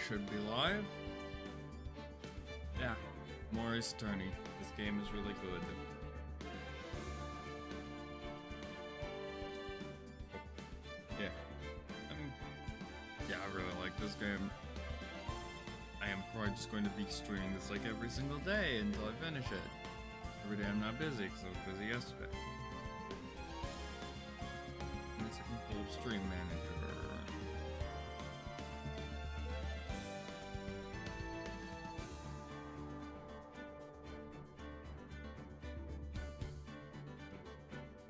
should be live. Yeah, Maurice Attorney. This game is really good. Yeah. Yeah, I really like this game. I am probably just going to be streaming this like every single day until I finish it. Every day I'm not busy because I was busy yesterday. Unless I can pull up Stream Manager.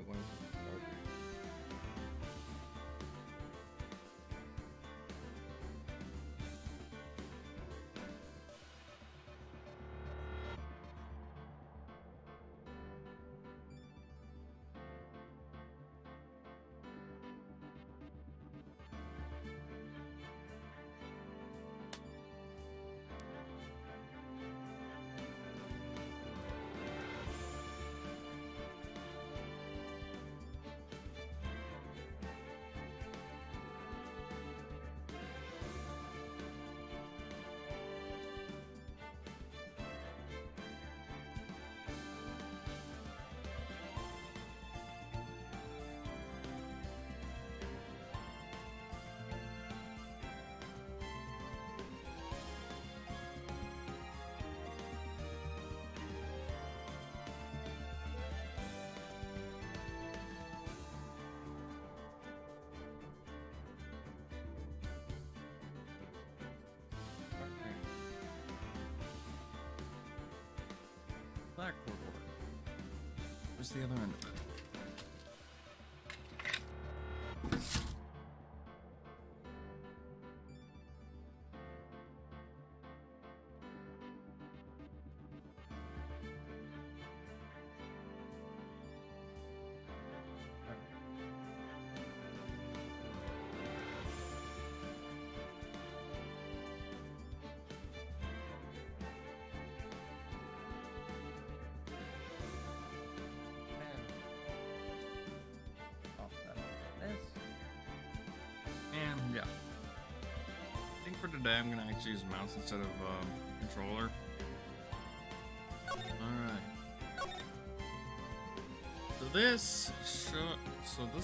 Why is it dark? Blackboard work. Where's the other end of it? And yeah, I think for today I'm gonna actually use mouse instead of controller. All right. So this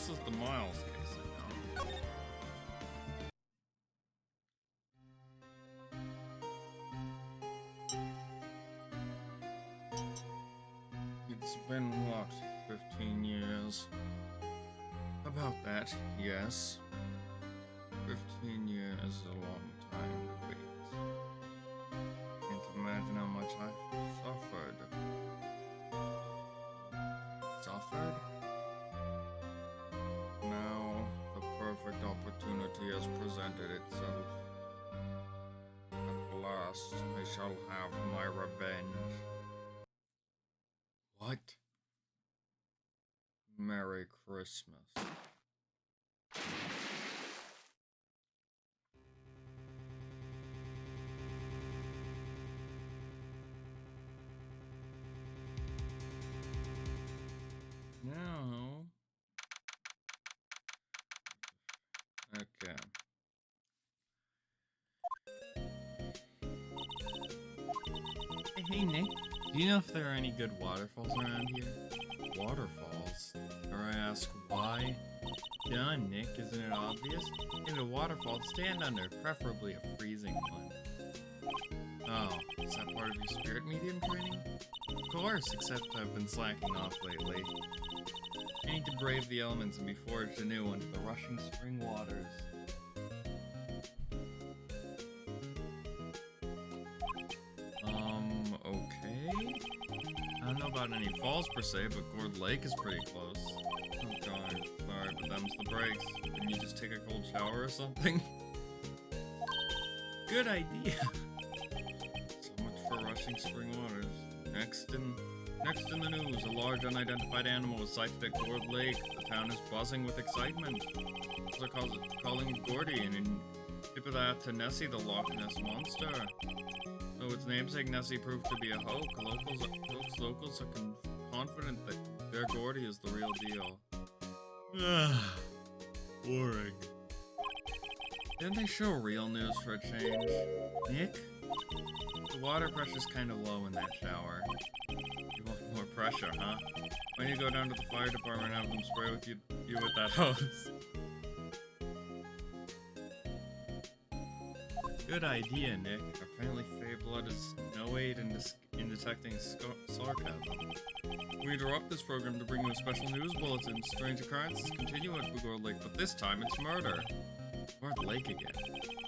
is the Miles case I know. It's been what, 15 years? About that, yes. 15 years is a long time to wait. Can't imagine how much I've suffered. Suffered? Now, the perfect opportunity has presented itself. At last, I shall have my revenge. What? Merry Christmas. Now, okay. Hey Nick, do you know if there are any good waterfalls around here? Waterfalls? Or I ask why? Done, Nick, isn't it obvious? In a waterfall to stand under, preferably a freezing one. Oh, is that part of your spirit medium training? Of course, except I've been slacking off lately. I need to brave the elements and be forged anew into the rushing spring waters. Okay? I don't know about any falls per se, but Gourd Lake is pretty close. Oh god, sorry, but them's the breaks. Can you just take a cold shower or something? Good idea! So much for rushing spring waters. Next in the news, a large unidentified animal was sighted at Gourd Lake. The town is buzzing with excitement. They're calling it Gordy, and in tip of that to Nessie, the Loch Ness Monster. Though its namesake Nessie proved to be a hoax, locals are confident that their Gordy is the real deal. Boring. Didn't they show real news for a change? Nick? The water pressure's kind of low in that shower. You want more pressure, huh? Why don't you go down to the fire department and have them spray with you with that hose? Good idea, Nick. Apparently Fey blood is no aid in detecting sarcasm. We interrupt this program to bring you a special news bulletin. Strange occurrences continue at Bogor Lake, but this time it's murder. We're at the lake again.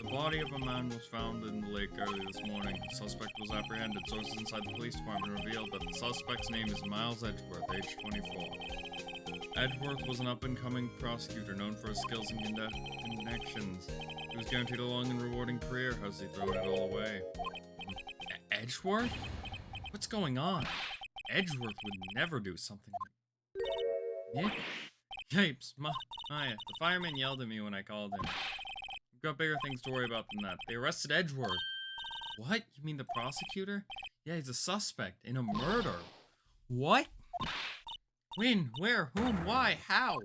The body of a man was found in the lake early this morning. The suspect was apprehended. Sources inside the police department revealed that the suspect's name is Miles Edgeworth, age 24. Edgeworth was an up-and-coming prosecutor known for his skills and connections. He was guaranteed a long and rewarding career. How's he thrown it all away? Edgeworth? What's going on? Edgeworth would never do something like... Nick? Yipes, Maya, the fireman yelled at me when I called him. We've got bigger things to worry about than that. They arrested Edgeworth. What? You mean the prosecutor? Yeah, he's a suspect in a murder. What? When? Where? Whom? Why? How?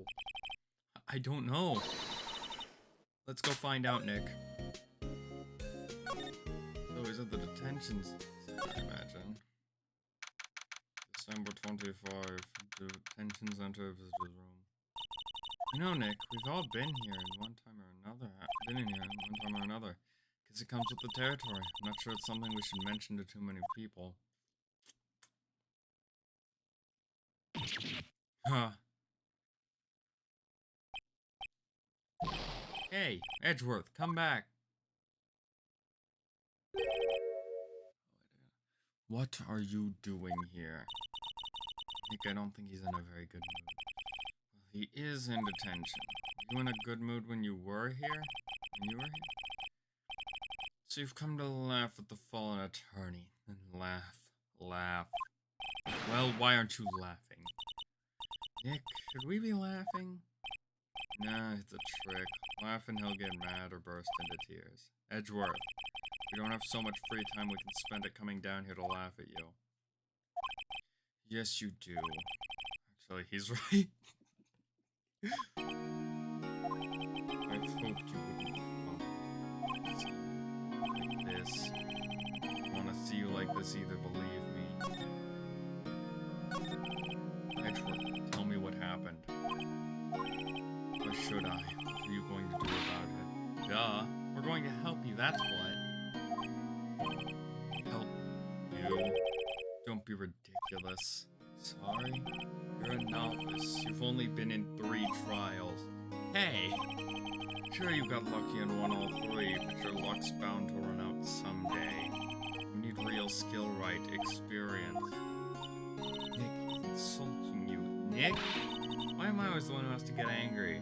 I don't know. Let's go find out, Nick. So he's at the detention center, I imagine. December 25, detention center visitor's room. You know, Nick, we've all been here in one time or another. Because it comes with the territory. I'm not sure it's something we should mention to too many people. Huh. Hey, Edgeworth, come back. What are you doing here? Nick, I don't think he's in a very good mood. Well, he is in detention. Were you in a good mood when you were here? So you've come to laugh at the fallen attorney. Then laugh. Well, why aren't you laughing? Nick, should we be laughing? Nah, it's a trick. Laugh and he'll get mad or burst into tears. Edgeworth, we don't have so much free time we can spend it coming down here to laugh at you. Yes, you do. Actually, he's right. I hoped you wouldn't come like this. I don't want to see you like this either, believe me. Edgeworth, tell me what happened. Or should I? What are you going to do about it? Duh. We're going to help you, that's what. Help you? Don't be ridiculous. Sorry? You're a novice. You've only been in 3 trials. Hey! Sure, you got lucky and won all 3, but your luck's bound to run out someday. You need real skill, right? Experience. Nick, he's insulting you. Nick? Why am I always the one who has to get angry?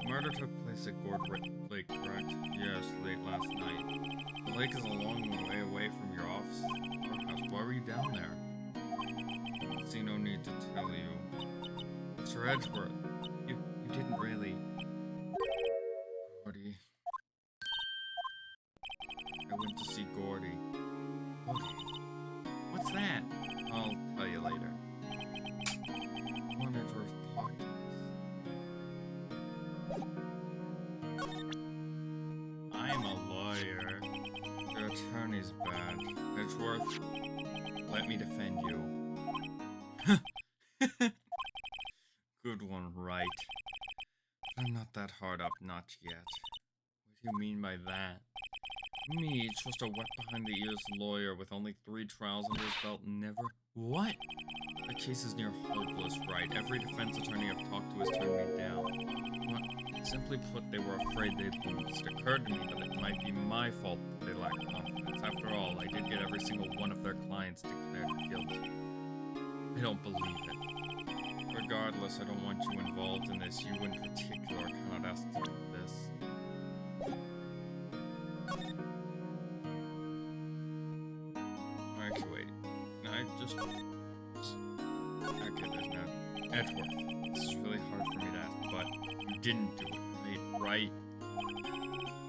Murder took place at Gord Lake, correct? Yes, late last night. The lake is a long way away from your office. Why were you down there? I see no need to tell you. Mr. Edgeworth, you didn't really... Gordy. I went to see Gordy. Gordy? What's that? I'll tell you later. Come on, Edgeworth, talk to us. I'm a lawyer. Your attorney's badge. Edgeworth, let me defend you. Good one, right? I'm not that hard up, not yet. What do you mean by that? Me, just a wet behind the ears lawyer with only 3 trials under his belt, never... What? The case is near hopeless, right? Every defense attorney I've talked to has turned me down. What? Simply put, they were afraid they'd lose. It occurred to me that it might be my fault that they lacked confidence. After all, I did get every single one of their clients declared guilty. I don't believe it. Regardless, I don't want you involved in this. You in particular cannot ask to do this. Actually, wait. Can I just... Okay, there's no... Edgeworth, this is really hard for me to ask, but you didn't do it, right?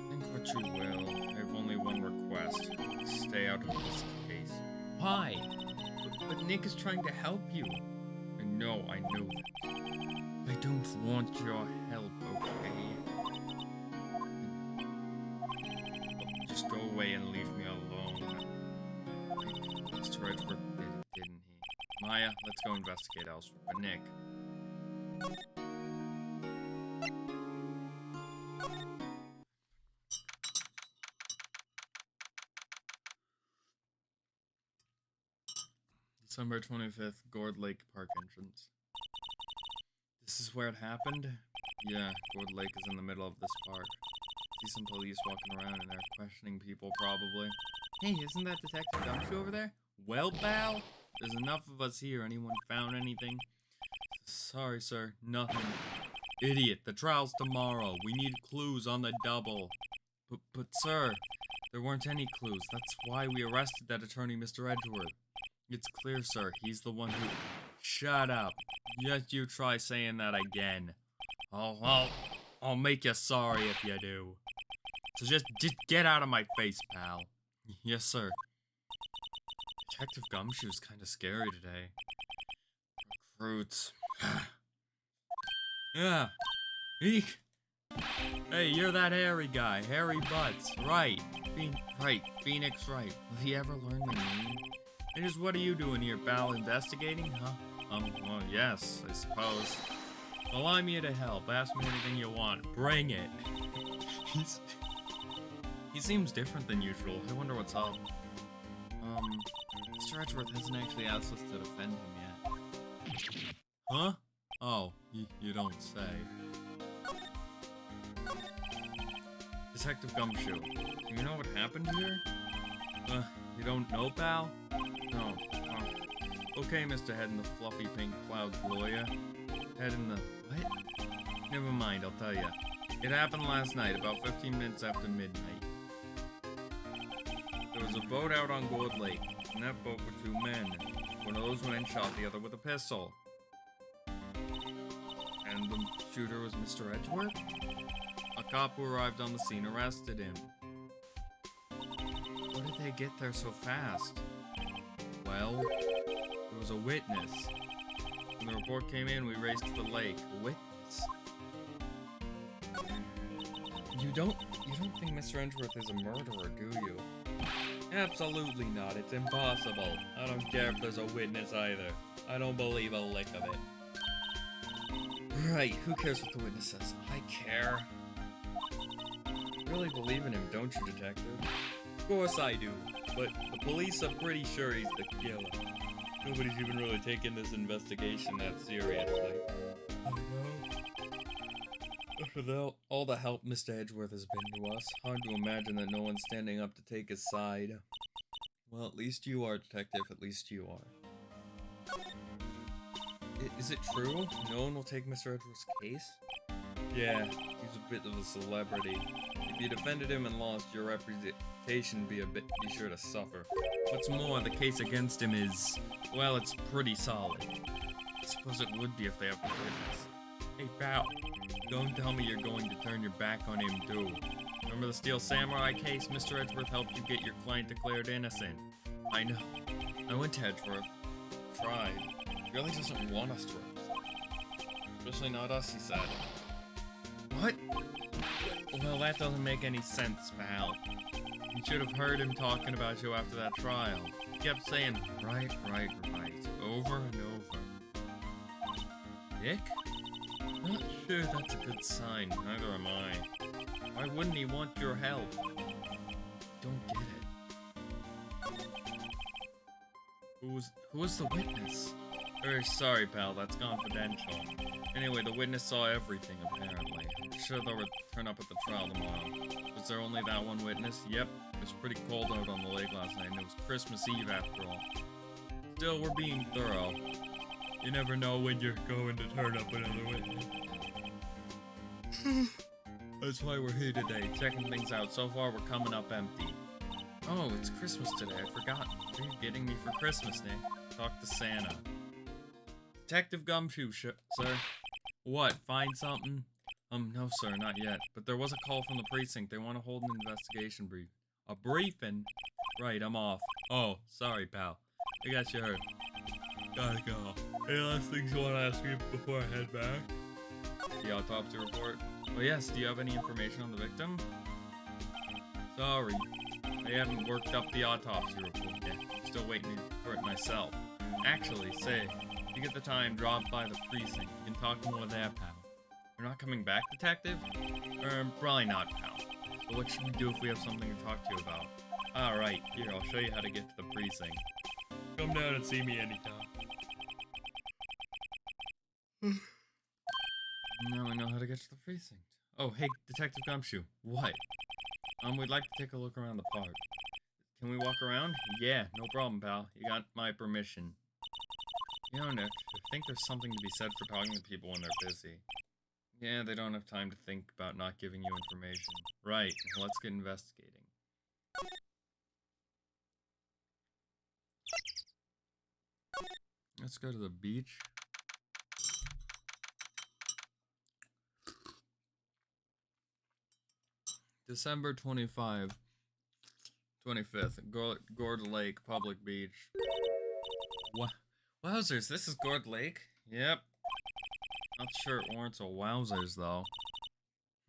Think what you will. I have only one request. Stay out of this case. Why? But Nick is trying to help you. I know that. I don't want your help, okay? just go away and leave me alone. Mr. Edgeworth did it, didn't he? Maya, let's go investigate elsewhere. But Nick. December 25th, Gourd Lake Park entrance. This is where it happened? Yeah, Gourd Lake is in the middle of this park. See some police walking around and they're questioning people, probably. Hey, isn't that Detective Gumshoe over there? Well, pal, there's enough of us here. Anyone found anything? Sorry, sir, nothing. Idiot, the trial's tomorrow. We need clues on the double. But sir, there weren't any clues. That's why we arrested that attorney, Mr. Edgeworth. It's clear, sir. He's the one who... Shut up. Yet you try saying that again. I'll make you sorry if you do. So just get out of my face, pal. Yes, sir. Detective Gumshoe's kind of scary today. Recruits. Yeah. Eek. Hey, you're that hairy guy. Hairy Butts. Right. Phoenix Wright. Will he ever learn my name? And just what are you doing here, pal? Investigating, huh? Well, yes, I suppose. Well, I'm here to help. Ask me anything you want. Bring it. He seems different than usual. I wonder what's up. Mr. Edgeworth hasn't actually asked us to defend him yet. Huh? Oh, you don't say. Detective Gumshoe, do you know what happened here? You don't know, pal? No. Okay, Mr. Head in the fluffy pink clouds lawyer. Head in the... What? Never mind, I'll tell you. It happened last night, about 15 minutes after midnight. There was a boat out on Gourd Lake. In that boat were two men. One of those went and shot the other with a pistol. And the shooter was Mr. Edgeworth? A cop who arrived on the scene arrested him. How did they get there so fast? Well, there was a witness. When the report came in, we raced to the lake. A witness? You don't think Mr. Edgeworth is a murderer, do you? Absolutely not. It's impossible. I don't care if there's a witness either. I don't believe a lick of it. Right, who cares what the witness says? I care. You really believe in him, don't you, Detective? Of course I do, but the police are pretty sure he's the killer. Nobody's even really taking this investigation that seriously. After all the help Mr. Edgeworth has been to us, hard to imagine that no one's standing up to take his side. Well, at least you are, Detective, at least you are. Is it true? No one will take Mr. Edgeworth's case? Yeah, he's a bit of a celebrity. If you defended him and lost, your reputation be sure to suffer. What's more, the case against him is, well, it's pretty solid. I suppose it would be if they have a witness. Hey, pal, don't tell me you're going to turn your back on him, too. Remember the Steel Samurai case? Mr. Edgeworth helped you get your client declared innocent. I know. I went to Edgeworth. Tried. He really doesn't want us to represent. Especially not us, he said. What? Well, that doesn't make any sense, pal. You should have heard him talking about you after that trial. He kept saying, right, over and over. Nick? Not sure that's a good sign, neither am I. Why wouldn't he want your help? Don't get it. Who was the witness? Very sorry, pal, that's confidential. Anyway, the witness saw everything, apparently. I'm sure they'll turn up at the trial tomorrow. Was there only that one witness? Yep, it was pretty cold out on the lake last night, and it was Christmas Eve after all. Still, we're being thorough. You never know when you're going to turn up another witness. That's why we're here today, checking things out. So far, we're coming up empty. Oh, it's Christmas today. I forgot. What are you getting me for Christmas, Nick? Talk to Santa. Detective Gumshoe, sir. What, find something? No, sir, not yet. But there was a call from the precinct. They want to hold an investigation brief. A briefing? Right, I'm off. Oh, sorry, pal. I got you hurt. Gotta go. Any last things you want to ask me before I head back? The autopsy report? Oh yes, do you have any information on the victim? Sorry, I haven't worked up the autopsy report yet. I'm still waiting for it myself. Actually, say, if you get the time, drop by the precinct. You can talk more there, pal. You're not coming back, detective? Probably not, pal. But what should we do if we have something to talk to you about? Alright, here, I'll show you how to get to the precinct. Come down and see me anytime. Now I know how to get to the precinct. Oh, hey, Detective Gumshoe. What? We'd like to take a look around the park. Can we walk around? Yeah, no problem, pal. You got my permission. You know, Nick, I think there's something to be said for talking to people when they're busy. Yeah, they don't have time to think about not giving you information. Right, let's get investigating. Let's go to the beach. December 25th, Gourd Lake Public Beach. What? Wowzers, this is Gourd Lake? Yep. Not sure it warrants a wowzers, though.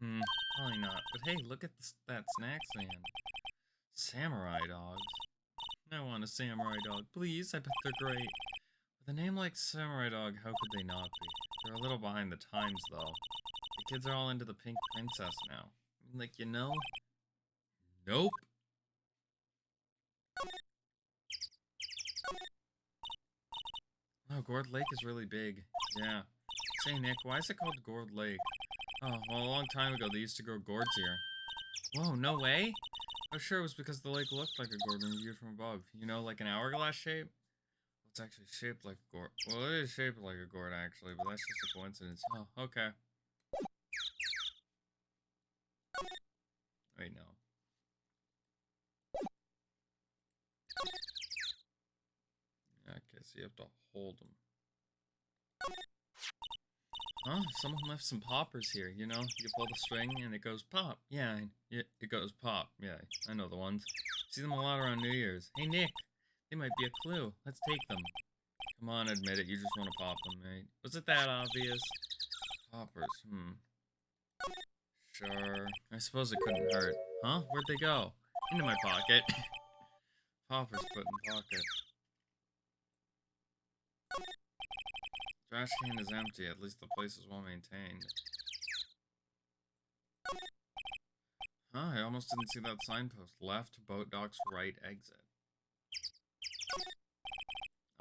Probably not. But hey, look at that snack stand. Samurai dogs. I want a samurai dog. Please, I bet they're great. With a name like Samurai Dog, how could they not be? They're a little behind the times, though. The kids are all into the Pink Princess now. Like, you know? Nope. Oh, Gourd Lake is really big. Yeah. Say, Nick, why is it called Gourd Lake? Oh, well, a long time ago, they used to grow gourds here. Whoa, no way? I'm sure it was because the lake looked like a gourd when viewed from above. You know, like an hourglass shape? It's actually shaped like a gourd. Well, it is shaped like a gourd, actually, but that's just a coincidence. Oh, okay. Wait, no. Okay, so you have to hold them. Huh? Someone left some poppers here, you know? You pull the string and it goes pop. Yeah, it goes pop. Yeah, I know the ones. See them a lot around New Year's. Hey, Nick, they might be a clue. Let's take them. Come on, admit it. You just want to pop them, mate. Was it that obvious? Poppers, Sure. I suppose it couldn't hurt. Huh? Where'd they go? Into my pocket. Poppers put in pocket. Trash can is empty. At least the place is well maintained. Huh? I almost didn't see that signpost. Left, boat docks, right, exit.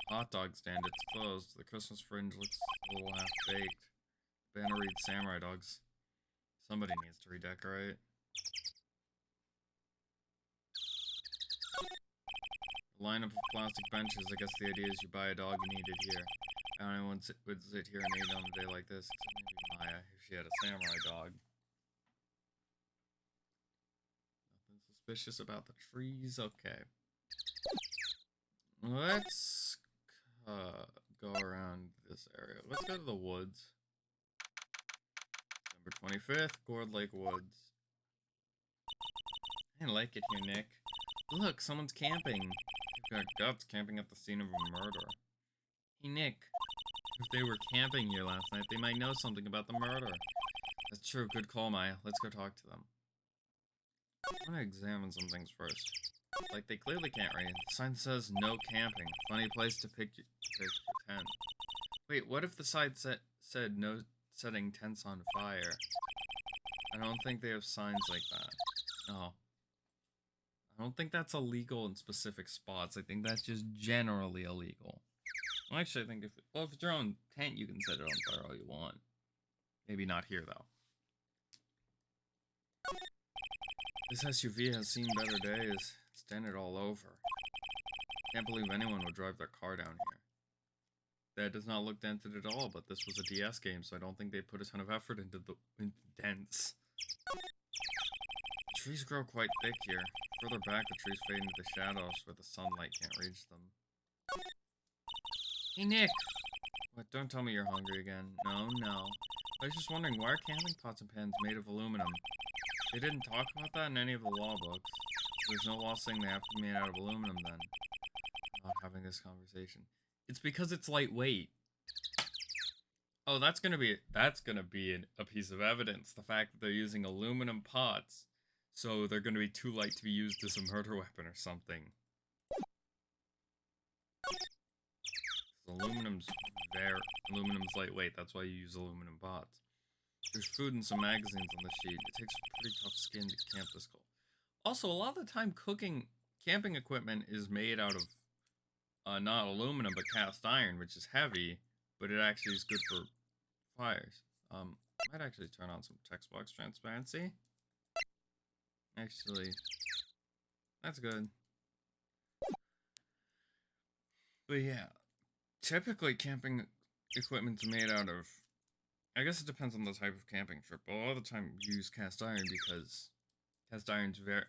Hot dog stand, it's closed. The Christmas fringe looks a little half-baked. Banner reads Samurai Dogs. Somebody needs to redecorate. A lineup of plastic benches. I guess the idea is you buy a dog and eat it here. I don't know anyone would sit here and eat on a day like this, except maybe Maya, if she had a samurai dog. Nothing suspicious about the trees. Okay. Let's go around this area. Let's go to the woods. December 25th, Gourd Lake Woods. I like it here, Nick. Look, someone's camping. They've got guts camping at the scene of a murder. Hey, Nick. If they were camping here last night, they might know something about the murder. That's true. Good call, Maya. Let's go talk to them. I want to examine some things first. Like, they clearly can't read. The sign says no camping. Funny place to pick your tent. Wait, what if the sign said no setting tents on fire? I don't think they have signs like that. Oh. I don't think that's illegal in specific spots. I think that's just generally illegal. Well, actually, I think if it's your own tent, you can set it on fire all you want. Maybe not here, though. This SUV has seen better days. It's dented all over. Can't believe anyone would drive their car down here. That does not look dented at all, but this was a DS game, so I don't think they put a ton of effort into the dents. Trees grow quite thick here. Further back, the trees fade into the shadows where the sunlight can't reach them. Hey, Nick! What, don't tell me you're hungry again. No, no. I was just wondering, why are camping pots and pans made of aluminum? They didn't talk about that in any of the law books. There's no law saying they have to be made out of aluminum then. I'm not having this conversation. It's because it's lightweight. Oh, that's gonna be a piece of evidence. The fact that they're using aluminum pots So they're going to be too light to be used as a murder weapon or something. Aluminum's lightweight, that's why you use aluminum pots. There's food and some magazines on the sheet. It takes pretty tough skin to camp this cold. Also, a lot of the time camping equipment is made out of not aluminum but cast iron, which is heavy, but it actually is good for fires. Might actually turn on some text box transparency. Actually, that's good. But yeah, typically camping equipment's made out of, I guess it depends on the type of camping trip, but a lot of the time you use cast iron because cast iron's very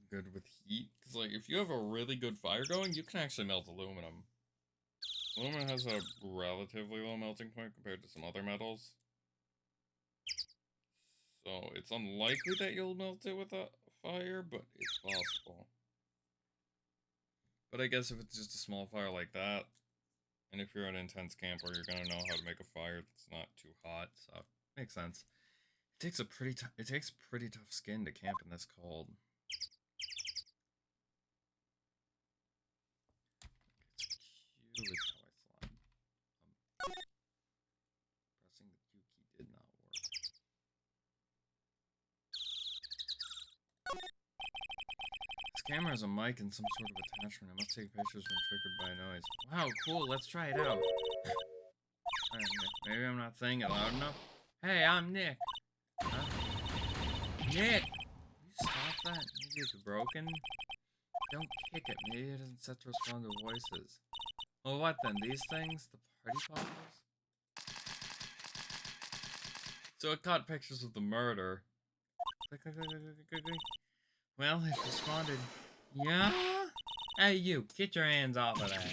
good with heat. Because, like, if you have a really good fire going, you can actually melt aluminum. Aluminum has a relatively low melting point compared to some other metals. So, it's unlikely that you'll melt it with a fire, but it's possible. But I guess if it's just a small fire like that, and if you're an intense camper, you're gonna know how to make a fire that's not too hot, so makes sense. It takes pretty tough skin to camp in this cold. Q is how I slide. Pressing the Q key did not work. This camera has a mic and some sort of attachment. I must take pictures when triggered by a noise. Wow, cool, let's try it out. Alright, maybe I'm not saying it loud enough. Hey, I'm Nick. Huh? Nick! Will you stop that? Maybe it's broken? Don't kick it. Maybe it isn't set to respond to voices. Well, what then? These things? The party poppers? So it caught pictures of the murder. Well, it responded. Yeah? Hey, you, get your hands off of that.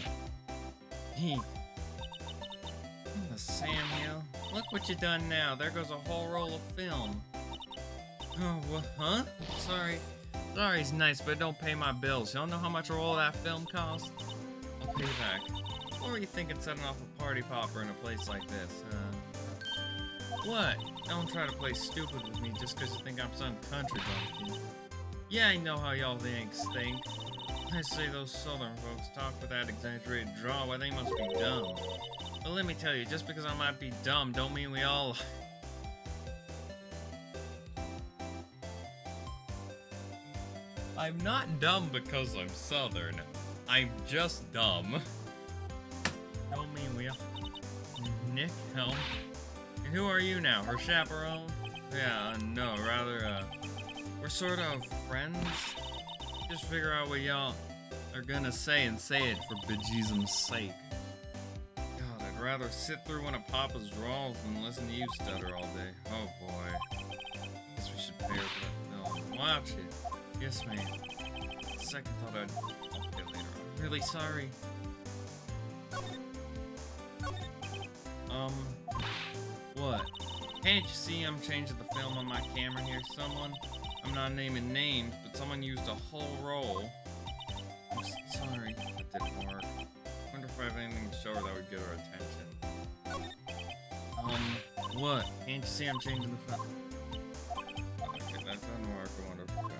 Sam Hill, look what you done now. There goes a whole roll of film. Oh, what? Huh? Sorry's nice, but don't pay my bills. You don't know how much a roll of that film costs? I'll pay you back. What were you thinking setting off a party popper in a place like this, What? Don't try to play stupid with me just because you think I'm some country bumpkin. Yeah, I know how y'all Yanks think. I say those southern folks talk with that exaggerated drawl, why they must be dumb. But let me tell you, just because I might be dumb don't mean we all... I'm not dumb because I'm southern. I'm just dumb. Don't mean we all... Nick Helm? And who are you now, her chaperone? Yeah, no, rather, we're sort of friends. Just figure out what y'all are gonna say and say it for bejesus's sake. God, I'd rather sit through one of Papa's drawls than listen to you stutter all day. Oh boy. Guess we should pay her for that film. Watch it. Yes, ma'am. Second thought I'll pay later. I'm really sorry. What? Can't you see I'm changing the film on my camera here, someone? I'm not naming names, but someone used a whole roll. I'm sorry, that didn't work. Wonder if I have anything to show her that would get her attention. What? Can't you see I'm changing the film? Okay, that doesn't work. I wonder if I can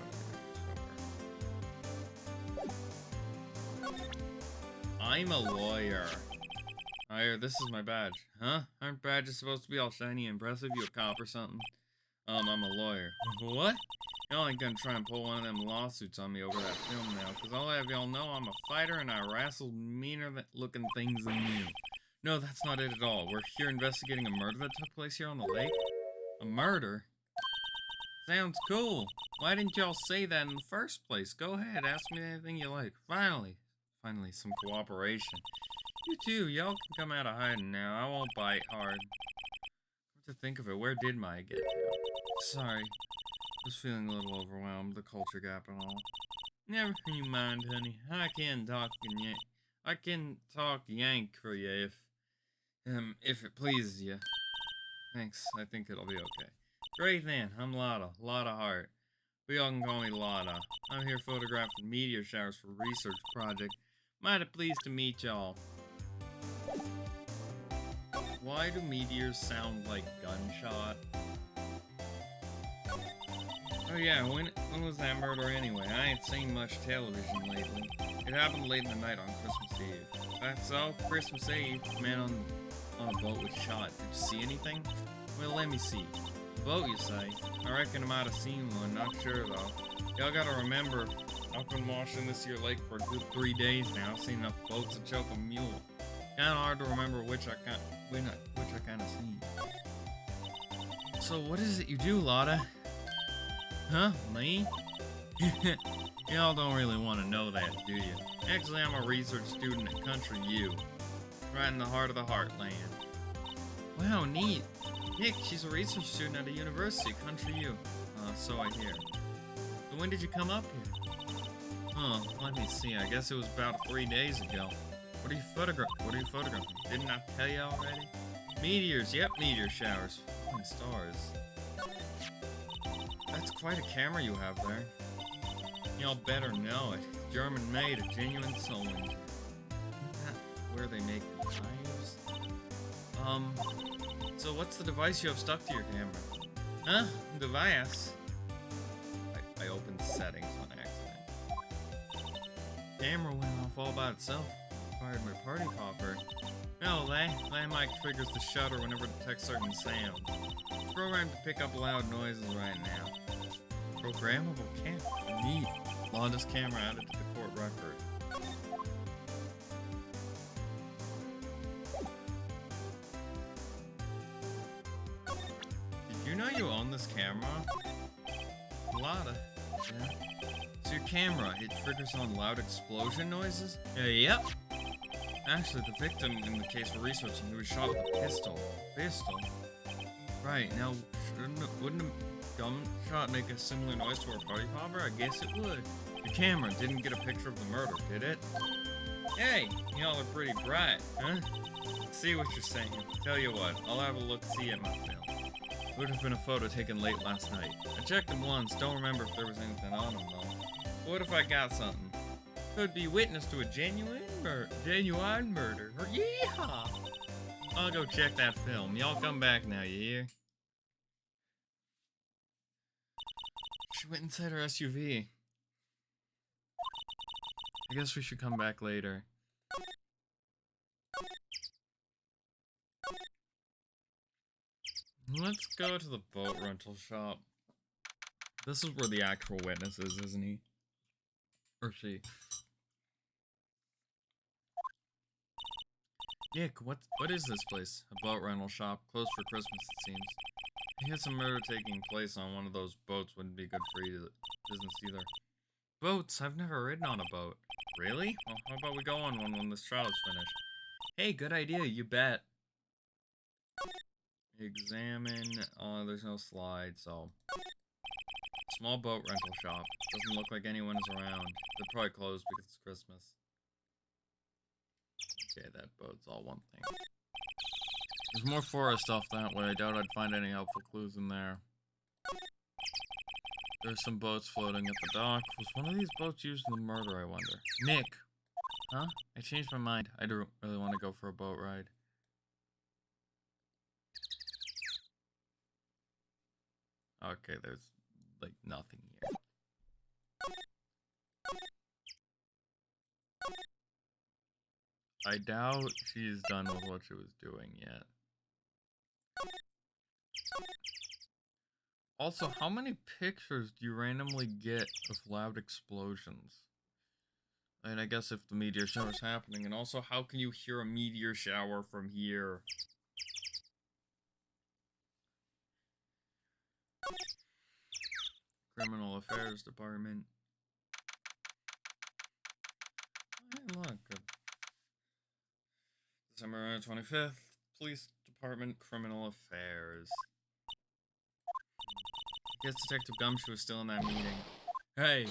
show her. I'm a lawyer. Here, this is my badge. Huh? Aren't badges supposed to be all shiny and impressive? You a cop or something? I'm a lawyer. What? Y'all ain't gonna try and pull one of them lawsuits on me over that film now, because I'll have y'all know I'm a fighter and I wrestle meaner looking things than you. No, that's not it at all. We're here investigating a murder that took place here on the lake. A murder? Sounds cool. Why didn't y'all say that in the first place? Go ahead, ask me anything you like. Finally, some cooperation. You too, y'all can come out of hiding now. I won't bite hard. What to think of it, where did Maya get to? Sorry. I was feeling a little overwhelmed, the culture gap and all. Never you mind, honey. I can talk yank for you if it pleases you. Thanks, I think it'll be okay. Great then, I'm Lotta Hart. But y'all can call me Lotta. I'm here photographing meteor showers for a research project. Mighty pleased to meet y'all. Why do meteors sound like gunshot? Oh yeah, when was that murder anyway? I ain't seen much television lately. It happened late in the night on Christmas Eve. That's so Christmas Eve, man on a boat was shot. Did you see anything? Well, let me see. A boat, you say? I reckon I might have seen one, not sure though. Y'all gotta remember, I've been washing this here lake for a good 3 days now. I've seen enough boats to choke a mule. Kinda hard to remember which I kinda seen. So what is it you do, Lotta? Huh? Me? Y'all don't really want to know that, do you? Actually, I'm a research student at Country U, right in the heart of the heartland. Wow, neat. Nick, she's a research student at a university, Country U. So I hear. So when did you come up here? Huh, let me see. I guess it was about 3 days ago. What are you photographing? Didn't I tell you already? Meteors, yep, meteor showers. Fucking stars. That's quite a camera you have there. Y'all better know it. German made, a genuine soul engine. Isn't that where they make the knives? So what's the device you have stuck to your camera? Huh? Device? I opened settings on accident. Camera went off all by itself. Fired my party popper. No, that mic triggers the shutter whenever it detects certain sounds. It's programmed to pick up loud noises right now. Programmable camera. Neat. Londa's camera added to the court record. Did you know you own this camera? Londa. Yeah. So your camera, it triggers on loud explosion noises? Yep. Actually, the victim in the case we're researching, he was shot with a pistol. Pistol? Right, now, wouldn't a gunshot make a similar noise to a party popper? I guess it would. The camera didn't get a picture of the murder, did it? Hey, y'all are pretty bright, huh? See what you're saying. Tell you what, I'll have a look-see at my film. It would have been a photo taken late last night. I checked them once, don't remember if there was anything on them though. What if I got something? Could be witness to a genuine murder. Yeehaw! I'll go check that film. Y'all come back now, you hear? She went inside her SUV. I guess we should come back later. Let's go to the boat rental shop. This is where the actual witness is, isn't he? Or she. Nick, what is this place? A boat rental shop. Closed for Christmas, it seems. I guess a murder taking place on one of those boats wouldn't be good for your business either. Boats? I've never ridden on a boat. Really? Well, how about we go on one when this trial is finished? Hey, good idea, you bet. Examine. Oh, there's no slide, so. Small boat rental shop. Doesn't look like anyone is around. They're probably closed because it's Christmas. Okay, that boat's all one thing. There's more forest stuff that way. I doubt I'd find any helpful clues in there. There's some boats floating at the dock. Was one of these boats used in the murder, I wonder? Nick! Huh? I changed my mind. I don't really want to go for a boat ride. Okay, there's, like, nothing here. I doubt she's done with what she was doing yet. Also, how many pictures do you randomly get of loud explosions? And I guess if the meteor shower is happening, and also how can you hear a meteor shower from here? Criminal Affairs Department. Hey, look. December 25th, Police Department, Criminal Affairs. Guess Detective Gumshoe is still in that meeting. Hey,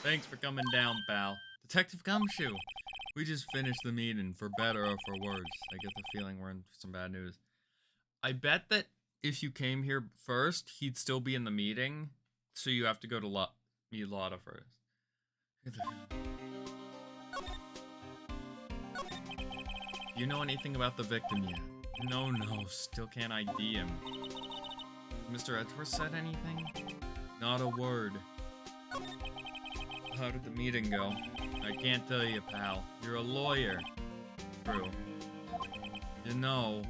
thanks for coming down, pal. Detective Gumshoe! We just finished the meeting, for better or for worse. I get the feeling we're in for some bad news. I bet that if you came here first, he'd still be in the meeting, so you have to go to meet Lotta first. Do you know anything about the victim yet? No, still can't ID him. Mr. Edgeworth said anything? Not a word. How did the meeting go? I can't tell you, pal. You're a lawyer. True. You know,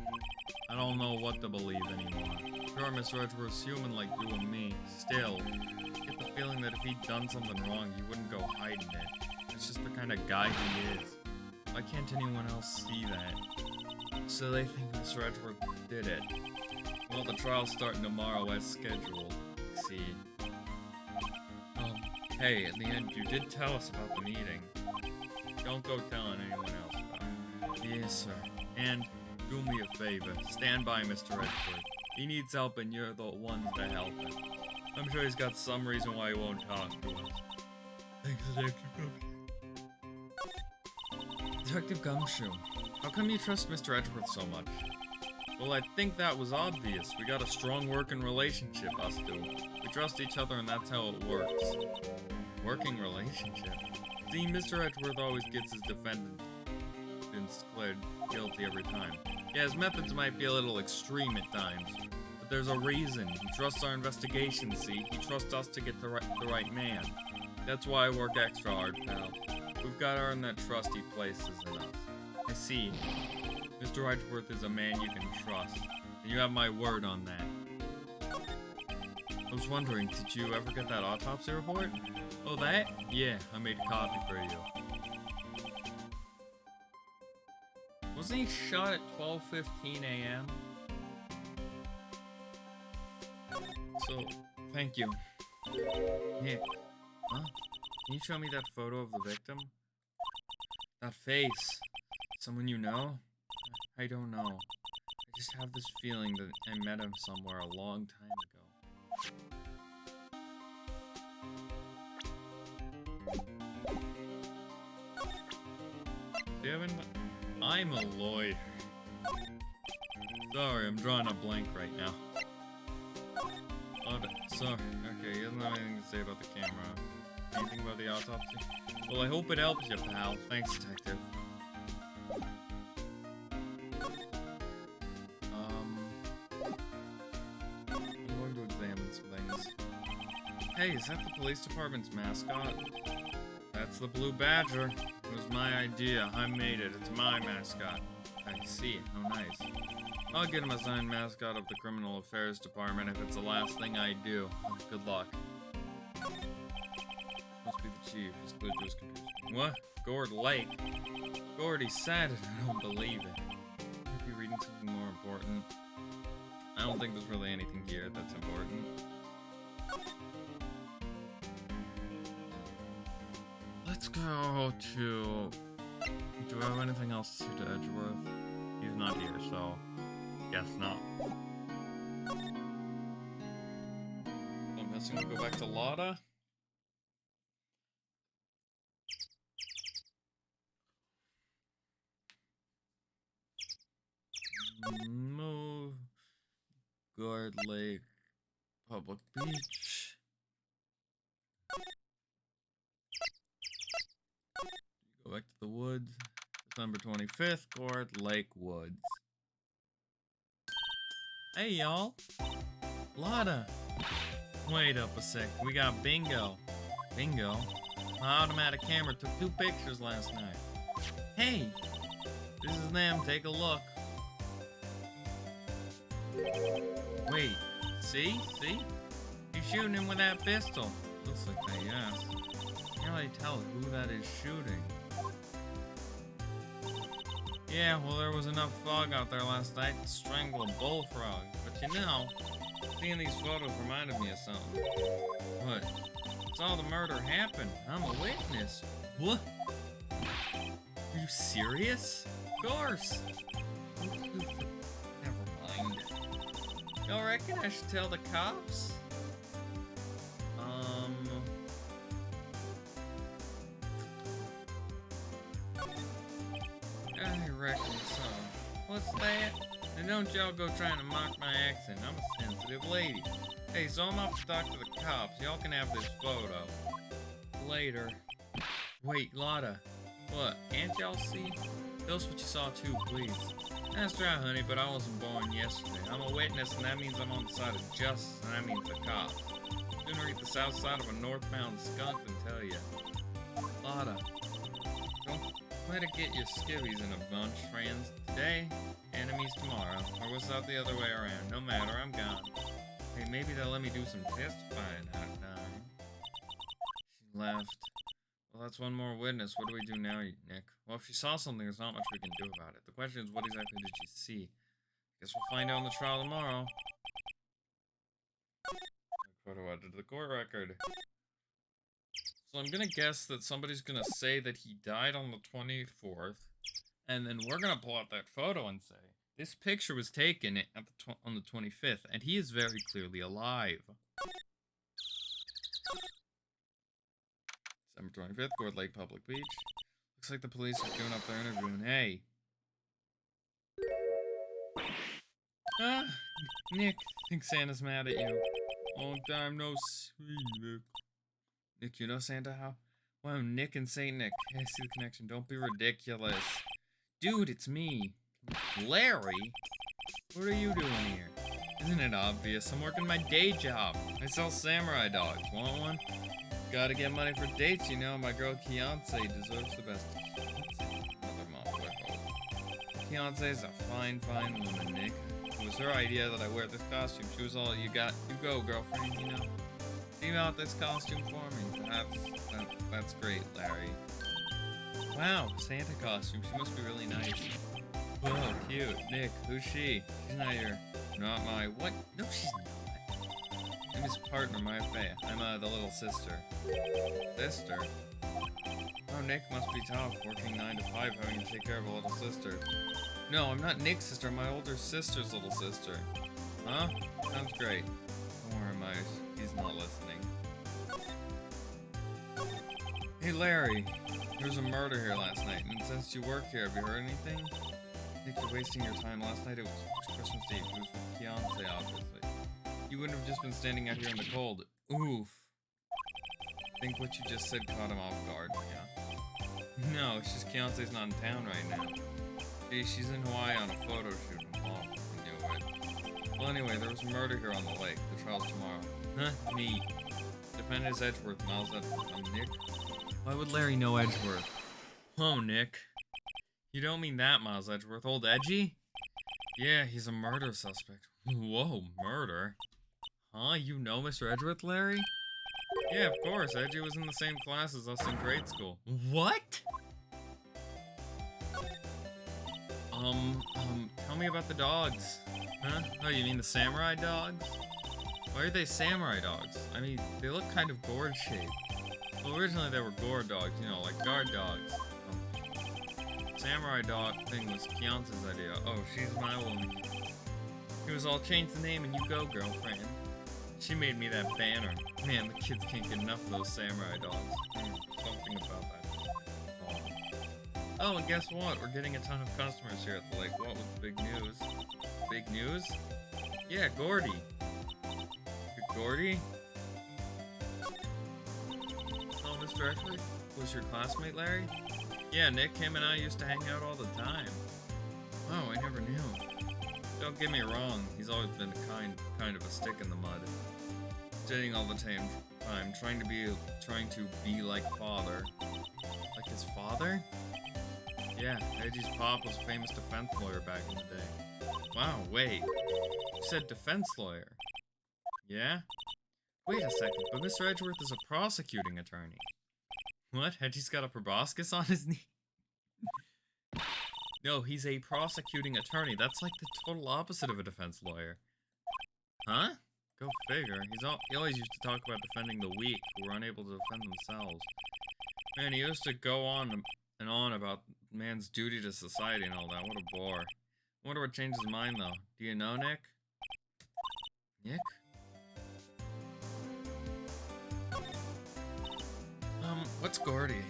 I don't know what to believe anymore. Sure, Mr. Edgeworth's human like you and me. Still, I get the feeling that if he'd done something wrong, he wouldn't go hiding it. It's just the kind of guy he is. Why can't anyone else see that? So they think Mr. Edgeworth did it. Well, the trial's starting tomorrow as scheduled. See. Hey, in the end, you did tell us about the meeting. Don't go telling anyone else about it. Yes, sir. And do me a favor. Stand by Mr. Edgeworth. He needs help and you're the ones to help him. I'm sure he's got some reason why he won't talk to us. Thanks, Detective Gumshoe. Detective Gumshoe, how come you trust Mr. Edgeworth so much? Well, I think that was obvious. We got a strong working relationship, us two. We trust each other and that's how it works. Working relationship? See, Mr. Edgeworth always gets his defendants declared guilty every time. Yeah, his methods might be a little extreme at times, but there's a reason. He trusts our investigation, see? He trusts us to get the right man. That's why I work extra hard, pal. We've got to earn that trust he places in us. I see. Mr. Edgeworth is a man you can trust, and you have my word on that. I was wondering, did you ever get that autopsy report? Oh, that? Yeah, I made a copy for you. Wasn't he shot at 12:15 a.m.? So, thank you. Nick, huh? Can you show me that photo of the victim? That face. Someone you know? I don't know. I just have this feeling that I met him somewhere a long time ago. I'm a lawyer. Sorry, I'm drawing a blank right now. Oh, sorry. Okay, he doesn't have anything to say about the camera. Anything about the autopsy? Well, I hope it helps you, pal. Thanks, Detective. I'm going to examine some things. Hey, is that the police department's mascot? That's the Blue Badger. It was my idea. I made it. It's my mascot. I see. How nice. I'll get him a signed mascot of the Criminal Affairs Department if it's the last thing I do. Good luck. Must be the chief. His glitch was confused. What? Gord Lake? Gord, he said it. I don't believe it. Could be reading something more important. I don't think there's really anything here that's important. Let's go to... Do I have anything else to Edgeworth? He's not here, so... Guess not. I'm guessing we'll go back to Lotta. Move. Guard Lake. Public Beach. Go back to the woods. December 25th, Guard Lake Woods. Hey, y'all. Lotta. Wait up a sec. We got Bingo. Bingo? My automatic camera took 2 pictures last night. Hey! This is them. Take a look. Wait. See? See? He's shooting him with that pistol. Looks like that, yes. Can't really tell who that is shooting. Yeah, well, there was enough fog out there last night to strangle a bullfrog. But you know, seeing these photos reminded me of something. What? Saw the murder happen. I'm a witness. What? Are you serious? Of course. Never mind. Y'all reckon I should tell the cops? I reckon so. What's that? And don't y'all go trying to mock my accent. I'm a sensitive lady. Hey, so I'm off to talk to the cops. Y'all can have this photo. Later. Wait, Lotta. What? Can't y'all see? Tell us what you saw too, please. That's right, honey, but I wasn't born yesterday. I'm a witness, and that means I'm on the side of justice, and that means the cops. Sooner eat the south side of a northbound skunk than tell you. Lotta, don't let it get your skivvies in a bunch, friends. Today, enemies tomorrow. Or was that the other way around? No matter, I'm gone. Hey, maybe they'll let me do some testifying out of time. She left. Well, that's one more witness. What do we do now, Nick? Well, if she saw something, there's not much we can do about it. The question is, what exactly did she see? Guess we'll find out in the trial tomorrow. Photo added to the court record. So I'm gonna guess that somebody's gonna say that he died on the 24th, and then we're gonna pull out that photo and say, this picture was taken at on the 25th, and he is very clearly alive. December 25th, Gourd Lake Public Beach. Looks like the police are doing up their interview, and hey. Nick, I think Santa's mad at you. Long time no see, Nick. Nick, you know Santa how? Wow, Nick and Saint Nick. I see the connection. Don't be ridiculous. Dude, it's me. Larry? What are you doing here? Isn't it obvious? I'm working my day job. I sell samurai dogs. Want one? Gotta get money for dates, you know. My girl Fiance deserves the best. Fiance's a fine, fine woman, Nick. It was her idea that I wear this costume. She was all, you go, girlfriend, you know. Team out this costume for me. That's great, Larry. Wow, Santa costume. She must be really nice. Whoa, cute. Nick, who's she? She's not my, what? No, she's not. I'm his partner, Maya Faye. I'm, the little sister. Sister? Oh, Nick must be tough, working 9 to 5, having to take care of a little sister. No, I'm not Nick's sister, I'm my older sister's little sister. Huh? Sounds great. Don't worry, Myers. He's not listening. Hey, Larry. There was a murder here last night, and since you work here, have you heard anything? I think you're wasting your time. Last night it was Christmas Eve. It was with Fiance, obviously. You wouldn't have just been standing out here in the cold. Oof. I think what you just said caught him off guard, yeah? No, it's just Fiance's not in town right now. Gee, she's in Hawaii on a photo shoot. Oh, I knew it. Well, anyway, there was a murder here on the lake. The trial's tomorrow. Huh? Neat. Defendant is Edgeworth, Miles Edgeworth. I'm Nick. Why would Larry know Edgeworth? Oh, Nick. You don't mean that, Miles Edgeworth. Old Edgy? Yeah, he's a murder suspect. Whoa, murder? Huh? You know Mr. Edgeworth, Larry? Yeah, of course. Edgy was in the same class as us in grade school. What? Tell me about the dogs. Huh? Oh, you mean the samurai dogs? Why are they samurai dogs? I mean, they look kind of gourd-shaped. Well, originally they were gourd dogs, you know, like guard dogs. Samurai dog thing was Fiance's idea. Oh, she's my woman. He was all, change the name and you go, girlfriend. She made me that banner. Man, the kids can't get enough of those samurai dogs. Something about that. Oh, and guess what? We're getting a ton of customers here at the lake. What was the big news? Big news? Yeah, Gordy. Gordy? Oh, Mr. Edgeworth? Was your classmate, Larry? Yeah, Nick, him and I used to hang out all the time. Oh, I never knew. Don't get me wrong, he's always been kind of a stick in the mud. Dating all the time, trying to be like father. Like his father? Yeah, Edgy's pop was a famous defense lawyer back in the day. Wow, wait. You said defense lawyer. Yeah? Wait a second, but Mr. Edgeworth is a prosecuting attorney. What? Edgy's got a proboscis on his knee? No, he's a prosecuting attorney. That's like the total opposite of a defense lawyer. Huh? Go figure. He always used to talk about defending the weak who were unable to defend themselves. Man, he used to go on and on about man's duty to society and all that. What a bore. I wonder what changed his mind, though. Do you know, Nick? Nick? What's Gordy?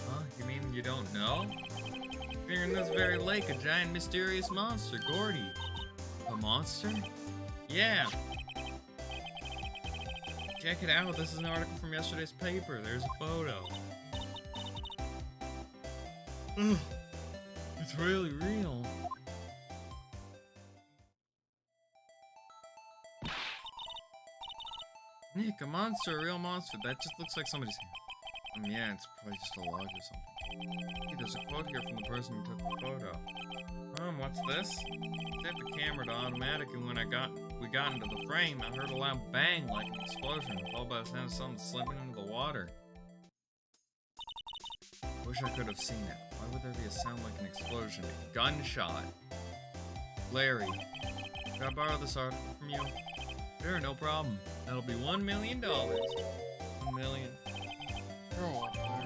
Huh? You mean you don't know? Here in this very lake, a giant mysterious monster, Gordy. A monster? Yeah. Check it out. This is an article from yesterday's paper. There's a photo. It's really real. Nick, Nick, a monster, a real monster. That just looks like somebody's hand. Yeah, it's probably just a log or something. Hey, there's a quote here from the person who took the photo. What's this? Set the camera to automatic, and when we got into the frame, I heard a loud bang like an explosion, followed by the sound of something slipping into the water. Wish I could have seen it. Why would there be a sound like an explosion? A gunshot. Larry, can I borrow this article from you? Sure, no problem. That'll be $1 million. $1 million. Grow up, Larry.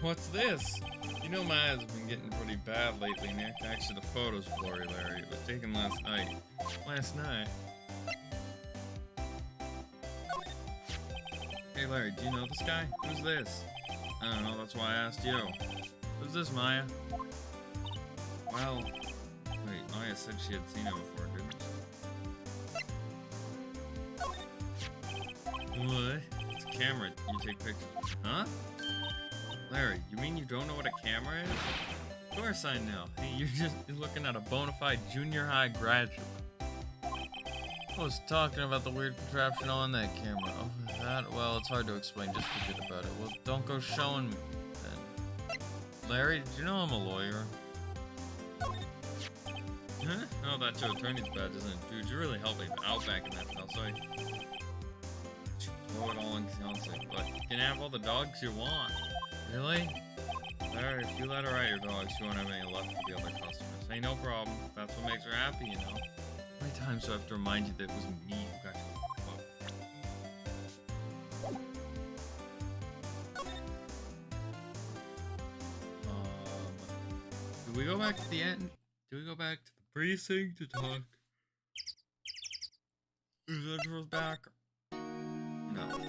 What's this? You know my eyes have been getting pretty bad lately, Nick. Actually, the photo's blurry, Larry. It was taken last night. Last night? Hey, Larry, do you know this guy? Who's this? I don't know, that's why I asked you. Who's this, Maya? Well... Wait, Maya said she had seen him before, didn't she? What? It's a camera. You take pictures. Huh? Larry, you mean you don't know what a camera is? Of course I know. Hey, you're just looking at a bona fide junior high graduate. I was talking about the weird contraption on that camera. Oh, that? Well, it's hard to explain. Just forget about it. Well, don't go showing me then. Larry, did you know I'm a lawyer? Huh? Oh, that's your attorney's badge, isn't it? Dude, you're really helping out back in that house. Sorry. Throw it all in counseling, but you can have all the dogs you want. Really? Larry, if you let her out your dogs, she won't have any left for the other customers. Hey, no problem. That's what makes her happy, you know. How many times do I have to remind you that it was me who got you? Do we go back to the end? Do we go back to the precinct to talk? Is Edgeworth back? No.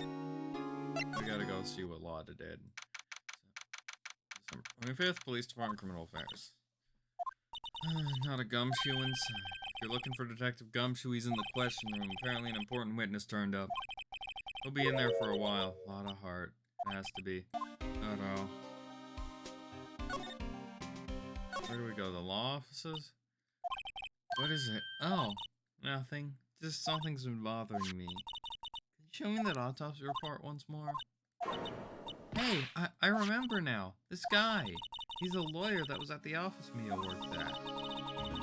We gotta go see what Lotta did. December 25th, Police Department, Criminal Affairs. Not a gumshoe inside. If you're looking for Detective Gumshoe, he's in the question room. Apparently an important witness turned up. He'll be in there for a while. Lot of heart. It has to be. Uh-oh. Where do we go? The law offices? What is it? Oh, nothing. Just something's been bothering me. Can you show me that autopsy report once more? Hey, I remember now. This guy. He's a lawyer that was at the office Mia worked at.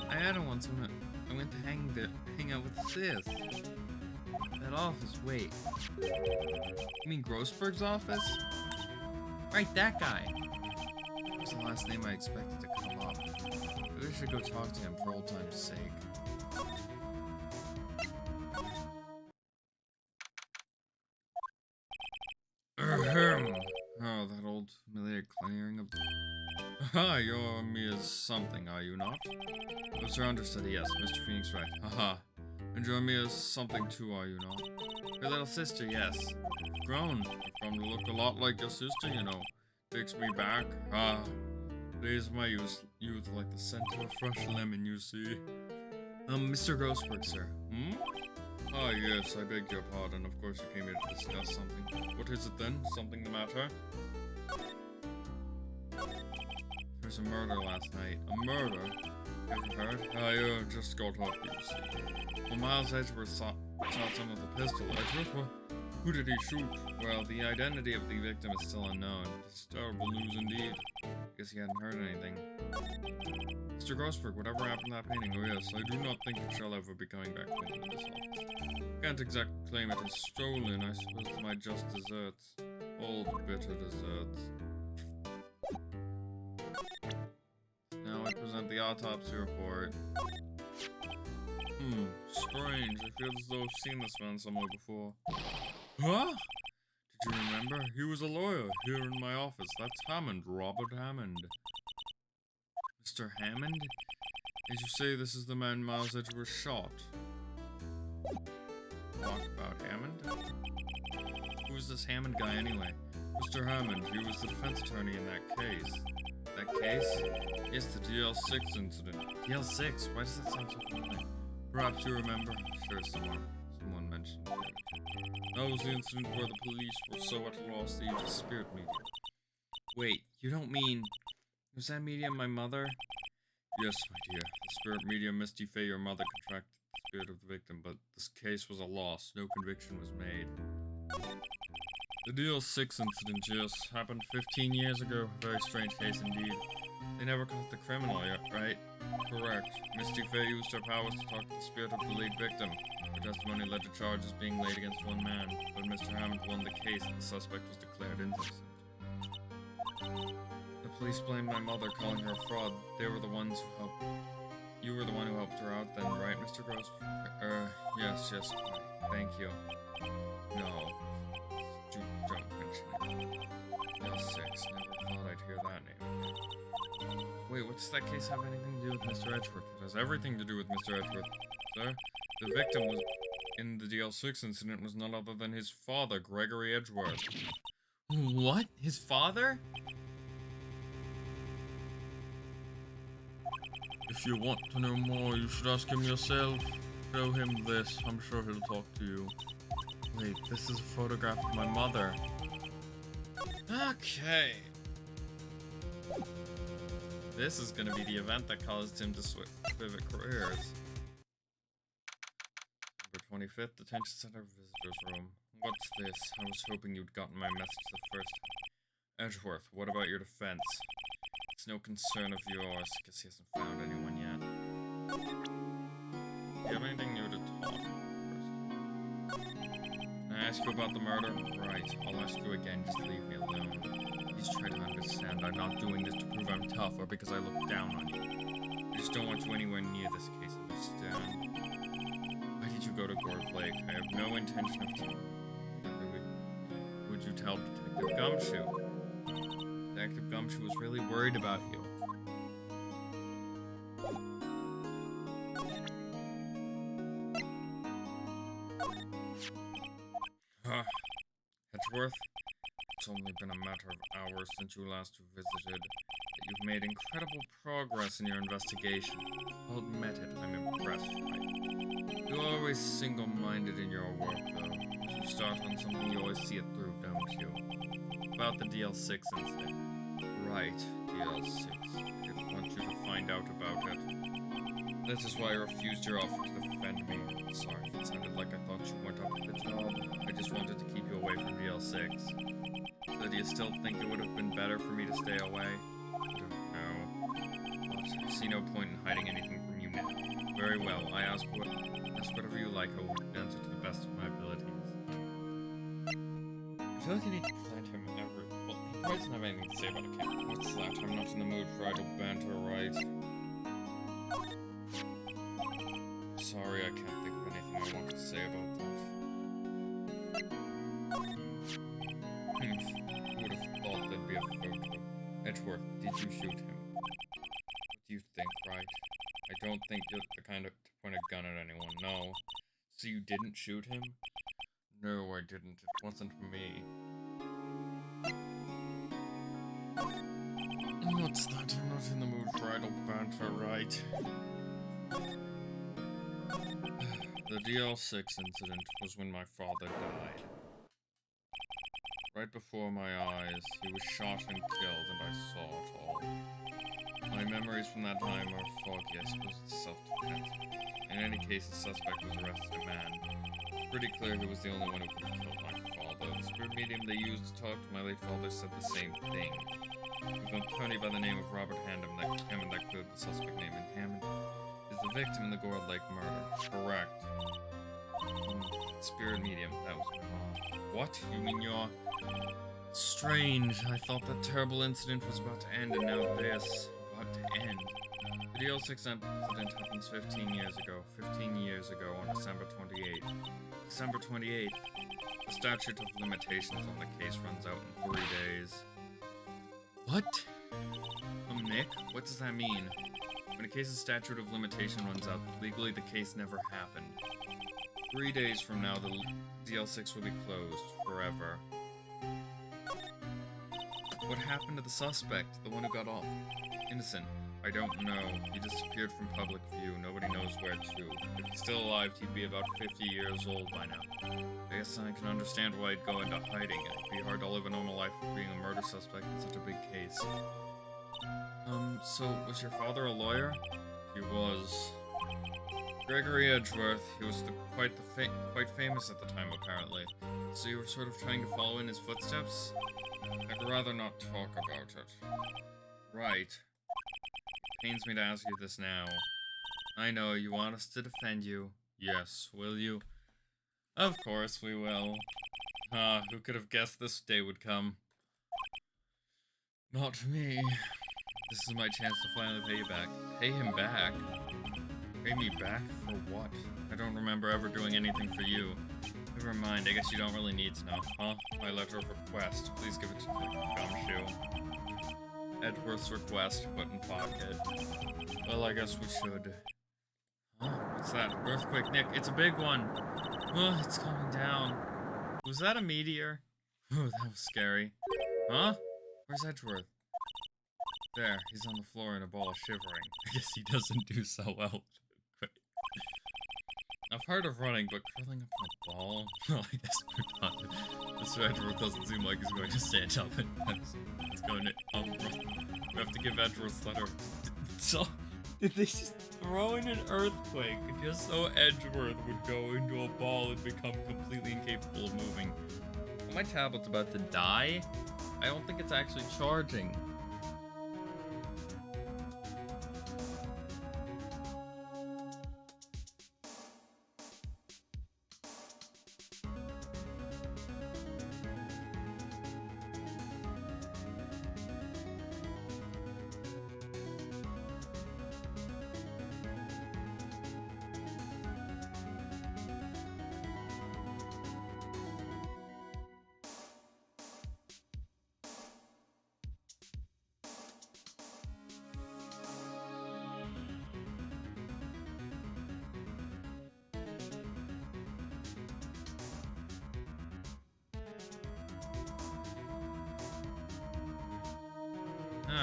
I had him once when I went to hang out with Sis. That office, wait. You mean Grossberg's office? Right, that guy. That was the last name I expected to come up. Maybe I should go talk to him for old time's sake. Oh, that old familiar clearing of... Haha, you're Mia's something, are you not? Mr. Understudy, yes. Mr. Phoenix, right. Haha. And you're Mia's something too, are you not? Your little sister, yes. Grown. You've come to look a lot like your sister, you know. Takes me back. Ah. Days of my youth like the scent of a fresh lemon, you see. Mr. Grossberg, sir. Hmm? Ah, yes, I beg your pardon. Of course you came here to discuss something. What is it then? Something the matter? There's a murder last night. A murder? Haven't heard? I just got up, you see. Well, Miles Edgeworth shot someone with a pistol. Edgeworth? Well, who did he shoot? Well, the identity of the victim is still unknown. It's terrible news indeed. Guess he hadn't heard anything. Mr. Grossberg, whatever happened to that painting? Oh yes, I do not think it shall ever be coming back into this office. Can't exactly claim it is stolen. I suppose it's my just desserts. Old bitter desserts. Now I present the autopsy report. Strange. I feel as though I've seen this man somewhere before. Huh? Did you remember? He was a lawyer here in my office. That's Hammond, Robert Hammond. Mr. Hammond? Did you say this is the man Miles Edgeworth shot? Talk about Hammond? Who's this Hammond guy anyway? Mr. Hammond, he was the defense attorney in that case. That case? Yes, the DL6 incident. DL6? Why does that sound so familiar? Perhaps you remember? Sure, someone mentioned it. That was the incident where the police were so at a loss they used a spirit medium. Wait, you don't mean... Was that medium my mother? Yes, my dear. The spirit medium Misty Fey, your mother, contracted the spirit of the victim, but this case was a loss. No conviction was made. The DL6 incident, yes, happened 15 years ago. A very strange case indeed. They never caught the criminal yet, right? Correct. Misty Fey used her powers to talk to the spirit of the lead victim. Her testimony led to charges being laid against one man, but Mr. Hammond won the case and the suspect was declared innocent. The police blamed my mother, calling her a fraud. They were the ones who helped. You were the one who helped her out then, right, Mr. Gross? Yes, quite. Thank you. No. Don't mention it. DL6. Never thought I'd hear that name. Wait, what does that case have anything to do with Mr. Edgeworth? It has everything to do with Mr. Edgeworth, sir. The victim was in the DL6 incident was none other than his father, Gregory Edgeworth. What? His father? If you want to know more, you should ask him yourself. Show him this. I'm sure he'll talk to you. Wait, this is a photograph of my mother. Okay. This is gonna be the event that caused him to pivot careers. Number 25th, Detention Center Visitor's Room. What's this? I was hoping you'd gotten my message the first time. Edgeworth, what about your defense? It's no concern of yours. Guess he hasn't found anyone yet. Do you have anything new to talk about? Can I ask you about the murder? Right. I'll ask you again. Just leave me alone. Please try to understand. I'm not doing this to prove I'm tough or because I look down on you. I just don't want you anywhere near this case. Understand? Why did you go to Gorg Lake? I have no intention of telling. Would you tell Detective Gumshoe? Detective Gumshoe was really worried about you. Edgeworth, it's only been a matter of hours since you last visited, but you've made incredible progress in your investigation. I'll admit it, I'm impressed by you. You're always single-minded in your work, though. If you start on something, you always see it through, don't you? About the DL6 incident. Right, DL6. I didn't want you to find out about it. This is why I refused your offer to defend me. Sorry if it sounded like I thought you weren't up to the job. I just wanted to keep you away from DL6. So do you still think it would have been better for me to stay away? I don't know. But I see no point in hiding anything from you now. Very well, ask whatever you like. I will answer to the best of my abilities. I feel like I need to plant him every... Well, he probably doesn't have anything to say about a cat. What's that? I'm not in the mood for idle banter, right? Sorry, I can't think of anything I want to say about that. Who would have thought there'd be a photo? Edgeworth, did you shoot him? What do you think, right? I don't think you're the kind of to point a gun at anyone, no. So you didn't shoot him? No, I didn't. It wasn't me. What's that? I'm not in the mood for idle banter, right? The DL6 incident was when my father died. Right before my eyes, he was shot and killed, and I saw it all. My memories from that time are foggy. I suppose it's self-defense. In any case, the suspect was arrested, a man. It's pretty clear he was the only one who could have killed my father. The spirit medium they used to talk to my late father said the same thing. It was an attorney by the name of Robert Hammond that cleared the suspect name, and Hammond is the victim in the Gorg Lake murder. Correct. Spirit medium, that was my mom. What? You mean you're... Strange. I thought that terrible incident was about to end, and now this. About to end. The DL6 incident happens 15 years ago. 15 years ago on December 28th. December 28th. The statute of limitations on the case runs out in 3 days. What? Nick? What does that mean? When a case's statute of limitation runs out, legally the case never happened. 3 days from now, the DL6 will be closed forever. What happened to the suspect, the one who got off innocent? I don't know. He disappeared from public view. Nobody knows where to. If he's still alive, he'd be about 50 years old by now. I guess I can understand why he'd go into hiding. It'd be hard to live a normal life with being a murder suspect in such a big case. So was your father a lawyer? He was. Gregory Edgeworth. He was quite famous at the time, apparently. So you were sort of trying to follow in his footsteps? I'd rather not talk about it. Right. Pains me to ask you this now. I know, you want us to defend you. Yes, will you? Of course we will. Who could have guessed this day would come? Not me. This is my chance to finally pay you back. Pay him back? Pay me back for what? I don't remember ever doing anything for you. Never mind, I guess you don't really need to know, huh? My letter of request. Please give it to the gumshoe. Edgeworth's request, put in pocket. Well, I guess we should. Huh? What's that? Earthquake, Nick. It's a big one. Oh, it's coming down. Was that a meteor? Oh, that was scary. Huh? Where's Edgeworth? There, he's on the floor in a ball, shivering. I guess he doesn't do so well. I've heard of running, but curling up in a ball? Well, I guess we're done. Mr. Edgeworth doesn't seem like he's going to stand up and it's going to run. We have to give Edgeworth's letter. So, did they just throw in an earthquake just so Edgeworth would go into a ball and become completely incapable of moving? Well, my tablet's about to die. I don't think it's actually charging.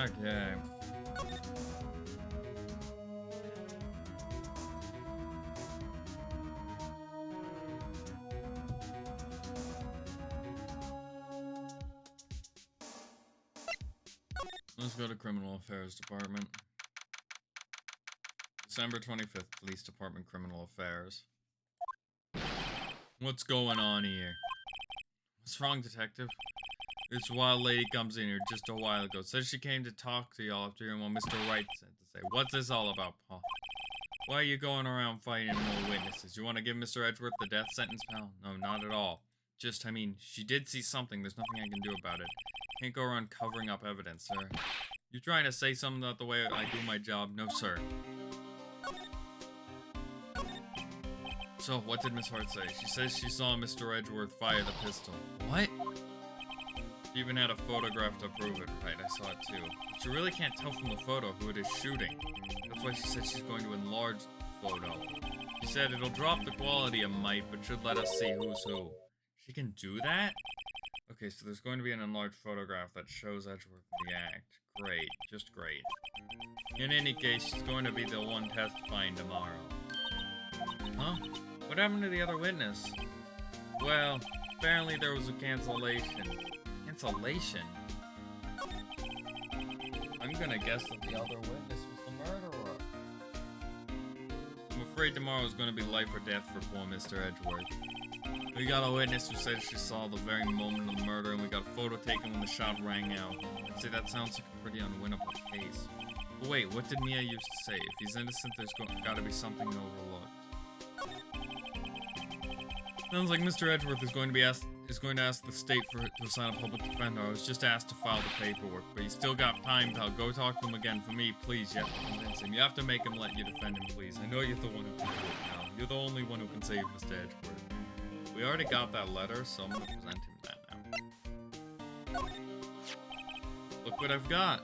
Okay. Let's go to Criminal Affairs Department. December 25th, Police Department, Criminal Affairs. What's going on here? What's wrong, detective? This wild lady comes in here just a while ago. Says she came to talk to y'all after hearing what Mr. Wright said to say. What's this all about, pal? Why are you going around fighting more witnesses? You want to give Mr. Edgeworth the death sentence, pal? No, not at all. Just, I mean, she did see something. There's nothing I can do about it. Can't go around covering up evidence, sir. You trying to say something about the way I do my job? No, sir. So, what did Miss Hart say? She says she saw Mr. Edgeworth fire the pistol. What? She even had a photograph to prove it. Right, I saw it too. But you really can't tell from the photo who it is shooting. That's why she said she's going to enlarge the photo. She said it'll drop the quality a mite, but should let us see who's who. She can do that? Okay, so there's going to be an enlarged photograph that shows Edgeworth in the act. Great, just great. In any case, she's going to be the one testifying tomorrow. Huh? What happened to the other witness? Well, apparently there was a cancellation. Cancellation? I'm gonna guess that the other witness was the murderer. I'm afraid tomorrow is gonna be life or death for poor Mr. Edgeworth. We got a witness who said she saw the very moment of the murder, and we got a photo taken when the shot rang out. I'd say that sounds like a pretty unwinnable case. But wait, what did Mia used to say? If he's innocent, there's gotta be something overlooked. Sounds like Mr. Edgeworth is going to ask the state to assign a public defender. I was just asked to file the paperwork, but you still got time, pal. Go talk to him again. For me, please. You have to convince him. You have to make him let you defend him, please. I know you're the one who can do it now. You're the only one who can save Mr. Edgeworth. We already got that letter, so I'm gonna present him that now. Look what I've got.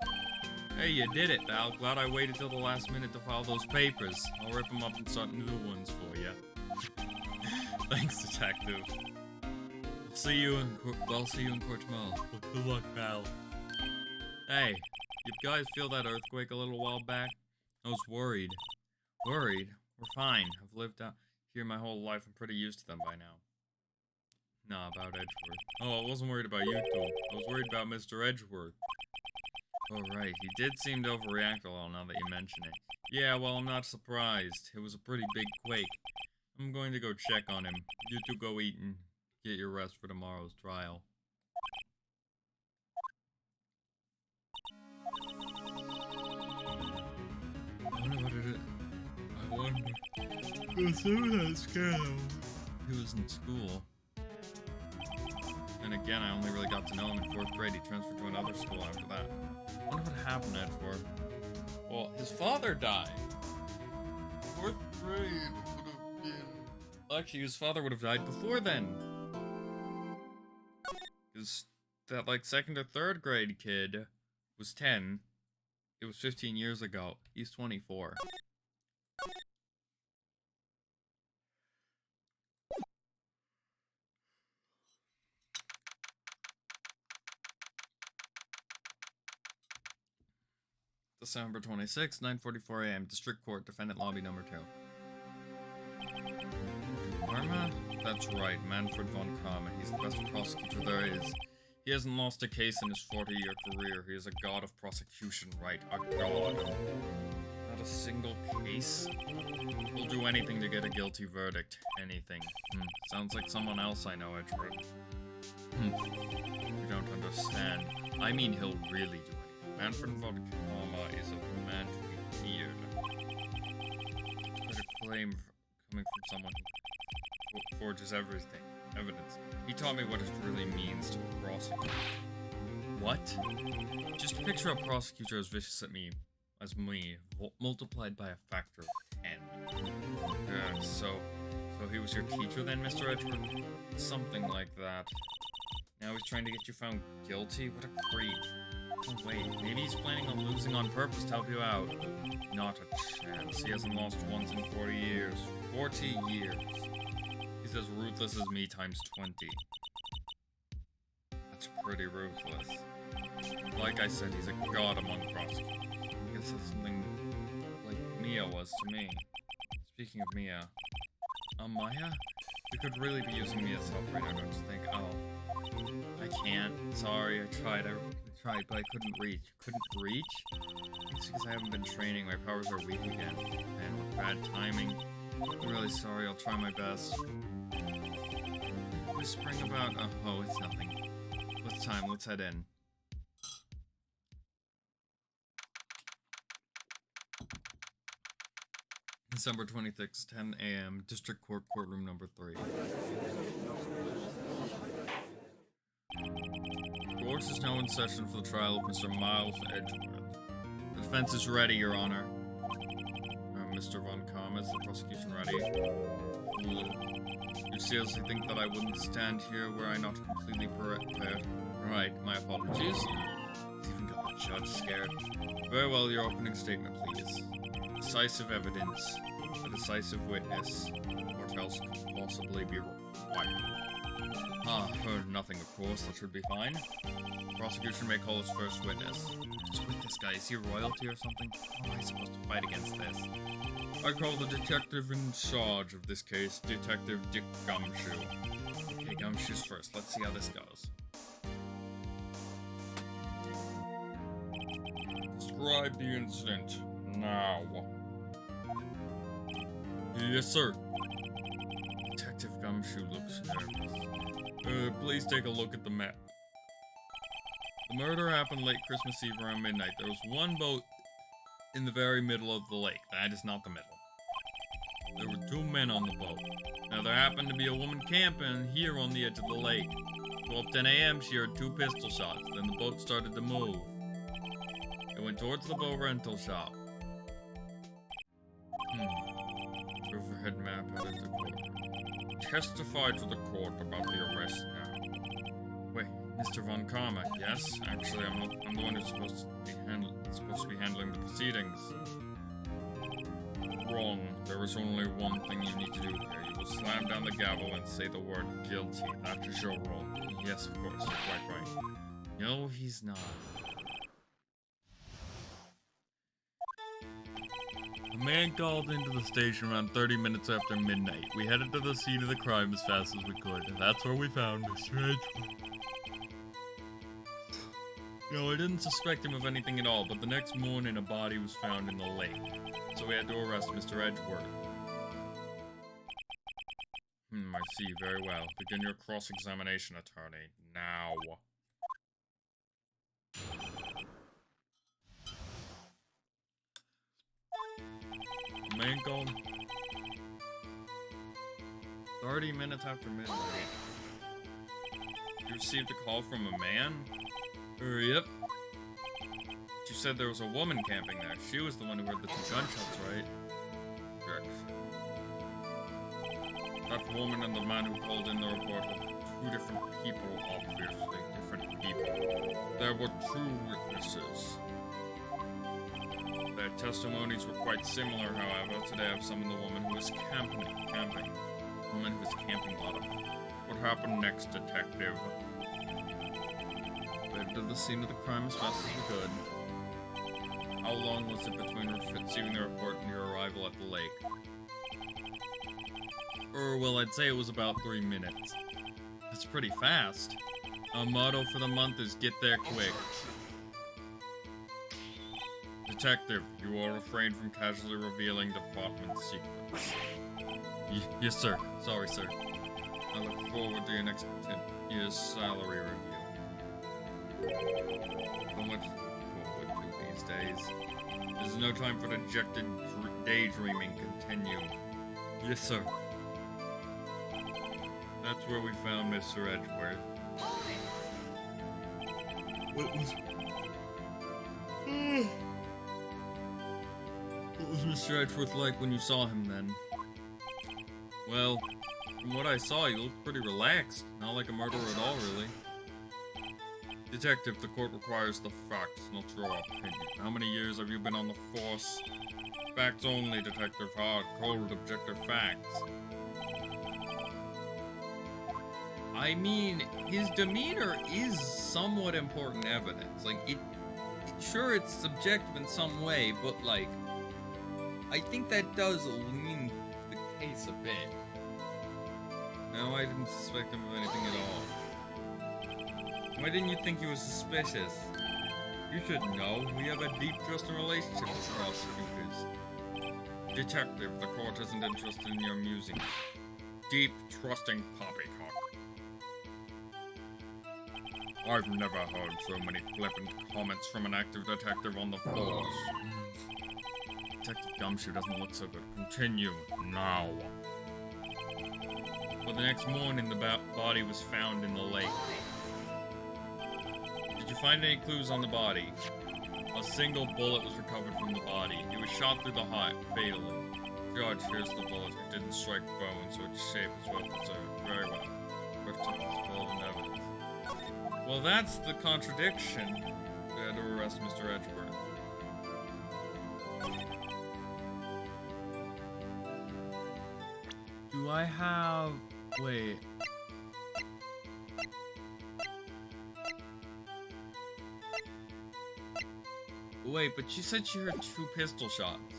Hey, you did it, pal. Glad I waited till the last minute to file those papers. I'll rip them up and start new ones for you. Thanks, detective. I'll see you in court tomorrow. Well, good luck, pal. Hey, You guys feel that earthquake a little while back? I was worried. Worried? We're fine. I've lived out here my whole life. I'm pretty used to them by now. Nah, about Edgeworth. Oh, I wasn't worried about you two. I was worried about Mr. Edgeworth. Oh, right. He did seem to overreact a little now that you mention it. Yeah, well, I'm not surprised. It was a pretty big quake. I'm going to go check on him. You two go eat and get your rest for tomorrow's trial. I wonder what it is. I wonder. Was that scared he was in school. And again, I only really got to know him in 4th grade. He transferred to another school after that. I wonder what happened at Edgeworth. Well, his father died. 4th grade would have been... Actually, his father would have died before then. Because that, like, 2nd or 3rd grade kid was 10. It was 15 years ago. He's 24. December 26, 9:44 a.m. District Court, Defendant Lobby Number 2. Karma? That's right, Manfred von Karma. He's the best prosecutor there is. He hasn't lost a case in his 40-year career. He is a god of prosecution, right? A god. Not a single case? He'll do anything to get a guilty verdict. Anything. Sounds like someone else I know, Edgeworth. You don't understand. I mean, he'll really do it. Manfred von Karma is a man to be feared. Quite a claim coming from someone who forges everything. Evidence. He taught me what it really means to prosecute. What? Just picture a prosecutor as vicious at me as me, multiplied by a factor of 10. So he was your teacher then, Mr. Edgeworth? Something like that. Now he's trying to get you found guilty? What a creep. Oh wait, maybe he's planning on losing on purpose to help you out. Not a chance. He hasn't lost once in 40 years. 40 years. He's as ruthless as me times 20. That's pretty ruthless. Like I said, he's a god among prosecutors. I guess that's something like Mia was to me. Speaking of Mia, Maya? You could really be using Mia's help right now, don't you think? Oh, I can't. Sorry, I tried, but I couldn't reach. Couldn't reach? It's because I haven't been training. My powers are weak again. Man, with bad timing. I'm really sorry. I'll try my best. Whispering about... Oh, it's nothing. What's time? Let's head in. December 26th, 10 a.m. District Court, Courtroom Number 3. Court is now in session for the trial of Mr. Miles Edgeworth. The defense is ready, Your Honor. Mr. von Karma, is the prosecution ready? You seriously think that I wouldn't stand here were I not completely prepared? Right, my apologies. Even got the judge scared. Very well, your opening statement, please. Decisive evidence, a decisive witness. What else could possibly be required? Heard nothing, of course. That should be fine. Prosecution may call its first witness. What's with this guy? Is he royalty or something? How am I supposed to fight against this? I call the detective in charge of this case, Detective Dick Gumshoe. Okay, Gumshoe's first. Let's see how this goes. Describe the incident now. Yes, sir. Detective Gumshoe looks nervous. Please take a look at the map. The murder happened late Christmas Eve around midnight. There was one boat in the very middle of the lake. That is not the middle. There were 2 men on the boat. Now, there happened to be a woman camping here on the edge of the lake. 12:10 a.m., she heard 2 pistol shots. Then the boat started to move. It went towards the boat rental shop. Overhead map added to court. Testify to the court about the arrest now. Wait, Mr. von Karma, yes? Actually, I'm the one who's supposed to be handling the proceedings. Wrong. There is only one thing you need to do here. You will slam down the gavel and say the word guilty. That is your role. Yes, of course. You're quite right. No, he's not. A man called into the station around 30 minutes after midnight. We headed to the scene of the crime as fast as we could, and that's where we found Mr. Edgeworth. No, I didn't suspect him of anything at all, but the next morning a body was found in the lake, so we had to arrest Mr. Edgeworth. I see, very well. Begin your cross-examination, attorney. Now. The man called 30 minutes after midnight. You received a call from a man? Yep. You said there was a woman camping there. She was the one who heard the 2 gunshots, right? Correct. That woman and the man who called in the report were 2 different people, obviously. Different people. There were 2 witnesses. Their testimonies were quite similar, however. Today I have summoned the woman who was camping. The woman who was camping bottom. What happened next, detective? We headed to the scene of the crime as fast as we could. How long was it between receiving the report and your arrival at the lake? Well, I'd say it was about 3 minutes. That's pretty fast. Our motto for the month is get there quick. Detective, you will refrain from casually revealing department secrets. Yes, sir. Sorry, sir. I look forward to your next year's salary review. How much would do these days? There's no time for dejected daydreaming. Continue. Yes, sir. That's where we found Mr. Edgeworth. What was Mr. Edgeworth like when you saw him then? Well, from what I saw, he looked pretty relaxed. Not like a murderer at all, really. Detective, the court requires the facts, not your opinion. How many years have you been on the force? Facts only, Detective. Hard, cold, objective facts. I mean, his demeanor is somewhat important evidence. Like, sure, it's subjective in some way, but, like, I think that does lean the case a bit. No, I didn't suspect him of anything at all. Why didn't you think he was suspicious? You should know. We have a deep trust and relationship with prosecutors. Detective, the court isn't interested in your musing. Deep, trusting poppycock. I've never heard so many flippant comments from an active detective on the force. Detective Gumshoe doesn't look so good. Continue now. Well, the next morning, the body was found in the lake. Did you find any clues on the body? A single bullet was recovered from the body. It was shot through the heart, fatally. Judge, here's the bullet. It didn't strike bone, so its shape is well preserved. Very well. But it's bullet and evidence. Well, that's the contradiction. We had to arrest Mr. Edgeworth. Do I have... Wait. Wait, but she said she heard 2 pistol shots.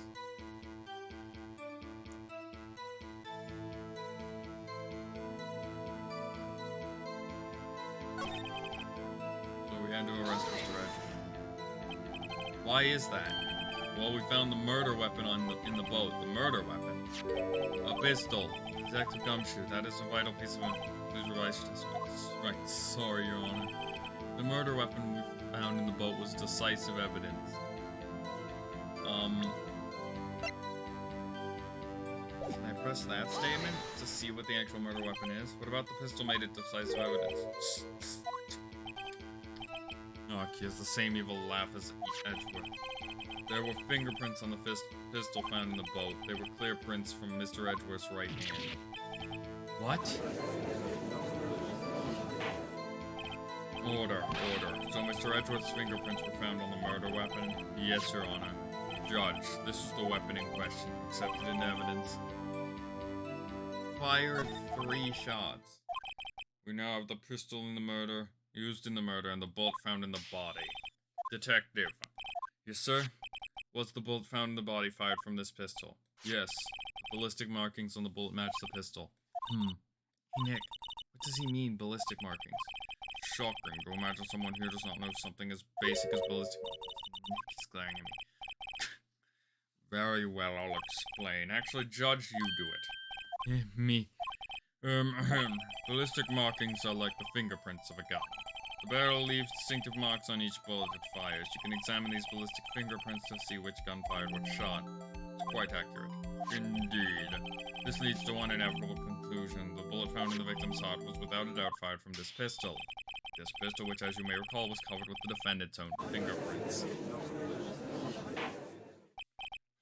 So we had to arrest Mr. Edgeworth. Why is that? Well, we found the murder weapon in the boat. The murder weapon. A pistol. Detective Gumshoe, that is a vital piece of information. Please revise this. Right, sorry, Your Honor. The murder weapon we found in the boat was decisive evidence. Can I press that statement to see what the actual murder weapon is? What about the pistol made it decisive evidence? Oh, he has the same evil laugh as Edgeworth. There were fingerprints on the pistol found in the boat. They were clear prints from Mr. Edgeworth's right hand. What? Order. So Mr. Edgeworth's fingerprints were found on the murder weapon? Yes, Your Honor. Judge, this is the weapon in question. Accepted in evidence. Fired 3 shots. We now have the pistol used in the murder, and the bullet found in the body. Detective. Yes, sir? Was the bullet found in the body fired from this pistol? Yes. Ballistic markings on the bullet match the pistol. Hey, Nick, what does he mean, ballistic markings? Shocking to imagine someone here does not know something as basic as ballistic. Nick is glaring at me. Very well, I'll explain. Actually, Judge, you do it. Me. Ballistic markings are like the fingerprints of a gun. The barrel leaves distinctive marks on each bullet it fires. You can examine these ballistic fingerprints to see which gun fired which shot. It's quite accurate. Indeed. This leads to one inevitable conclusion. The bullet found in the victim's heart was without a doubt fired from this pistol. This pistol, which as you may recall, was covered with the defendant's own fingerprints.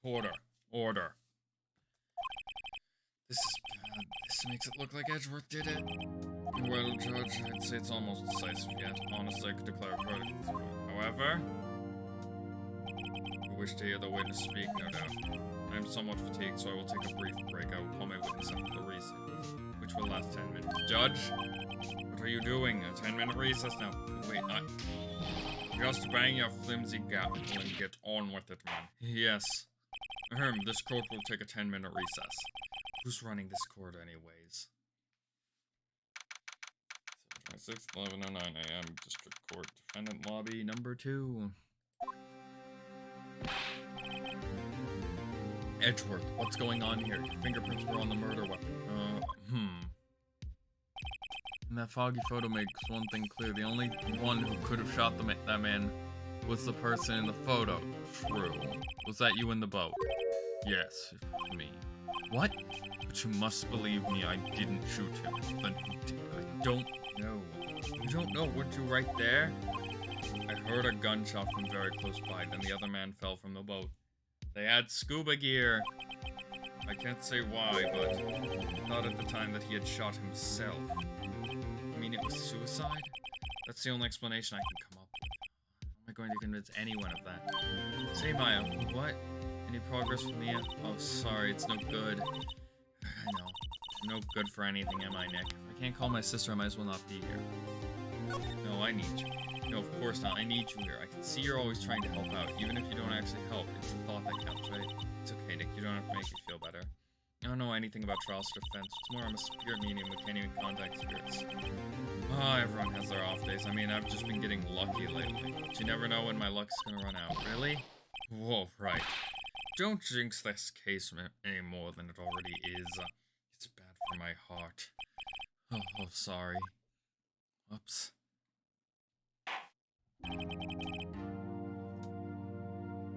Order. Order. This is bad. This makes it look like Edgeworth did it. Well, Judge, I'd say it's almost decisive yet. Honestly, I could declare a verdict at this point. However, you wish to hear the witness speak, no doubt. I am somewhat fatigued, so I will take a brief break. I will call my witness after the recess, which will last 10 minutes. Judge, what are you doing? A 10-minute recess now. Wait, just bang your flimsy gavel and get on with it, man. Yes. This court will take a 10-minute recess. Who's running this court anyways? 7:26, 11:09 a.m. District Court. Defendant Lobby number 2. Edgeworth, what's going on here? Your fingerprints were on the murder weapon. And that foggy photo makes one thing clear. The only one who could have shot that man was the person in the photo. True. Was that you in the boat? Yes, it was me. What? But you must believe me, I didn't shoot him. Then who did? I don't know. You don't know, weren't you right there? I heard a gunshot from very close by, then the other man fell from the boat. They had scuba gear. I can't say why, but I thought at the time that he had shot himself. I mean, it was suicide? That's the only explanation I can come up with. How am I going to convince anyone of that? Say, Maya, what? Any progress with Mia? Oh, sorry, it's no good. I know. No good for anything, am I, Nick? If I can't call my sister, I might as well not be here. No, I need you. No, of course not. I need you here. I can see you're always trying to help out, even if you don't actually help. It's the thought that counts, right? It's okay, Nick. You don't have to make you feel better. I don't know anything about trials of defense. It's more I'm a spirit medium who can't even contact spirits. Oh, everyone has their off days. I mean, I've just been getting lucky lately. But you never know when my luck's gonna run out. Really? Whoa, right. Don't jinx this case any more than it already is. It's bad for my heart. Oh, sorry. Whoops.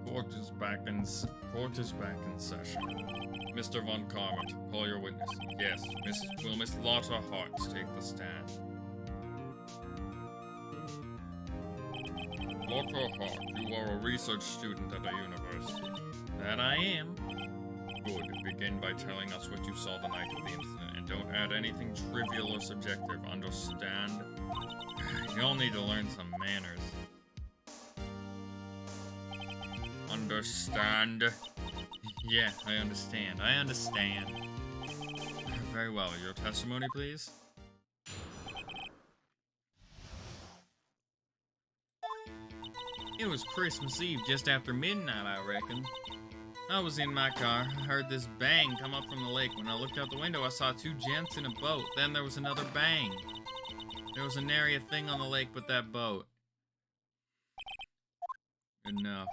Court is back in session. Mr. Von Karmat, call your witness. Yes, will Miss Lotta Hart take the stand? Lotta Hart, you are a research student at a university. That I am. Good. Begin by telling us what you saw the night of the incident, and don't add anything trivial or subjective, understand? You'll need to learn some manners. Understand? Yeah, I understand. Very well. Your testimony, please? It was Christmas Eve, just after midnight, I reckon. I was in my car. I heard this bang come up from the lake. When I looked out the window, I saw 2 gents in a boat. Then there was another bang. There was nary a thing on the lake but that boat. Enough.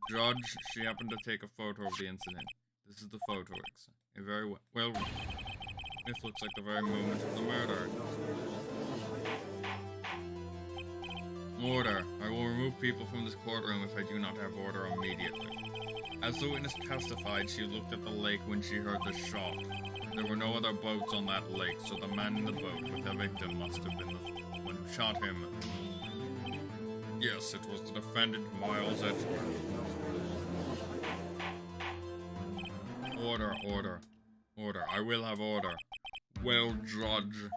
Judge, she happened to take a photo of the incident. This is the photo. Very well. This looks like the very moment of the murder. Order. I will remove people from this courtroom if I do not have order immediately. As the witness testified, she looked at the lake when she heard the shot. There were no other boats on that lake, so the man in the boat with the victim must have been the one who shot him. Yes, it was the defendant, Miles Edgeworth. Order. I will have order. Well, Judge.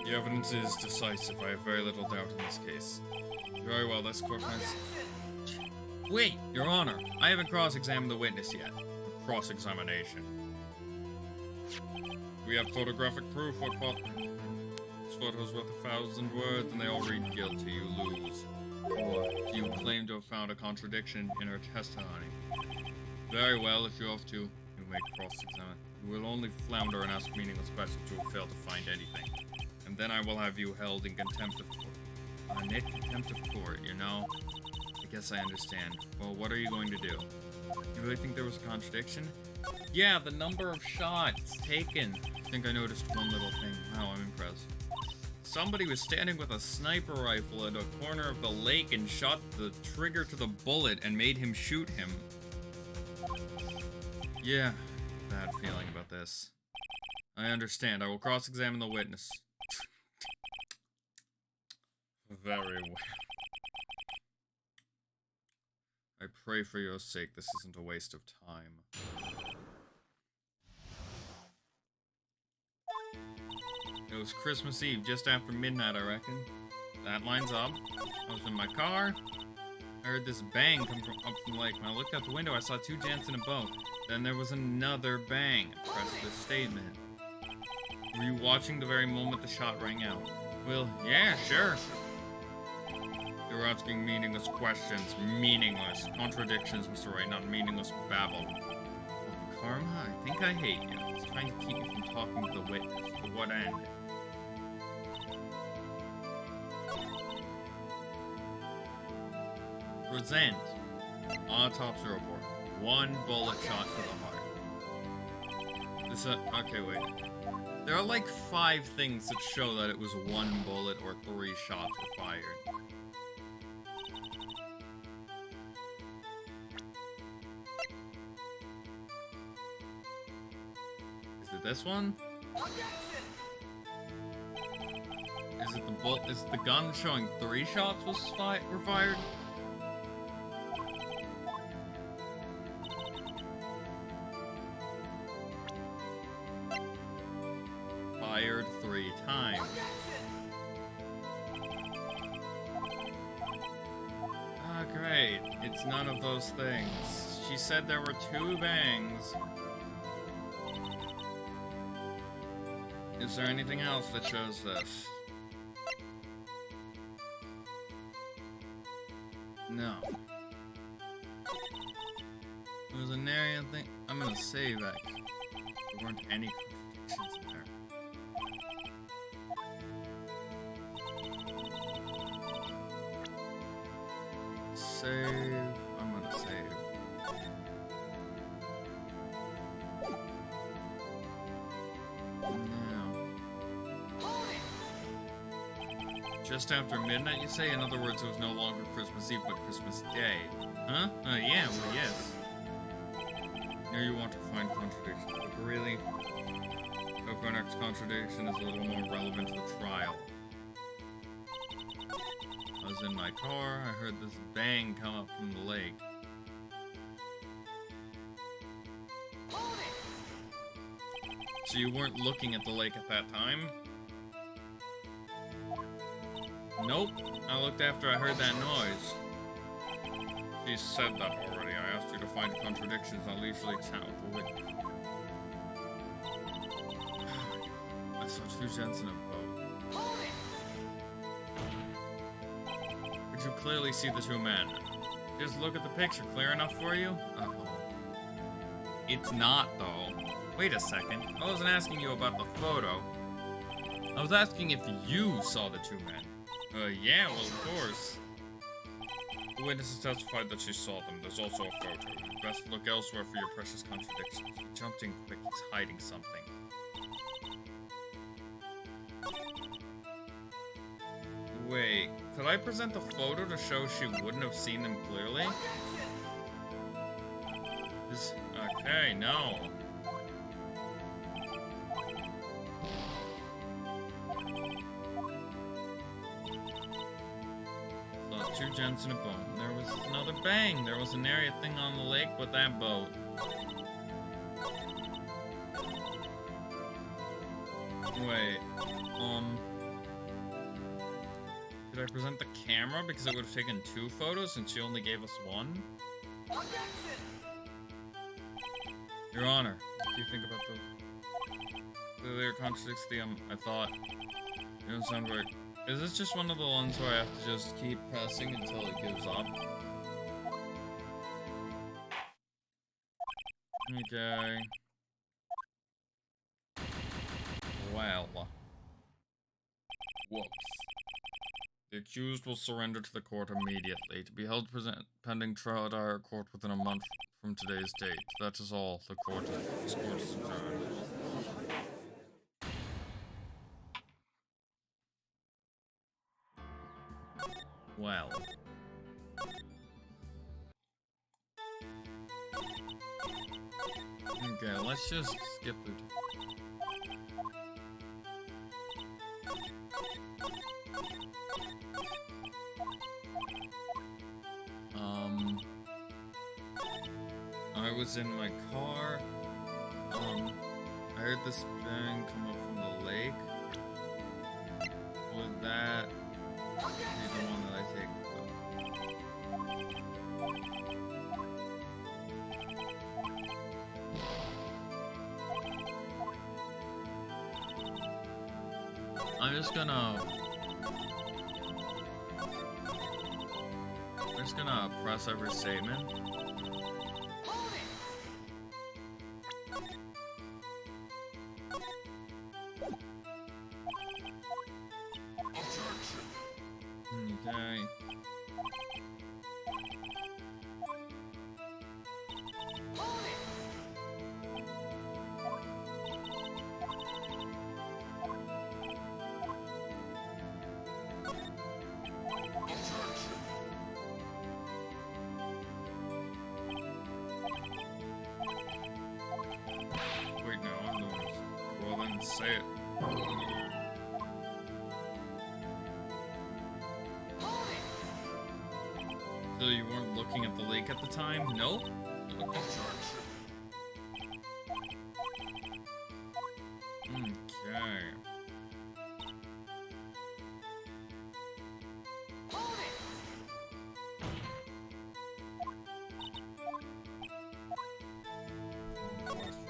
The evidence is decisive. I have very little doubt in this case. Very well, this court has... Wait, Your Honor. I haven't cross-examined the witness yet. Cross-examination. We have photographic proof. This photo's worth 1,000 words, and they all read guilty. You lose. Or you claim to have found a contradiction in her testimony. Very well, if you're off to, you may cross-examine. You will only flounder and ask meaningless questions. You will fail to find anything. And then I will have you held in contempt of court. Nick, contempt of court, you know? I guess I understand. Well, what are you going to do? You really think there was a contradiction? Yeah, the number of shots taken. I think I noticed one little thing. Wow, I'm impressed. Somebody was standing with a sniper rifle at a corner of the lake and shot the trigger to the bullet and made him shoot him. Yeah, bad feeling about this. I understand. I will cross-examine the witness. Very well. I pray for your sake this isn't a waste of time. It was Christmas Eve, just after midnight, I reckon. That lines up. I was in my car. I heard this bang come up from the lake. When I looked out the window, I saw two gents in a boat. Then there was another bang. I pressed this statement. Were you watching the very moment the shot rang out? Well, yeah, sure. You're asking meaningless questions. Meaningless. Contradictions, Mr. Wright, not meaningless babble. Oh, Karma, I think I hate you. I was trying to keep you from talking to the witness. To what end? Present. Autopsy report. One bullet shot to the heart. This, okay, wait. There are like 5 things that show that it was 1 bullet or 3 shots were fired. Is it this one? Is it the bullet? Is the gun showing 3 shots were fired? Fired 3 times. Ah, great. It's none of those things. She said there were 2 bangs. Is there anything else that shows this? No. There was an area thing. I'm gonna save that. There weren't any contradictions in there. Save. I'm gonna save. Just after midnight, you say? In other words, it was no longer Christmas Eve, but Christmas Day. Huh? Yeah, well, yes. Here you want to find contradictions, but really, hope our next contradiction is a little more relevant to the trial. I was in my car, I heard this bang come up from the lake. So you weren't looking at the lake at that time? Nope. I looked after I heard that noise. She said that already. I asked you to find contradictions on leisurely chat with the witness. I saw 2 gents in a boat. Could you clearly see the 2 men? Just look at the picture. Clear enough for you? Uh-oh. It's not, though. Wait a second. I wasn't asking you about the photo. I was asking if you saw the 2 men. Yeah, well, of course. The witnesses testified that she saw them. There's also a photo. You best look elsewhere for your precious contradictions. You jumped in quick. He's hiding something. Wait, could I present the photo to show she wouldn't have seen them clearly? Okay, no. Saw 2 gents in a boat. There was another bang. There was an area thing on the lake with that boat. Wait, did I present the camera because it would have taken 2 photos and she only gave us 1? Your Honor, what do you think about the... Clearly it contradicts the, I thought. You don't sound right. Is this just one of the ones where I have to just keep pressing until it gives up? Okay. Well. Whoops. The accused will surrender to the court immediately, to be held pending trial at our court within a month from today's date. That is all. This court is adjourned. Well. Okay, let's just skip it. I was in my car. I heard this bang come up from the lake. Would that be the one that I take? I'm just gonna press every statement. Okay. Wait, no, I'm the one. Well, then say it. So you weren't looking at the lake at the time? Nope. Okay.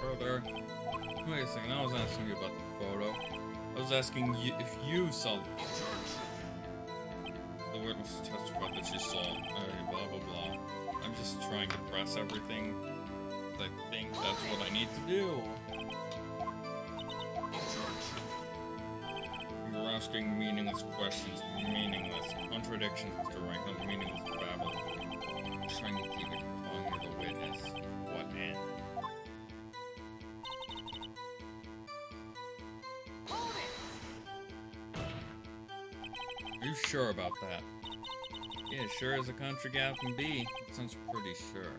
Further. Wait a second, I was asking you about the photo. I was asking you if you saw the photo. The witness testified that she saw blah blah blah. I'm just trying to press everything. I think that's what I need to do. You were asking meaningless questions. Meaningless. Contradictions, Mr. Wright. Not meaningless babble. I'm trying to keep it from calling me the witness. What end? Are you sure about that? Yeah, sure as a country gal can be. That sounds pretty sure.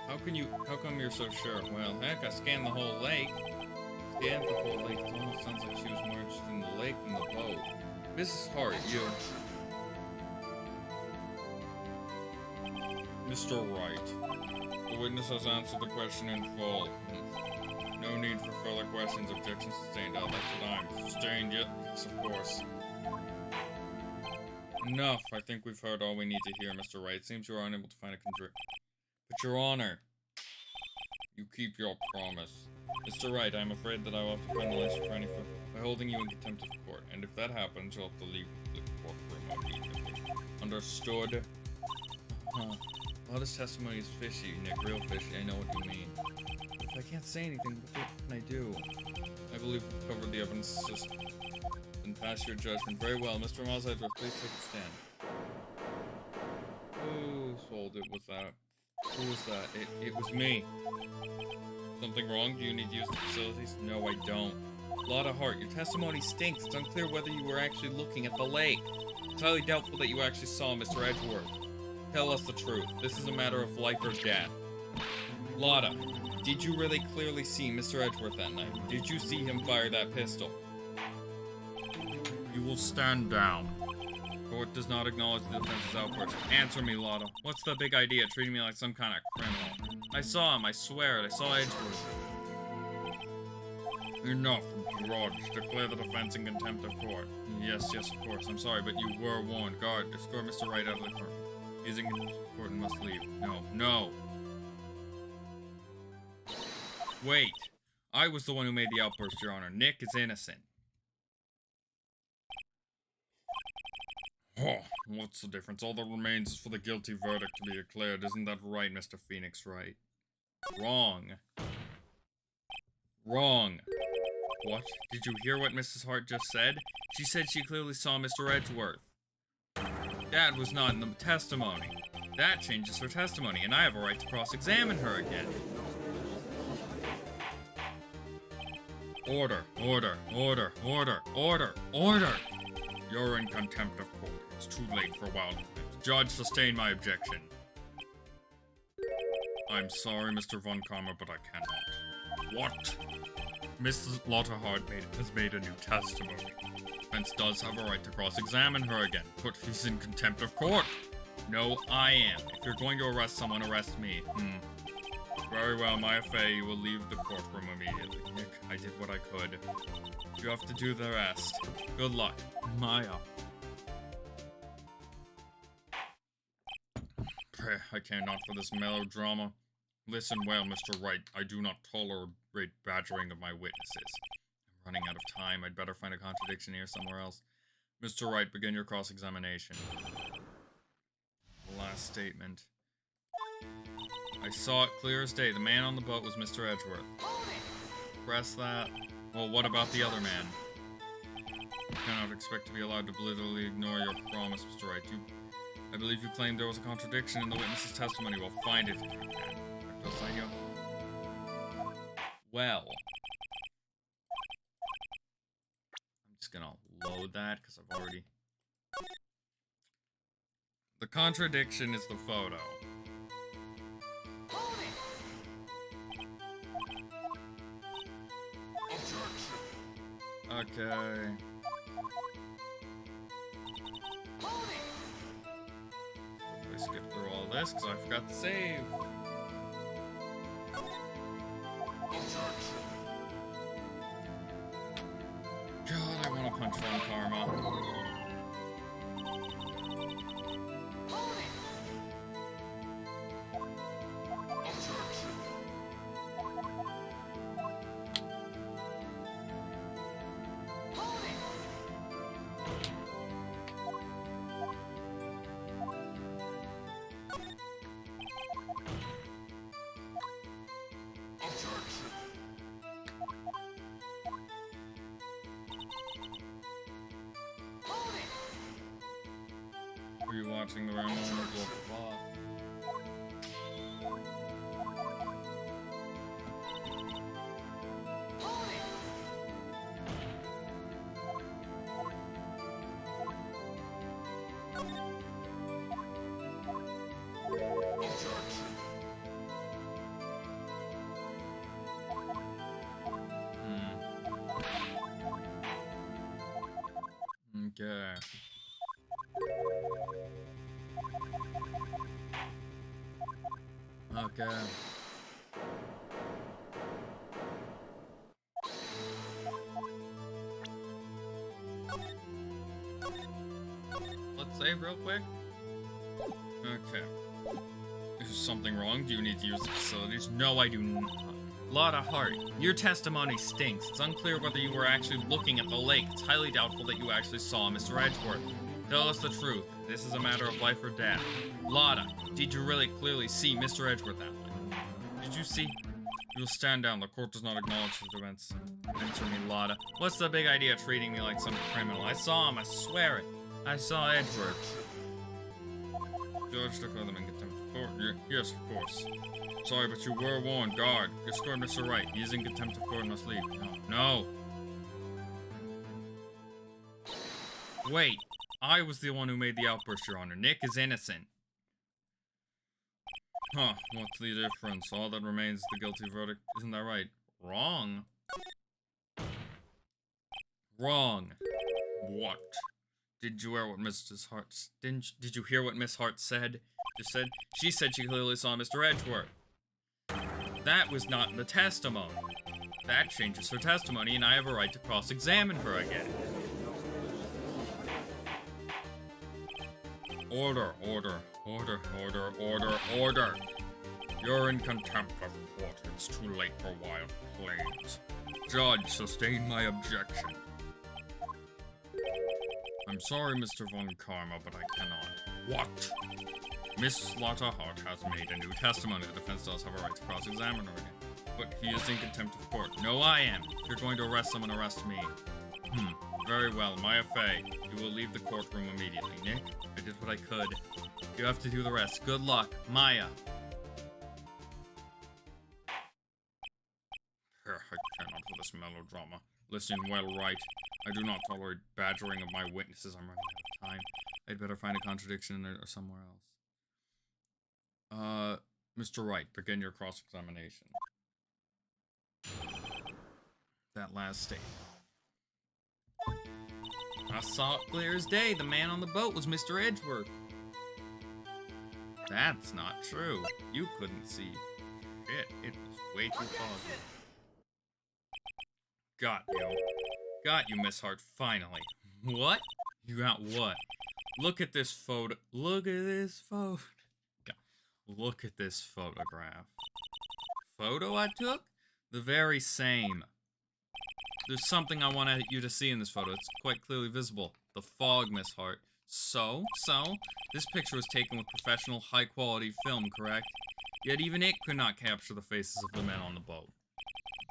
How come you're so sure? Well, heck, I scanned the whole lake. Scanned the whole lake. It almost sounds like she was more interested in the lake than the boat. Mrs. Hart, you... Mr. Wright. The witness has answered the question in full. No need for further questions. Objection sustained. Oh, that's what I'm sustained. Yes, of course. Enough. I think we've heard all we need to hear, Mr. Wright. Seems you are unable to find a But, Your Honor, you keep your promise. Mr. Wright, I'm afraid that I will have to penalize you for any by holding you in contempt of court. And if that happens, you'll have to leave the courtroom immediately. Understood? Well, this testimony is fishy, Nick. Real fishy. I know what you mean. If I can't say anything, what can I do? I believe we've covered the evidence system. Then pass your judgment. Very well. Mr. Malzheimer, please take a stand. Whose fault it was that? Who was that? It was me. Something wrong? Do you need to use the facilities? No, I don't. Lotta Hart, your testimony stinks. It's unclear whether you were actually looking at the lake. It's highly doubtful that you actually saw Mr. Edgeworth. Tell us the truth. This is a matter of life or death. Lotta, did you really clearly see Mr. Edgeworth that night? Did you see him fire that pistol? You will stand down. Court does not acknowledge the defense's outburst. Answer me, Lotta. What's the big idea, treating me like some kind of criminal? I saw him, I swear it. I saw Edgeworth. Enough, Rod. Declare the defense in contempt of court. Yes, of course. I'm sorry, but you were warned. Guard, escort Mr. Wright out of the court. He's in court and must leave. No. Wait. I was the one who made the outburst, Your Honor. Nick is innocent. Oh, what's the difference? All that remains is for the guilty verdict to be declared. Isn't that right, Mr. Phoenix Wright? Wrong. Wrong. What? Did you hear what Mrs. Hart just said? She said she clearly saw Mr. Edgeworth. That was not in the testimony. That changes her testimony, and I have a right to cross-examine her again. Order, order, order, order, order, order! You're in contempt of court. It's too late for wild claims. Judge, sustain my objection. I'm sorry, Mr. Von Karma, but I cannot. What? Mrs. Lotta Hart has made a new testimony. Defense does have a right to cross-examine her again, but he's in contempt of court. No, I am. If you're going to arrest someone, arrest me. Very well, Maya Fey, you will leave the courtroom immediately. Nick, I did what I could. You have to do the rest. Good luck. Maya. I care not for this melodrama. Listen well, Mr. Wright. I do not tolerate badgering of my witnesses. I'm running out of time. I'd better find a contradiction here somewhere else. Mr. Wright, begin your cross-examination. Last statement. I saw it clear as day. The man on the boat was Mr. Edgeworth. Press that. Well, what about the other man? You cannot expect to be allowed to blithely ignore your promise, Mr. Wright. I believe you claimed there was a contradiction in the witness's testimony. Well, find it if you can. Well. I'm just gonna load that, because I've already... The contradiction is the photo. Okay. I skip through all this because I forgot to save. God, I want to punch Von Karma. Are you watching the round one? Blah, blah, blah. Okay. Okay. Let's save real quick. Okay. Is something wrong? Do you need to use the facilities? No, I do not. Lotta Hart, your testimony stinks. It's unclear whether you were actually looking at the lake. It's highly doubtful that you actually saw Mr. Edgeworth. Tell us the truth. This is a matter of life or death. Lotta, did you really clearly see Mr. Edgeworth that way? Did you see? You'll stand down. The court does not acknowledge his events. Answer me, Lotta. What's the big idea of treating me like some criminal? I saw him. I swear it. I saw Edgeworth. Judge, declare them in contempt of court. Yes, of course. Sorry, but you were warned. Guard, escort Mr. Wright. He is in contempt of court and must leave. No. Wait. I was the one who made the outburst, Your Honor. Nick is innocent. Huh, what's the difference? All that remains is the guilty verdict. Isn't that right? Wrong. Wrong. What? Did you hear what Mrs. Hart... Did you hear what Miss Hart said? She said she clearly saw Mr. Edgeworth. That was not in the testimony. That changes her testimony, and I have a right to cross-examine her again. Order, order, order, order, order, order. You're in contempt of court. It's too late for wild claims. Judge, sustain my objection. I'm sorry, Mr. Von Karma, but I cannot. What? Miss Slaughterheart has made a new testimony. The defense does have a right to cross-examine her again. But he is in contempt of court. No, I am. If you're going to arrest someone, arrest me. Very well. Maya Fey, you will leave the courtroom immediately. Nick, I did what I could. You have to do the rest. Good luck. Maya. I cannot for this melodrama. Listen well, right. I do not tolerate badgering of my witnesses. I'm running out of time. I'd better find a contradiction in there or somewhere else. Mr. Wright, begin your cross-examination. That last statement. I saw it clear as day. The man on the boat was Mr. Edgeworth. That's not true. You couldn't see it. It was way too foggy. Got you. Got you, Miss Hart, finally. What? You got what? Look at this photo. Look at this photo. Look at this photograph. Photo I took? The very same. There's something I want you to see in this photo. It's quite clearly visible. The fog, Miss Hart. So, this picture was taken with professional, high-quality film, correct? Yet even it could not capture the faces of the men on the boat.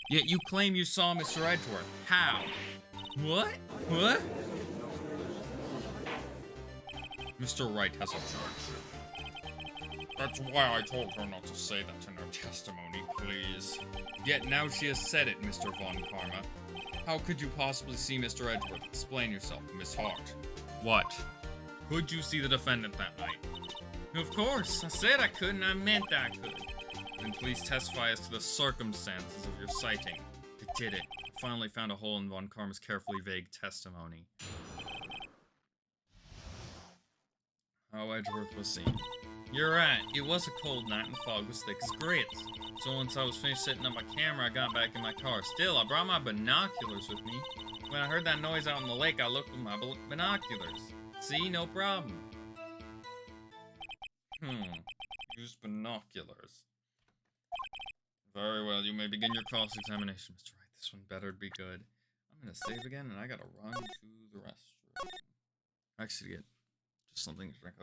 Yet you claim you saw Mr. Edgeworth. How? What? What? Mr. Wright has objection. That's why I told her not to say that in her testimony, please. Yet now she has said it, Mr. Von Karma. How could you possibly see Mr. Edgeworth? Explain yourself, Miss Hart. What? Could you see the defendant that night? Of course. I said I could, and I meant I could. Then please testify as to the circumstances of your sighting. I did it. I finally found a hole in Von Karma's carefully vague testimony. How Edgeworth was seen. You're right, it was a cold night and the fog was thick as grits. So once I was finished setting up my camera, I got back in my car. Still, I brought my binoculars with me. When I heard that noise out in the lake, I looked with my binoculars. See, no problem. Use binoculars. Very well, you may begin your cross-examination, Mr. Wright. This one better be good. I'm gonna save again, and I gotta run to the restroom. Actually, get just something to drink.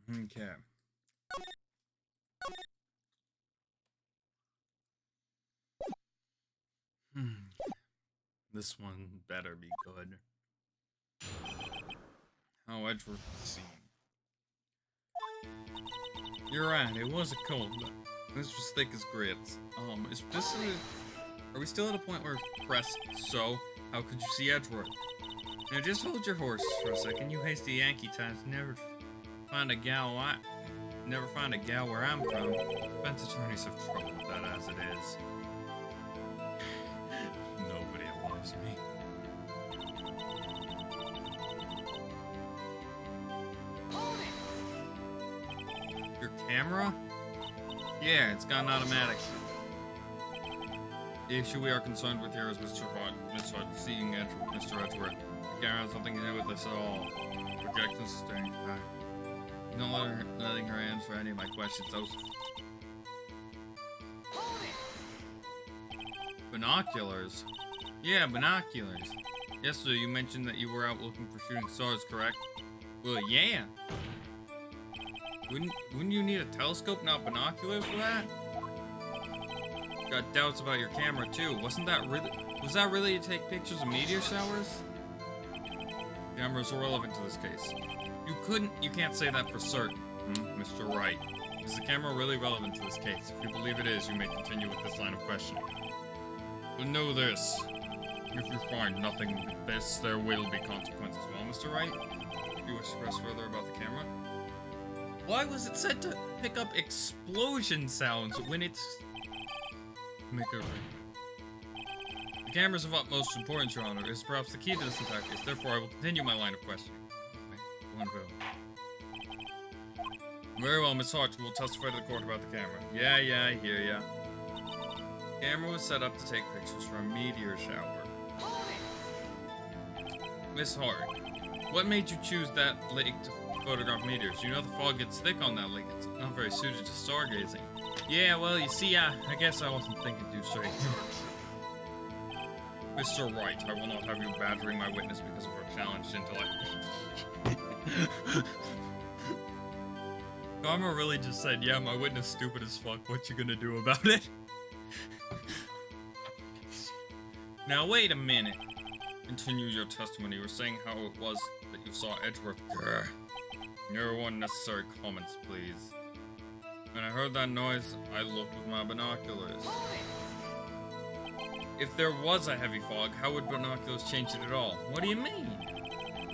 Okay. This one better be good. How Edgeworth was seen. You're right, it was a cold night. This was thick as grits. Are we still at a point where pressed so? How could you see Edgeworth? Now just hold your horses for a second. You hasty Yankee types never find a gal where I'm from. Defense attorneys have trouble with that as it is. Nobody loves me. Your camera? Yeah, it's got an automatic. The issue we are concerned with here is Mr. seeing Mr. Edgeworth. The camera has nothing to do with this at all. Projection sustained. Not letting her answer any of my questions. Those binoculars. Yeah, binoculars. Yesterday you mentioned that you were out looking for shooting stars, correct? Well, yeah. Wouldn't you need a telescope, not binoculars for that? Got doubts about your camera too. Was that really to take pictures of meteor showers? Cameras are relevant to this case. You can't say that for certain, Mr. Wright. Is the camera really relevant to this case? If you believe it is, you may continue with this line of questioning. But know this. If you find nothing but this, there will be consequences. Well, Mr. Wright, you wish to press further about the camera? Why was it said to pick up explosion sounds when it's... Make it right. The camera is of utmost importance, Your Honor. It is perhaps the key to this entire case. Therefore, I will continue my line of questioning. Very well, Miss Hart will testify to the court about the camera. Yeah, I hear ya. The camera was set up to take pictures from a meteor shower. Miss Hart, what made you choose that lake to photograph meteors? You know the fog gets thick on that lake. It's not very suited to stargazing. Yeah, well, you see, I guess I wasn't thinking too straight. Mr. Wright, I will not have you badgering my witness because of her challenged intellect. Karma really just said, yeah, my witness stupid as fuck. What you gonna do about it? Now, wait a minute. Continue your testimony. You were saying how it was that you saw Edgeworth. No unnecessary comments, please. When I heard that noise, I looked with my binoculars. If there was a heavy fog, how would binoculars change it at all? What do you mean?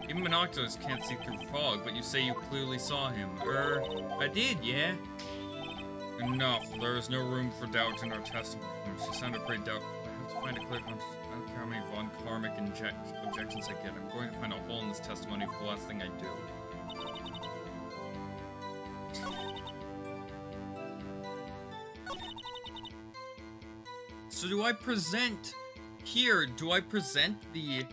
Even binoculars can't see through fog, but you say you clearly saw him. I did, yeah. Enough. There is no room for doubt in her testimony. She sounded pretty doubtful. I have to find a clear conscience. I don't care how many von Karmic objections I get. I'm going to find a hole in this testimony for the last thing I do. So do I present here? Do I present the...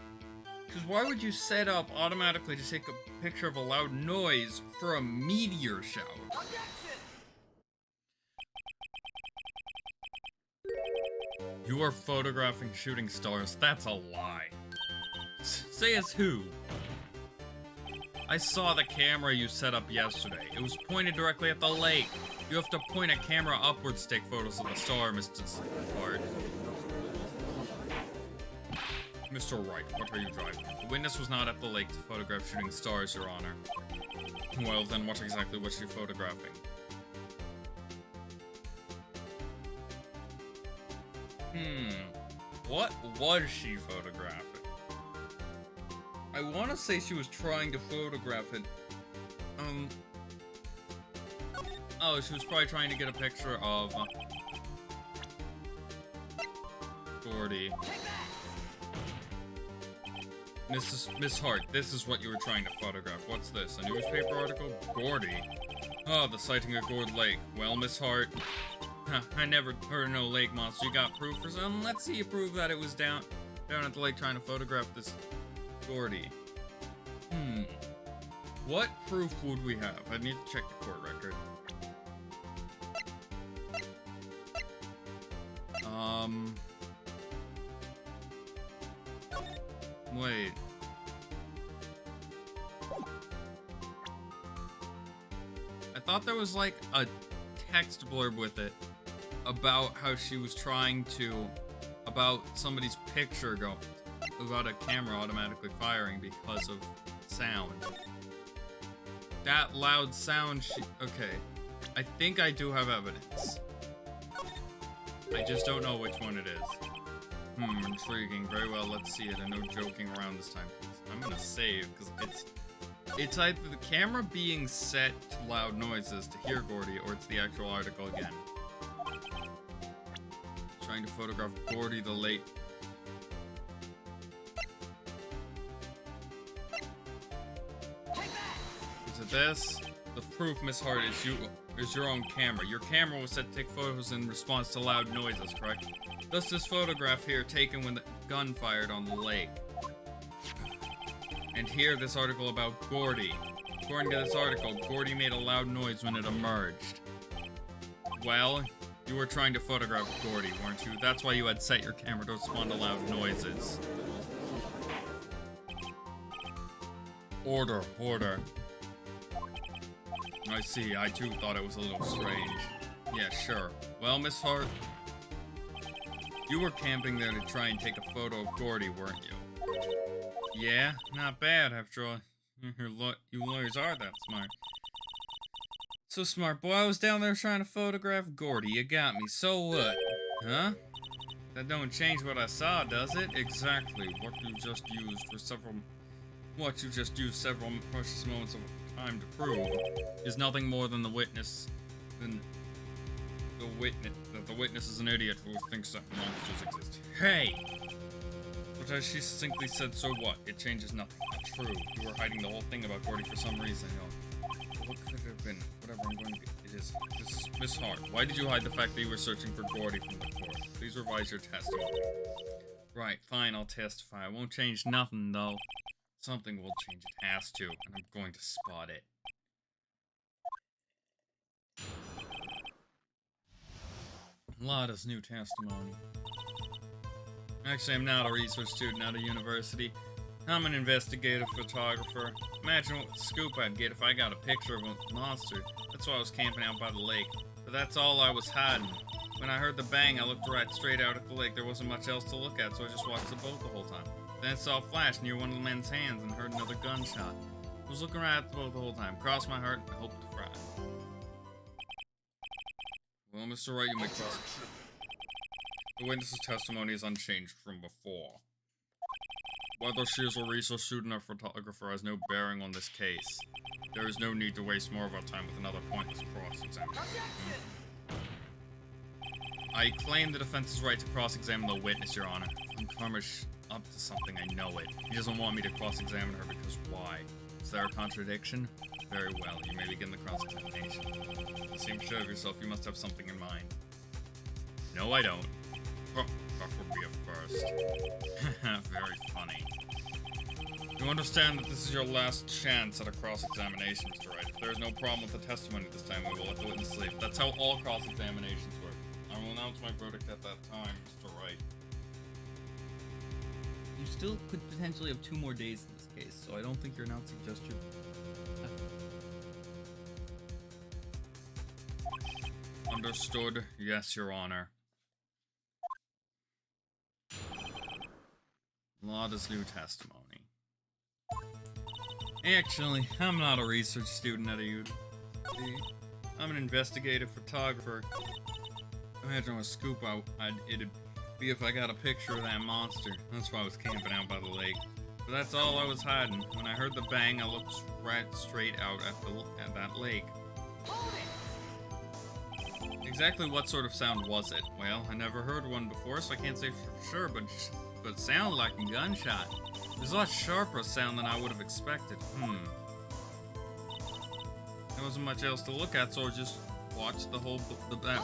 Because why would you set up automatically to take a picture of a loud noise for a meteor shower? You are photographing shooting stars. That's a lie. Say as who? I saw the camera you set up yesterday. It was pointed directly at the lake. You have to point a camera upwards to take photos of the star, Mr. Hart. Mr. Wright, what are you driving? The witness was not at the lake to photograph shooting stars, Your Honor. Well, then what exactly was she photographing? What was she photographing? I want to say she was trying to photograph it. Oh, she was probably trying to get a picture of Gordy. Miss Hart, this is what you were trying to photograph. What's this? A newspaper article? Gordy. Oh, the sighting of Gourd Lake. Well, Miss Hart, I never heard of no lake monster. You got proof or something? Let's see you prove that it was down at the lake trying to photograph this Gordy. What proof would we have? I need to check the court record. Wait. I thought there was like a text blurb with it about how she was trying to, about somebody's picture about a camera automatically firing because of sound. That loud sound, okay. I think I do have evidence. I just don't know which one it is. Intriguing. Very well, let's see it. And no joking around this time, please. I'm gonna save, because it's either the camera being set to loud noises to hear Gordy, or it's the actual article again. Trying to photograph Gordy the late. Is it this? The proof, Miss Hart, is your own camera. Your camera was set to take photos in response to loud noises, correct? Thus, this photograph here taken when the gun fired on the lake. And here, this article about Gordy. According to this article, Gordy made a loud noise when it emerged. Well, you were trying to photograph Gordy, weren't you? That's why you had set your camera to respond to loud noises. Order. I see, I too thought it was a little strange. Yeah, sure. Well, Miss Hart, you were camping there to try and take a photo of Gordy, weren't you? Yeah, not bad after all. You lawyers are that smart. So smart, boy. I was down there trying to photograph Gordy. You got me. So what? Huh? That don't change what I saw, does it? Exactly. What you just used several precious moments of time to prove is nothing more than the witness is an idiot who thinks that monsters exist. Hey! But as she succinctly said, so what? It changes nothing. Not true. You were hiding the whole thing about Gordy for some reason, What could it have been? Whatever, I'm going to... This is Miss Hart. Why did you hide the fact that you were searching for Gordy from the court? Please revise your testimony. Right, fine, I'll testify. I won't change nothing, though. Something will change. It has to, and I'm going to spot it. Lada's new testimony. Actually, I'm not a research student at a university. I'm an investigative photographer. Imagine what scoop I'd get if I got a picture of a monster. That's why I was camping out by the lake. But that's all I was hiding. When I heard the bang, I looked right straight out at the lake. There wasn't much else to look at, so I just watched the boat the whole time. Then I saw a flash near one of the men's hands and heard another gunshot. I was looking right at the boat the whole time. Crossed my heart and hoped to fry. Well, Mr. Wright, you may cross. The witness's testimony is unchanged from before. Whether she is a research student or photographer has no bearing on this case. There is no need to waste more of our time with another pointless cross-examination. I claim the defense's right to cross-examine the witness, Your Honor. If Karma's up to something, I know it. He doesn't want me to cross-examine her because why? Is there a contradiction? Very well, you may begin the cross-examination. You seem sure of yourself, you must have something in mind. No, I don't. Oh, that would be a first. Very funny. You understand that this is your last chance at a cross-examination, Mr. Wright. If there is no problem with the testimony this time, we will let the witness sleep. That's how all cross-examinations work. I will announce my verdict at that time, Mr. Wright. You still could potentially have 2 more days in this case, so I don't think you're announcing just your... Understood. Yes, Your Honor. Lada's new testimony. Actually, I'm not a research student at a university. I'm an investigative photographer. Imagine what scoop it'd be if I got a picture of that monster. That's why I was camping out by the lake. But that's all I was hiding. When I heard the bang, I looked right straight out at that lake. Exactly what sort of sound was it? Well, I never heard one before, so I can't say for sure, but it sounded like a gunshot. It was a lot sharper sound than I would have expected. There wasn't much else to look at, so I just watched that boat the whole time.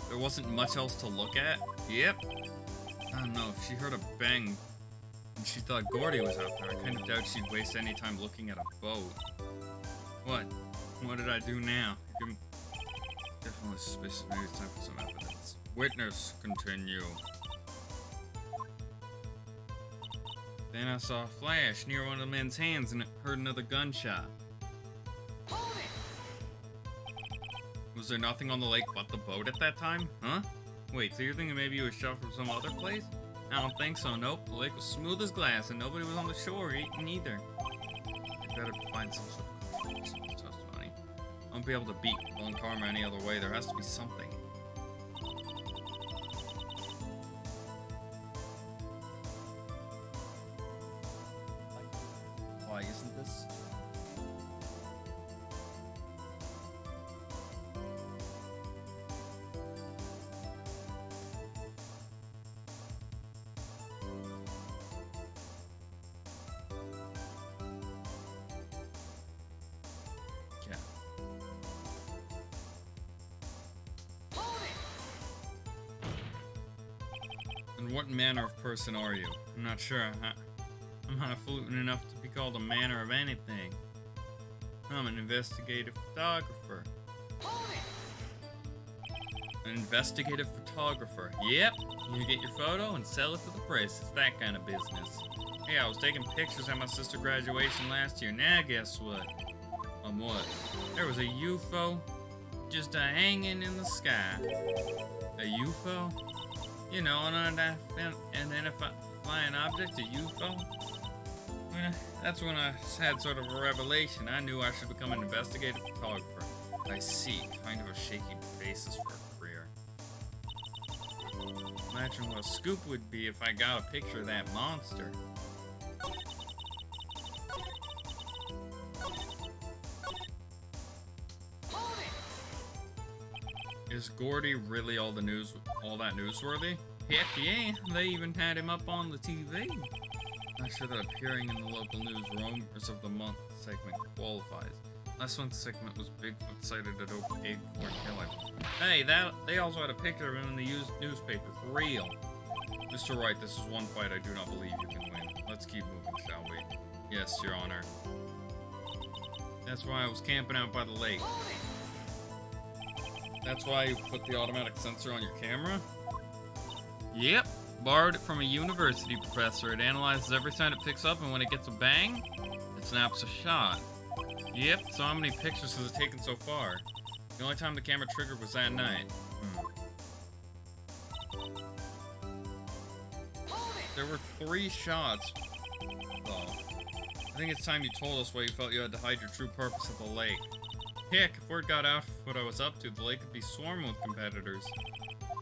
There wasn't much else to look at? Yep. I don't know, if she heard a bang and she thought Gordy was out there, I kind of doubt she'd waste any time looking at a boat. What? What did I do now? Definitely suspicious. Maybe it's time for some evidence. Witness, continue. Then I saw a flash near one of the men's hands and heard another gunshot. Was there nothing on the lake but the boat at that time? Huh? Wait, so you're thinking maybe you was shot from some other place? I don't think so, nope. The lake was smooth as glass and nobody was on the shore eating either. I better find some sort of confirmation in this testimony. I won't be able to beat Von Karma any other way. There has to be something. Why isn't this? Yeah. And what manner of person are you? I'm not sure. I'm highfalutin enough to be called a manner of anything. I'm an investigative photographer. An investigative photographer. Yep, you get your photo and sell it to the press. It's that kind of business. Hey, I was taking pictures at my sister's graduation last year. Now guess what? What? There was a UFO just hanging in the sky. A UFO? You know, an unidentified flying object, a UFO? That's when I had sort of a revelation. I knew I should become an investigative photographer. I see, kind of a shaky basis for a career. Imagine what a scoop would be if I got a picture of that monster. Is Gordy really all that newsworthy? Heck yeah, they even had him up on the TV. Not sure that appearing in the local news Rumors of the Month segment qualifies. Last month's segment was Bigfoot sighted at Oak Egg Fort Hill. Hey, they also had a picture of him in the newspaper, for real. Mr. Wright, this is one fight I do not believe you can win. Let's keep moving, shall we? Yes, Your Honor. That's why I was camping out by the lake. That's why you put the automatic sensor on your camera? Yep. Borrowed it from a university professor. It analyzes every sound it picks up, and when it gets a bang, it snaps a shot. Yep, so how many pictures has it taken so far? The only time the camera triggered was that night. There were 3 shots. Oh. I think it's time you told us why you felt you had to hide your true purpose at the lake. Heck, if word got out what I was up to, the lake could be swarming with competitors.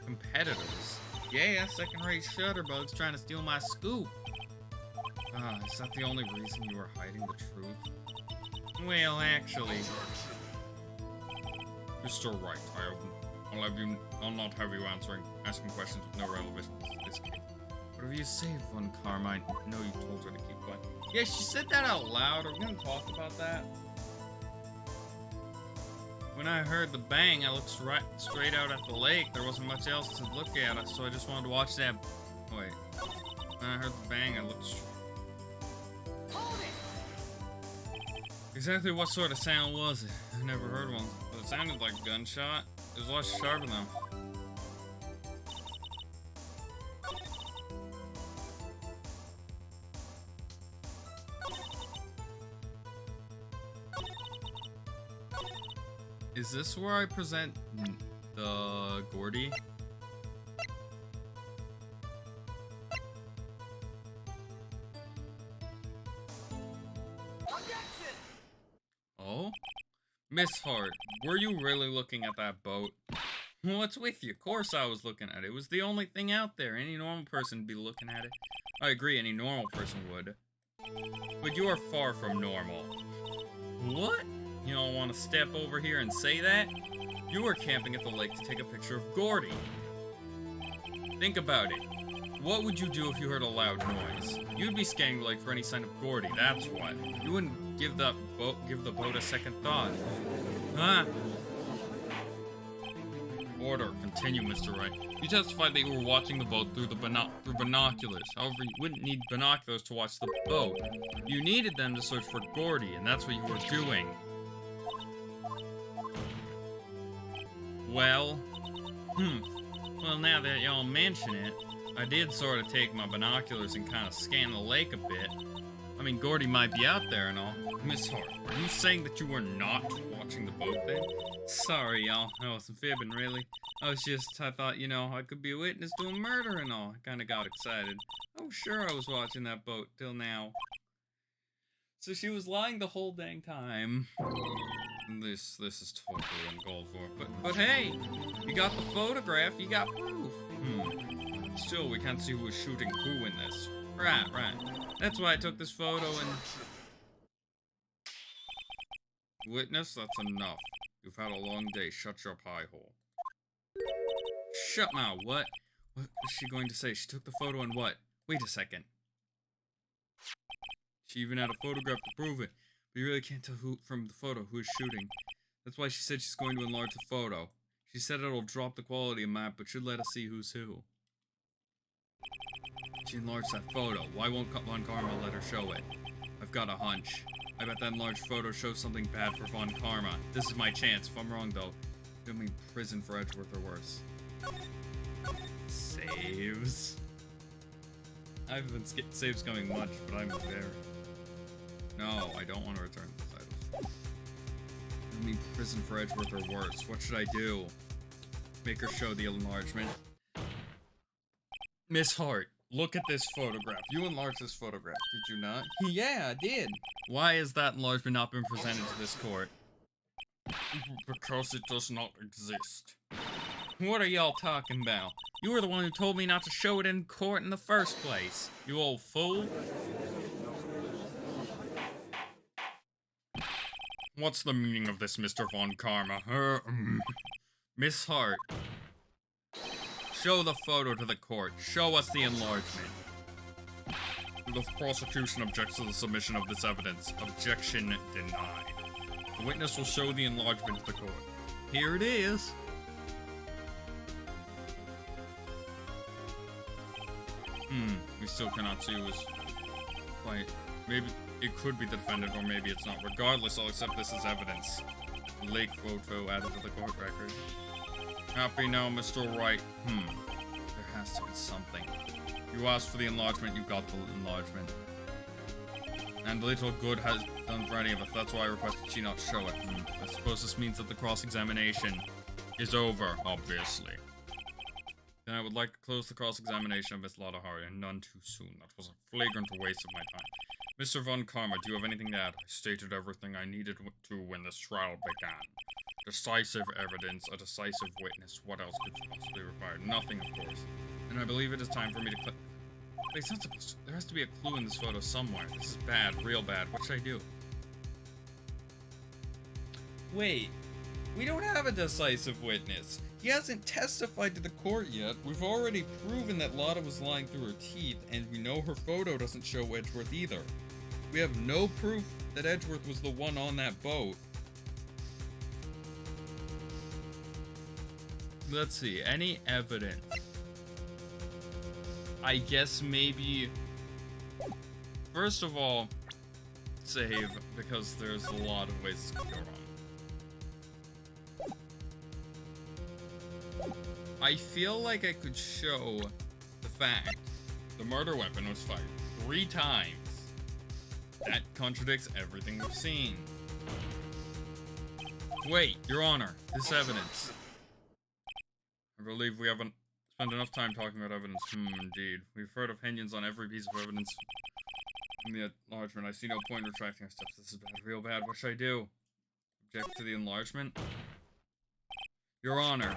Competitors? Yeah, second-rate shutterbugs trying to steal my scoop. Is that the only reason you were hiding the truth? Well, actually... Mr. Wright, I'll not have you asking questions with no relevance to this case. But if you save one, Carmine, no, you told her to keep quiet. Yeah, she said that out loud. Are we gonna talk about that? When I heard the bang, I looked straight out at the lake. There wasn't much else to look at, so I just wanted to watch that. Wait. When I heard the bang, I looked Exactly what sort of sound was it? I never heard one, but it sounded like a gunshot. It was a lot sharper though. Is this where I present the Gordy? Oh? Miss Hart, were you really looking at that boat? What's with you? Of course I was looking at it. It was the only thing out there. Any normal person would be looking at it. I agree, any normal person would. But you are far from normal. What? You don't want to step over here and say that? You were camping at the lake to take a picture of Gordy. Think about it. What would you do if you heard a loud noise? You'd be scanning the lake for any sign of Gordy, that's what. You wouldn't give the boat a second thought. Huh? Order. Continue, Mr. Wright. You testified that you were watching the boat through binoculars. However, you wouldn't need binoculars to watch the boat. You needed them to search for Gordy, and that's what you were doing. Well, well, now that y'all mention it, I did sort of take my binoculars and kind of scan the lake a bit. I mean, Gordy might be out there and all. Miss Hart, are you saying that you were not watching the boat then? Sorry, y'all. I wasn't fibbing, really. I thought, you know, I could be a witness to a murder and all. I kind of got excited. Oh, sure I was watching that boat till now. So she was lying the whole dang time. This is totally uncalled for. But hey, you got the photograph, you got proof. Still, we can't see who was shooting who in this. Right. That's why I took this photo and... Witness, that's enough. You've had a long day. Shut your pie hole. Shut my what? What was she going to say? She took the photo and what? Wait a second. She even had a photograph to prove it. But you really can't tell who from the photo who is shooting. That's why she said she's going to enlarge the photo. She said it'll drop the quality of map, but should let us see who's who. She enlarged that photo. Why won't Von Karma let her show it? I've got a hunch. I bet that enlarged photo shows something bad for Von Karma. This is my chance. If I'm wrong, though, give me prison for Edgeworth or worse. Saves. I haven't been saves coming much, but I'm very... No, I don't want to return the titles. Give me prison for Edgeworth or worse. What should I do? Make her show the enlargement. Miss Hart, look at this photograph. You enlarged this photograph, did you not? Yeah, I did. Why has that enlargement not been presented to this court? Because it does not exist. What are y'all talking about? You were the one who told me not to show it in court in the first place, you old fool. What's the meaning of this, Mr. Von Karma? Miss Hart, show the photo to the court. Show us the enlargement. The prosecution objects to the submission of this evidence. Objection denied. The witness will show the enlargement to the court. Here it is. We still cannot see who is quite. Maybe it could be the defendant, or maybe it's not. Regardless, I'll accept this as evidence. Lake photo added to the court record. Happy now, Mr. Wright. There has to be something. You asked for the enlargement, you got the enlargement. And little good has done for any of us. That's why I requested she not show it. I suppose this means that the cross-examination is over, obviously. Then I would like to close the cross-examination of Miss Ladahari, and none too soon. That was a flagrant waste of my time. Mr. Von Karma, do you have anything to add? I stated everything I needed to when this trial began. Decisive evidence, a decisive witness. What else could possibly require? Nothing, of course. And I believe it is time for me to click. Wait, it's not supposed to. There has to be a clue in this photo somewhere. This is bad, real bad. What should I do? Wait, we don't have a decisive witness. He hasn't testified to the court yet. We've already proven that Lotta was lying through her teeth, and we know her photo doesn't show Edgeworth either. We have no proof that Edgeworth was the one on that boat. Let's see, any evidence? I guess maybe... First of all, save, because there's a lot of ways this could go wrong. I feel like I could show the fact the murder weapon was fired 3 times. That contradicts everything we've seen. Wait, Your Honor, this evidence. I believe we haven't spent enough time talking about evidence. Indeed. We've heard opinions on every piece of evidence in the enlargement. I see no point in retracting our steps. This is bad, real bad. What should I do? Object to the enlargement? Your Honor,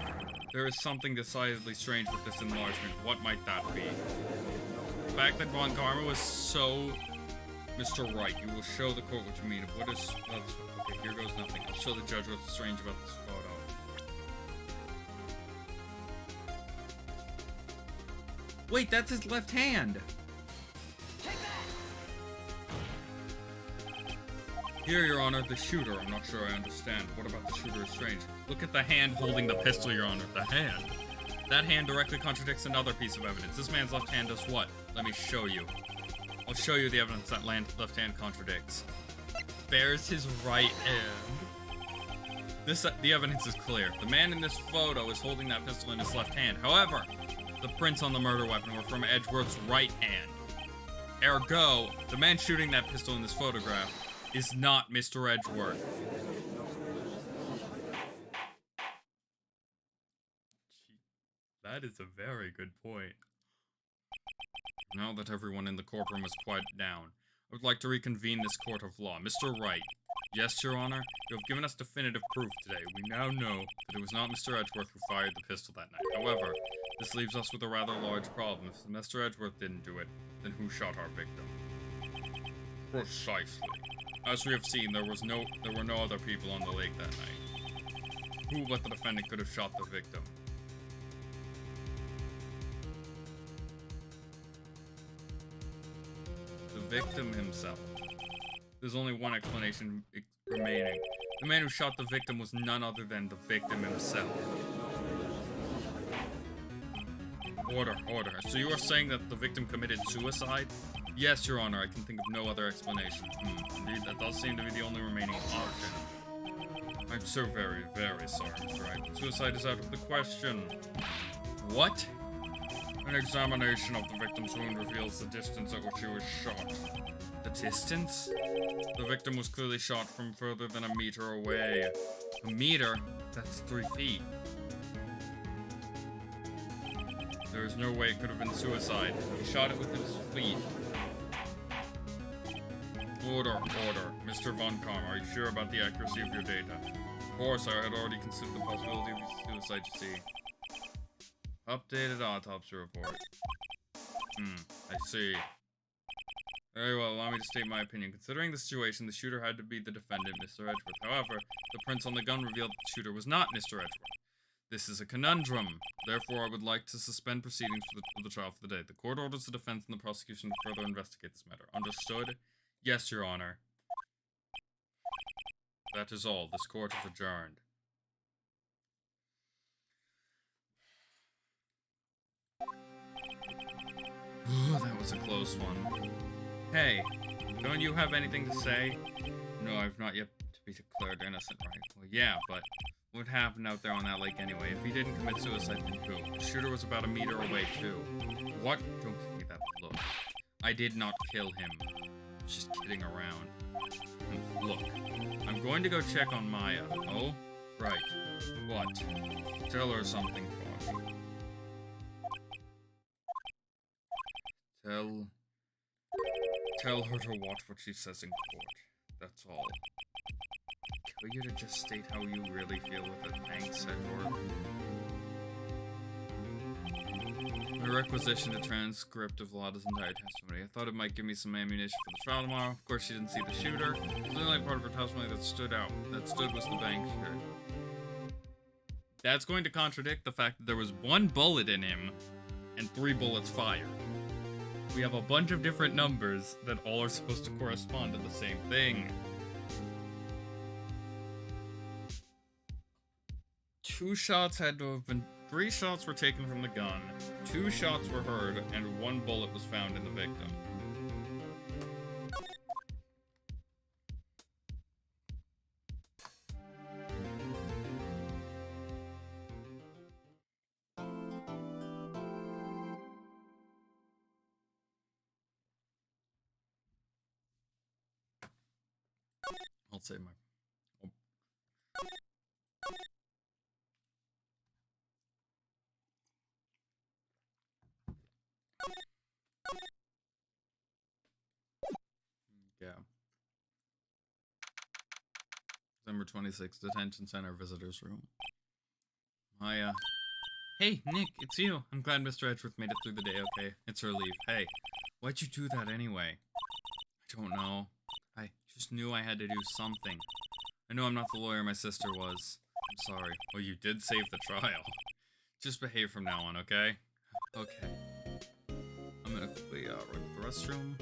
there is something decidedly strange with this enlargement. What might that be? The fact that Von Karma was so... Mr. Wright, you will show the court what you mean. What is... Okay, here goes nothing. I'll show the judge what's strange about this photo. Wait, that's his left hand! Here, Your Honor, the shooter. I'm not sure I understand. What about the shooter is strange? Look at the hand holding the pistol, Your Honor. The hand. That hand directly contradicts another piece of evidence. This man's left hand does what? Let me show you. I'll show you the evidence that left hand contradicts. Bears his right hand. The evidence is clear. The man in this photo is holding that pistol in his left hand. However, the prints on the murder weapon were from Edgeworth's right hand. Ergo, the man shooting that pistol in this photograph is not Mr. Edgeworth. That is a very good point. Now that everyone in the courtroom is quieted down, I would like to reconvene this court of law. Mr. Wright. Yes, Your Honor, you have given us definitive proof today. We now know that it was not Mr. Edgeworth who fired the pistol that night. However, this leaves us with a rather large problem. If Mr. Edgeworth didn't do it, then who shot our victim? Precisely. As we have seen, there were no other people on the lake that night. Who but the defendant could have shot the victim? The victim himself. There's only one explanation remaining. The man who shot the victim was none other than the victim himself. Order. So you are saying that the victim committed suicide? Yes, Your Honor, I can think of no other explanation. Indeed, that does seem to be the only remaining option. I'm so very, very sorry, Mr. Wright. Suicide is out of the question. What? An examination of the victim's wound reveals the distance at which he was shot. The distance? The victim was clearly shot from further than a meter away. A meter? That's 3 feet. There is no way it could have been suicide. He shot it with his feet. Order. Mr. Von Kamm, are you sure about the accuracy of your data? Of course, I had already considered the possibility of suicide, you see. Updated autopsy report. I see. Very well, allow me to state my opinion. Considering the situation, the shooter had to be the defendant, Mr. Edgeworth. However, the prints on the gun revealed that the shooter was not Mr. Edgeworth. This is a conundrum. Therefore, I would like to suspend proceedings for the trial for the day. The court orders the defense and the prosecution to further investigate this matter. Understood? Yes, Your Honor. That is all. This court is adjourned. That was a close one. Hey, don't you have anything to say? No, I've not yet to be declared innocent, right? Well, yeah, but what happened out there on that lake anyway? If he didn't commit suicide, then who? The shooter was about a meter away, too. What? Don't give me that look. I did not kill him. I was just kidding around. Look, I'm going to go check on Maya. Oh? Right. What? Tell her something for me. Tell her to watch what she says in court. That's all. Tell you to just state how you really feel with it. Thanks, Edward. I requisitioned a transcript of Lada's entire testimony. I thought it might give me some ammunition for the trial tomorrow. Of course, she didn't see the shooter. The only part of her testimony that stood was the bank shirt. That's going to contradict the fact that there was 1 bullet in him and 3 bullets fired. We have a bunch of different numbers that all are supposed to correspond to the same thing. 3 shots were taken from the gun, 2 shots were heard, and 1 bullet was found in the victim. I'll save my... Oh. Yeah. December 26th, Detention Center Visitors Room. Maya. Hey, Nick, it's you. I'm glad Mr. Edgeworth made it through the day okay. It's a relief. Hey, why'd you do that anyway? I don't know. I just knew I had to do something. I know I'm not the lawyer my sister was. I'm sorry. Well, you did save the trial. Just behave from now on, okay? Okay. I'm gonna quickly run to the restroom.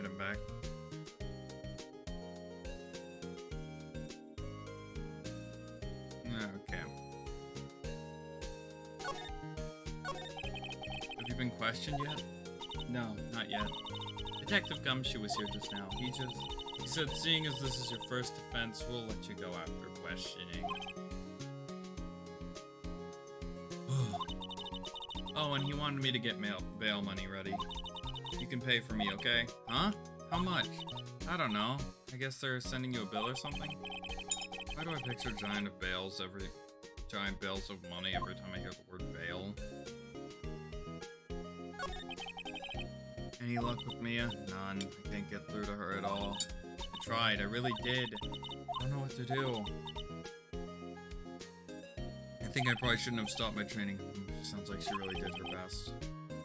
Alright, I'm back. Okay. Have you been questioned yet? No, not yet. Detective Gumshoe was here just now. He said, seeing as this is your first offense, we'll let you go after questioning. Oh, and he wanted me to get bail money ready. You can pay for me, okay? Huh? How much? I don't know. I guess they're sending you a bill or something? Why do I picture giant bales of money every time I hear the word bail? Any luck with Mia? None. I can't get through to her at all. I tried, I really did. I don't know what to do. I think I probably shouldn't have stopped my training. She sounds like she really did her best.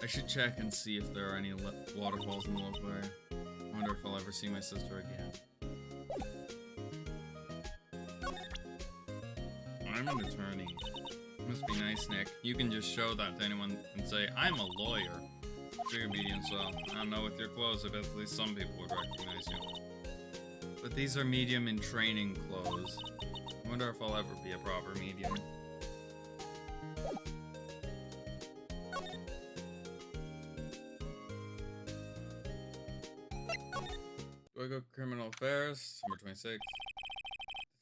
I should check and see if there are any waterfalls in the local area. I wonder if I'll ever see my sister again. I'm an attorney. Must be nice, Nick. You can just show that to anyone and say, I'm a lawyer. Sure, you're medium, so I don't know with your clothes, but at least some people would recognize you. But these are medium in training clothes. I wonder if I'll ever be a proper medium. Do I go criminal affairs? Number 26.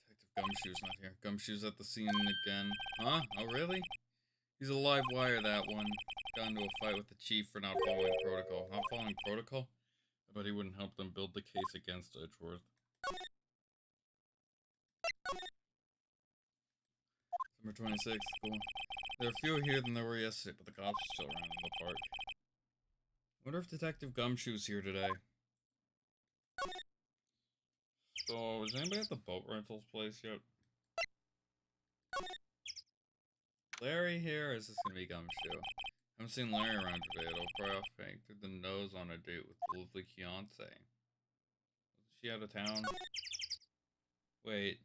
Detective Gumshoe's not here. Gumshoe's at the scene again. Huh? Oh, really? He's a live wire, that one. Got into a fight with the chief for not following protocol. Not following protocol? I bet he wouldn't help them build the case against Edgeworth. Number 26. Cool. There are fewer here than there were yesterday, but the cops are still around in the park. Wonder if Detective Gumshoe's here today. So, is anybody at the boat rentals place yet? Larry here, or is this gonna be Gumshoe? I haven't seen Larry around today, it'll probably off paying through the nose on a date with the lovely fiance. Is she out of town? Wait.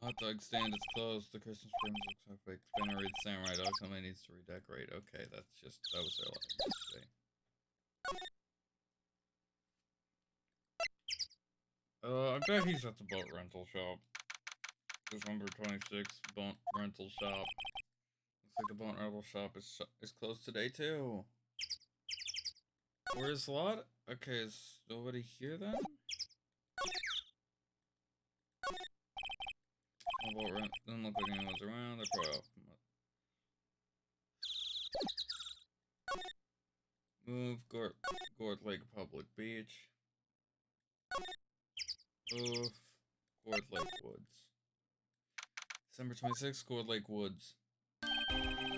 The hot dog stand is closed, the Christmas rooms looks perfect. Spinner reads Samurai Dog, somebody needs to redecorate. Okay, that was their life yesterday. I bet he's at the boat rental shop. There's number 26, boat rental shop. Looks like the boat rental shop is closed today too. Where's Lot? Okay, is nobody here then? Oh, boat rent doesn't look like anyone's around. They're probably off. Move Gourd Lake Public Beach. Move Gourd Lake Woods. December 26th, Gourd Lake Woods.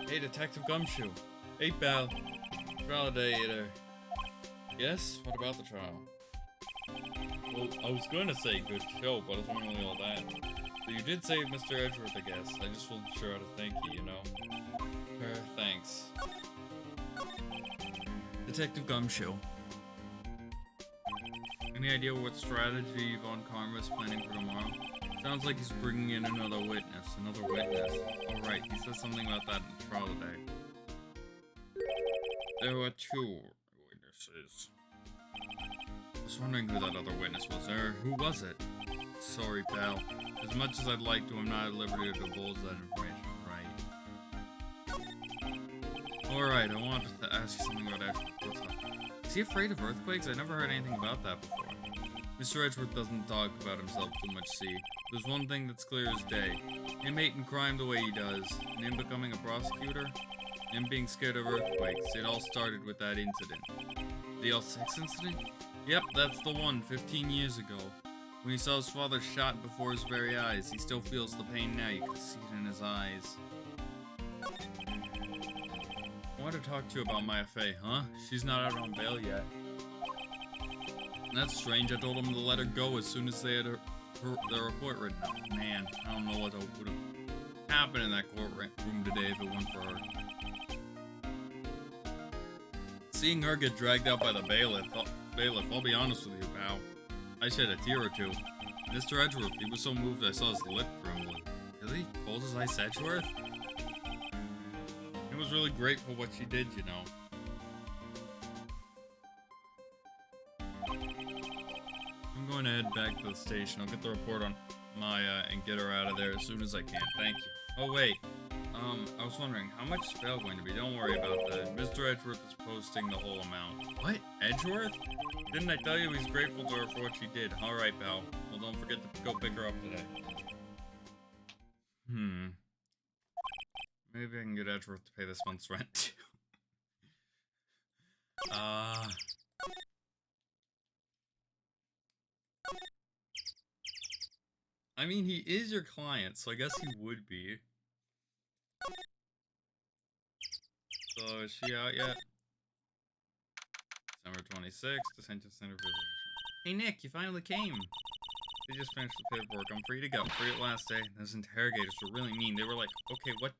Hey, Detective Gumshoe. Hey, pal. Validator. Yes? What about the trial? Well, I was going to say good show, but it's not really all that. But you did save Mr. Edgeworth, I guess. I just wasn't sure how to thank you, you know? Thanks. Detective Gumshoe. Any idea what strategy Von Karma is planning for tomorrow? Sounds like he's bringing in another witness. Oh right, he said something about that in the trial today. There were 2 witnesses. I was wondering who that other witness was, or who was it? Sorry, pal. As much as I'd like to, I'm not at liberty to divulge that information, right? Alright, I wanted to ask you something about Edgeworth. Is he afraid of earthquakes? I never heard anything about that before. Mr. Edgeworth doesn't talk about himself too much, see. There's one thing that's clear as day. Him hating crime the way he does, and him becoming a prosecutor, him being scared of earthquakes. It all started with that incident. The L6 incident? Yep, that's the one, 15 years ago. When he saw his father shot before his very eyes, he still feels the pain now. You can see it in his eyes. I want to talk to you about Maya Fey, huh? She's not out on bail yet. That's strange. I told him to let her go as soon as they had their report written up. Man, I don't know what would have happened in that courtroom today if it weren't for her. Seeing her get dragged out by the bailiff, I'll be honest with you, pal. I shed a tear or two. Mr. Edgeworth, he was so moved I saw his lip trembling. Really? Cold as ice Edgeworth? He was really grateful for what she did, you know. I'm going to head back to the station. I'll get the report on Maya and get her out of there as soon as I can. Thank you. Oh, wait. I was wondering, how much is bail going to be? Don't worry about that. Mr. Edgeworth is posting the whole amount. What? Edgeworth? Didn't I tell you he's grateful to her for what she did? Alright, pal. Well, don't forget to go pick her up today. Maybe I can get Edgeworth to pay this month's rent, too. I mean, he is your client, so I guess he would be. So, is she out yet? December 26th, Detention Center Visitor. Hey, Nick, you finally came. They just finished the paperwork. I'm free to go. Free at last day. Those interrogators were really mean. They were like, okay, what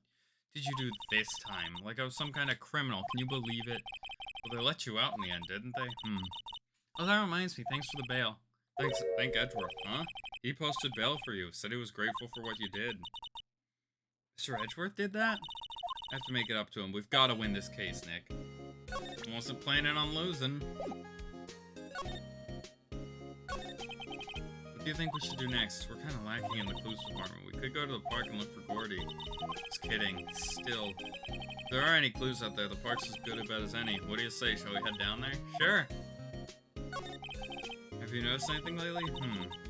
did you do this time? Like I was some kind of criminal. Can you believe it? Well, they let you out in the end, didn't they? Oh, that reminds me. Thanks for the bail. Thank Edgeworth, huh? He posted bail for you. Said he was grateful for what you did. Mr. Edgeworth did that? I have to make it up to him. We've got to win this case, Nick. I wasn't planning on losing. What do you think we should do next? We're kind of lacking in the clues department. We could go to the park and look for Gordy. Just kidding. Still, if there are any clues out there, the park's as good a bet as any. What do you say? Shall we head down there? Sure. Have you noticed anything lately?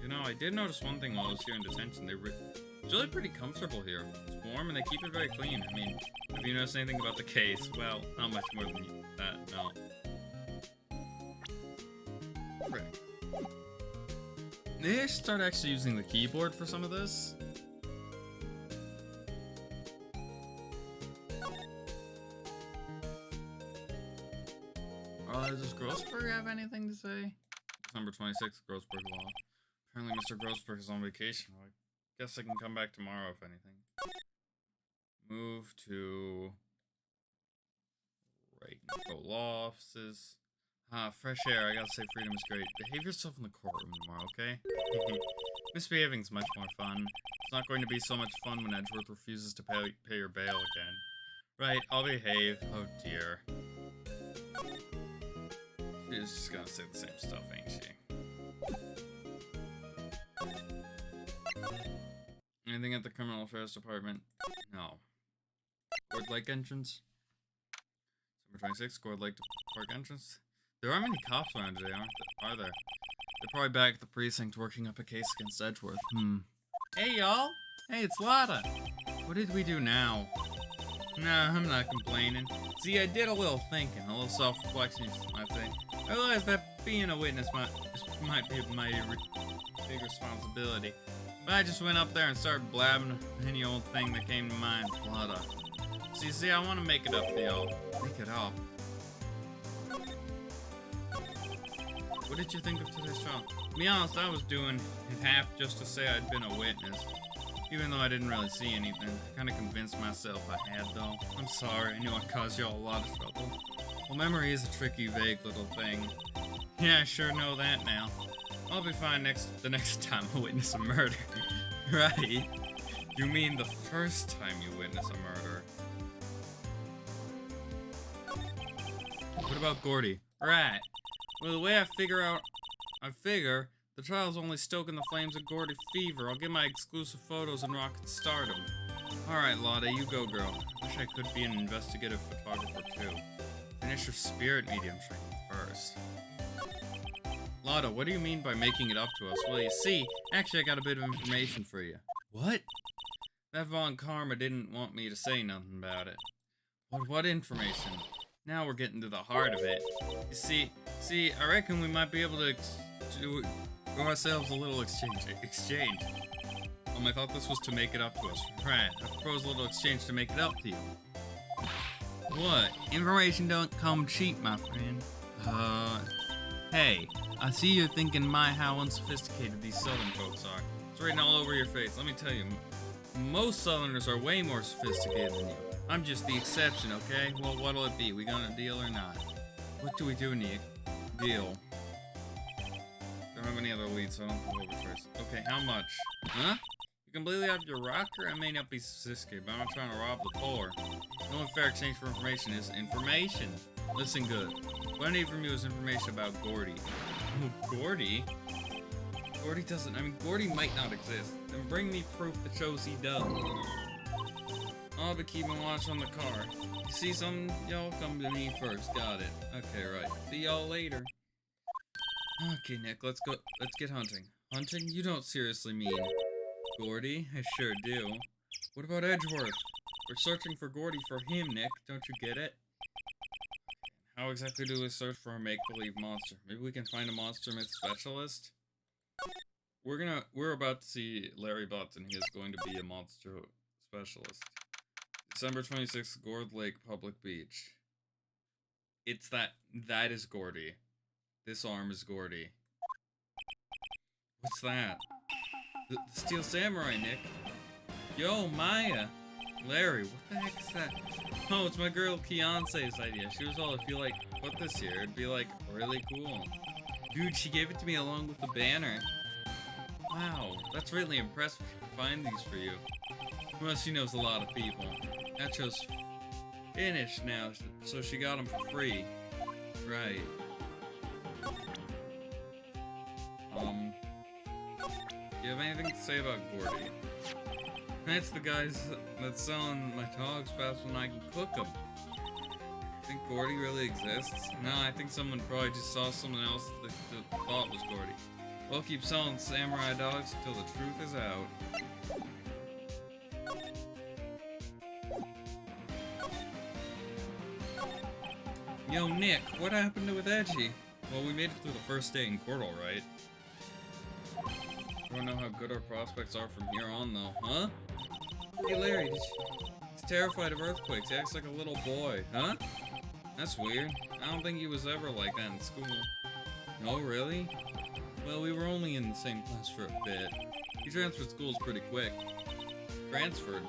You know, I did notice one thing while I was here in detention. It's really pretty comfortable here. It's warm and they keep it very clean. I mean, have you noticed anything about the case? Well, not much more than that, no. Right. Maybe I should start actually using the keyboard for some of this. Does Grossberg have anything to say? December 26th, Grossberg Law. Apparently Mr. Grossberg is on vacation. Well, I guess I can come back tomorrow if anything. Move to... Right, go law offices. Fresh air. I gotta say freedom is great. Behave yourself in the courtroom tomorrow, okay? Misbehaving's much more fun. It's not going to be so much fun when Edgeworth refuses to pay your bail again. Right, I'll behave. Oh dear. She's just gonna say the same stuff, ain't she? Anything at the Criminal Affairs Department? No. Gourd Lake entrance? December 26th, Gourd Lake Park entrance? There aren't many cops around today, are there? They're probably back at the precinct working up a case against Edgeworth. Hey, y'all! Hey, it's Lotta! What did we do now? Nah, I'm not complaining. See, I did a little thinking, a little self-reflection, I think. I realized that being a witness might be my big responsibility. But I just went up there and started blabbing any old thing that came to mind. Lotta. See, I want to make it up to y'all. Make it up? What did you think of today's trial? To be honest, I was doing it half just to say I'd been a witness. Even though I didn't really see anything. I kind of convinced myself I had, though. I'm sorry, I knew I caused y'all a lot of trouble. Well, memory is a tricky, vague little thing. Yeah, I sure know that now. I'll be fine the next time I witness a murder. Right? You mean the first time you witness a murder? What about Gordy? Right. Well, the way I figure the trial's only stoking the flames of Gordy fever. I'll get my exclusive photos and rocket stardom. Alright, Lotta, you go, girl. Wish I could be an investigative photographer, too. Finish your spirit medium training first. Lotta, what do you mean by making it up to us? Well, you see, actually I got a bit of information for you. What? That Von Karma didn't want me to say nothing about it. What information? Now we're getting to the heart of it. You see, I reckon we might be able to do ourselves a little exchange. I thought this was to make it up to us. Right, I propose a little exchange to make it up to you. What? Information don't come cheap, my friend. Hey, I see you're thinking how unsophisticated these Southern folks are. It's written all over your face. Let me tell you, most Southerners are way more sophisticated than you. I'm just the exception, okay? Well, what'll it be? We gonna deal or not? What do we do, Nick? Deal. Don't have any other leads, so I don't think we'll go first. Okay, how much? Huh? You completely off your rocker? I may not be sophisticated, but I'm not trying to rob the poor. The only fair exchange for information is information. Listen good. What I need from you is information about Gordy. Oh, Gordy? Gordy doesn't. I mean, Gordy might not exist. Then bring me proof that shows he does. I'll be keeping watch on the car. You see something? Y'all come to me first. Got it. Okay, right. See y'all later. Okay, Nick, let's go. Let's get hunting. Hunting? You don't seriously mean Gordy? I sure do. What about Edgeworth? We're searching for Gordy for him, Nick. Don't you get it? How exactly do we search for a make-believe monster? Maybe we can find a monster myth specialist? We're about to see Larry Button. He is going to be a monster specialist. December 26th, Gord Lake, Public Beach. It's that is Gordy. This arm is Gordy. What's that? The Steel Samurai, Nick. Yo, Maya. Larry, what the heck is that? Oh, it's my girl Kiance's idea. She was all, if you like, put this here, it'd be like, really cool. Dude, she gave it to me along with the banner. Wow, that's really impressive. She could find these for you. Well, she knows a lot of people. That show's finished now, so she got them for free. Right. Do you have anything to say about Gordy? That's the guys that's selling my dogs fast when I can cook them. Think Gordy really exists? No, I think someone probably just saw someone else that thought was Gordy. We'll keep selling samurai dogs until the truth is out. Yo, Nick, what happened with Edgy? Well, we made it through the first day in Cordell, right? I don't know how good our prospects are from here on, though, huh? Hey, Larry, he's terrified of earthquakes. He acts like a little boy, huh? That's weird. I don't think he was ever like that in school. No, really? Well, we were only in the same class for a bit. He transferred schools pretty quick. Transferred?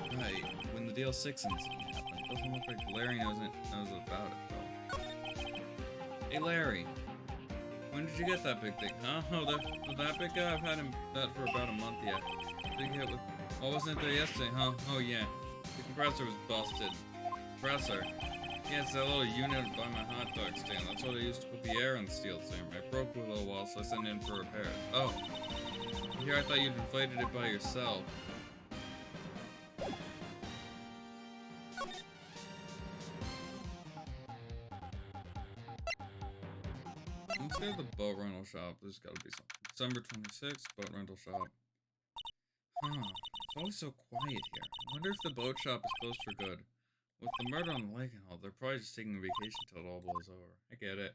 Right, when the DL6 incident happened. Doesn't look like Larry knows about it, though. Hey, Larry. When did you get that big thing, huh? Oh, that big guy? I've had him that for about a month yet. Big hit with... Oh, wasn't it there yesterday, huh? Oh, yeah. The compressor was busted. Compressor? Yeah, it's that little unit by my hot dog stand. That's what I used to put the air in the Steel Samurai. It broke for a little while, so I sent it in for repairs. Oh. Here, I thought you'd inflated it by yourself. Let's go to the boat rental shop. There's gotta be something. December 26th, boat rental shop. Huh. It's always so quiet here. I wonder if the boat shop is closed for good. With the murder on the lake and all, they're probably just taking a vacation till it all blows over. I get it.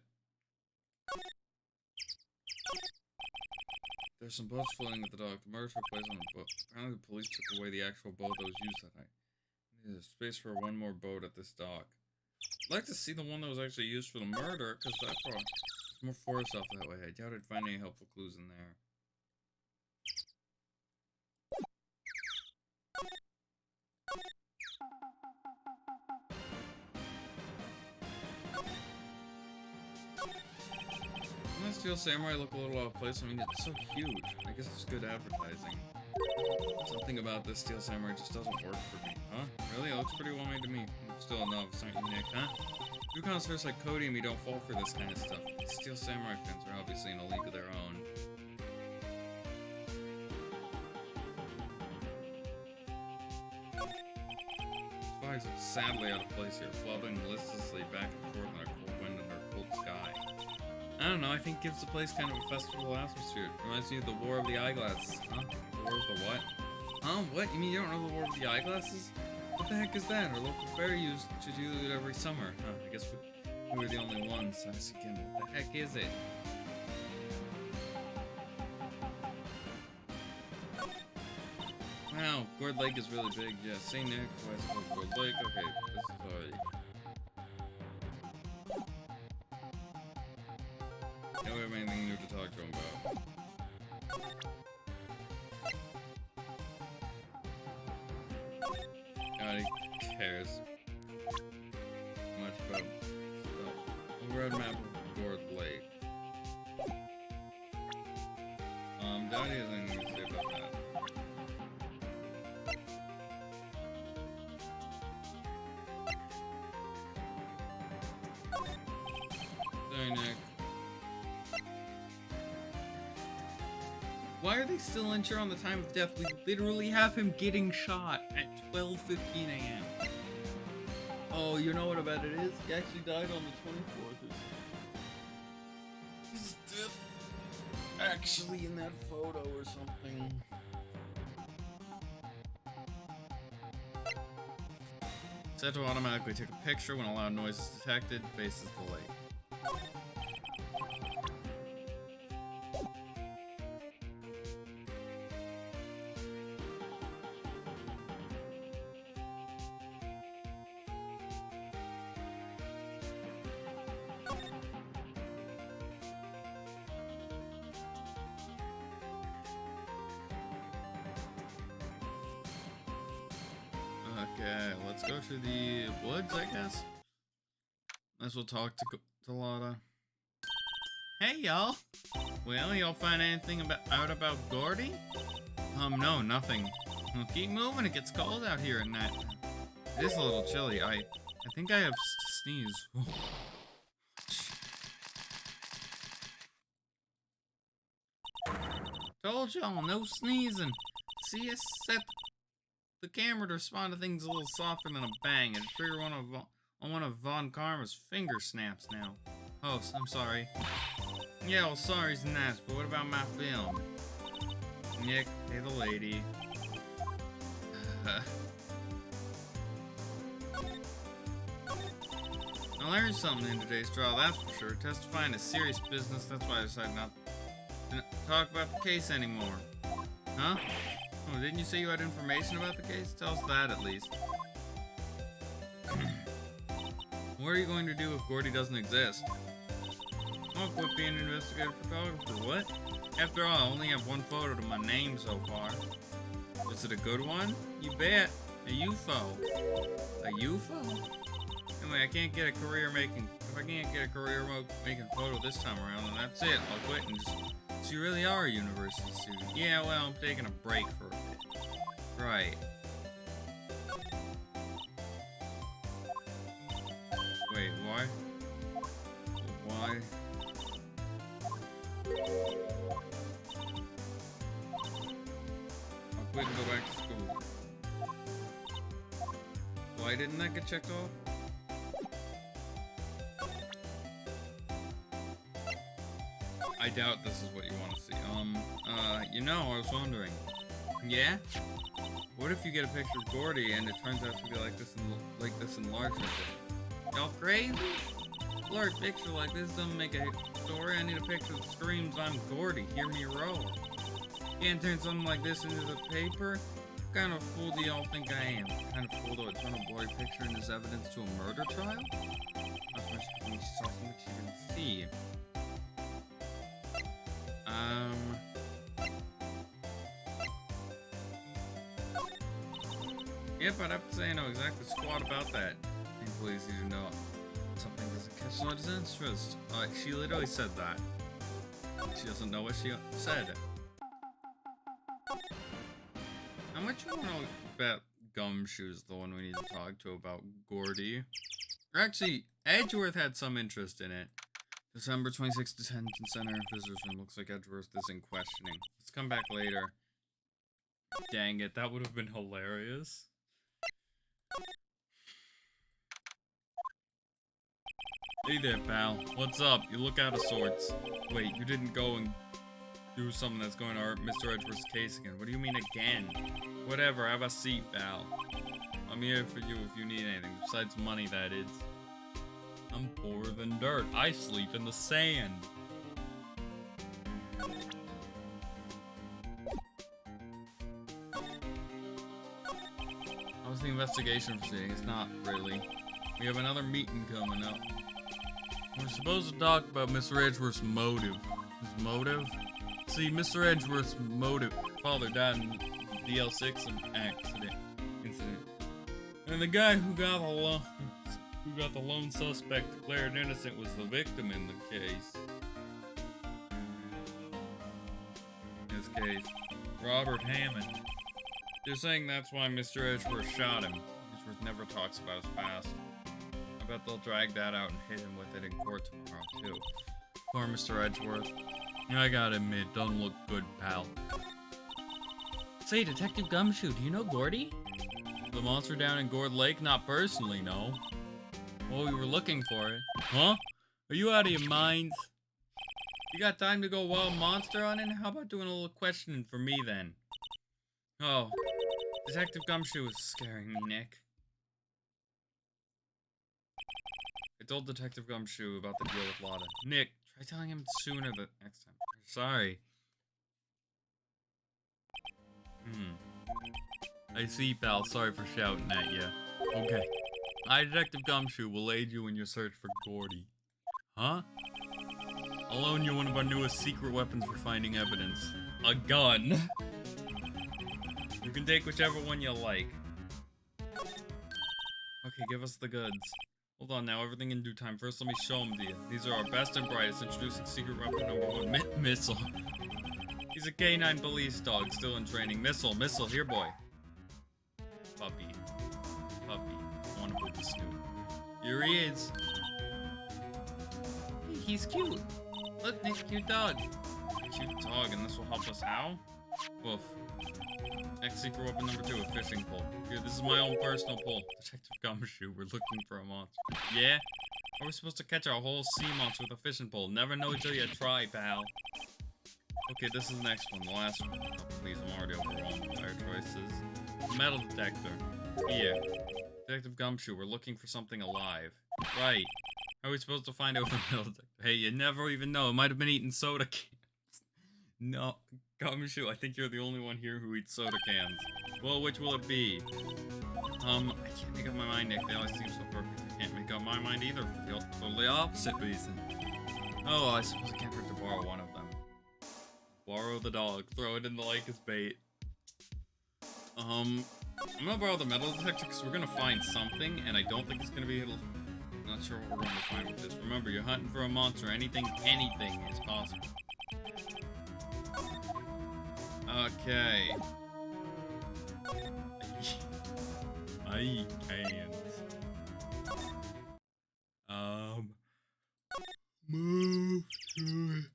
There's some boats floating at the dock. The murder took place on a boat. Apparently the police took away the actual boat that was used that night. There's space for one more boat at this dock. I'd like to see the one that was actually used for the murder, because that brought more forest off that way. I doubt I'd find any helpful clues in there. Doesn't Steel Samurai look a little out of place? I mean, it's so huge. I guess it's good advertising. Something about this Steel Samurai just doesn't work for me. Huh? Really? It looks pretty well made to me. I'm still a novice, aren't you, Nick? Huh? New concerts like Cody and me don't fall for this kind of stuff. Steel Samurai fans are obviously in a league of their own. Flags are sadly out of place here, flopping listlessly back and forth in our cold wind and our cold sky. I don't know, I think it gives the place kind of a festival atmosphere. It reminds me of the War of the Eyeglasses. Huh? The War of the what? What? You mean you don't know the War of the Eyeglasses? What the heck is that? Our local fair used to do it every summer. Huh, I guess we were the only ones. I ask again, what the heck is it? Wow, Gord Lake is really big. Yeah, St. Nick, West Gord Lake. Okay, this is already... Don't we have anything new to talk to him about? Nobody cares much about stuff. Road map of Gord Lake. Daddy has anything to say about that. Sorry, Nick. Why are they still unsure on the time of death? We literally have him getting shot at 12:15 a.m. Oh, you know what about it is? He actually died on the 24th. His death actually in that photo or something. Set to automatically take a picture when a loud noise is detected. Face is delayed. Okay, let's go to the woods, I guess. Let's we'll talk to Lotta. Hey, y'all. Well, y'all find anything out about Gordy? No, nothing. Well, keep moving. It gets cold out here at night. It is a little chilly. I think I have to sneeze. Told y'all, no sneezing. See, I set the camera to respond to things a little softer than a bang and trigger one of Von Karma's finger snaps now. Oh, I'm sorry. Yeah, well, sorry's nice, but what about my film? Nick, hey the lady. I learned something in today's trial, that's for sure. Testifying is serious business, that's why I decided not to talk about the case anymore. Huh? Oh, didn't you say you had information about the case? Tell us that at least. What are you going to do if Gordy doesn't exist? I'll quit being an investigative photographer. What? After all, I only have one photo to my name so far. Was it a good one? You bet. A UFO. A UFO? Anyway, I can't get a career making. If I can't get a career making a photo this time around, then that's it. I'll quit and just. So you really are a university student? Yeah, well, I'm taking a break for a bit. Right. Wait, why? Why? I'll quit and go back to school. Why didn't that get checked off? I doubt this is what you want to see. You know, I was wondering. Yeah? What if you get a picture of Gordy and it turns out to be like this enlarged? Y'all crazy? Blurred picture like this doesn't make a story. I need a picture that screams, I'm Gordy, hear me roar. Can't turn something like this into the paper? What kind of fool do y'all think I am? What kind of fool to turn a blurry picture into evidence to a murder trial? Not so much because she saw something she didn't see. Yep, I'd have to say I know exactly squat about that. Employees need to know something doesn't catch Lotta's interest. She literally said that. She doesn't know what she said. How much you want to bet Gumshoe's the one we need to talk to about Gordy? Or actually, Edgeworth had some interest in it. December 26th, Detention Center, Visitors Room. Looks like Edgeworth is in questioning. Let's come back later. Dang it, that would have been hilarious. Hey there, pal. What's up? You look out of sorts. Wait, you didn't go and do something that's going to hurt Mr. Edgeworth's case again. What do you mean again? Whatever, have a seat, pal. I'm here for you if you need anything, besides money, that is. I'm poorer than dirt. I sleep in the sand. How's the investigation proceeding? It's not really. We have another meeting coming up. We're supposed to talk about Mr. Edgeworth's motive. His motive? See, Mr. Edgeworth's motive. Father died in the DL6 incident. And the guy who got the lone suspect declared innocent was the victim in the case. In this case, Robert Hammond. They're saying that's why Mr. Edgeworth shot him. Edgeworth never talks about his past. I bet they'll drag that out and hit him with it in court tomorrow, too. Poor Mr. Edgeworth. I gotta admit, doesn't look good, pal. Say, Detective Gumshoe, do you know Gordy? The monster down in Gourd Lake? Not personally, no. Well, we were looking for it. Huh? Are you out of your minds? You got time to go wild monster hunting? How about doing a little questioning for me, then? Oh, Detective Gumshoe is scaring me, Nick. I told Detective Gumshoe about the deal with Lotta. Nick, try telling him sooner the next time. Sorry. I see, pal. Sorry for shouting at you. Okay. I, Detective Gumshoe, will aid you in your search for Gordy. Huh? I'll loan you one of our newest secret weapons for finding evidence. A gun. You can take whichever one you like. Okay, give us the goods. Hold on now, everything in due time. First, let me show them to you. These are our best and brightest. Introducing secret weapon number 1, Missile. He's a canine police dog, still in training. Missile, here, boy. Puppy. I wanna put the snoot. Here he is. He's cute. Look, Nick, cute dog. Cute dog, and this will help us how? Woof. Next secret weapon number 2, a fishing pole. Here, this is my own personal pole. Detective Gumshoe, we're looking for a monster. Yeah? Are we supposed to catch a whole sea monster with a fishing pole? Never know until you try, pal. Okay, this is the next one, the last one. Oh, please, I'm already overwhelmed by our choices. Metal detector. Here. Detective Gumshoe, we're looking for something alive. Right. How are we supposed to find out what the metal detector? Hey, you never even know. It might have been eating soda cans. No. Gumshoe, I think you're the only one here who eats soda cans. Well, which will it be? I can't make up my mind, Nick. They always seem so perfect. I can't make up my mind either for the totally opposite reason. Oh, I suppose I can't hurt to borrow one of them. Borrow the dog. Throw it in the lake as bait. I'm gonna borrow the metal detector because we're gonna find something, and I don't think it's gonna be able. I'm not sure what we're gonna find with this. Remember, you're hunting for a monster. Anything is possible. Okay. I eat cans. Move to it.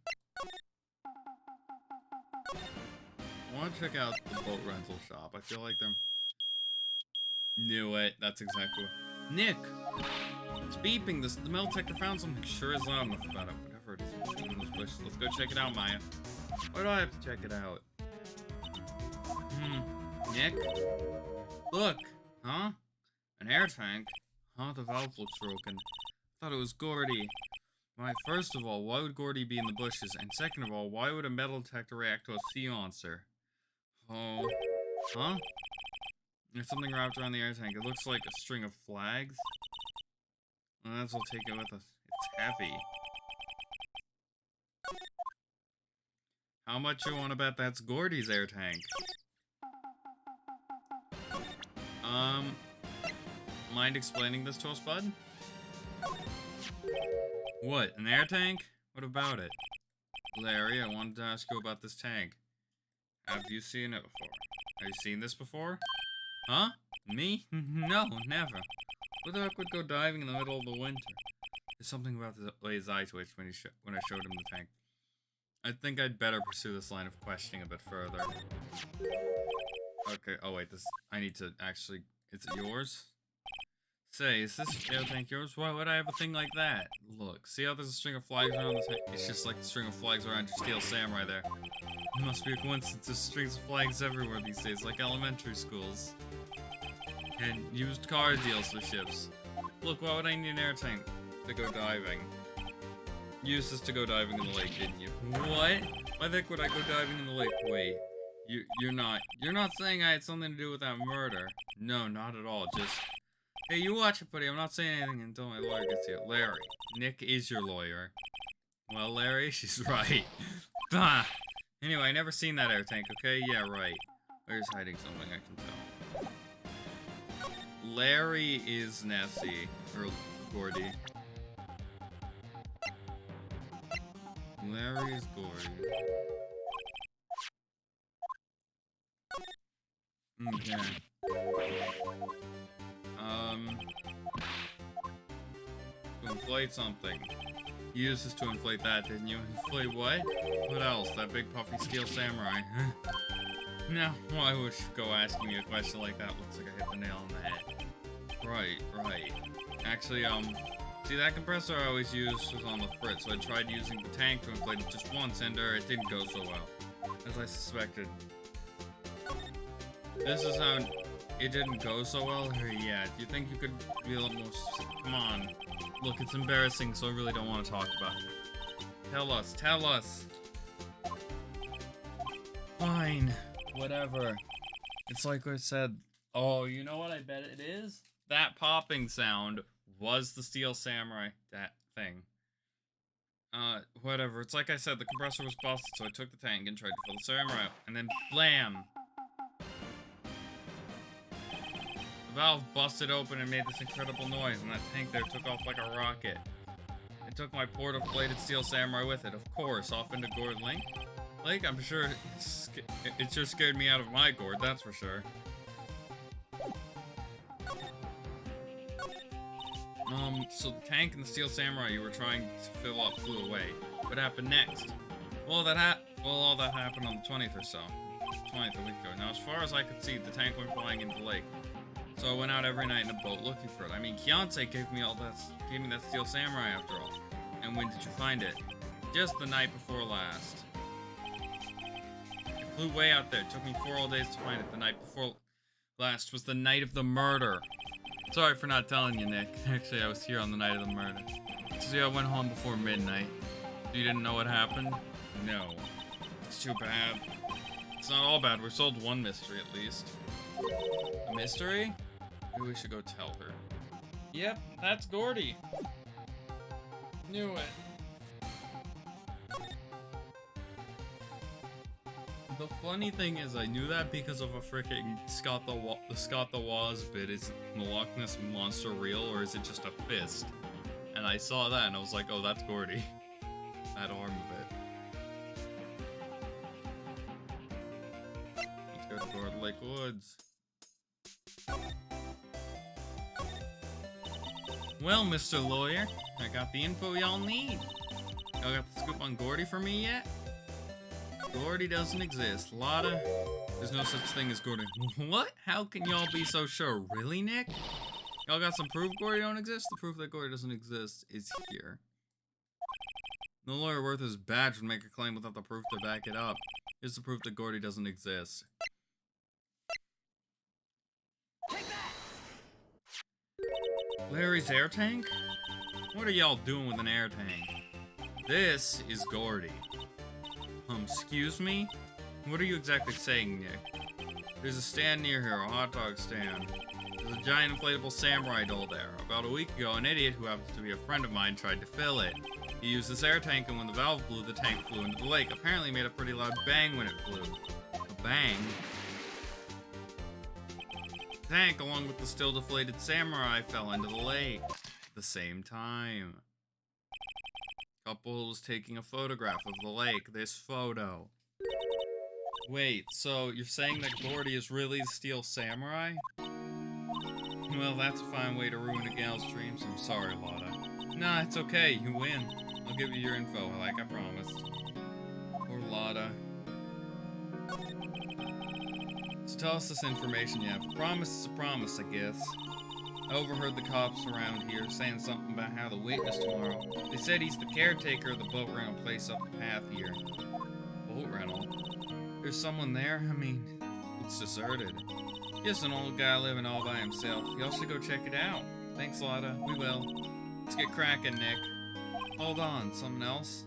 I want to check out the boat rental shop. I feel like they're... Knew it. That's exactly what... Nick! It's beeping. The metal detector found something. Sure is loud enough about it. Whatever it is. In those bushes. Let's go check it out, Maya. Why do I have to check it out? Nick? Look! Huh? An air tank? Huh? The valve looks broken. I thought it was Gordy. Why, first of all, why would Gordy be in the bushes? And second of all, why would a metal detector react to a sea monster? Oh. Huh? There's something wrapped around the air tank. It looks like a string of flags. Well, that's we'll take it with us. It's heavy. How much you want to bet that's Gordy's air tank? Mind explaining this to us, bud? What, an air tank? What about it? Larry, I wanted to ask you about this tank. Have you seen it before? Have you seen this before? Huh? Me? No, never. Who the heck would go diving in the middle of the winter? There's something about the way his eye twitched when I showed him the tank. I think I'd better pursue this line of questioning a bit further. Okay, oh wait, I need to actually... Is it yours? Say, is this air tank yours? Why would I have a thing like that? Look, see how there's a string of flags around the tank? It's just like the string of flags around your Steel Samurai there. It must be a coincidence, there's strings of flags everywhere these days, like elementary schools. And used car dealerships. Look, why would I need an air tank to go diving? You used this to go diving in the lake, didn't you? What? Why the heck would I go diving in the lake? Wait, you're not saying I had something to do with that murder? No, not at all, just... Hey, you watch it, buddy. I'm not saying anything until my lawyer gets here. Larry. Nick is your lawyer. Well, Larry, she's right. Bah! Anyway, I never seen that air tank, okay? Yeah, right. Larry's hiding something, I can tell. Larry is Nessie. Or Gordy. Larry is Gordy. Okay. To inflate something. You used this to inflate that, didn't you? Inflate what? What else? That big puffy steel samurai. No, well, I wish go asking me a question like that looks like I hit the nail on the head. Right. Actually, see that compressor I always used was on the fritz, so I tried using the tank to inflate it just once, and it didn't go so well, as I suspected. This is how it didn't go so well? Yeah, do you think you could be a little more... Come on. Look, it's embarrassing, so I really don't want to talk about it. Tell us. Fine. Whatever. It's like I said. Oh, you know what I bet it is? That popping sound was the Steel Samurai, that thing. Whatever. It's like I said, the compressor was busted, so I took the tank and tried to fill the samurai, and then blam! The valve busted open and made this incredible noise, and that tank there took off like a rocket. It took my port-of-plated Steel Samurai with it, of course, off into Gourd Lake. I'm sure it sure scared me out of my gourd, that's for sure. So the tank and the Steel Samurai you were trying to fill up flew away. What happened next? Well, all that happened on the 20th or so. 20th, a week ago. Now, as far as I could see, the tank went flying into the lake. So I went out every night in a boat looking for it. I mean, Kionsei gave me that Steel Samurai after all. And when did you find it? Just the night before last. It flew way out there. It took me 4 whole days to find it. The night before last was the night of the murder. Sorry for not telling you, Nick. Actually, I was here on the night of the murder. See, I went home before midnight. You didn't know what happened? No. It's too bad. It's not all bad. We solved one mystery, at least. A mystery? Maybe we should go tell her. Yep, that's Gordy. Knew it. The funny thing is, I knew that because of a freaking Scott the Woz bit. Is the Loch Ness Monster real, or is it just a fist? And I saw that, and I was like, oh, that's Gordy. That arm of it. Let's go to Gourd Lake Woods. Well, Mr. Lawyer, I got the info y'all need. Y'all got the scoop on Gordy for me yet? Gordy doesn't exist. Lotta, there's no such thing as Gordy. What? How can y'all be so sure? Really, Nick? Y'all got some proof Gordy don't exist? The proof that Gordy doesn't exist is here. No lawyer worth his badge would make a claim without the proof to back it up. Here's the proof that Gordy doesn't exist. Larry's air tank? What are y'all doing with an air tank? This is Gordy. Excuse me? What are you exactly saying, Nick? There's a stand near here, a hot dog stand. There's a giant inflatable samurai doll there. About a week ago, an idiot who happens to be a friend of mine tried to fill it. He used this air tank, and when the valve blew, the tank flew into the lake. Apparently made a pretty loud bang when it flew. A bang? The tank, along with the still deflated samurai, fell into the lake at the same time. Couple was taking a photograph of the lake. This photo. Wait, so you're saying that Gordy is really the Steel Samurai? Well, that's a fine way to ruin a gal's dreams. I'm sorry, Lotta. Nah, it's okay. You win. I'll give you your info, like I promised. Poor Lotta. So tell us this information you have. A promise is a promise, I guess. I overheard the cops around here saying something about how the witness tomorrow. They said he's the caretaker of the boat rental place up the path here. Boat rental? There's someone there? I mean, it's deserted. Just an old guy living all by himself. Y'all should go check it out. Thanks, Lotta. We will. Let's get cracking, Nick. Hold on, something else?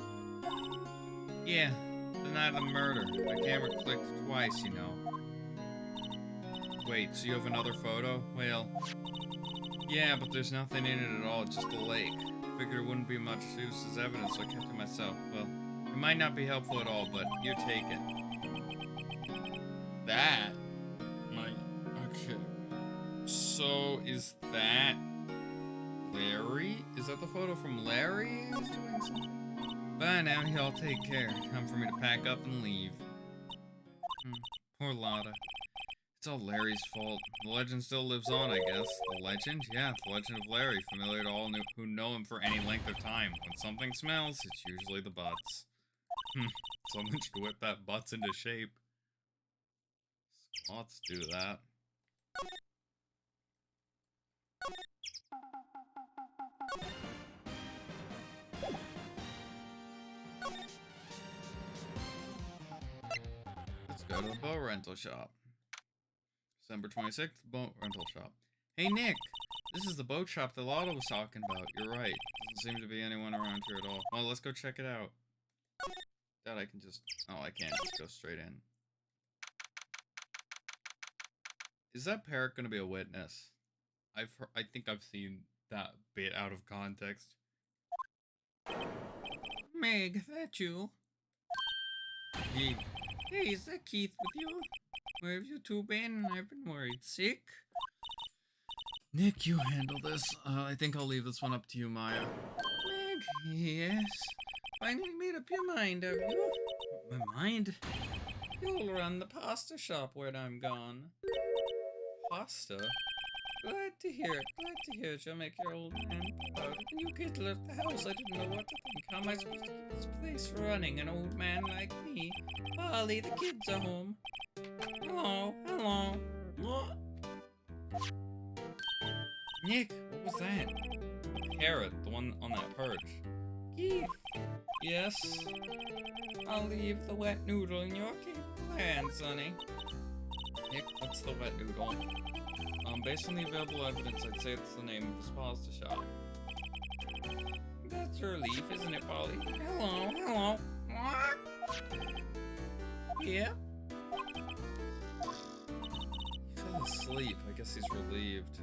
Yeah, the night of the murder. My camera clicked twice, you know. Wait, so you have another photo? Well... yeah, but there's nothing in it at all, just the lake. Figured it wouldn't be much use as evidence, so I kept it myself. Well, it might not be helpful at all, but you take it. That might... okay. So, is that... Larry? Is that the photo from Larry who's doing something? Bye now, y'all take care. Time for me to pack up and leave. Poor Lotta. It's It's all Larry's fault. The legend still lives on, I guess. The legend? Yeah, the legend of Larry, familiar to all who know him for any length of time. When something smells, it's usually the butts. Someone should whip that butts into shape. Let's do that. Let's go to the boat rental shop. December 26th, boat rental shop. Hey Nick, this is the boat shop that Lotto was talking about. You're right. Doesn't seem to be anyone around here at all. Well, let's go check it out. Doubt I can just... Oh, I can't just go straight in. Is that parrot gonna be a witness? I think I've seen that bit out of context. Meg, that you? Hey, is that Keith with you? Where have you two been? I've been worried. Sick? Nick, you handle this. I think I'll leave this one up to you, Maya. Meg, yes? Finally made up your mind, have you? My mind? You'll run the pasta shop when I'm gone. Pasta? Glad to hear it. Glad to hear it. You'll make your old man proud. When you kids left the house, I didn't know what to think. How am I supposed to keep this place running? An old man like me. Polly, the kids are home. Hello, hello. What? Nick, what was that? A parrot, the one on that perch. Keith. Yes? I'll leave the wet noodle in your capable hands, sonny. Nick, what's the wet noodle? Based on the available evidence, I'd say it's the name of his pasta shop. That's a relief, isn't it, Polly? Hello, hello. Yeah? He fell asleep. I guess he's relieved.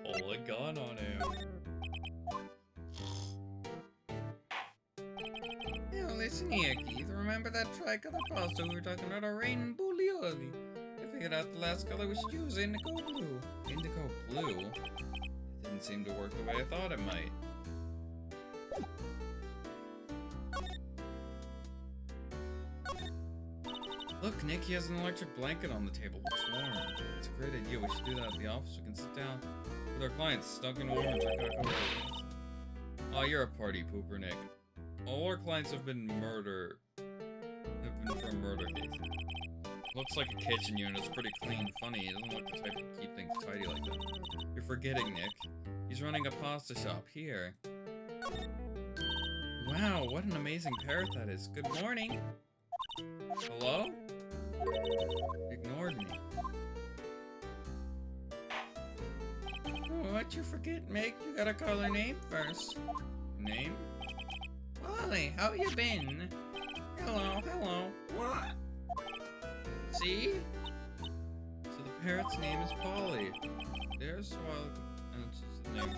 Pull a gun on him. Listen here, Keith. Remember that tricolor pasta we were talking about, a rainbow lioli? I figured out the last color we should use, indigo blue. Indigo blue? It didn't seem to work the way I thought it might. Look, Nick, he has an electric blanket on the table. Looks warm. It's a great idea. We should do that at the office. We can sit down with our clients, snug and warm, and check out coworkers. Oh, you're a party pooper, Nick. All our clients have been from murder cases. Looks like a kitchen unit. It's pretty clean. Funny, he doesn't look the type to keep things tidy like that. You're forgetting, Nick. He's running a pasta shop here. Wow, what an amazing parrot that is. Good morning. Hello? Ignored me. Oh, what'd you forget, Meg? You gotta call her name first. Name? Polly, how you been? Hello, hello. What? See? So the parrot's name is Polly. There's that's his name.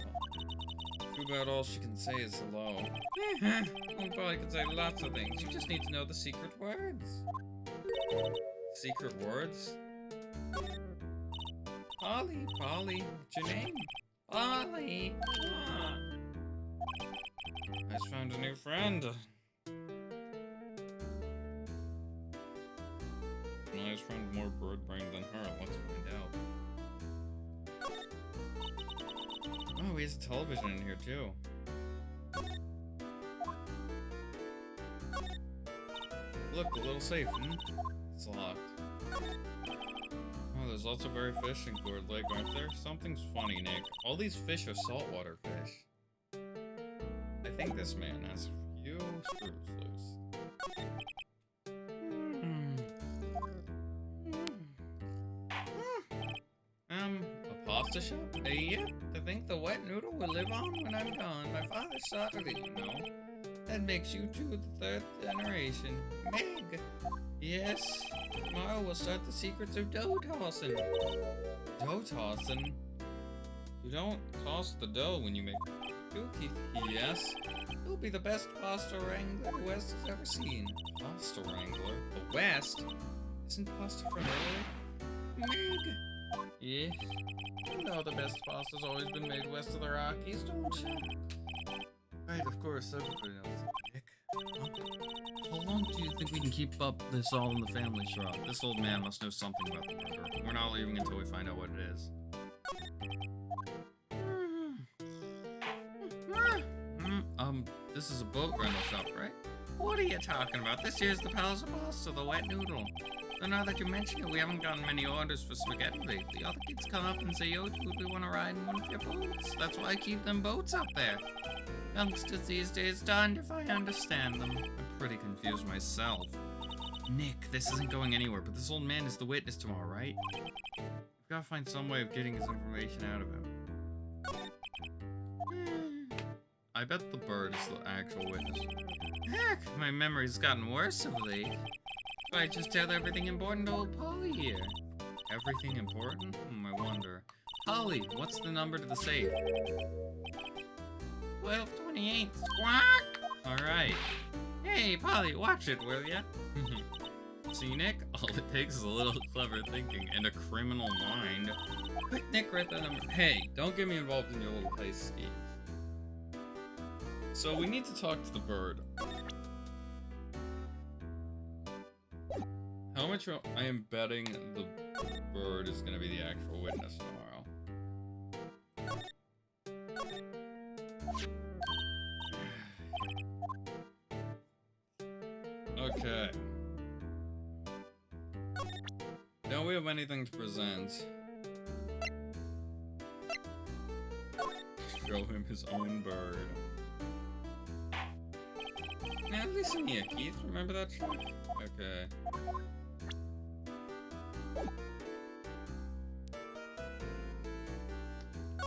Too bad all she can say is hello. Well, Polly can say lots of things. You just need to know the secret words. Secret words? Polly, Polly, what's your name? Polly. I just found a new friend. I just found more bird brain than her. Let's find out. Oh, he has a television in here too. Look, a little safe. It's locked. Oh, there's lots of very fish in Gourd Lake, aren't there? Something's funny, Nick. All these fish are saltwater fish. I think this man has a few screws loose. A pasta shop? Yep, I think the wet noodle will live on when I'm gone. My father started it, you know. That makes you two the third generation. Meg! Yes? Tomorrow we'll start the secrets of dough tossing. Dough tossing? You don't toss the dough when you make cookies. Yes? You'll be the best pasta wrangler the West has ever seen. Pasta wrangler? The West? Isn't pasta from Italy? Meg! Yes? You know the best pasta's always been made west of the Rockies, don't you? Right, of course, everybody knows Nick. How long do you think we can keep up this all in the family shroud? This old man must know something about the murder. We're not leaving until we find out what it is. This is a boat rental shop, right? What are you talking about? This here's the Palace of Pasta, the wet noodle. So now that you mention it, we haven't gotten many orders for spaghetti lately. Other kids come up and say, yo, dude, we want to ride in one of your boats. That's why I keep them boats up there. Youngsters these days, darned if I understand them. I'm pretty confused myself. Nick, this isn't going anywhere, but this old man is the witness tomorrow, right? We've got to find some way of getting his information out of him. I bet the bird is the actual witness. Heck, my memory's gotten worse of late. I just tell everything important to old Polly here. Everything important? I wonder. Polly, what's the number to the safe? 1228. Squawk! Alright. Hey, Polly, watch it, will ya? See, Nick? All it takes is a little clever thinking and a criminal mind. Quick, Nick, write the number. Hey, don't get me involved in your little heist schemes. So we need to talk to the bird. How much I am betting the bird is going to be the actual witness tomorrow. Okay. Don't we have anything to present? Show him his own bird. Now listen here, Keith. Remember that trick? Okay.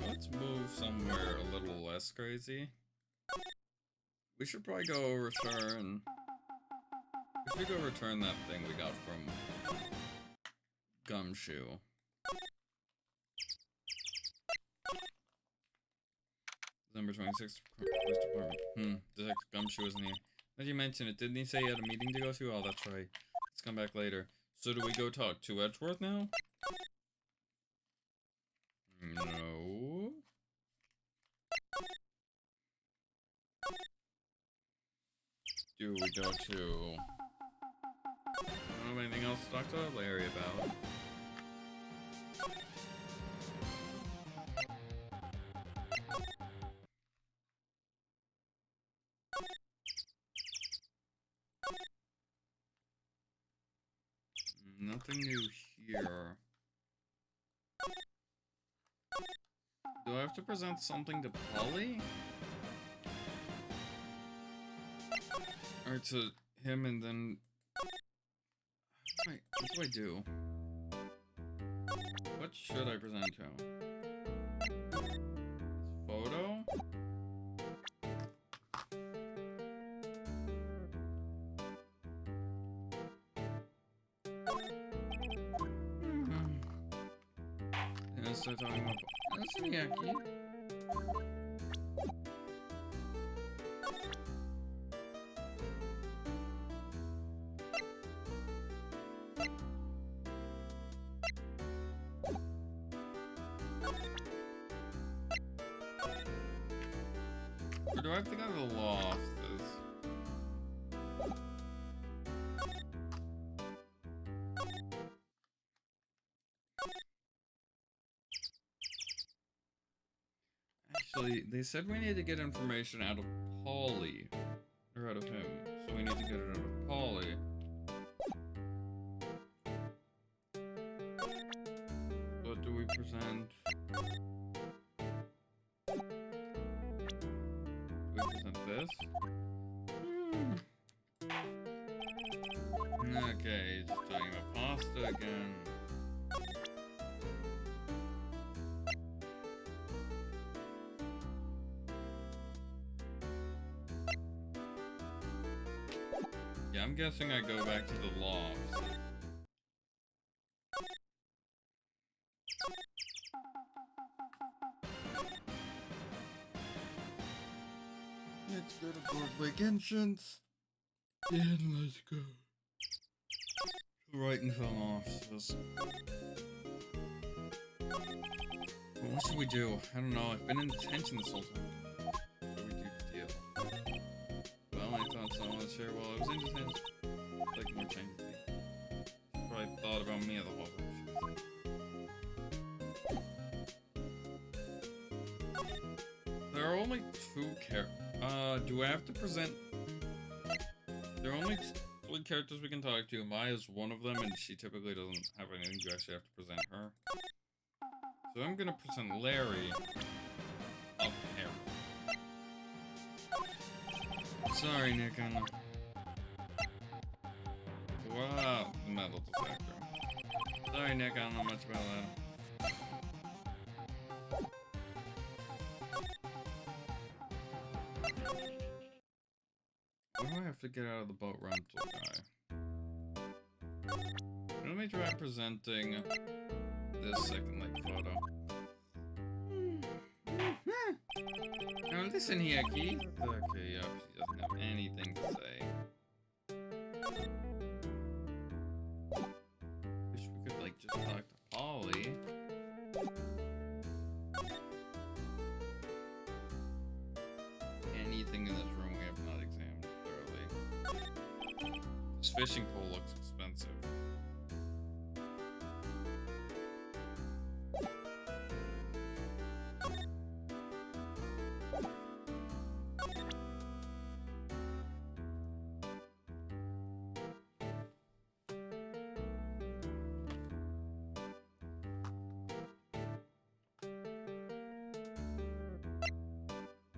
Let's move somewhere a little less crazy. We should probably go return. We should go return that thing we got from Gumshoe. Number 26, Police Department. Detective Gumshoe isn't here. As you mentioned it, didn't he say he had a meeting to go to? Oh, that's right. Let's come back later. So do we go talk to Edgeworth now? No. Do we go to... I don't have anything else to talk to Larry about. Nothing new here. Do I have to present something to Polly? Or to him and then... Wait, what do I do? What should I present to him? Photo? Start talking about that's yucky. Or do I have to go to the loft? Actually, they said we need to get information out of Polly. Or out of him. So we need to get it out of Polly. What do we present? Do we present this? Okay, just talking about pasta again. Yeah, I'm guessing I go back to the loft. Let's go to Broadway entrance. And let's go. Right in front offices. What should we do? I don't know. I've been in detention this whole time. What do we do to deal? sure. Well, I was in his hands. Like more changes. Probably thought about me the whole time. There are only 2 characters. Do I have to present? There are only 3 characters we can talk to. Maya's one of them, and she typically doesn't have anything. You actually have to present her. So I'm gonna present Larry up here. Sorry, Nick. Wow, the metal detector. Sorry, Nick. I don't know much about that. What do I have to get out of the boat rental guy? Let me try presenting this second leg photo. Now listen here, Keith. Okay, yep, she doesn't have anything to say. Wish we could like just talk to Polly. Anything in this room we have not examined thoroughly. This fishing pole looks expensive.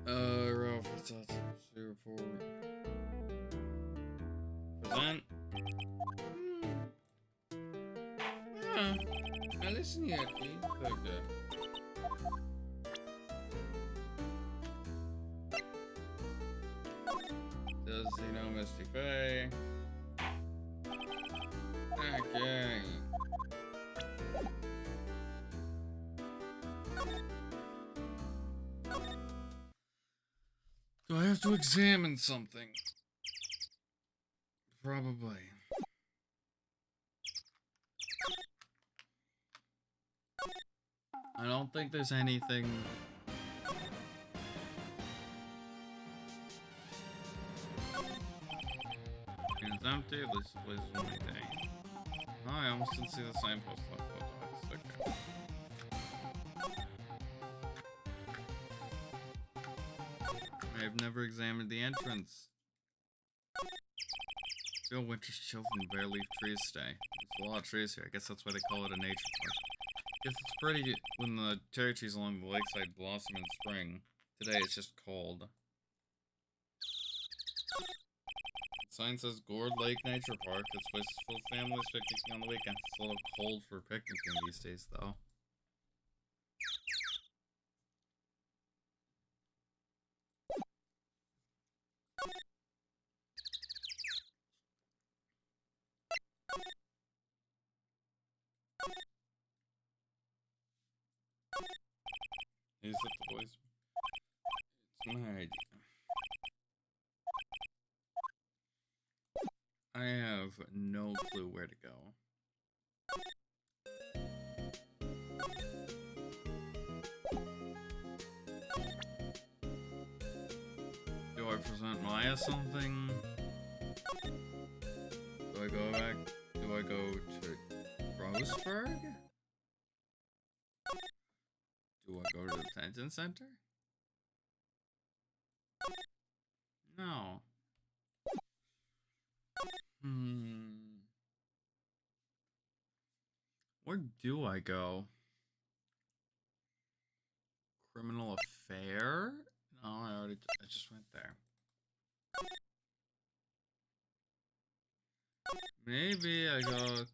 Ralph, what's up? Report. Present. Now listen here, Keith. Okay. Does he know Misty Faye? Okay. Do I have to examine something? Probably. I don't think there's anything. It's empty. This place is only day. Oh, I almost didn't see the signpost left. Okay. I've never examined the entrance. Bill Winter's children bare leaf trees stay. There's a lot of trees here. I guess that's why they call it a nature park. If it's pretty when the cherry trees along the lakeside blossom in spring. Today it's just cold. The sign says Gourd Lake Nature Park. This place is full of families picnicking on the weekends. It's a little cold for picnicking these days, though. Is it the voice? It's my idea. I have no clue where to go. Do I present Maya something? Do I go back? Do I go to Roseburg? Do I go to the detention center? No. Where do I go? Criminal affair? No, I just went there. Maybe I go.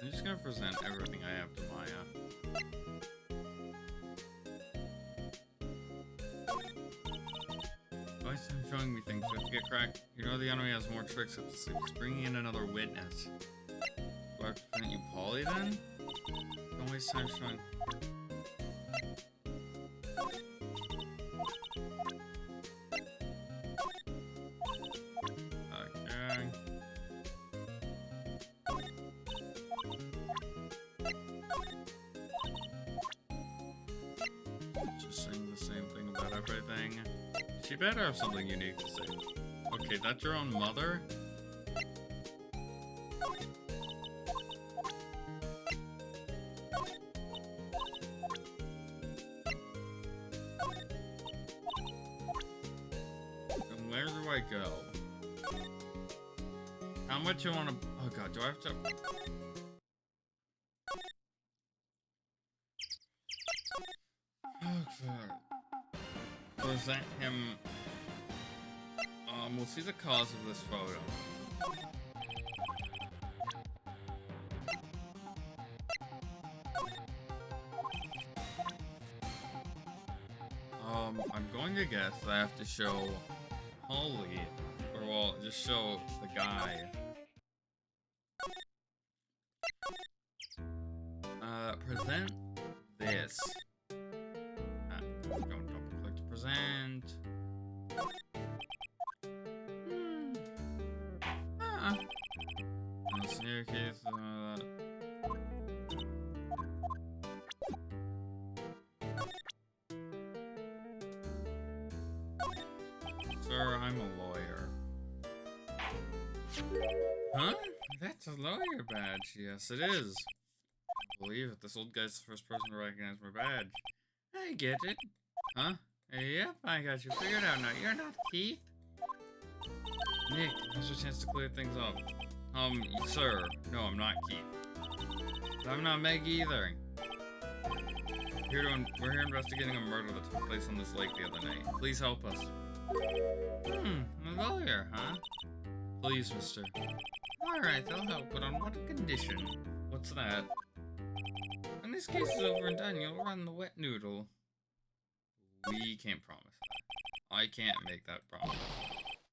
I'm just gonna present everything I have to Maya. Why is him showing me things? We have to get cracked. You know the enemy has more tricks up to sleep. Just bringing in another witness. Do I have to present you Polly then? Don't waste time showing. Okay. Just saying the same thing about everything. She better have something unique to say. Okay, that's your own mother? And where do I go? How much you wanna... Oh god, do I have to... Okay. Present him... we'll see the cause of this photo. I'm going to guess that I have to show Holly, or well, just show the guy. Present this. Don't double click to present. Staircase, Sir, I'm a lawyer. Huh? That's a lawyer badge. Yes, it is. I believe it. This old guy's the first person to recognize my badge. I get it. Huh? Yep, I got you figured out now. You're not Keith. Nick, here's your chance to clear things up. Sir. No, I'm not Keith. I'm not Meg either. We're here investigating a murder that took place on this lake the other night. Please help us. A lawyer, huh? Please, mister. Alright, I'll help, but on what condition? What's that? When this case is over and done, you'll run the wet noodle. We can't promise that. I can't make that promise.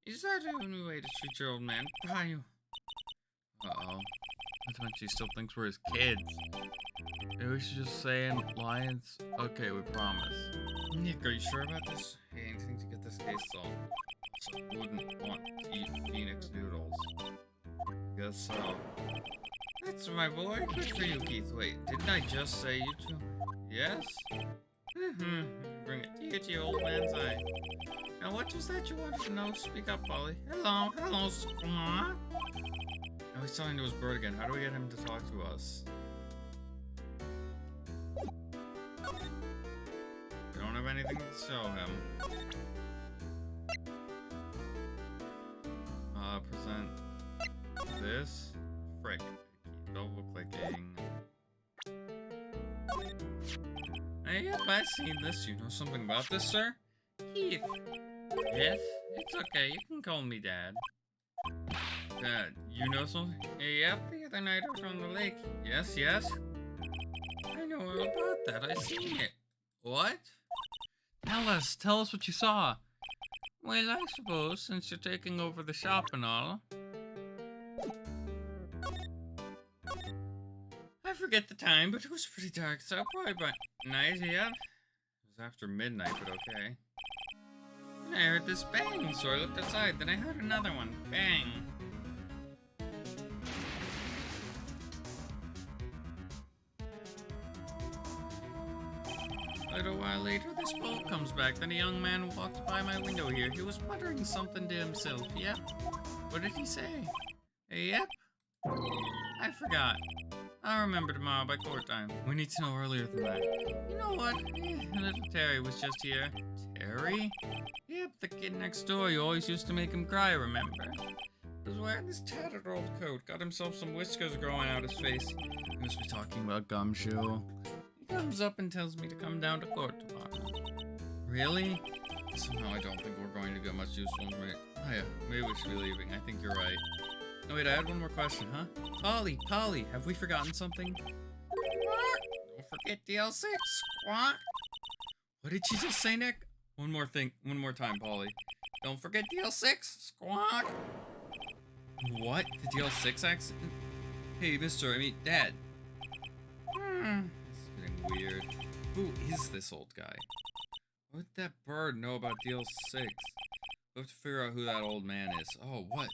Is that the only way to treat your old man? Bye. Uh-oh. Not to mention he still thinks we're his kids. Maybe we should just say in Lions. Okay, we promise. Nick, are you sure about this? Hey, anything to get this case solved. Also, wouldn't want to eat Phoenix noodles. Guess so. That's my boy. Good for you, Keith. Wait, didn't I just say you two? Yes? Bring it to your old man's eye. Now, what was that you wanted to know? Speak up, Polly. Hello, Squawk. Oh, he's talking to his bird again. How do we get him to talk to us? We don't have anything to show him. Present this. Frick. Double clicking. Hey, yep, I've seen this. You know something about this, sir? Keith. Yes? It's okay. You can call me Dad. Dad, you know something? Hey, yep, the other night I was on the lake. Yes? I know all about that. I seen it. What? Tell us what you saw. Well, I suppose, since you're taking over the shop and all. I forget the time, but it was pretty dark, so probably by night, yeah? It was after midnight, but okay. And I heard this bang, so I looked outside, then I heard another one. Bang. A little while later, this boat comes back. Then a young man walked by my window here. He was muttering something to himself. Yep. What did he say? Yep. I forgot. I'll remember tomorrow by court time. We need to know earlier than that. You know what? Little Terry was just here. Terry? Yep, the kid next door. You always used to make him cry, remember? He was wearing this tattered old coat. Got himself some whiskers growing out his face. He must be talking about Gumshoe. He comes up and tells me to come down to court tomorrow. Really? Somehow I don't think we're going to get much useful information. Oh yeah, maybe we should be leaving. I think you're right. No, wait, I had one more question, huh? Polly, have we forgotten something? Don't forget DL6, Squawk. What did she just say, Nick? One more time, Polly. Don't forget DL6, Squawk. What? The DL6 accident? Hey, Dad. It's getting weird. Who is this old guy? What did that bird know about DL6? We have to figure out who that old man is. Oh, what?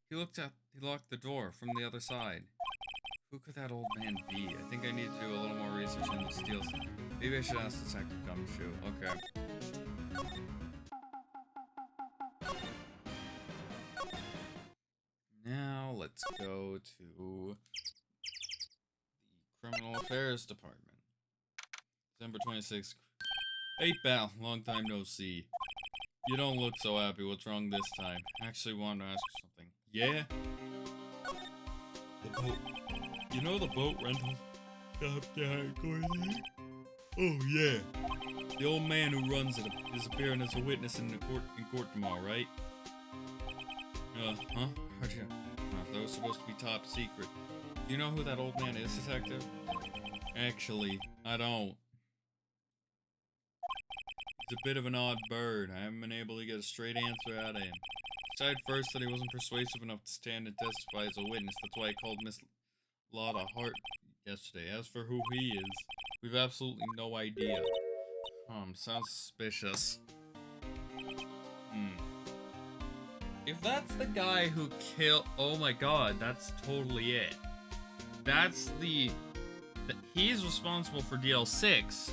He locked the door from the other side. Who could that old man be? I think I need to do a little more research on the steals. Maybe I should ask Detective Gumshoe. Okay. let's go to the Criminal Affairs Department. December 26th. Hey, pal. Long time no see. You don't look so happy. What's wrong this time? Actually wanted to ask you something. Yeah? The boat. You know the boat rental shop down Corey? Oh, yeah. The old man who runs it is appearing as a witness in court tomorrow, right? Huh? How'd you? That was supposed to be top secret. Do you know who that old man is, detective? Actually, I don't. He's a bit of an odd bird. I haven't been able to get a straight answer out of him. Decided first that he wasn't persuasive enough to stand and testify as a witness. That's why I called Miss Lotta Hart yesterday. As for who he is, we've absolutely no idea. Sounds suspicious. If that's the guy who killed... Oh my god, that's totally it. That's he's responsible for DL6.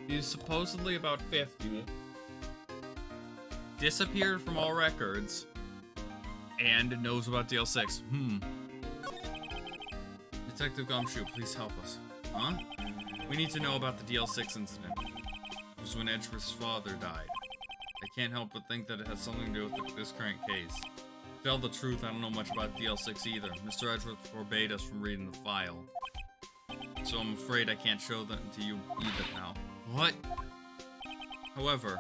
He's supposedly about 50. Disappeared from all records. And knows about DL6. Detective Gumshoe, please help us. Huh? We need to know about the DL6 incident. It was when Edgeworth's father died. I can't help but think that it has something to do with this current case. To tell the truth, I don't know much about DL6 either. Mr. Edgeworth forbade us from reading the file. So I'm afraid I can't show that to you either, pal. What? However,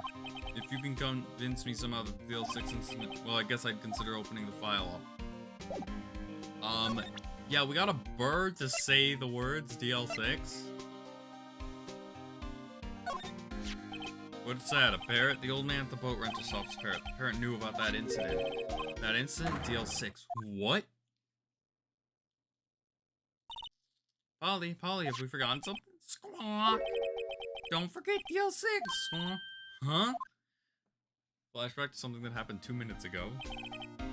if you can convince me somehow that the DL6 incident... Well, I guess I'd consider opening the file up. Yeah, we got a bird to say the words DL6. What's that, a parrot? The old man at the boat rental shop's parrot. The parrot knew about that incident. That incident? DL6. What? Polly, have we forgotten something? Squawk! Don't forget DL6! Squawk. Huh? Flashback to something that happened 2 minutes ago.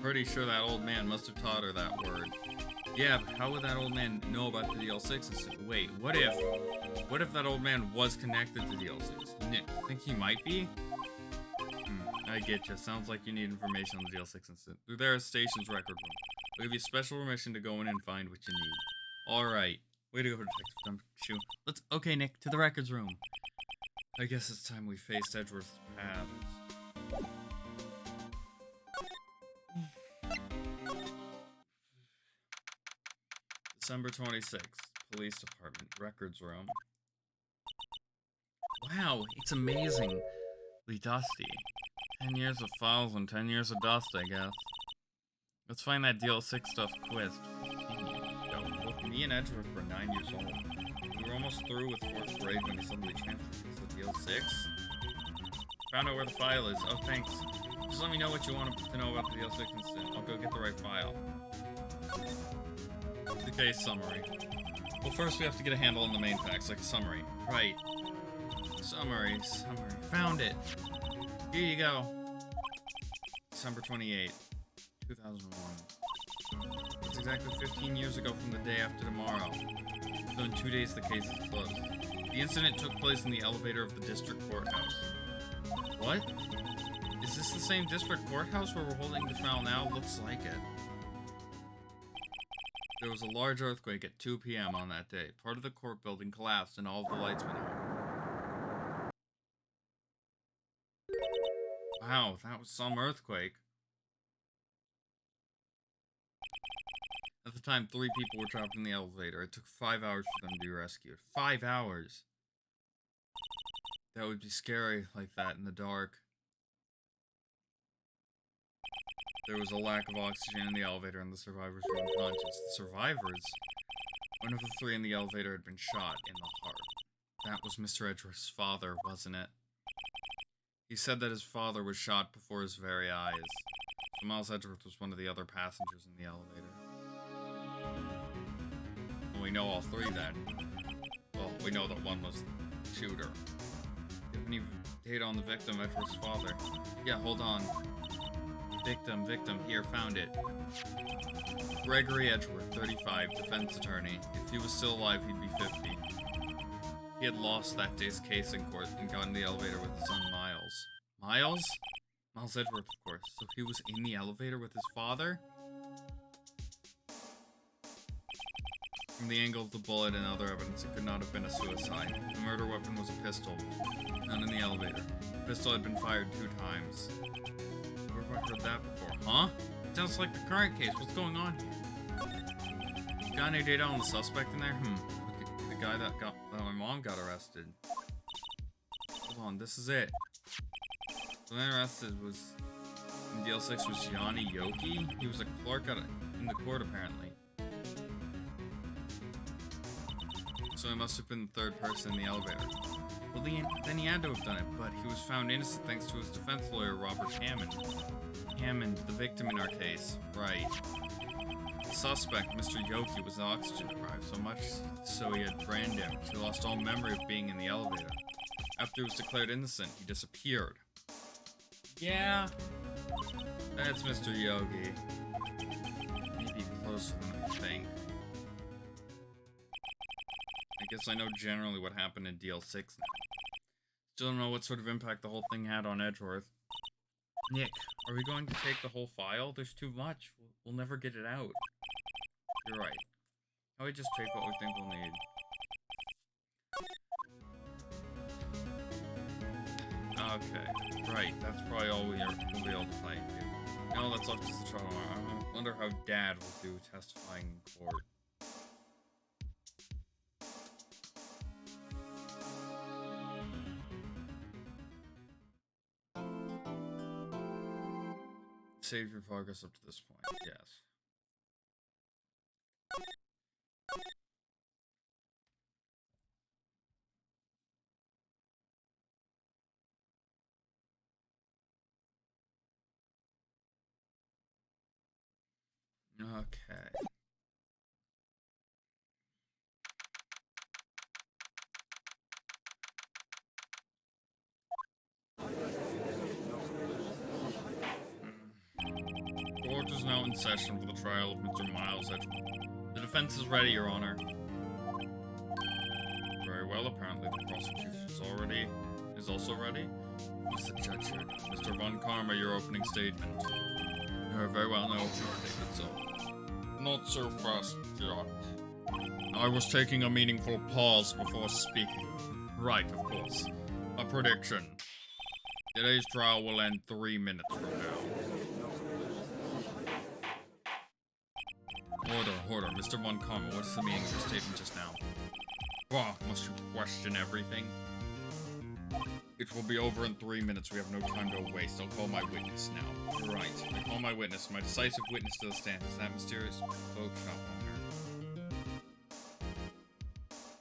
Pretty sure that old man must have taught her that word. Yeah, but how would that old man know about the DL6 incident? Wait, what if that old man was connected to DL6? Nick, think he might be? I get you. Sounds like you need information on the DL6 incident. Through their station's record room. We'll give you special permission to go in and find what you need. Alright. Way to go, Detective Gumshoe. Okay, Nick, to the records room. I guess it's time we faced Edgeworth's paths. December 26th, Police Department, Records Room. Wow, it's amazingly dusty. 10 years of files and 10 years of dust, I guess. Let's find that DL6 stuff quiz. 15 years ago. Both me and Edgeworth were 9 years old. We were almost through with 4th grade when he suddenly transferred to DL6. Found out where the file is. Oh, thanks. Just let me know what you want to know about the DL6 incident. I'll go get the right file. The case summary. Well, first we have to get a handle on the main facts, like a summary. Right. Summary. Found it. Here you go. December 28th, 2001. It's exactly 15 years ago from the day after tomorrow. So in 2 days the case is closed. The incident took place in the elevator of the district courthouse. What? Is this the same district courthouse where we're holding the trial now? Looks like it. There was a large earthquake at 2 p.m. on that day. Part of the court building collapsed and all of the lights went out. Wow, that was some earthquake. At the time, 3 people were trapped in the elevator. It took 5 hours for them to be rescued. 5 hours! That would be scary like that in the dark. There was a lack of oxygen in the elevator and the survivors were unconscious. The survivors? One of the 3 in the elevator had been shot in the heart. That was Mr. Edgeworth's father, wasn't it? He said that his father was shot before his very eyes. So Miles Edgeworth was one of the other passengers in the elevator. And we know all 3 then. Well, we know that one was the shooter. Do you have any data on the victim, Edgeworth's father? Yeah, hold on. Victim, here, found it. Gregory Edgeworth, 35, defense attorney. If he was still alive, he'd be 50. He had lost that day's case in court and got in the elevator with his son Miles. Miles? Miles Edgeworth, of course. So he was in the elevator with his father? From the angle of the bullet and other evidence, it could not have been a suicide. The murder weapon was a pistol, found in the elevator. The pistol had been fired 2 times. Where have I heard that before? Huh? It sounds like the current case. What's going on here? Got any data on the suspect in there? The guy that my mom got arrested. Hold on, this is it. The man arrested was in DL6 was Yanni Yoki. He was a clerk in the court apparently. So he must have been the 3rd person in the elevator. Well, then he had to have done it, but he was found innocent thanks to his defense lawyer, Robert Hammond. Hammond, the victim in our case. Right. The suspect, Mr. Yoki, was oxygen deprived so much so he had brain damage. He lost all memory of being in the elevator. After he was declared innocent, he disappeared. Yeah, that's Mr. Yogi. Maybe closer than I think. I guess I know generally what happened in DL6 now. Still don't know what sort of impact the whole thing had on Edgeworth. Nick, are we going to take the whole file? There's too much. We'll never get it out. You're right. How we just take what we think we'll need. Okay, right. That's probably all we'll be able to play. Now let's look to the trial. I wonder how Dad will do testifying in court. Save your progress up to this point, yes. Okay. Court is now in session for the trial of Mr. Miles Edgeworth. The defense is ready, Your Honor. Very well, apparently the prosecution is also ready. Who's the judge here? Mr. Von Karma, your opening statement. You're very well known statement, so. Not so fast, Judge. I was taking a meaningful pause before speaking. Right, of course. A prediction. Today's trial will end 3 minutes from now. Order, Mr. Von Karma, what is the meaning of your statement just now? Oh, must you question everything? It will be over in 3 minutes, we have no time to waste. I'll call my witness now. Right, I call my witness, my decisive witness to the stand. Is that mysterious boat shop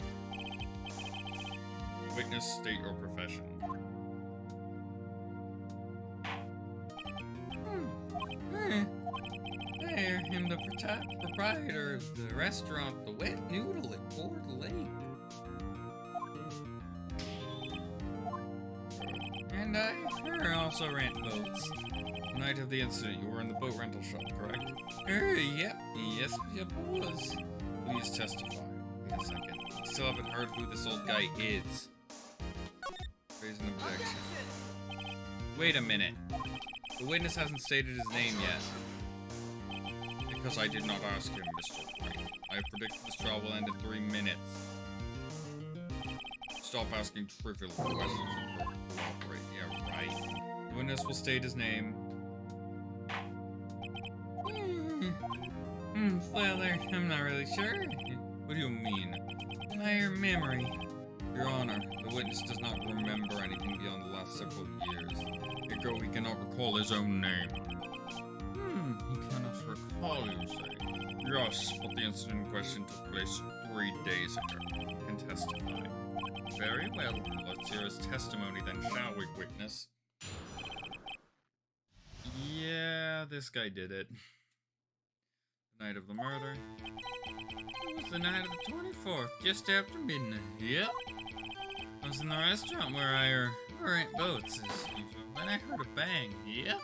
owner? Witness, state your profession. I am the proprietor of the restaurant, The Wet Noodle at Port Lake. And I also rent boats. The night of the incident, you were in the boat rental shop, correct? Yep. Yes, was. Please testify. Wait a second. I still haven't heard who this old guy is. Raise an objection. Wait a minute. The witness hasn't stated his name yet. Because I did not ask him, Mr. White. I predict this trial will end in 3 minutes. Stop asking trivial questions and cooperate. Yeah, right. The witness will state his name. Father, I'm not really sure. What do you mean? My memory. Your Honor, the witness does not remember anything beyond the last several years. He cannot recall his own name. He cannot recall, you say? Yes, but the incident in question took place 3 days ago. He can testify. Very well, let's hear his testimony then, shall we, witness? Yeah, this guy did it. The night of the murder. It was the night of the 24th, just after midnight. Yep. I was in the restaurant where I rent boats, as usual. Then I heard a bang. Yep.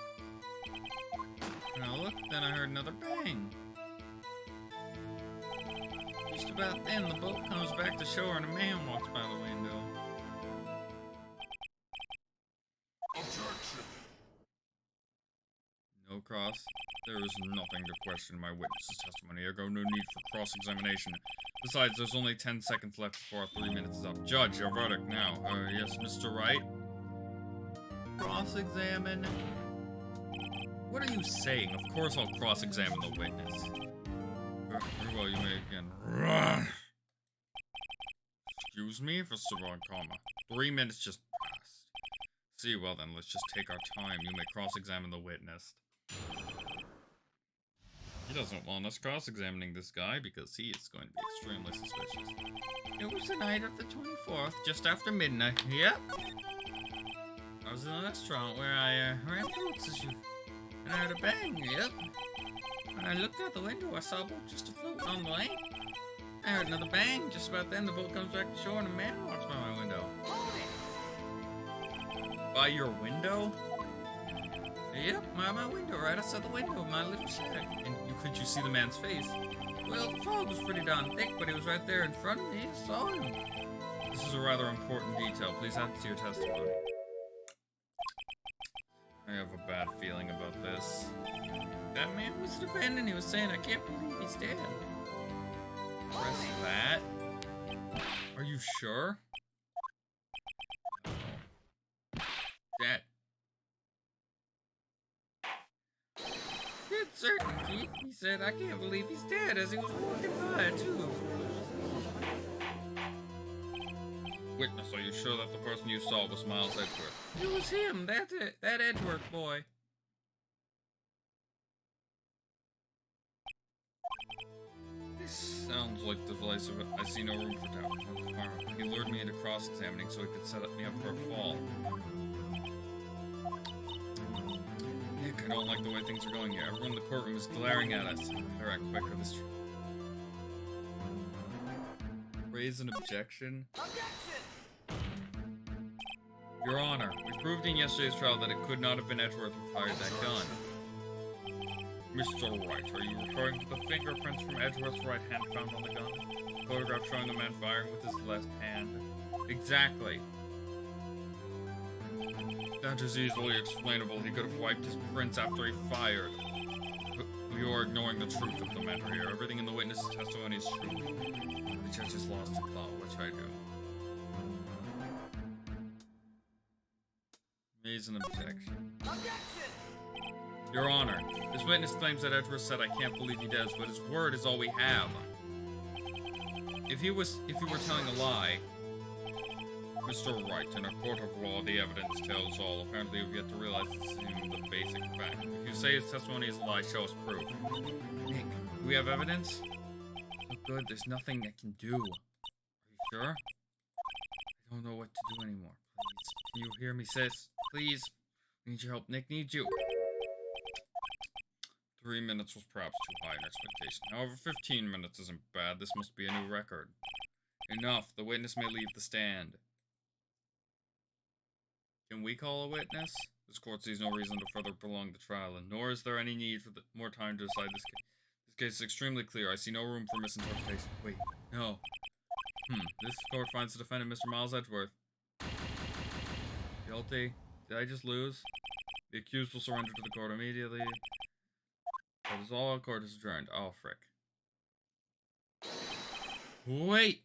And I looked, then I heard another bang. Just about then, the boat comes back to shore and a man walks by the window. Objection. No cross. There is nothing to question my witness's testimony. Ergo, no need for cross-examination. Besides, there's only 10 seconds left before our 3 minutes is up. Judge, your verdict now. Yes, Mr. Wright? Cross-examine? What are you saying? Of course I'll cross-examine the witness. Very well, you may begin. Excuse me, Mr. Von Karma. 3 minutes just passed. See, well then, let's just take our time. You may cross-examine the witness. He doesn't want us cross-examining this guy because he is going to be extremely suspicious. It was the night of the 24th, just after midnight. Yep. I was in a restaurant where I ran boots as you... And I heard a bang. Yep. When I looked out the window, I saw a boat just afloat on the lake. I heard another bang. Just about then, the boat comes back to shore and a man walks by my window. By your window? Yep, by my window, right outside the window of my little shack. And could you see the man's face? Well, the fog was pretty darn thick, but he was right there in front of me. I saw him. This is a rather important detail. Please add it to your testimony. I have a bad feeling about this. That man was defending. He was saying, I can't believe he's dead. Press that. Are you sure? Dead. Good certainty, he said. I can't believe he's dead as he was walking by, too. Witness, are you sure that the person you saw was Miles Edgeworth? It was him, that Edgeworth boy. This sounds like the device of it. I see no room for doubt. He lured me into cross-examining so he could set me up for a fall. Nick, I don't like the way things are going here. Everyone in the courtroom is glaring at us. Alright, quicker, this true. Raise an objection? Your Honor, we proved in yesterday's trial that it could not have been Edgeworth who fired that gun. Mr. Wright, are you referring to the fingerprints from Edgeworth's right hand found on the gun? Photograph showing the man firing with his left hand. Exactly. That is easily explainable. He could have wiped his prints after he fired. But you are ignoring the truth of the matter here. Everything in the witness's testimony is true. The judge has lost a thought. What should I do? Raise an objection. Your Honor, this witness claims that Edgeworth said, I can't believe he does, but his word is all we have. If you were telling a lie, Mr. Wright, in a court of law, the evidence tells all. Apparently, you've yet to realize this is the basic fact. If you say his testimony is a lie, show us proof. Nick, do we have evidence? Oh, good, there's nothing I can do. Are you sure? I don't know what to do anymore. Please, can you hear me, sis? Please, we need your help. Nick needs you. 3 minutes was perhaps too high an expectation. However, 15 minutes isn't bad. This must be a new record. Enough. The witness may leave the stand. Can we call a witness? This court sees no reason to further prolong the trial, and nor is there any need for more time to decide this case. This case is extremely clear. I see no room for misinterpretation. Wait, no. This court finds the defendant, Mr. Miles Edgeworth, guilty. Did I just lose? The accused will surrender to the court immediately. That is all. Court is adjourned. Oh, frick. Wait!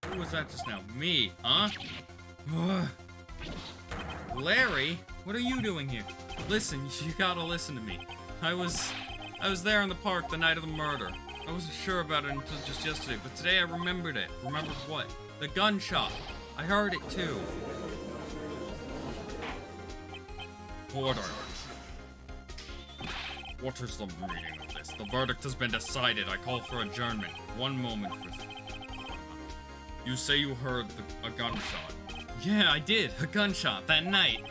Who was that just now? Me, huh? Larry? What are you doing here? Listen, you gotta listen to me. I was there in the park the night of the murder. I wasn't sure about it until just yesterday, but today I remembered it. Remembered what? The gunshot. I heard it too. Order. What is the meaning of this? The verdict has been decided. I call for adjournment. One moment, Chris. You say you heard a gunshot. Yeah, I did. A gunshot that night.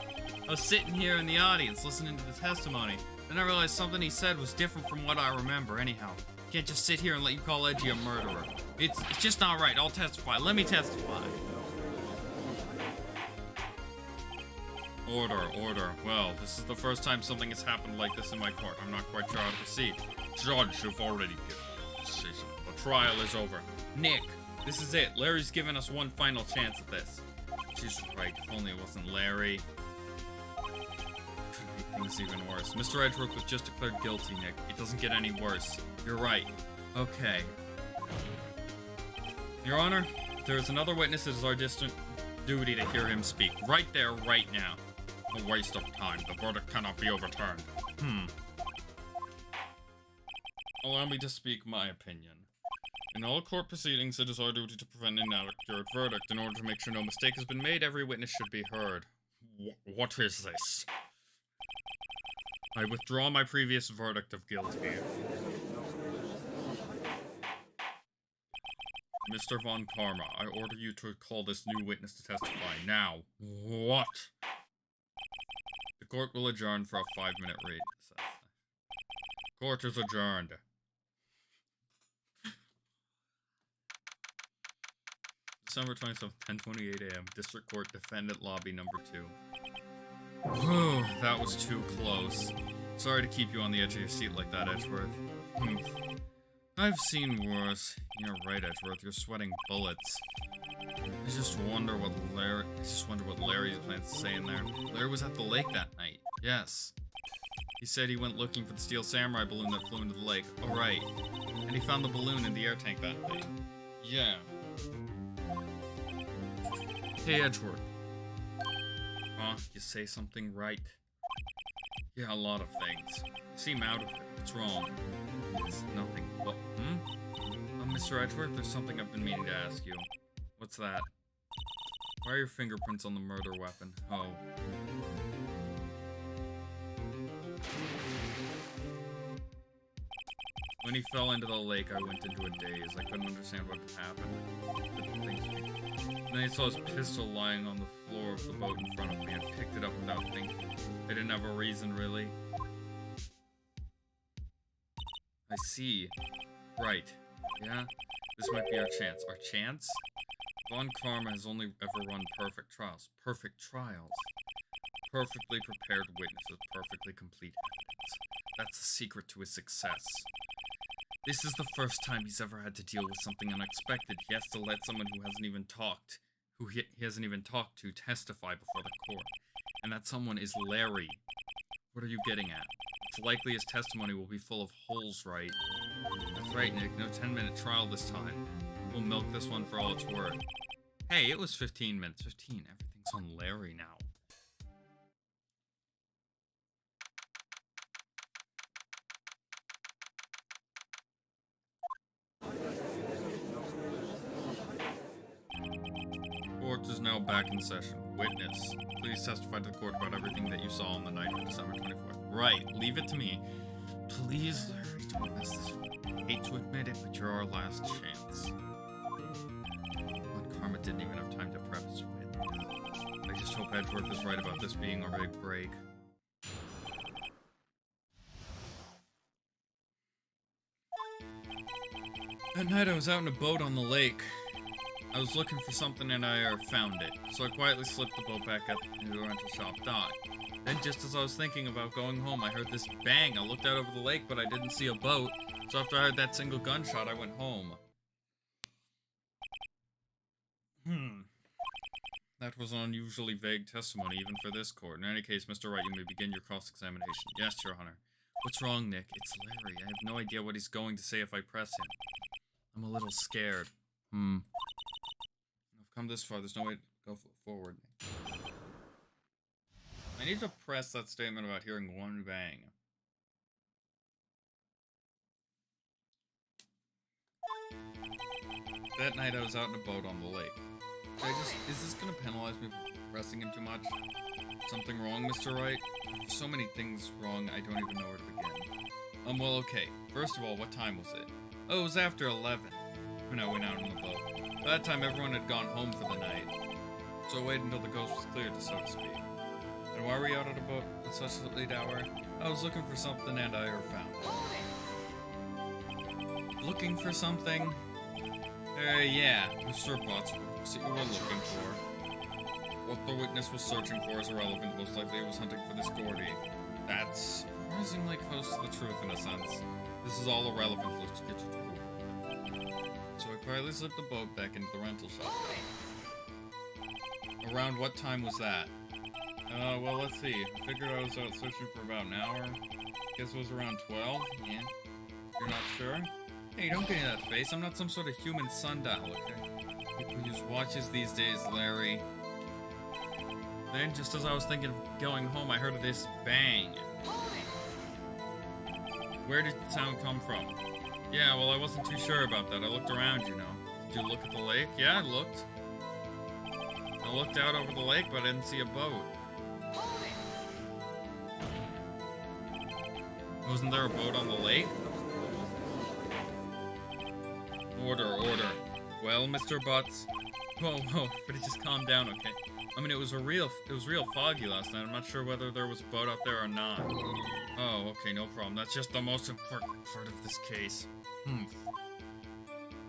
I was sitting here in the audience listening to the testimony. Then I realized something he said was different from what I remember anyhow. Can't just sit here and let you call Edgy a murderer. It's just not right. I'll testify. Let me testify. Order, order. Well, this is the first time something has happened like this in my court. I'm not quite sure how to proceed. Judge, you've already given your decision. The trial is over. Nick, This is it. Larry's given us one final chance at this. She's right. If only it wasn't Larry. Could make things even worse. Mr. Edgeworth was just declared guilty, Nick. It doesn't get any worse. You're right. Okay. Your Honor, there is another witness. It is our distant duty to hear him speak. Right there, right now. A waste of time. The verdict cannot be overturned. Allow me to speak my opinion. In all court proceedings, it is our duty to prevent an inaccurate verdict. In order to make sure no mistake has been made, every witness should be heard. What is this? I withdraw my previous verdict of guilty. Mr. Von Karma, I order you to call this new witness to testify now. What? The court will adjourn for a 5-minute recess. Court is adjourned. December 27th, 10:28 a.m. District Court, Defendant Lobby Number 2. Whew, that was too close. Sorry to keep you on the edge of your seat like that, Edgeworth. I've seen worse. You're right, Edgeworth. You're sweating bullets. I just wonder what Larry plans to say in there. Larry was at the lake that night. Yes. He said he went looking for the Steel Samurai balloon that flew into the lake. Oh, right. And he found the balloon in the air tank that night. Yeah. Hey, Edgeworth. Huh? You say something right? Yeah, a lot of things. You seem out of it. What's wrong? It's nothing. What? Mr. Edgeworth, there's something I've been meaning to ask you. What's that? Why are your fingerprints on the murder weapon? Oh. When he fell into the lake, I went into a daze. I couldn't understand what happened. Then I saw his pistol lying on the floor of the boat in front of me and picked it up without thinking. I didn't have a reason, really. I see. Right. Yeah? This might be our chance. Our chance? Von Karma has only ever run perfect trials. Perfect trials. Perfectly prepared witnesses. Perfectly complete evidence. That's the secret to his success. This is the first time he's ever had to deal with something unexpected. He has to let someone who hasn't even talked to testify before the court. And that someone is Larry. What are you getting at? It's likely his testimony will be full of holes, right? That's right, Nick. No 10-minute trial this time. We'll milk this one for all it's worth. Hey, it was 15 minutes. 15. Everything's on Larry now. Court is now back in session. Witness, please testify to the court about everything that you saw on the night of December 24th. Right, leave it to me. Please, Larry, don't mess this one. Hate to admit it, but you're our last chance. Von Karma didn't even have time to prep his witness. I just hope Edgeworth is right about this being our big break. That night I was out in a boat on the lake. I was looking for something and I found it, so I quietly slipped the boat back at the rental shop dock. Then just as I was thinking about going home, I heard this bang. I looked out over the lake, but I didn't see a boat, so after I heard that single gunshot, I went home. That was an unusually vague testimony, even for this court. In any case, Mr. Wright, you may begin your cross-examination. Yes, Your Honor. What's wrong, Nick? It's Larry. I have no idea what he's going to say if I press him. I'm a little scared. I've come this far. There's no way to go forward. I need to press that statement about hearing one bang. That night I was out in a boat on the lake. Is this gonna penalize me for pressing him too much? Something wrong, Mr. Wright? There's so many things wrong, I don't even know where to begin. Well, okay. First of all, what time was it? Oh, it was after 11 when I went out on the boat. By that time, everyone had gone home for the night. So I waited until the coast was cleared, so to speak. And why were you out on a boat at such a late hour? I was looking for something and I found it. Looking for something? Yeah. Mr. Potts, what you were looking for. What the witness was searching for is irrelevant. Most likely he was hunting for this Gordy. That's surprisingly close to the truth in a sense. This is all irrelevant. Let's get to the court. So I Riley slipped the boat back into the rental shop. Around what time was that? Well, let's see. I figured I was out searching for about an hour. Guess it was around 12? Yeah. You're not sure? Hey, don't get in that face. I'm not some sort of human sundial, okay? People use watches these days, Larry. Then, just as I was thinking of going home, I heard this bang. Where did the sound come from? Yeah, well, I wasn't too sure about that. I looked around, you know. Did you look at the lake? Yeah, I looked. I looked out over the lake, but I didn't see a boat. Wasn't there a boat on the lake? Order. Well, Mr. Butts. Whoa, but just calm down, okay? I mean, it was real foggy last night. I'm not sure whether there was a boat out there or not. Oh, okay, no problem. That's just the most important part of this case.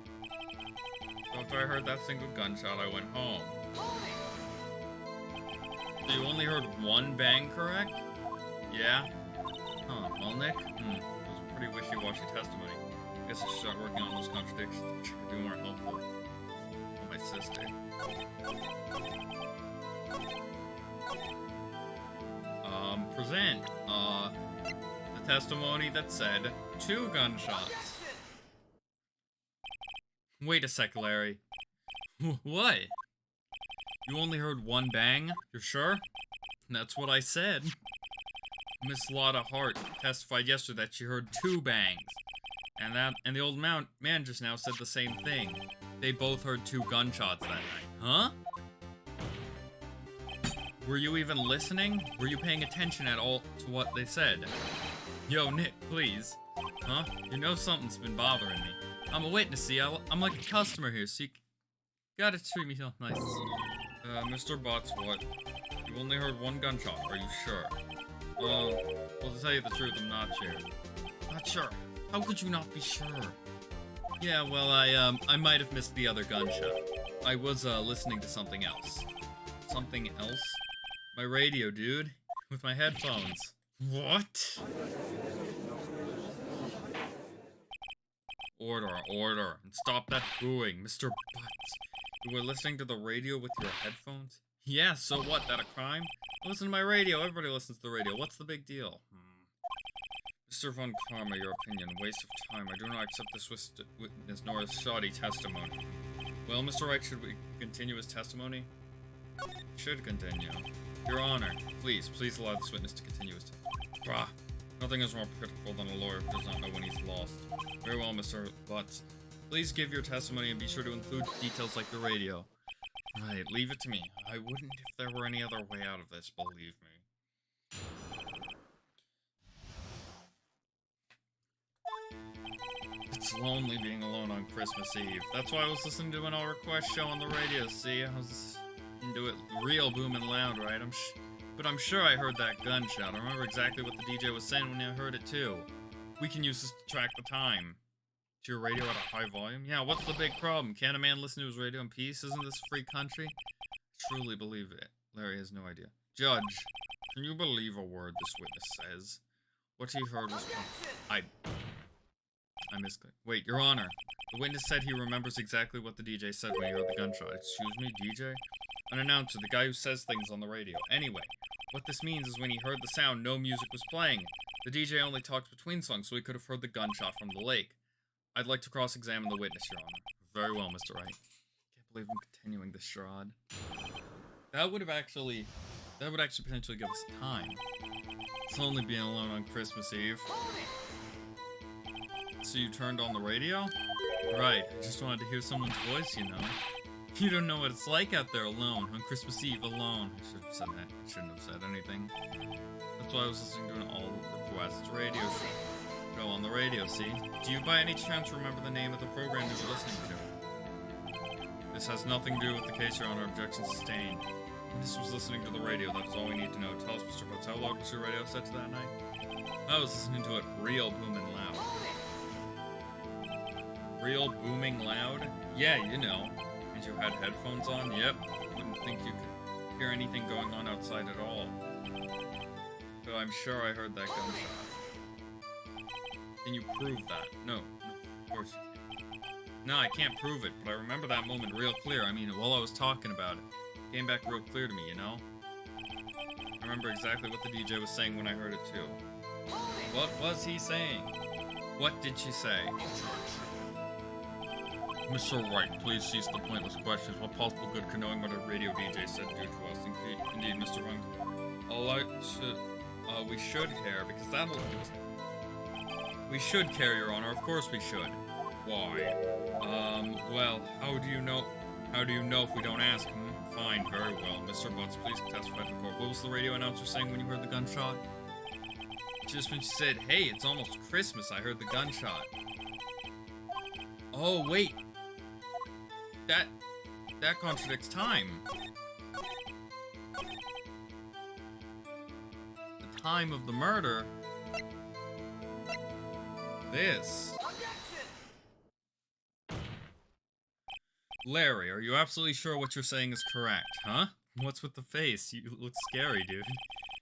So after I heard that single gunshot, I went home. So you only heard one bang, correct? Yeah? Huh, well, Nick? It was a pretty wishy-washy testimony. I guess I should start working on those contradictions, which could be more helpful for my sister. Present, the testimony that said 2 gunshots. Wait a sec, Larry. What? You only heard 1 bang? You're sure? That's what I said. Miss Lotta Hart testified yesterday that she heard 2 bangs. And the old man just now said the same thing. They both heard 2 gunshots that night. Huh? Were you even listening? Were you paying attention at all to what they said? Yo, Nick, please. Huh? You know something's been bothering me. I'm a witness, see? I'm like a customer here, so you gotta treat me nice. Mr. Butts, what? You only heard 1 gunshot, are you sure? Well, to tell you the truth, I'm not sure. Not sure? How could you not be sure? Yeah, well, I might have missed the other gunshot. I was, listening to something else. Something else? My radio, dude. With my headphones. What? Order. And stop that booing, Mr. Butts. You were listening to the radio with your headphones? Yeah, so what, that a crime? Listen to my radio, everybody listens to the radio. What's the big deal? Mr. Von Karma, your opinion, waste of time. I do not accept this witness nor his shoddy testimony. Well, Mr. Wright, should we continue his testimony? Should continue. Your Honor, please allow this witness to continue his testimony. Bah, nothing is more critical than a lawyer who does not know when he's lost. Very well, Mr. Butts. Please give your testimony and be sure to include details like the radio. Right, leave it to me. I wouldn't if there were any other way out of this, believe me. It's lonely being alone on Christmas Eve. That's why I was listening to an All Request show on the radio, see? I was into it real booming loud, right? But I'm sure I heard that gunshot. I remember exactly what the DJ was saying when I heard it, too. We can use this to track the time. To your radio at a high volume? Yeah, what's the big problem? Can't a man listen to his radio in peace? Isn't this a free country? I truly believe it. Larry has no idea. Judge, can you believe a word this witness says? What he heard was... I misclicked. Wait, Your Honor. The witness said he remembers exactly what the DJ said when he heard the gunshot. Excuse me, DJ? An announcer, the guy who says things on the radio. Anyway, what this means is when he heard the sound, no music was playing. The DJ only talked between songs, so he could have heard the gunshot from the lake. I'd like to cross-examine the witness, Your Honor. Very well, Mr. Wright. Can't believe I'm continuing this charade. That would actually potentially give us time. It's only being alone on Christmas Eve. So you turned on the radio? Right, I just wanted to hear someone's voice, you know. You don't know what it's like out there alone, on Christmas Eve alone. I should have said that. I shouldn't have said anything. That's why I was listening to an All Request radio show. Go on the radio, see? Do you by any chance remember the name of the program you were listening to? This has nothing to do with the case, Your Honor. Objection sustained. This was listening to the radio, that's all we need to know. Tell us, Mr. Butts, how loud was your radio set to that night? I was listening to it real booming loud. Real booming loud? Yeah, you know. And you had headphones on? Yep. Wouldn't think you could hear anything going on outside at all. But I'm sure I heard that gunshot. Can you prove that? No, of course you can't. No, I can't prove it, but I remember that moment real clear. I mean, while I was talking about it, it came back real clear to me, you know? I remember exactly what the DJ was saying when I heard it too. What was he saying? What did she say? Mr. Wright, please cease the pointless questions. What possible good can knowing what a radio DJ said do to us? Indeed, Mr. Wright. We should care, because that'll... We should care, Your Honor. Of course we should. Why? Well, how do you know? How do you know if we don't ask? Fine, very well. Mr. Butts, please testify to court. What was the radio announcer saying when you heard the gunshot? Just when she said, hey, it's almost Christmas, I heard the gunshot. Oh, wait. That contradicts time. The time of the murder. This. Larry, are you absolutely sure what you're saying is correct, huh? What's with the face? You look scary, dude.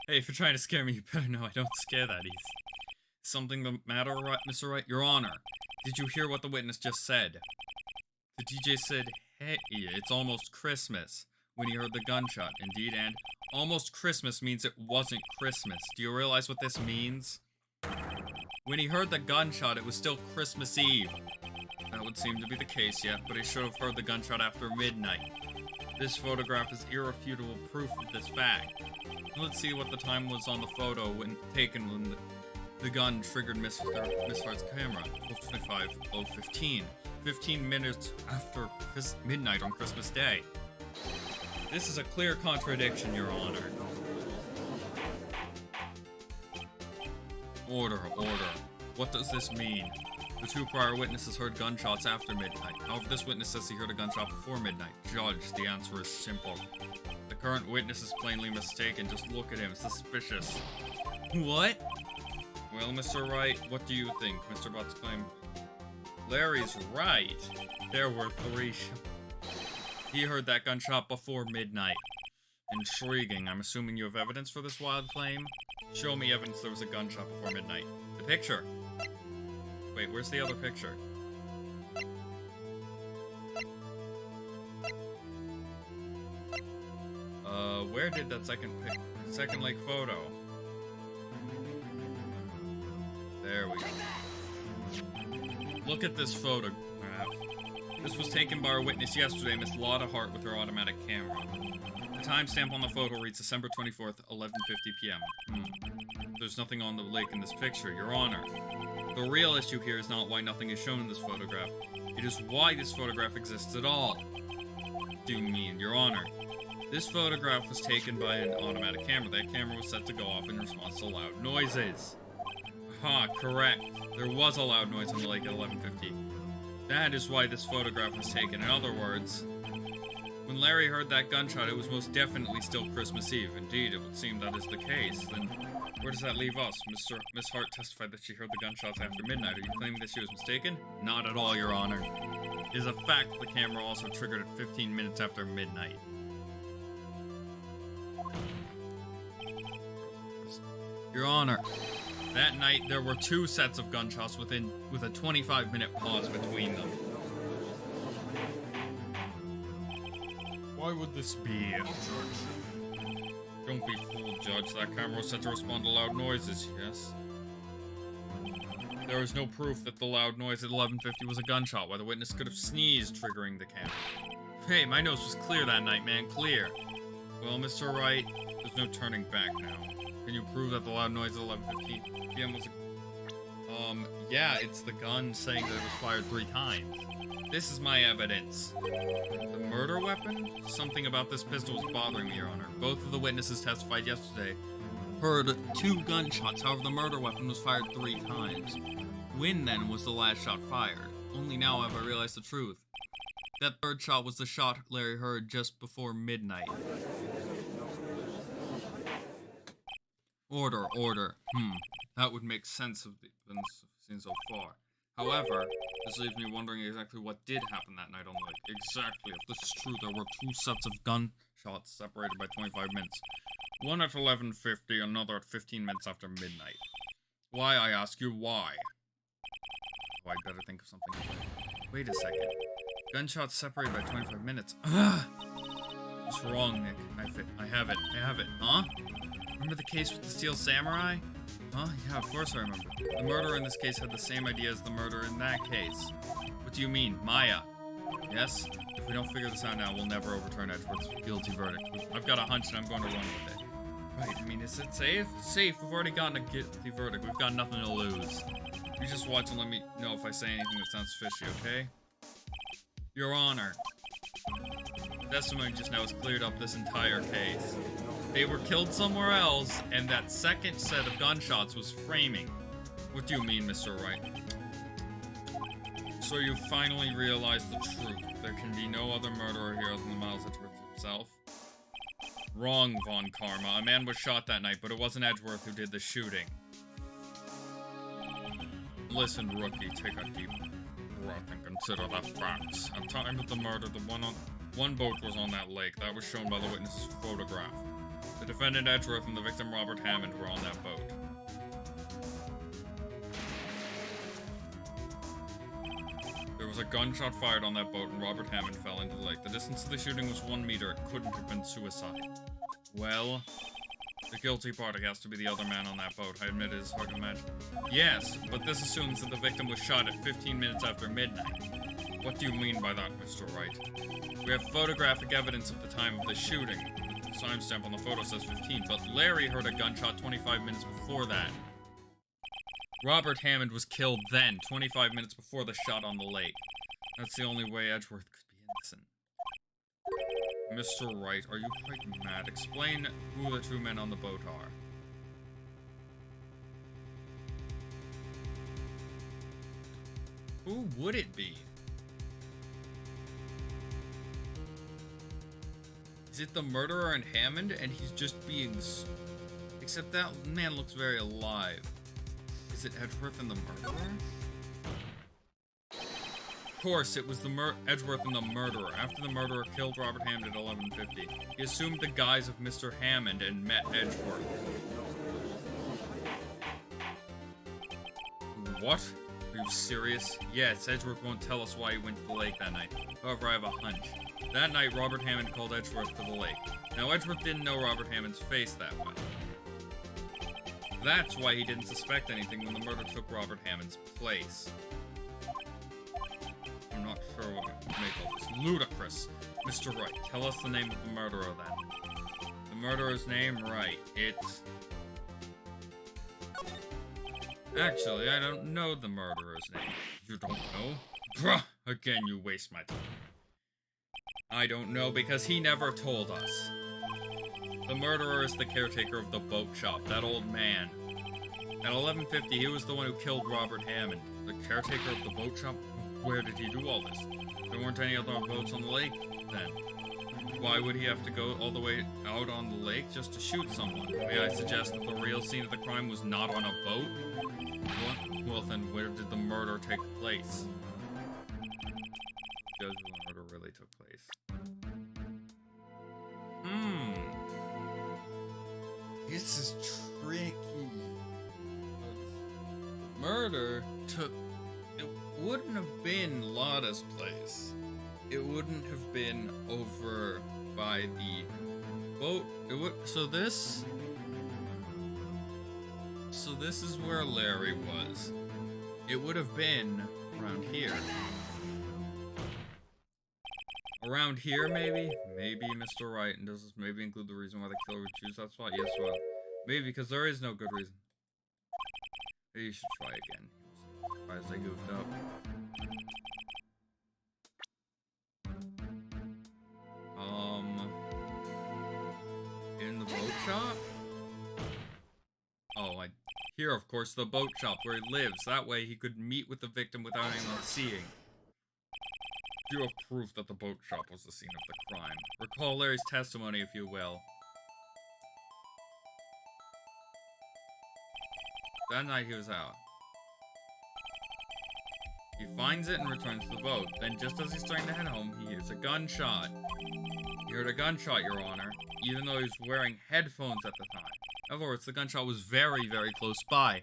Hey, if you're trying to scare me, you better know I don't scare that easy. Something the matter, Mr. Wright? Your Honor, did you hear what the witness just said? The DJ said, hey, it's almost Christmas, when he heard the gunshot. Indeed, and almost Christmas means it wasn't Christmas. Do you realize what this means? When he heard the gunshot, it was still Christmas Eve. That would seem to be the case yet, but he should have heard the gunshot after midnight. This photograph is irrefutable proof of this fact. Let's see what the time was on the photo when taken when the gun triggered Miss Hart's camera. 12:25:015. 15 minutes after midnight on Christmas Day. This is a clear contradiction, Your Honor. Order. What does this mean? The two prior witnesses heard gunshots after midnight. However, this witness says he heard a gunshot before midnight. Judge, the answer is simple. The current witness is plainly mistaken. Just look at him. Suspicious. What? Well, Mr. Wright, what do you think? Mr. Butts claimed. Larry's right. There were 3 He heard that gunshot before midnight. Intriguing. I'm assuming you have evidence for this wild claim? Show me evidence there was a gunshot before midnight. The picture. Wait, where's the other picture? Where did that second lake photo? There we go. Look at this photograph. This was taken by our witness yesterday, Miss Lotta Hart, with her automatic camera. The timestamp on the photo reads December 24th, 11:50 p.m. There's nothing on the lake in this picture, Your Honor. The real issue here is not why nothing is shown in this photograph. It is why this photograph exists at all. Do you mean, Your Honor? This photograph was taken by an automatic camera. That camera was set to go off in response to loud noises. Correct. There was a loud noise on the lake at 11:50. That is why this photograph was taken. In other words, when Larry heard that gunshot, it was most definitely still Christmas Eve. Indeed, it would seem that is the case. Then, where does that leave us? Miss Hart testified that she heard the gunshots after midnight. Are you claiming that she was mistaken? Not at all, Your Honor. It is a fact the camera also triggered at 15 minutes after midnight. Your Honor, that night there were 2 sets of gunshots with a 25-minute pause between them. Why would this be? Don't be fooled, Judge. That camera was set to respond to loud noises, yes? There is no proof that the loud noise at 11:50 was a gunshot, why the witness could have sneezed, triggering the camera. Hey, my nose was clear that night, man, clear. Well, Mr. Wright, there's no turning back now. Can you prove that the loud noise at 11:50 p.m. was a... yeah, it's the gun saying that it was fired 3 times. This is my evidence. The murder weapon? Something about this pistol was bothering me, Your Honor. Both of the witnesses testified yesterday heard 2 gunshots, however the murder weapon was fired 3 times. When, then, was the last shot fired? Only now have I realized the truth. That 3rd shot was the shot Larry heard just before midnight. Order. That would make sense of the events seen so far. However, this leaves me wondering exactly what did happen that night on the lake. Exactly. If this is true, there were 2 sets of gunshots separated by 25 minutes. One at 11:50, another at 15 minutes after midnight. Why, I ask you, why? Oh, I'd better think of something. Wait a second. Gunshots separated by 25 minutes. Ugh! What's wrong, Nick? I have it. Huh? Remember the case with the Steel Samurai? Huh? Yeah, of course I remember. The murderer in this case had the same idea as the murderer in that case. What do you mean? Maya? Yes? If we don't figure this out now, we'll never overturn Edgeworth's guilty verdict. I've got a hunch and I'm going to run with it. Right, I mean, is it safe? Safe. We've already gotten a guilty verdict. We've got nothing to lose. You just watch and let me know if I say anything that sounds fishy, okay? Your Honor. Testimony just now has cleared up this entire case. They were killed somewhere else, and that second set of gunshots was framing. What do you mean, Mr. Wright? So you finally realized the truth. There can be no other murderer here than the Miles Edgeworth himself? Wrong, Von Karma. A man was shot that night, but it wasn't Edgeworth who did the shooting. Listen, rookie, take a deep breath and consider the facts. At the time of the murder, one boat was on that lake. That was shown by the witness's photograph. The defendant Edgeworth and the victim Robert Hammond were on that boat. There was a gunshot fired on that boat and Robert Hammond fell into the lake. The distance of the shooting was 1 meter. It couldn't have been suicide. Well, the guilty party has to be the other man on that boat. I admit it is hard to imagine. Yes, but this assumes that the victim was shot at 15 minutes after midnight. What do you mean by that, Mr. Wright? We have photographic evidence of the time of the shooting. The timestamp on the photo says 15, but Larry heard a gunshot 25 minutes before that. Robert Hammond was killed then, 25 minutes before the shot on the lake. That's the only way Edgeworth could be innocent. Mr. Wright, are you quite mad? Explain who the two men on the boat are. Who would it be? Is it the murderer and Hammond, and he's just being... Except that man looks very alive. Is it Edgeworth and the murderer? Of course, it was the Edgeworth and the murderer. After the murderer killed Robert Hammond at 11:50, he assumed the guise of Mr. Hammond and met Edgeworth. What? Are you serious? Yes, Edgeworth won't tell us why he went to the lake that night. However, I have a hunch. That night, Robert Hammond called Edgeworth to the lake. Now, Edgeworth didn't know Robert Hammond's face that well. That's why he didn't suspect anything when the murder took Robert Hammond's place. I'm not sure what to make of this. Ludicrous. Mr. Wright, tell us the name of the murderer then. The murderer's name? Right. It's... Actually, I don't know the murderer's name. You don't know? Bruh! Again, you waste my time. I don't know because he never told us. The murderer is the caretaker of the boat shop, that old man. At 11:50, he was the one who killed Robert Hammond. The caretaker of the boat shop? Where did he do all this? There weren't any other boats on the lake then. Why would he have to go all the way out on the lake just to shoot someone? May I suggest that the real scene of the crime was not on a boat? What? Well then, where did the murder take place? Because the murder really took place. This is tricky. Murder took... It wouldn't have been Lotta's place. It wouldn't have been over by the boat. It would... So this is where Larry was. It would have been around here. Around here, maybe? Maybe Mr. Wright, and does this maybe include the reason why the killer would choose that spot? Yes, well, maybe, because there is no good reason. Maybe you should try again. Surprised I goofed up. In the boat shop? Oh, here, of course, the boat shop where he lives. That way he could meet with the victim without anyone seeing. You have proof that the boat shop was the scene of the crime. Recall Larry's testimony, if you will. That night he was out. He finds it and returns to the boat. Then, just as he's starting to head home, he hears a gunshot. He heard a gunshot, Your Honor, even though he was wearing headphones at the time. In other words, the gunshot was very, very close by.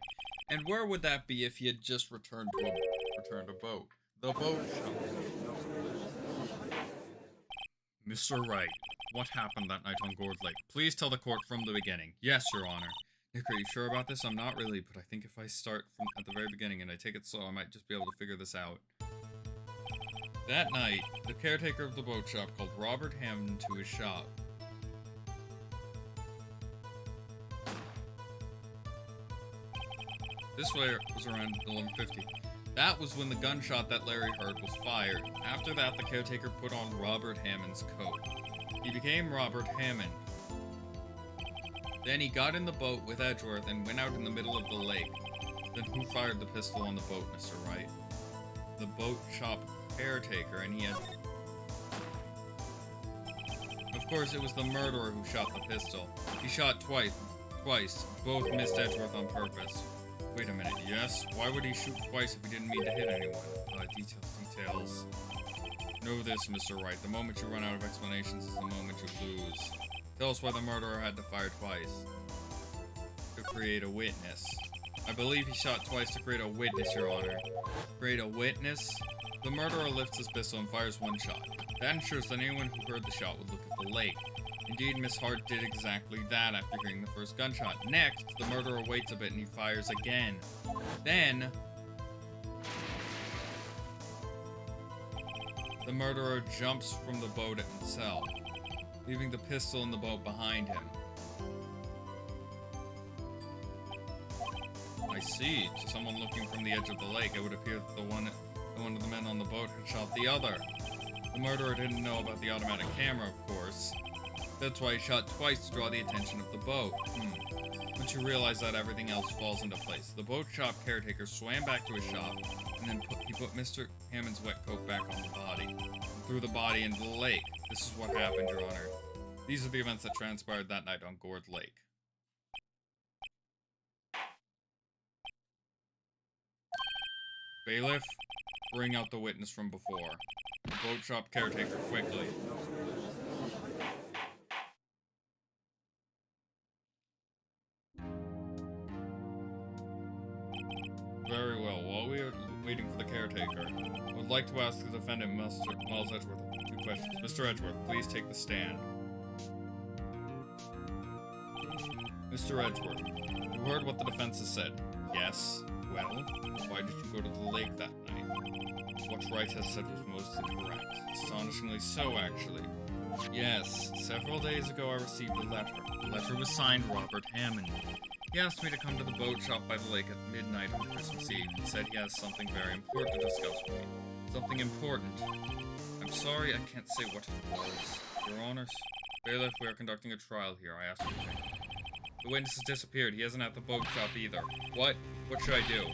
And where would that be if he had just returned a boat? The boat shop. Mr. Wright, what happened that night on Gourd Lake? Please tell the court from the beginning. Yes, Your Honor. Nick, are you sure about this? I'm not really, but I think if I start from at the very beginning and I take it slow, I might just be able to figure this out. That night, the caretaker of the boat shop called Robert Hammond to his shop. This was around 11:50. That was when the gunshot that Larry heard was fired. After that, the caretaker put on Robert Hammond's coat. He became Robert Hammond. Then he got in the boat with Edgeworth and went out in the middle of the lake. Then who fired the pistol on the boat, Mr. Wright? The boat shop caretaker, and he had... Of course, it was the murderer who shot the pistol. He shot twice. Both missed Edgeworth on purpose. Wait a minute, yes? Why would he shoot twice if he didn't mean to hit anyone? Details. Know this, Mr. Wright. The moment you run out of explanations is the moment you lose. Tell us why the murderer had to fire twice. To create a witness. I believe he shot twice to create a witness, Your Honor. Create a witness? The murderer lifts his pistol and fires one shot. That ensures that anyone who heard the shot would look at the lake. Indeed, Miss Hart did exactly that after hearing the first gunshot. Next, the murderer waits a bit and he fires again. Then, the murderer jumps from the boat himself, leaving the pistol in the boat behind him. I see. To someone looking from the edge of the lake, it would appear that one of the men on the boat had shot the other. The murderer didn't know about the automatic camera, of course. That's why he shot twice to draw the attention of the boat. Once you realize that, everything else falls into place. The boat shop caretaker swam back to his shop, and then he put Mr. Hammond's wet coat back on the body, and threw the body into the lake. This is what happened, Your Honor. These are the events that transpired that night on Gourd Lake. Bailiff, bring out the witness from before. The boat shop caretaker, quickly. Very well. While we are waiting for the caretaker, I would like to ask the defendant, Miles Edgeworth, two questions. Mr. Edgeworth, please take the stand. Mr. Edgeworth, you heard what the defense has said. Yes. Well, why did you go to the lake that night? What Wright has said was mostly correct. Astonishingly so, actually. Yes, several days ago I received a letter. The letter was signed Robert Hammond. He asked me to come to the boat shop by the lake at midnight on Christmas Eve. He said he has something very important to discuss with me. Something important. I'm sorry I can't say what it was. Your Honors, Bailiff, we are conducting a trial here. I ask you to think. The witness has disappeared. He isn't at the boat shop either. What? What should I do?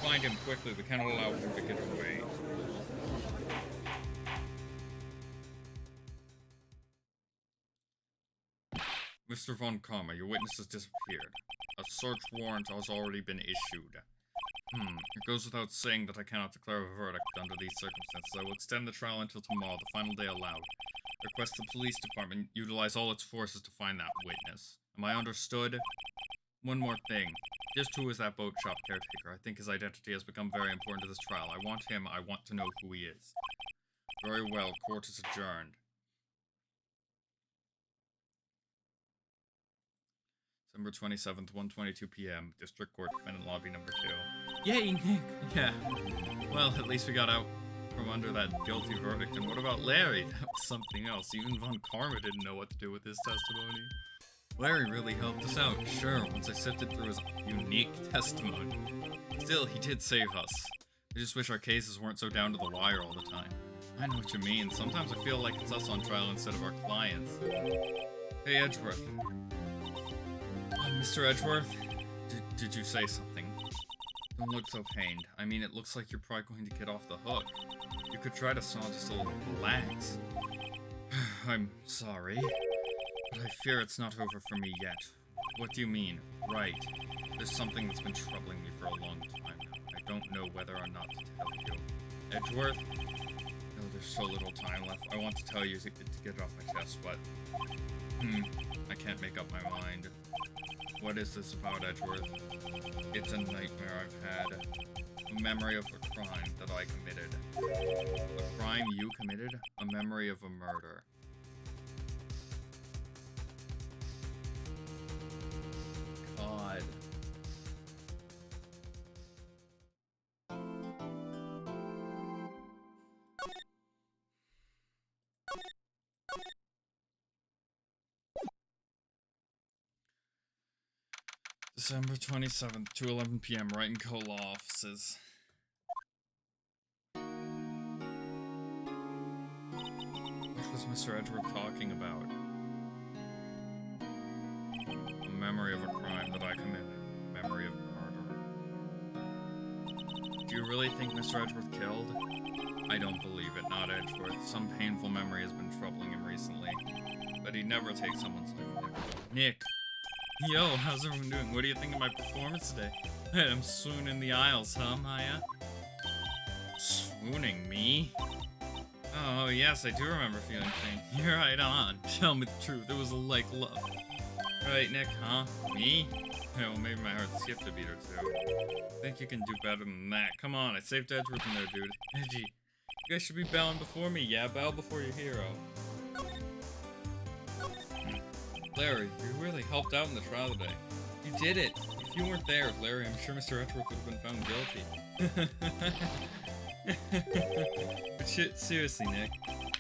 Find him quickly. We cannot allow him to get away. Mr. Von Karma, your witness has disappeared. A search warrant has already been issued. It goes without saying that I cannot declare a verdict under these circumstances. I will extend the trial until tomorrow, the final day allowed. I request the police department utilize all its forces to find that witness. Am I understood? One more thing. Just who is that boat shop caretaker? I think his identity has become very important to this trial. I want him. I want to know who he is. Very well. Court is adjourned. December 27th, 1:22 p.m. District Court, Defendant Lobby number 2. Yay, Nick! Yeah. Well, at least we got out from under that guilty verdict. And what about Larry? That was something else. Even Von Karma didn't know what to do with his testimony. Larry really helped us out, sure, once I sifted through his unique testimony. Still, he did save us. I just wish our cases weren't so down to the wire all the time. I know what you mean. Sometimes I feel like it's us on trial instead of our clients. Hey, Edgeworth. Mr. Edgeworth? Did you say something? Don't look so pained. I mean, it looks like you're probably going to get off the hook. You could try to just a little relax. I'm sorry. But I fear it's not over for me yet. What do you mean? Right. There's something that's been troubling me for a long time now. I don't know whether or not to tell you. Edgeworth? No, there's so little time left. I want to tell you to get it off my chest, but... I can't make up my mind. What is this about, Edgeworth? It's a nightmare I've had. A memory of a crime that I committed. A crime you committed? A memory of a murder. God. December 27th, 2:11 p.m. Right in Cola offices. What was Mr. Edgeworth talking about? A memory of a crime that I committed. Memory of murder. Do you really think Mr. Edgeworth killed? I don't believe it, not Edgeworth. Some painful memory has been troubling him recently. But he'd never take someone's life. Nick! Yo, how's everyone doing? What do you think of my performance today? I'm swooning in the aisles, huh, Maya? Swooning me? Oh, yes, I do remember feeling faint. You're right on. Tell me the truth, it was like love. Right, Nick, huh? Me? Oh, maybe my heart skipped a beat or two. Think you can do better than that. Come on, I saved Edgeworth in there, dude. Edgy. You guys should be bowing before me. Yeah, bow before your hero. Larry, you really helped out in the trial today. You did it! If you weren't there, Larry, I'm sure Mr. Edgeworth would have been found guilty. But shit, seriously, Nick,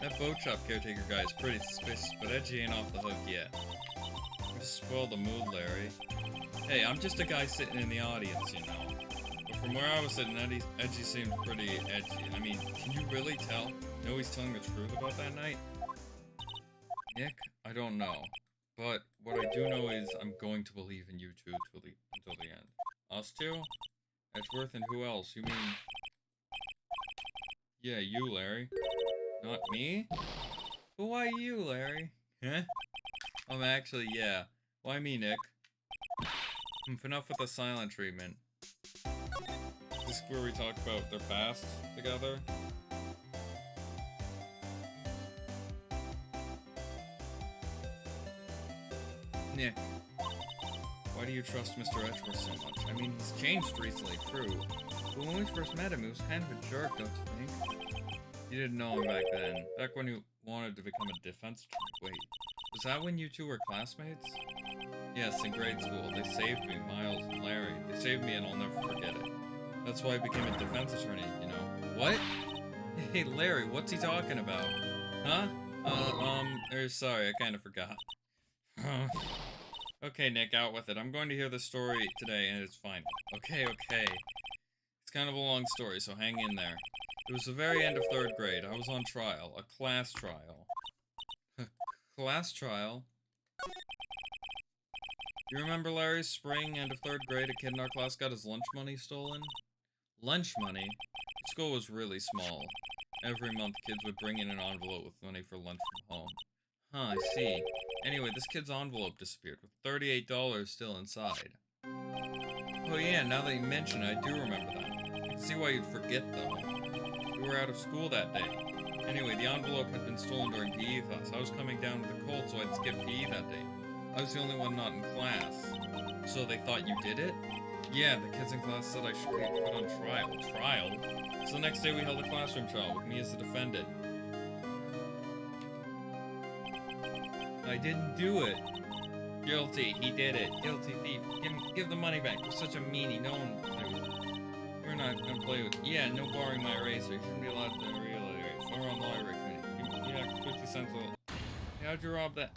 that boat shop caretaker guy is pretty suspicious, but Edgy ain't off the hook yet. You just spoiled the mood, Larry. Hey, I'm just a guy sitting in the audience, you know. But from where I was sitting, Edgy seemed pretty edgy. I mean, can you really tell? Know he's telling the truth about that night? Nick, I don't know. But what I do know is I'm going to believe in you two until the end. Us two? Edgeworth and who else? You mean... Yeah, you, Larry. Not me? But why you, Larry? Huh? Actually, yeah. Why me, Nick? Enough with the silent treatment. Is this where we talk about their past together? Nick, why do you trust Mr. Edgeworth so much? I mean, he's changed recently, true. But when we first met him, he was kind of a jerk, don't you think? You didn't know him back then. Back when you wanted to become a defense attorney. Wait, was that when you two were classmates? Yes, in grade school. They saved me, Miles and Larry. They saved me and I'll never forget it. That's why I became a defense attorney, you know. What? Hey, Larry, what's he talking about? Huh? Sorry, I kind of forgot. Okay, Nick, out with it. I'm going to hear the story today, and it's fine. Okay. It's kind of a long story, so hang in there. It was the very end of 3rd grade. I was on trial. A class trial. Class trial? You remember, Larry, spring, end of 3rd grade, a kid in our class got his lunch money stolen? Lunch money? The school was really small. Every month, kids would bring in an envelope with money for lunch from home. Huh, I see. Anyway, this kid's envelope disappeared, with $38 still inside. Oh yeah, now that you mention it, I do remember that. I can see why you'd forget, though. You were out of school that day. Anyway, the envelope had been stolen during PE class. I was coming down with a cold, so I'd skip PE that day. I was the only one not in class. So they thought you did it? Yeah, the kids in class said I should be put on trial. Trial? So the next day we held a classroom trial, with me as the defendant. I didn't do it. Guilty. He did it. Guilty thief. Give the money back. You're such a meanie. No one will play with you. We're not gonna play with you. Yeah, no borrowing my eraser. You shouldn't be allowed to real erase. Or on the library committee. Yeah, 50 cents a... How'd you rob that?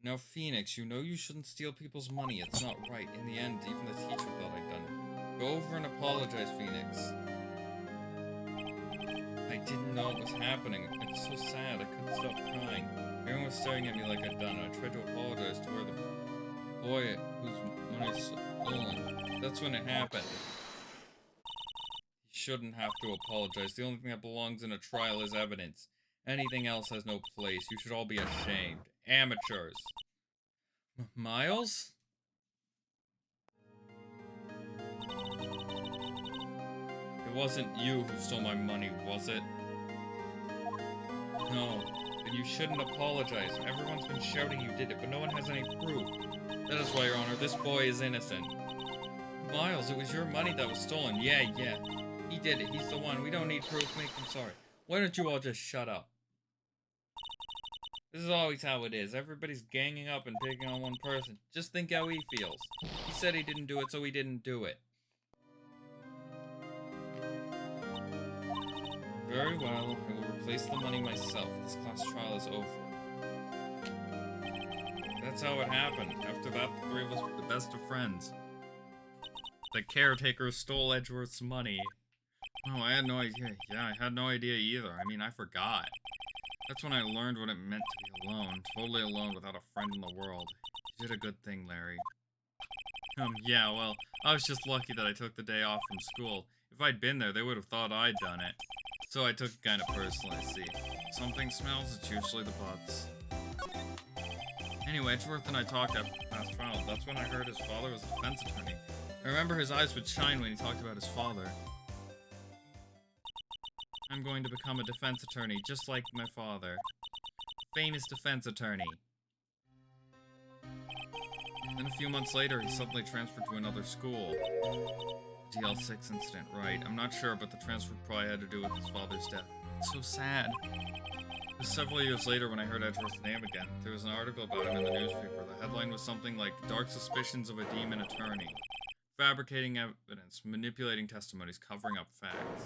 Now, Phoenix, you know you shouldn't steal people's money. It's not right. In the end, even the teacher thought I'd done it. Go over and apologize, Phoenix. I didn't know what was happening. It was so sad. I couldn't stop crying. Everyone was staring at me like I'd done it. I tried to apologize to her, the boy whose money was stolen. That's when it happened. You shouldn't have to apologize. The only thing that belongs in a trial is evidence. Anything else has no place. You should all be ashamed. Amateurs. Miles? It wasn't you who stole my money, was it? No. Then you shouldn't apologize. Everyone's been shouting you did it, but no one has any proof. That is why, Your Honor, this boy is innocent. Miles, it was your money that was stolen. Yeah. He did it. He's the one. We don't need proof. Make him sorry. Why don't you all just shut up? This is always how it is. Everybody's ganging up and picking on one person. Just think how he feels. He said he didn't do it, so he didn't do it. Very well. I will replace the money myself. This class trial is over. That's how it happened. After that, the three of us were the best of friends. The caretaker stole Edgeworth's money. Oh, I had no idea. Yeah, I had no idea either. I mean, I forgot. That's when I learned what it meant to be alone. Totally alone without a friend in the world. You did a good thing, Larry. Yeah, well, I was just lucky that I took the day off from school. If I'd been there, they would have thought I'd done it. So I took it kind of personally, see. If something smells, it's usually the butts. Anyway, Edgeworth and I talked after the past trial. That's when I heard his father was a defense attorney. I remember his eyes would shine when he talked about his father. I'm going to become a defense attorney, just like my father. Famous defense attorney. Then a few months later, he suddenly transferred to another school. DL6 incident, right. I'm not sure, but the transfer probably had to do with his father's death. It's so sad. It was several years later when I heard Edgeworth's name again. There was an article about him in the newspaper. The headline was something like, Dark Suspicions of a Demon Attorney. Fabricating evidence, manipulating testimonies, covering up facts.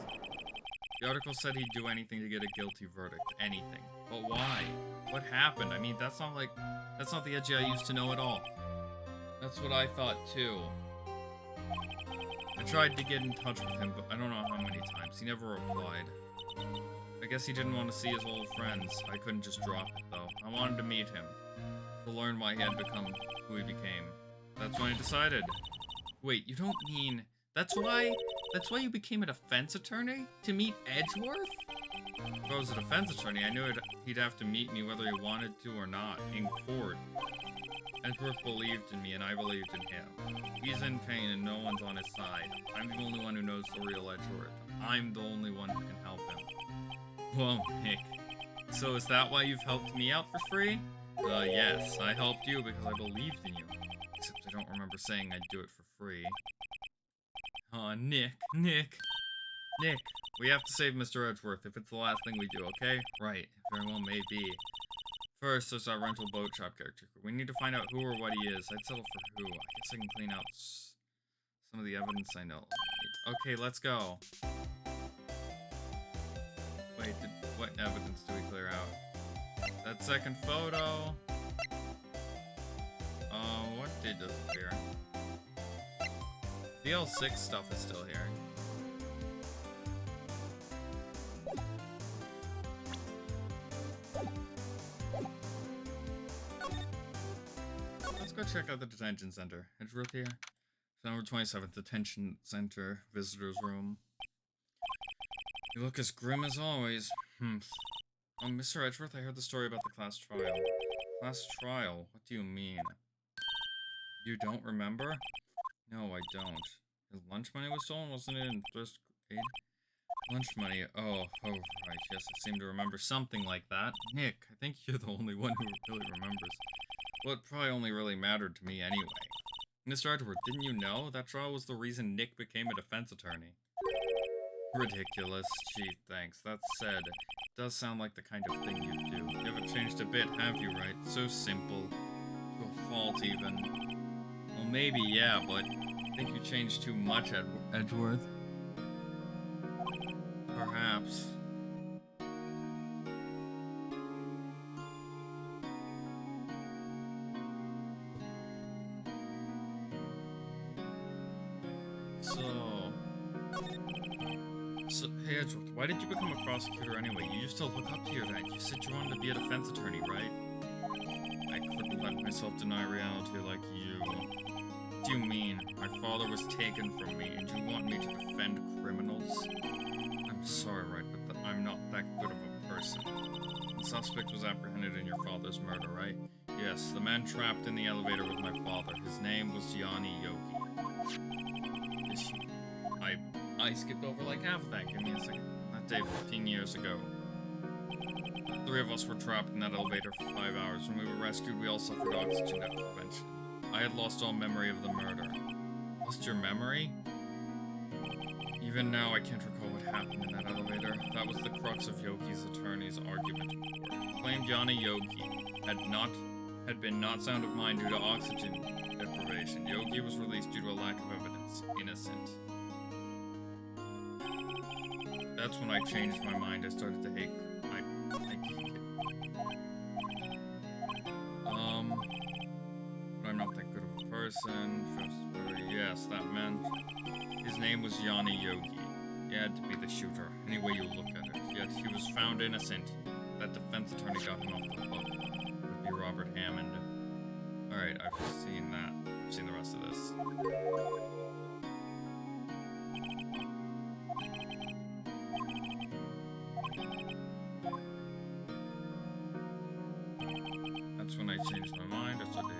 The article said he'd do anything to get a guilty verdict. Anything. But why? What happened? I mean, that's not the Edgy I used to know at all. That's what I thought, too. I tried to get in touch with him, but I don't know how many times. He never replied. I guess he didn't want to see his old friends. I couldn't just drop it, though. I wanted to meet him. To learn why he had become who he became. That's when I decided. Wait, you don't mean... That's why you became a defense attorney? To meet Edgeworth? If I was a defense attorney, I knew he'd have to meet me whether he wanted to or not, in court. Edgeworth believed in me, and I believed in him. He's in pain, and no one's on his side. I'm the only one who knows the real Edgeworth. I'm the only one who can help him. Whoa, Nick. So is that why you've helped me out for free? Yes, I helped you because I believed in you. Except I don't remember saying I'd do it for free. Nick, we have to save Mr. Edgeworth if it's the last thing we do, okay? Right, very well may be. First, there's our rental boat shop character. We need to find out who or what he is. I'd settle for who. I guess I can clean out some of the evidence I know. Okay, let's go. Wait, what evidence do we clear out? That second photo. What did disappear? The L6 stuff is still here. Let's go check out the detention center. Edgeworth here. November 27th, detention center, visitor's room. You look as grim as always. Mr. Edgeworth, I heard the story about the class trial. Class trial? What do you mean? You don't remember? No, I don't. His lunch money was stolen, wasn't it, in first grade? Lunch money, oh, right, yes, I seem to remember something like that. Nick, I think you're the only one who really remembers. Well, it probably only really mattered to me anyway. Mr. Edgeworth, didn't you know? That trial was the reason Nick became a defense attorney. Ridiculous. Gee, thanks. That said, it does sound like the kind of thing you do. You haven't changed a bit, have you, right? So simple. To a fault, even. Well, maybe, yeah, but I think you changed too much, Edgeworth. Perhaps. So, hey Edgeworth, why did you become a prosecutor anyway? You used to look up to your dad. You said you wanted to be a defense attorney, right? I couldn't let myself deny reality like you. What do you mean? My father was taken from me, and you want me to defend criminals? I'm sorry, right, but I'm not that good of a person. The suspect was apprehended in your father's murder, right? Yes, the man trapped in the elevator with my father. His name was Yanni Yogi. I skipped over like half of that. Give me a second. That day, 15 years ago. The three of us were trapped in that elevator for 5 hours. When we were rescued, we all suffered oxygen deprivation. I had lost all memory of the murder. Lost your memory? Even now, I can't recall what happened in that elevator. That was the crux of Yogi's attorney's argument in court. Claimed Yana Yogi had been not sound of mind due to oxygen deprivation. Yogi was released due to a lack of evidence. Innocent. That's when I changed my mind. I started to hate. But I'm not that good of a person. Yes, that meant his name was Yana Yogi. He had to be the shooter, any way you look at it. Yet he was found innocent. That defense attorney got him off the hook. Would be Robert Hammond. Alright, I've seen that. I've seen the rest of this. That's when I changed my mind. I started.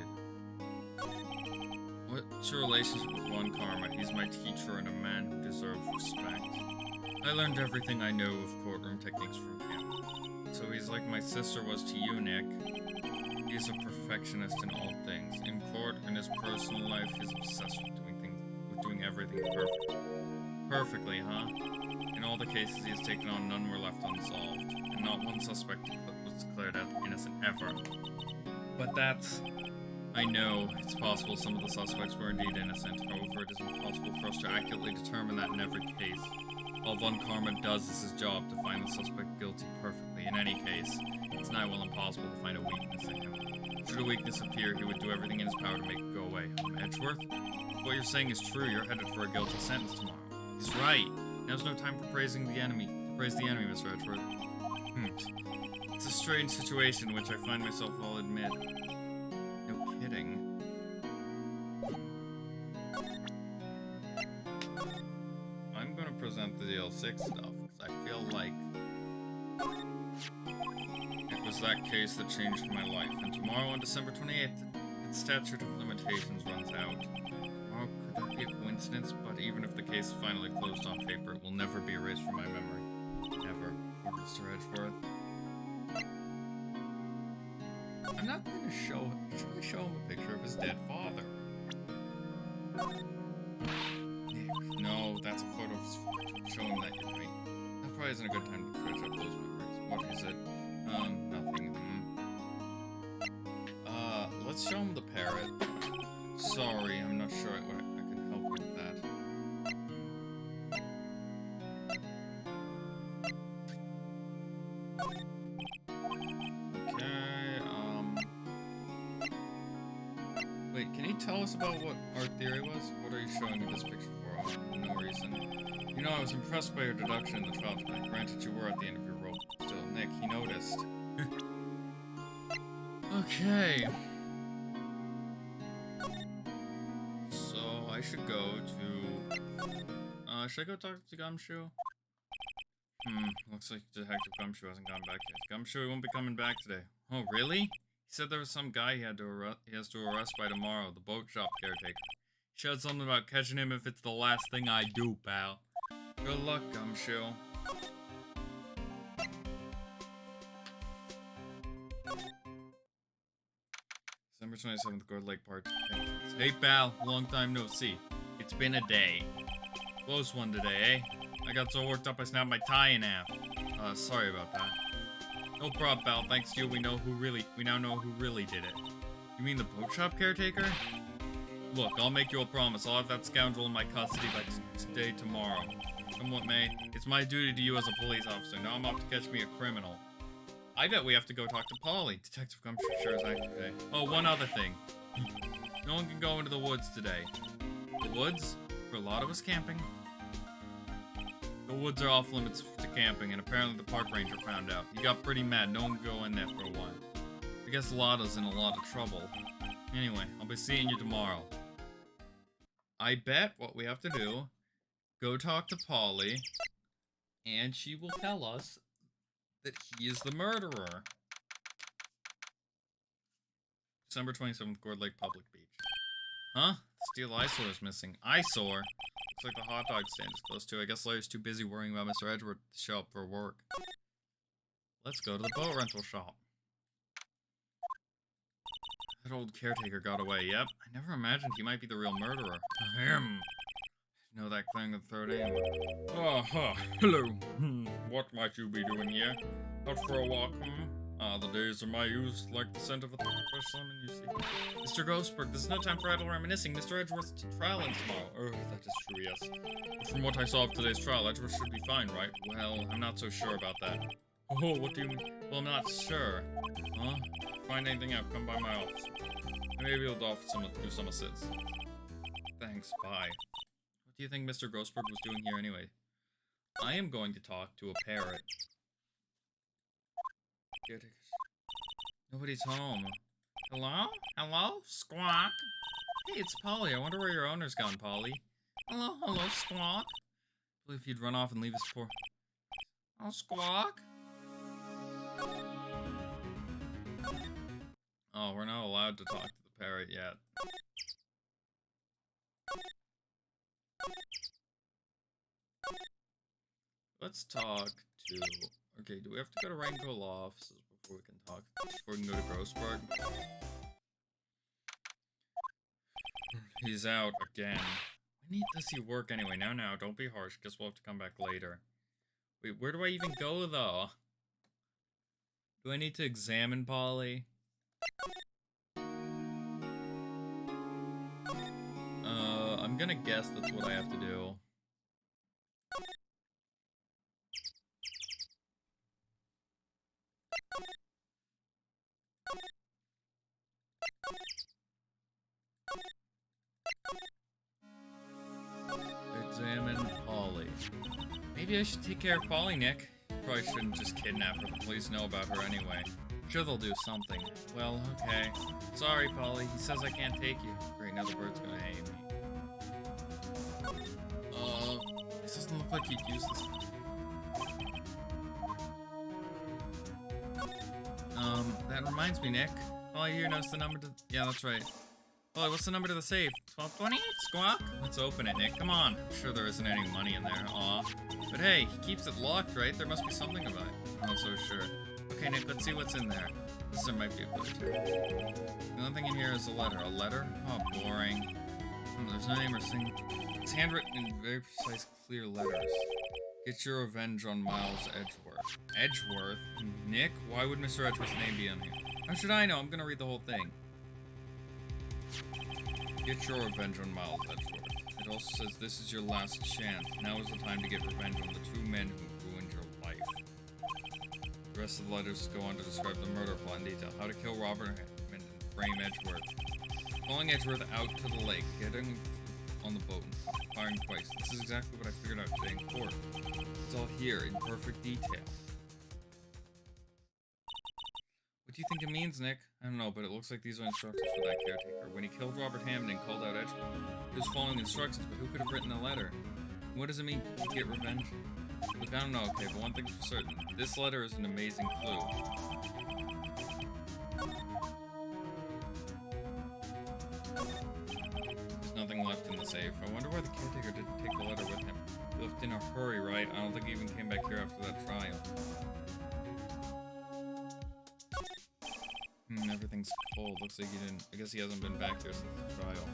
What's your relationship with One Karma? He's my teacher and a man who deserves respect. I learned everything I know of courtroom techniques from him. So he's like my sister was to you, Nick. He's a perfectionist in all things. In court, in his personal life, he's obsessed with doing everything perfectly, huh? In all the cases he has taken on, none were left unsolved, and not one suspect was declared innocent ever. But that's... I know it's possible some of the suspects were indeed innocent. However, it is impossible for us to accurately determine that in every case. All Von Karma does is his job to find the suspect guilty perfectly. In any case, it's nigh well impossible to find a weakness in him. Should a weakness appear, he would do everything in his power to make it go away. Edgeworth? If what you're saying is true, you're headed for a guilty sentence tomorrow. He's right. Now's no time for praising the enemy. To praise the enemy, Mr. Edgeworth. It's a strange situation in which I find myself, I'll admit. No kidding. I'm gonna present the DL6 stuff, because I feel like it was that case that changed my life. And tomorrow, on December 28th, its statute of limitations runs out. Tomorrow, could that be a coincidence? But even if the case is finally closed on paper, it will never be erased from my memory. Never. Poor Mr. Edgeworth. I'm not gonna show him a picture of his dead father. Nick, no, that's a photo of his father. Show him that you're right. That probably isn't a good time to dredge up those memories. What is it? Nothing. Let's show him the parrot. Sorry, I'm not sure I can help you with that. Wait, can you tell us about what our theory was? What are you showing me this picture for? Oh, no reason. You know, I was impressed by your deduction in the trial tonight. Granted, you were at the end of your rope. Still, Nick, he noticed. Okay. So, I should go to... should I go talk to Gumshoe? Looks like Detective Gumshoe hasn't gone back yet. Gumshoe won't be coming back today. Oh, really? He said there was some guy he has to arrest by tomorrow, the boat shop caretaker. He said something about catching him if it's the last thing I do, pal. Good luck, Gumshoe. December 27th, Gourd Lake Park. Hey, pal, long time no see. It's been a day. Close one today, eh? I got so worked up I snapped my tie in half. Sorry about that. No problem, pal. Thanks to you, we now know who really did it. You mean the boat shop caretaker? Look, I'll make you a promise. I'll have that scoundrel in my custody by today, tomorrow. Come what may, it's my duty to you as a police officer. Now I'm off to catch me a criminal. I bet we have to go talk to Polly. Detective Gumshoe sure is active today. Oh, one other thing. No one can go into the woods today. The woods? For a lot of us camping. The woods are off limits to camping, and apparently the park ranger found out. He got pretty mad. No one could go in there for a while. I guess Lotta's in a lot of trouble. Anyway, I'll be seeing you tomorrow. I bet what we have to do, go talk to Polly, and she will tell us that he is the murderer. December 27th, Gourd Lake Public Beach. Huh? Steel eyesore is missing. Eyesore? Looks like the hot dog stand is close to. I guess Larry's too busy worrying about Mr. Edgeworth to show up for work. Let's go to the boat rental shop. That old caretaker got away, yep. I never imagined he might be the real murderer. Him! You know that thing at 3rd aim? Oh, hello. What might you be doing here? Out for a walk, the days of my youth, like the scent of a fresh lemon, you see. Mr. Ghostberg, there's no time for idle reminiscing. Mr. Edgeworth's trial ends tomorrow. Oh, that is true, yes. But from what I saw of today's trial, Edgeworth should be fine, right? Well, I'm not so sure about that. Oh, what do you mean? Well, I'm not sure. Huh? Find anything out, come by my office. Maybe I'll do some assist. Thanks, bye. What do you think Mr. Grossberg was doing here anyway? I am going to talk to a parrot. Nobody's home. Hello? Hello? Squawk? Hey, it's Polly. I wonder where your owner's gone, Polly. Hello, Squawk. I believe he'd run off and leave his poor... Oh, Squawk? Oh, we're not allowed to talk to the parrot yet. Let's talk to... Okay, do we have to go to Raincoat Law offices before we can talk? Before we can go to Grossberg? He's out again. When does he work anyway? Now, don't be harsh. Guess we'll have to come back later. Wait, where do I even go, though? Do I need to examine Polly? I'm gonna guess that's what I have to do. Examine Polly. Maybe I should take care of Polly, Nick. Probably shouldn't just kidnap her. The police know about her anyway. I'm sure they'll do something. Well, okay. Sorry, Polly. He says I can't take you. Great, now the bird's gonna hate me. This doesn't look like he'd use this. That reminds me, Nick. Polly here knows the number to... Yeah, that's right. Polly, what's the number to the safe? 1228, Squawk? Let's open it, Nick. Come on. I'm sure there isn't any money in there. Aw. But hey, he keeps it locked, right? There must be something about it. I'm not so sure. Okay, Nick, let's see what's in there. This there might be a clue, too. The only thing in here is a letter. A letter? Oh, boring. There's no name or thing. It's handwritten in very precise, clear letters. Get your revenge on Miles Edgeworth. Edgeworth? Nick? Why would Mr. Edgeworth's name be on here? How should I know? I'm gonna read the whole thing. Get your revenge on Miles Edgeworth. It also says this is your last chance. Now is the time to get revenge on the 2 men who ruined your life. The rest of the letters go on to describe the murder plot in detail. How to kill Robert Hammond and frame Edgeworth. Pulling Edgeworth out to the lake. Getting on the boat and firing twice. This is exactly what I figured out today in court. It's all here in perfect detail. What do you think it means, Nick? I don't know, but it looks like these are instructions for that caretaker. When he killed Robert Hammond and called out Edgeworth, he was following instructions, but who could have written the letter? What does it mean to get revenge? Look, I don't know, okay, but one thing's for certain. This letter is an amazing clue. There's nothing left in the safe. I wonder why the caretaker didn't take the letter with him. He left in a hurry, right? I don't think he even came back here after that trial. Everything's cold. Looks like he didn't... I guess he hasn't been back there since the trial.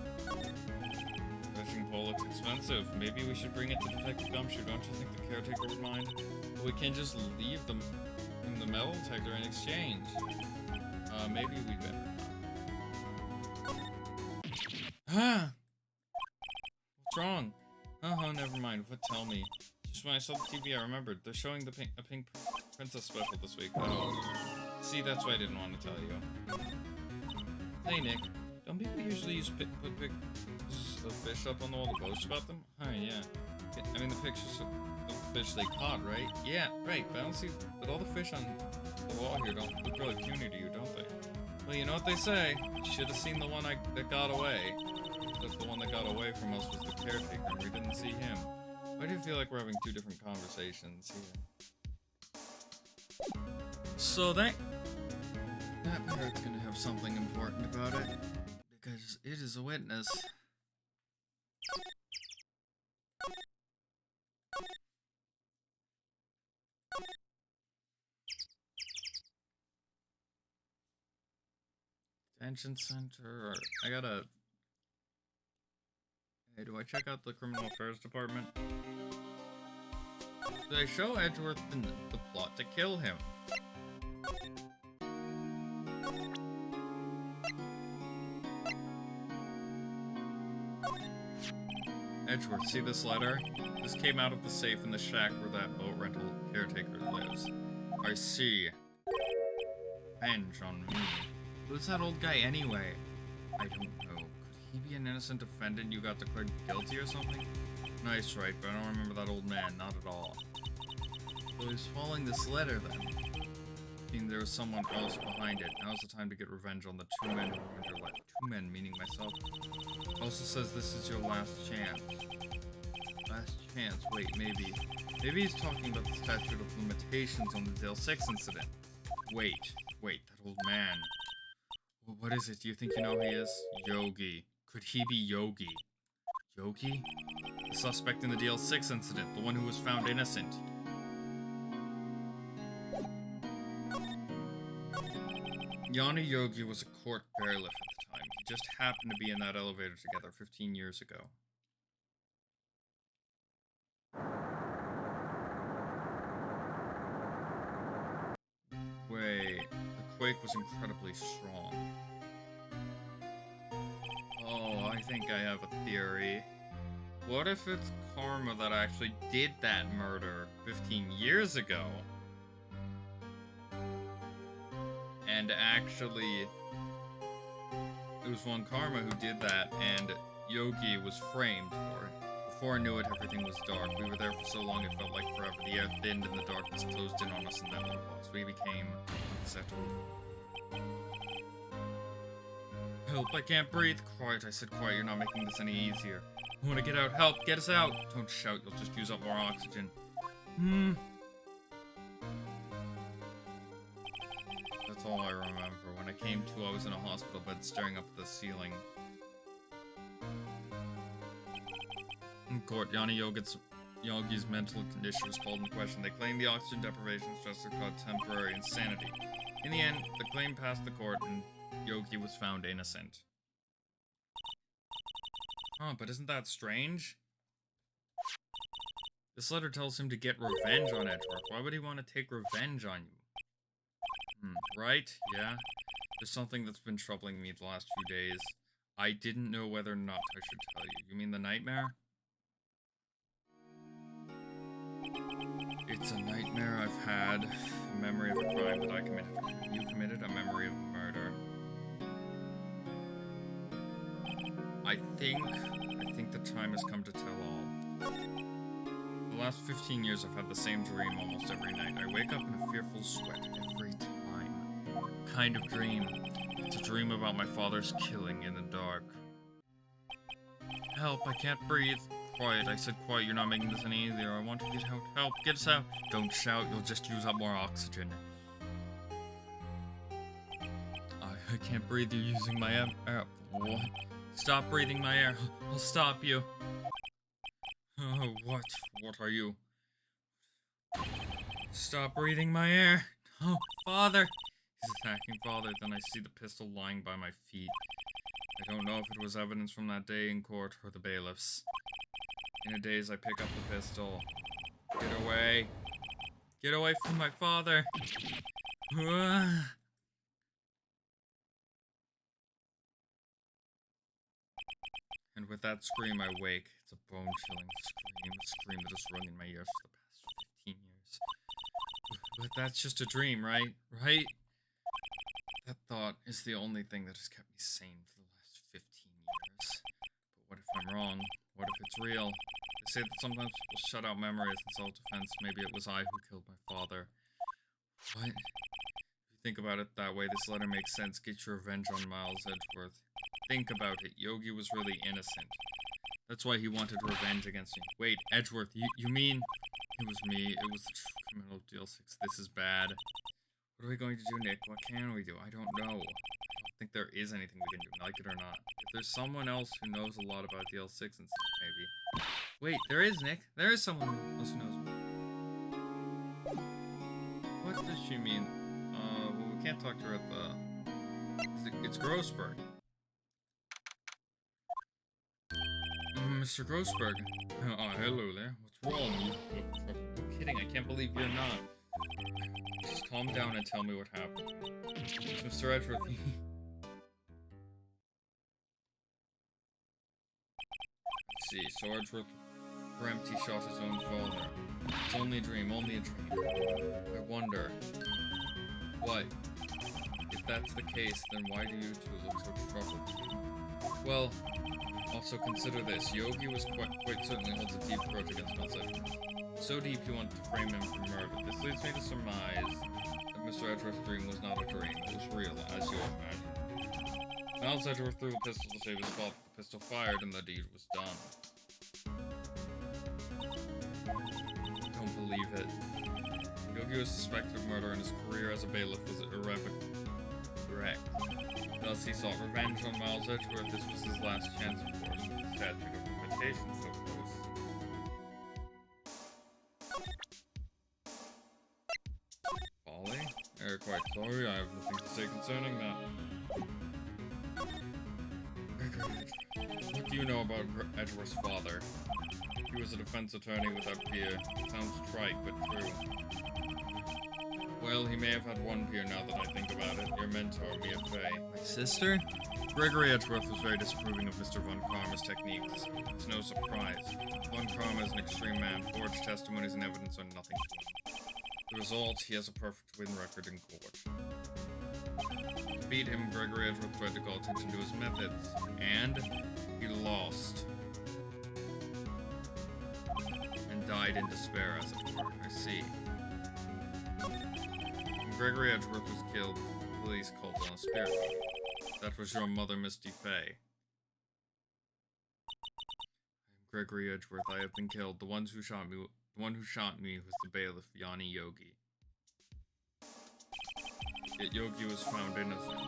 Fishing pole looks expensive. Maybe we should bring it to Detective Gumshoe. Don't you think the caretaker would mind? But we can just leave them in the metal detector in exchange. Maybe we'd better not. What's wrong? Oh, never mind. What? Tell me. Just when I saw the TV, I remembered. They're showing a Pink Princess special this week. Oh. See, that's why I didn't want to tell you. Hey, Nick. Don't people usually put pictures of fish up on the wall to boast about them? Huh, yeah. I mean, the pictures of the fish they caught, right? Yeah, right. But I don't see... But all the fish on the wall here don't look really puny to you, don't they? Well, you know what they say. You should have seen the one that got away. But the one that got away from us was the caretaker, and we didn't see him. Why do you feel like we're having 2 different conversations here? So that parrot's gonna have something important about it, because it is a witness. detention center. I gotta... Hey, do I check out the criminal affairs department? Do they show Edgeworth the plot to kill him? Edgeworth, see this letter? This came out of the safe in the shack where that boat rental caretaker lives. I see. Revenge on me. Who's that old guy anyway? I don't know. Could he be an innocent defendant you got declared guilty or something? Nice, right, but I don't remember that old man, not at all. So he's following this letter then. I mean, there was someone else behind it. Now's the time to get revenge on the two men who ruined your life. Two men, meaning myself. Also says this is your last chance. Last chance? Wait, maybe. Maybe he's talking about the statute of limitations on the Dale 6 incident. Wait, that old man. What is it? Do you think you know who he is? Yogi. Could he be Yogi? Yogi? The suspect in the DL6 incident, the one who was found innocent. Yanni Yogi was a court bailiff at the time. He just happened to be in that elevator together 15 years ago. Wait, the quake was incredibly strong. Oh, I think I have a theory. What if it's Karma that actually did that murder 15 years ago? And actually, it was one Karma who did that, and Yogi was framed for it. Before I knew it, everything was dark. We were there for so long it felt like forever. The air thinned and the darkness closed in on us, and then we lost. We became unsettled. Help, I can't breathe. Quiet, I said quiet. You're not making this any easier. I want to get out. Help, get us out. Don't shout, you'll just use up more oxygen. That's all I remember. When I came to, I was in a hospital bed staring up at the ceiling. In court, Yanni Yogi's mental condition was called into question. They claimed the oxygen deprivation was just called temporary insanity. In the end, the claim passed the court and Yogi was found innocent. Huh, but isn't that strange? This letter tells him to get revenge on Edgeworth. Why would he want to take revenge on you? Right? Yeah. There's something that's been troubling me the last few days. I didn't know whether or not I should tell you. You mean the nightmare? It's a nightmare I've had. A memory of a crime that I committed. You committed a memory of murder. I think the time has come to tell all. For the last 15 years I've had the same dream almost every night. I wake up in a fearful sweat every time. What kind of dream? It's a dream about my father's killing in the dark. Help, I can't breathe. Quiet, I said quiet, you're not making this any easier. I want to get out. Help, get us out. Don't shout, you'll just use up more oxygen. I can't breathe, you're using my air. What? Stop breathing my air. I'll stop you. Oh, what? What are you? Stop breathing my air. Oh, Father. He's attacking Father. Then I see the pistol lying by my feet. I don't know if it was evidence from that day in court or the bailiffs. In a daze, I pick up the pistol. Get away. Get away from my father. And with that scream, I wake. It's a bone-chilling scream. A scream that has rung in my ears for the past 15 years. But that's just a dream, right? Right? That thought is the only thing that has kept me sane for the last 15 years. But what if I'm wrong? What if it's real? They say that sometimes people shut out memories in self-defense. Maybe it was I who killed my father. What? If you think about it that way, this letter makes sense. Get your revenge on Miles Edgeworth. Think about it. Yogi was really innocent. That's why he wanted revenge against me. Wait, Edgeworth, you mean... It was me. It was the true criminal of DL6. This is bad. What are we going to do, Nick? What can we do? I don't know. I don't think there is anything we can do, like it or not. If there's someone else who knows a lot about DL6 and stuff, maybe. Wait, there is, Nick. There is someone else who knows. What does she mean? Well, we can't talk to her at the It's Grossberg. Mr. Grossberg. Oh, hello there. What's wrong? No kidding, I can't believe you're not. Just calm down and tell me what happened. Mr. Edgeworth, Let's see, so Edgeworth empty shot his own father. It's only a dream, only a dream. I wonder. What? If that's the case, then why do you two look so troubled? Well, also consider this. Yogi was quite certainly holds a deep grudge against Miles Edgeworth. So deep he wanted to frame him for murder. This leads me to surmise that Mr. Edgeworth's dream was not a dream. It was real, as you imagine. Miles Edgeworth threw a pistol to save his father. The pistol fired and the deed was done. Don't believe it. Yogi was suspected of murder and his career as a bailiff was irrevocable. Correct. Thus he sought revenge on Miles Edgeworth. This was his last chance, of course, with the statute of limitations so close. Polly? Quite sorry, I have nothing to say concerning that. What do you know about Edgeworth's father? He was a defense attorney without peer. Sounds trite, but true. Well, he may have had one peer now that I think about it. Your mentor, Mia Fey. My sister? Gregory Edgeworth was very disapproving of Mr. Von Karma's techniques. It's no surprise. Von Karma is an extreme man. Forged testimonies and evidence are nothing to him. The result, he has a perfect win record in court. To beat him, Gregory Edgeworth tried to call attention to his methods. And he lost. And died in despair, as it were. I see. When Gregory Edgeworth was killed, the police called on a spirit. That was your mother, Misty Fey. I am Gregory Edgeworth. I have been killed. The one who shot me was the bailiff, Yanni Yogi. Yet Yogi was found innocent.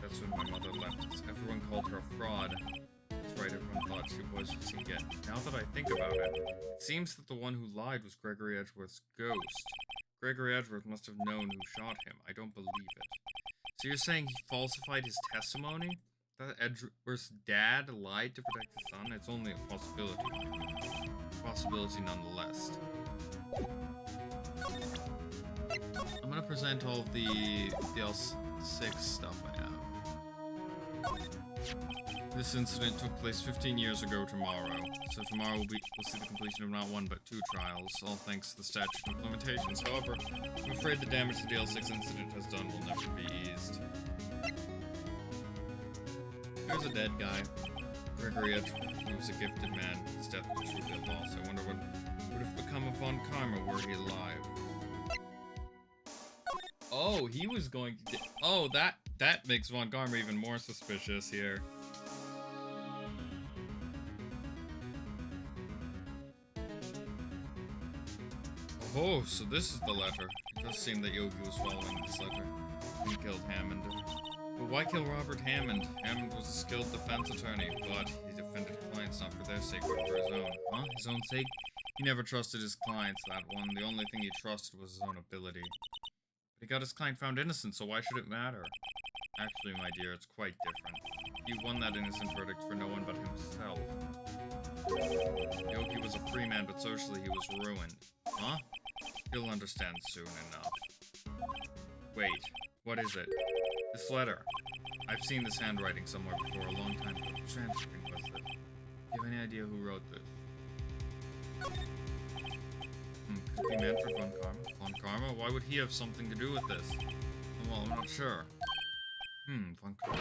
That's when my mother left us. Everyone called her a fraud. That's right, everyone thought she was just a get. Now that I think about it, it seems that the one who lied was Gregory Edgeworth's ghost. Gregory Edgeworth must have known who shot him. I don't believe it. So you're saying he falsified his testimony? That Edgeworth's dad lied to protect his son? It's only a possibility. Possibility nonetheless. I'm gonna present all of the DL6 stuff I have. This incident took place 15 years ago tomorrow. So tomorrow we'll see the completion of not one but two trials, all thanks to the statute of limitations. However, I'm afraid the damage the DL6 incident has done will never be eased. There's a dead guy. Gregory Edgeworth, who was a gifted man. His death was truly a loss. I wonder what would have become of Von Karma were he alive. Oh, he was going to oh, that makes Von Karma even more suspicious here. Oh, so this is the letter. It does seem that Yogi was following this letter. He killed Hammond. But why kill Robert Hammond? Hammond was a skilled defense attorney, but he defended clients not for their sake, but for his own. Huh? His own sake? He never trusted his clients, that one. The only thing he trusted was his own ability. But he got his client found innocent, so why should it matter? Actually, my dear, it's quite different. He won that innocent verdict for no one but himself. Yogi was a free man, but socially he was ruined. Huh? You'll understand soon enough. Wait, what is it? This letter. I've seen this handwriting somewhere before, a long time ago. What transcript was it? Do you have any idea who wrote this? Could it be Manfred Von Karma? Von Karma? Why would he have something to do with this? Well, I'm not sure. Von Karma.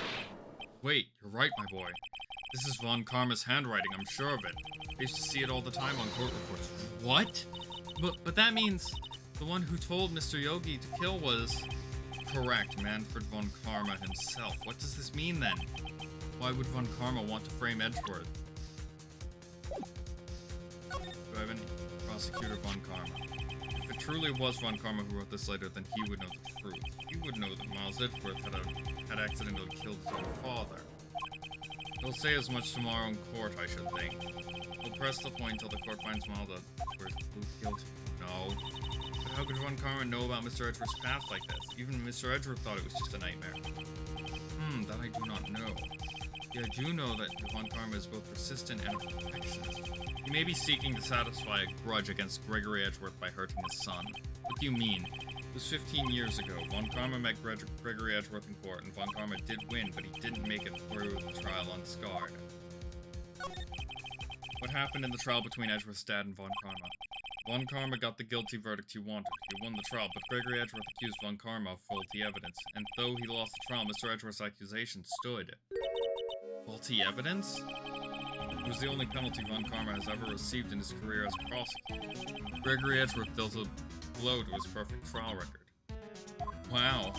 Wait, you're right, my boy. This is Von Karma's handwriting, I'm sure of it. I used to see it all the time on court reports. What? But that means the one who told Mr. Yogi to kill was... Correct, Manfred Von Karma himself. What does this mean, then? Why would Von Karma want to frame Edgeworth? Do I have any? Prosecutor Von Karma. If it truly was Von Karma who wrote this letter, then he would know the truth. He would know that Miles Edgeworth had accidentally killed his own father. He'll say as much tomorrow in court, I should think. He'll press the point until the court finds Miles Edgeworth guilty. No. But how could Von Karma know about Mr. Edgeworth's past like this? Even Mr. Edgeworth thought it was just a nightmare. That I do not know. Yet I do know that Von Karma is both persistent and a perfectionist. He may be seeking to satisfy a grudge against Gregory Edgeworth by hurting his son. What do you mean? It was 15 years ago. Von Karma met Gregory Edgeworth in court, and Von Karma did win, but he didn't make it through the trial unscarred. What happened in the trial between Edgeworth's dad and Von Karma? Von Karma got the guilty verdict he wanted. He won the trial, but Gregory Edgeworth accused Von Karma of faulty evidence, and though he lost the trial, Mr. Edgeworth's accusation stood. Faulty evidence? It was the only penalty Von Karma has ever received in his career as a prosecutor. Gregory Edgeworth dealt a blow to his perfect trial record. Wow.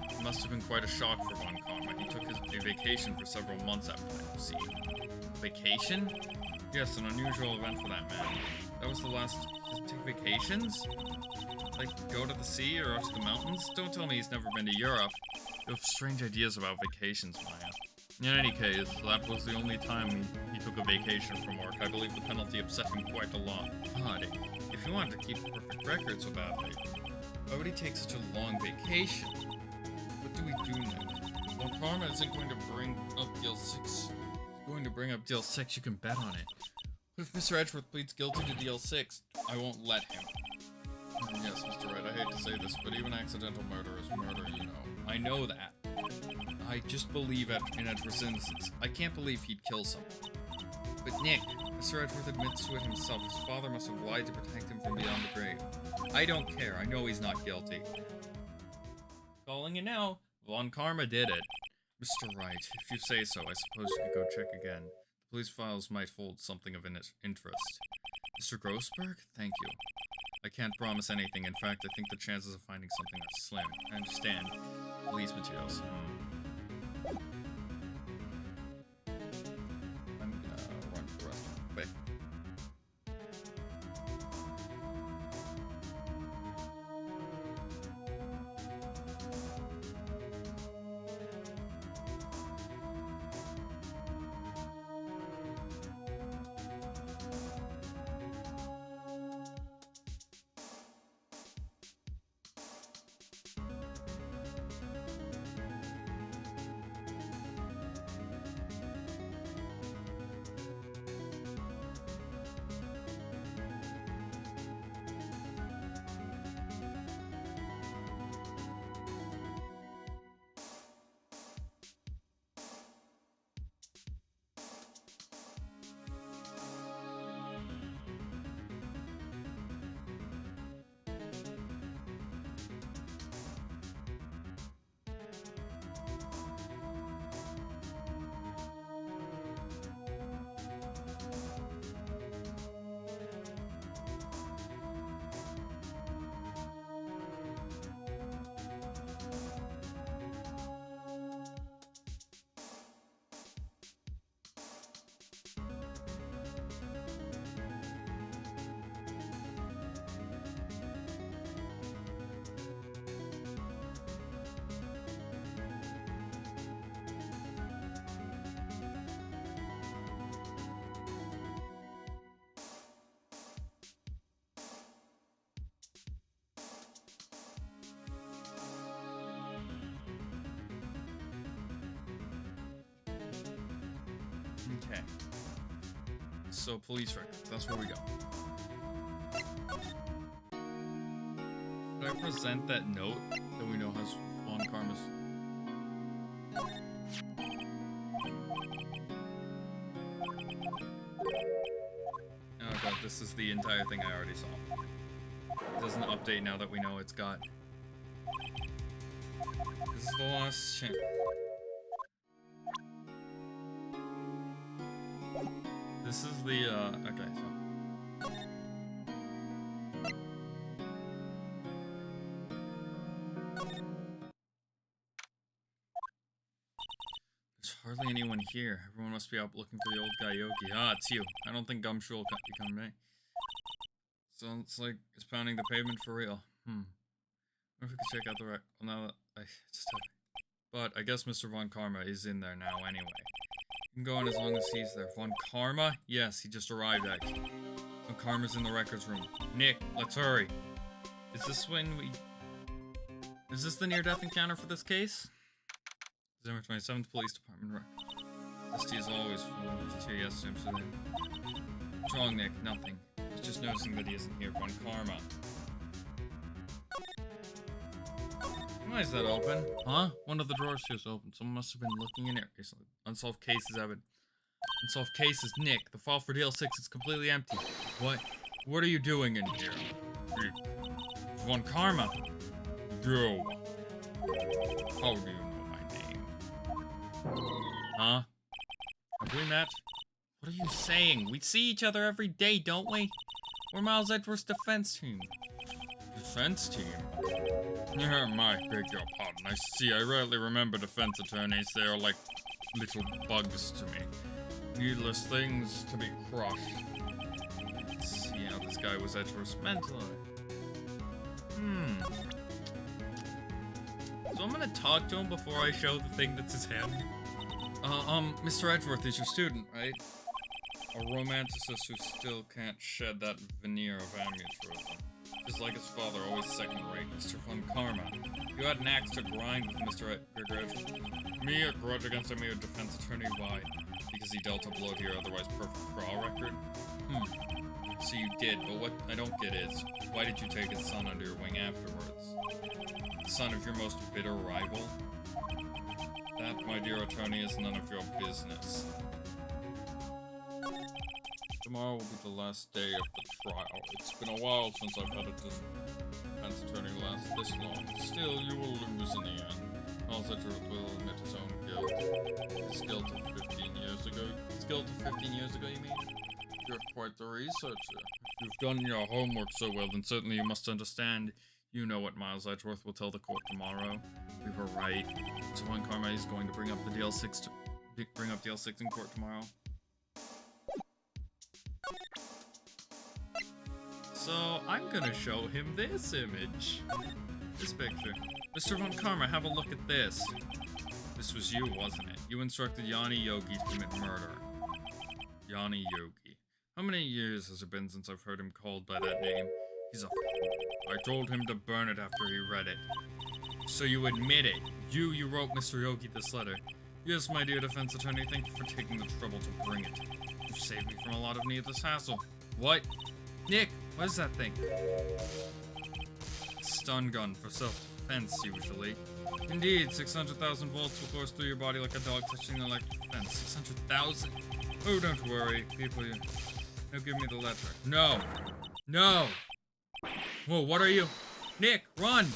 It must have been quite a shock for Von Karma. He took a vacation for several months after that scene. Vacation? Yes, an unusual event for that man. That was the last... Does he take vacations? Like, go to the sea or up to the mountains? Don't tell me he's never been to Europe. You have strange ideas about vacations, Maya. In any case, that was the only time he took a vacation from work. I believe the penalty upset him quite a lot. God, if he wanted to keep perfect records about it, why would he take such a long vacation? What do we do now? Well, Karma isn't going to bring up Deal 6. Going to bring up Deal 6, you can bet on it. If Mr. Edgeworth pleads guilty to Deal 6, I won't let him. Yes, Mr. Wright, I hate to say this, but even accidental murder is murder, you know. I know that. I just believe in Edgeworth's innocence. I can't believe he'd kill someone. But Nick, Mr. Edgeworth admits to it himself. His father must have lied to protect him from beyond the grave. I don't care. I know he's not guilty. Calling it now. Von Karma did it. Mr. Wright, if you say so, I suppose you could go check again. The police files might hold something of interest. Mr. Grossberg? Thank you. I can't promise anything. In fact, I think the chances of finding something are slim. I understand. Police materials. I'm gonna run the rest of the way. Okay. So, police records. That's where we go. Should I present that note that we know has Von Karma's... Oh god, this is the entire thing I already saw. It doesn't update now that we know it's got... This is the last chance. This is the, okay, so. There's hardly anyone here. Everyone must be out looking for the old guy Yoki. Ah, it's you. I don't think Gumshoe will be coming back. So it's like it's pounding the pavement for real. I wonder if we could check out the wreck. Well, now that I just have... But I guess Mr. Von Karma is in there now anyway. You can go in as long as he's there. Von Karma? Yes, he just arrived actually. Von Karma's in the records room. Nick, let's hurry. Is this when we... Is this the near-death encounter for this case? December 27th, Police Department record. Dusty is always here yesterday, so then. What's wrong, Nick? Nothing. He's just noticing that he isn't here. Von Karma. Why is that open? Huh? One of the drawers just open. Someone must have been looking in it recently. Unsolved cases have it. Unsolved cases, Nick. The file for DL6 is completely empty. What? What are you doing in here? Von Karma. Go. How do you know my name? Huh? Have we met? What are you saying? We see each other every day, don't we? We're Miles Edgeworth's defense team. Defense team? Yeah, beg your pardon. I see. I rarely remember defense attorneys. They are like little bugs to me. Needless things to be crushed. Let's see how this guy was Edgeworth's mentor. So I'm gonna talk to him before I show the thing that's his hand. Mr. Edgeworth is your student, right? A romanticist who still can't shed that veneer of amateurism. Just like his father, always second-rate, Mr. Von Karma. You had an axe to grind with Mr. Edgeworth. Me, a grudge against a mere defense attorney, why? Because he dealt a blow to your otherwise perfect trial record? So you did, but what I don't get is, why did you take his son under your wing afterwards? The son of your most bitter rival? That, my dear attorney, is none of your business. Tomorrow will be the last day of the trial. It's been a while since I've had a defense attorney last this long. Still, you will lose in the end. Miles Edgeworth will admit his own guilt. His guilt of 15 years ago. His guilt of 15 years ago, you mean? You're quite the researcher. If you've done your homework so well, then certainly you must understand. You know what Miles Edgeworth will tell the court tomorrow. We were right. So Von Karma is going to bring up the DL6 in court tomorrow. So I'm gonna show him this image. This picture. Mr. Von Karma, have a look at this. This was you, wasn't it? You instructed Yanni Yogi to commit murder. Yanni Yogi. How many years has it been since I've heard him called by that name? He's a fool. I told him to burn it after he read it. So you admit it. You wrote Mr. Yogi this letter. Yes, my dear defense attorney, thank you for taking the trouble to bring it. You've saved me from a lot of needless hassle. What? Nick, what is that thing? Stun gun for self-defense, usually. Indeed, 600,000 volts will course through your body like a dog touching an electric fence. 600,000? Oh, don't worry. People, now give me the letter. No! No! Whoa, what are you? Nick, run!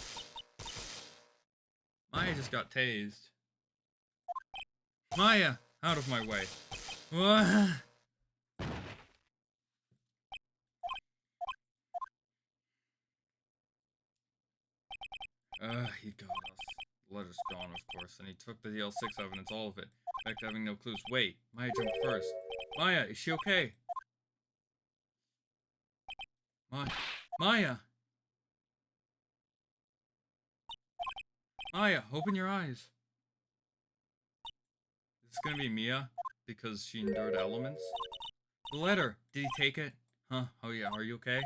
Maya just got tased. Maya, out of my way. What? He got us. The letter's gone, of course, and he took the DL6 evidence, all of it. Back to having no clues. Wait, Maya jumped first. Maya, is she okay? Maya! Maya, open your eyes. Is this gonna be Mia? Because she endured elements? The letter! Did he take it? Huh? Oh yeah, are you okay?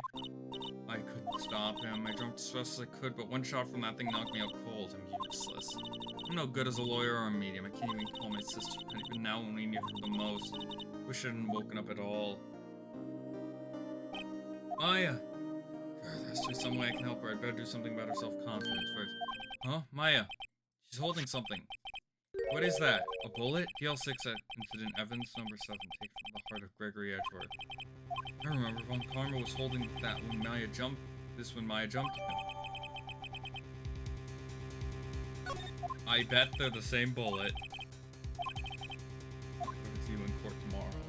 I couldn't stop him. I jumped as fast as I could, but one shot from that thing knocked me out cold. I'm useless. I'm no good as a lawyer or a medium. I can't even call my sister, and even now when we need her the most. Wish I hadn't woken up at all. Maya! There has to be some way I can help her. I'd better do something about her self-confidence first. Huh? Maya! She's holding something. What is that? A bullet? DL6 incident Evans number 7, taken from the heart of Gregory Edgeworth. I remember Von Karma was holding that when Maya jumped. When Maya jumped him. I bet they're the same bullet. I'll see you in court tomorrow.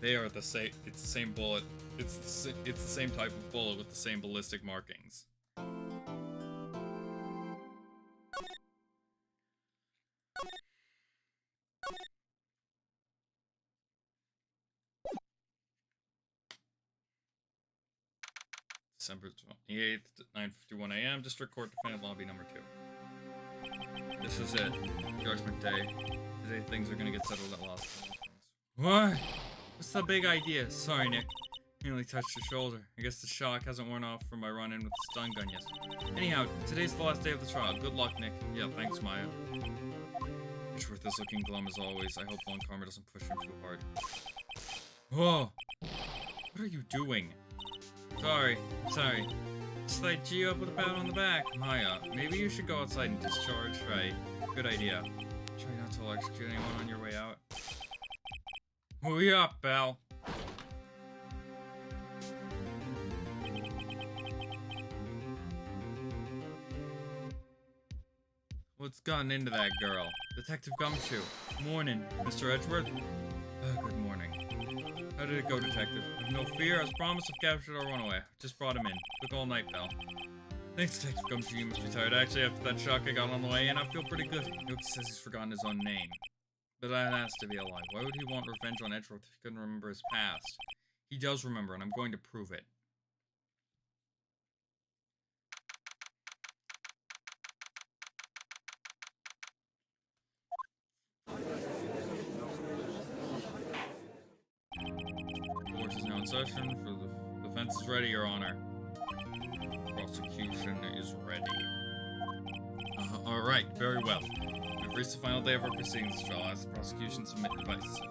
They are the same. It's the same bullet. It's the same type of bullet with the same ballistic markings. December 28th, 9:51 a.m. District Court Defendant Lobby number 2. This is it. Judgment Day. Today things are gonna get settled at last. What? What's the big idea? Sorry, Nick. He only touched your shoulder. I guess the shock hasn't worn off from my run-in with the stun gun yet. Anyhow, today's the last day of the trial. Good luck, Nick. Yeah, thanks, Maya. Edgeworth is looking glum as always. I hope Von Karma doesn't push him too hard. Whoa! What are you doing? Sorry. Just like G up with a pat on the back. Maya, maybe you should go outside and discharge. Right. Good idea. Try not to electrocute anyone on your way out. Hurry up, Belle. What's gotten into that girl? Detective Gumshoe. Morning, Mr. Edgeworth. Good morning. How did it go, Detective? Have no fear. As promised, I've captured our runaway. Just brought him in. Took all night, pal. Thanks, Detective Gumshoe. You must be tired. Actually, after that shock I got on the way in, I feel pretty good. Nook says he's forgotten his own name. But that has to be a lie. Why would he want revenge on Edgeworth if he couldn't remember his past? He does remember, and I'm going to prove it. Court is now in session. For the defense is ready, Your Honor. Prosecution is ready. Alright, very well. We've reached the final day of our proceedings, trial. As the prosecution submit devices.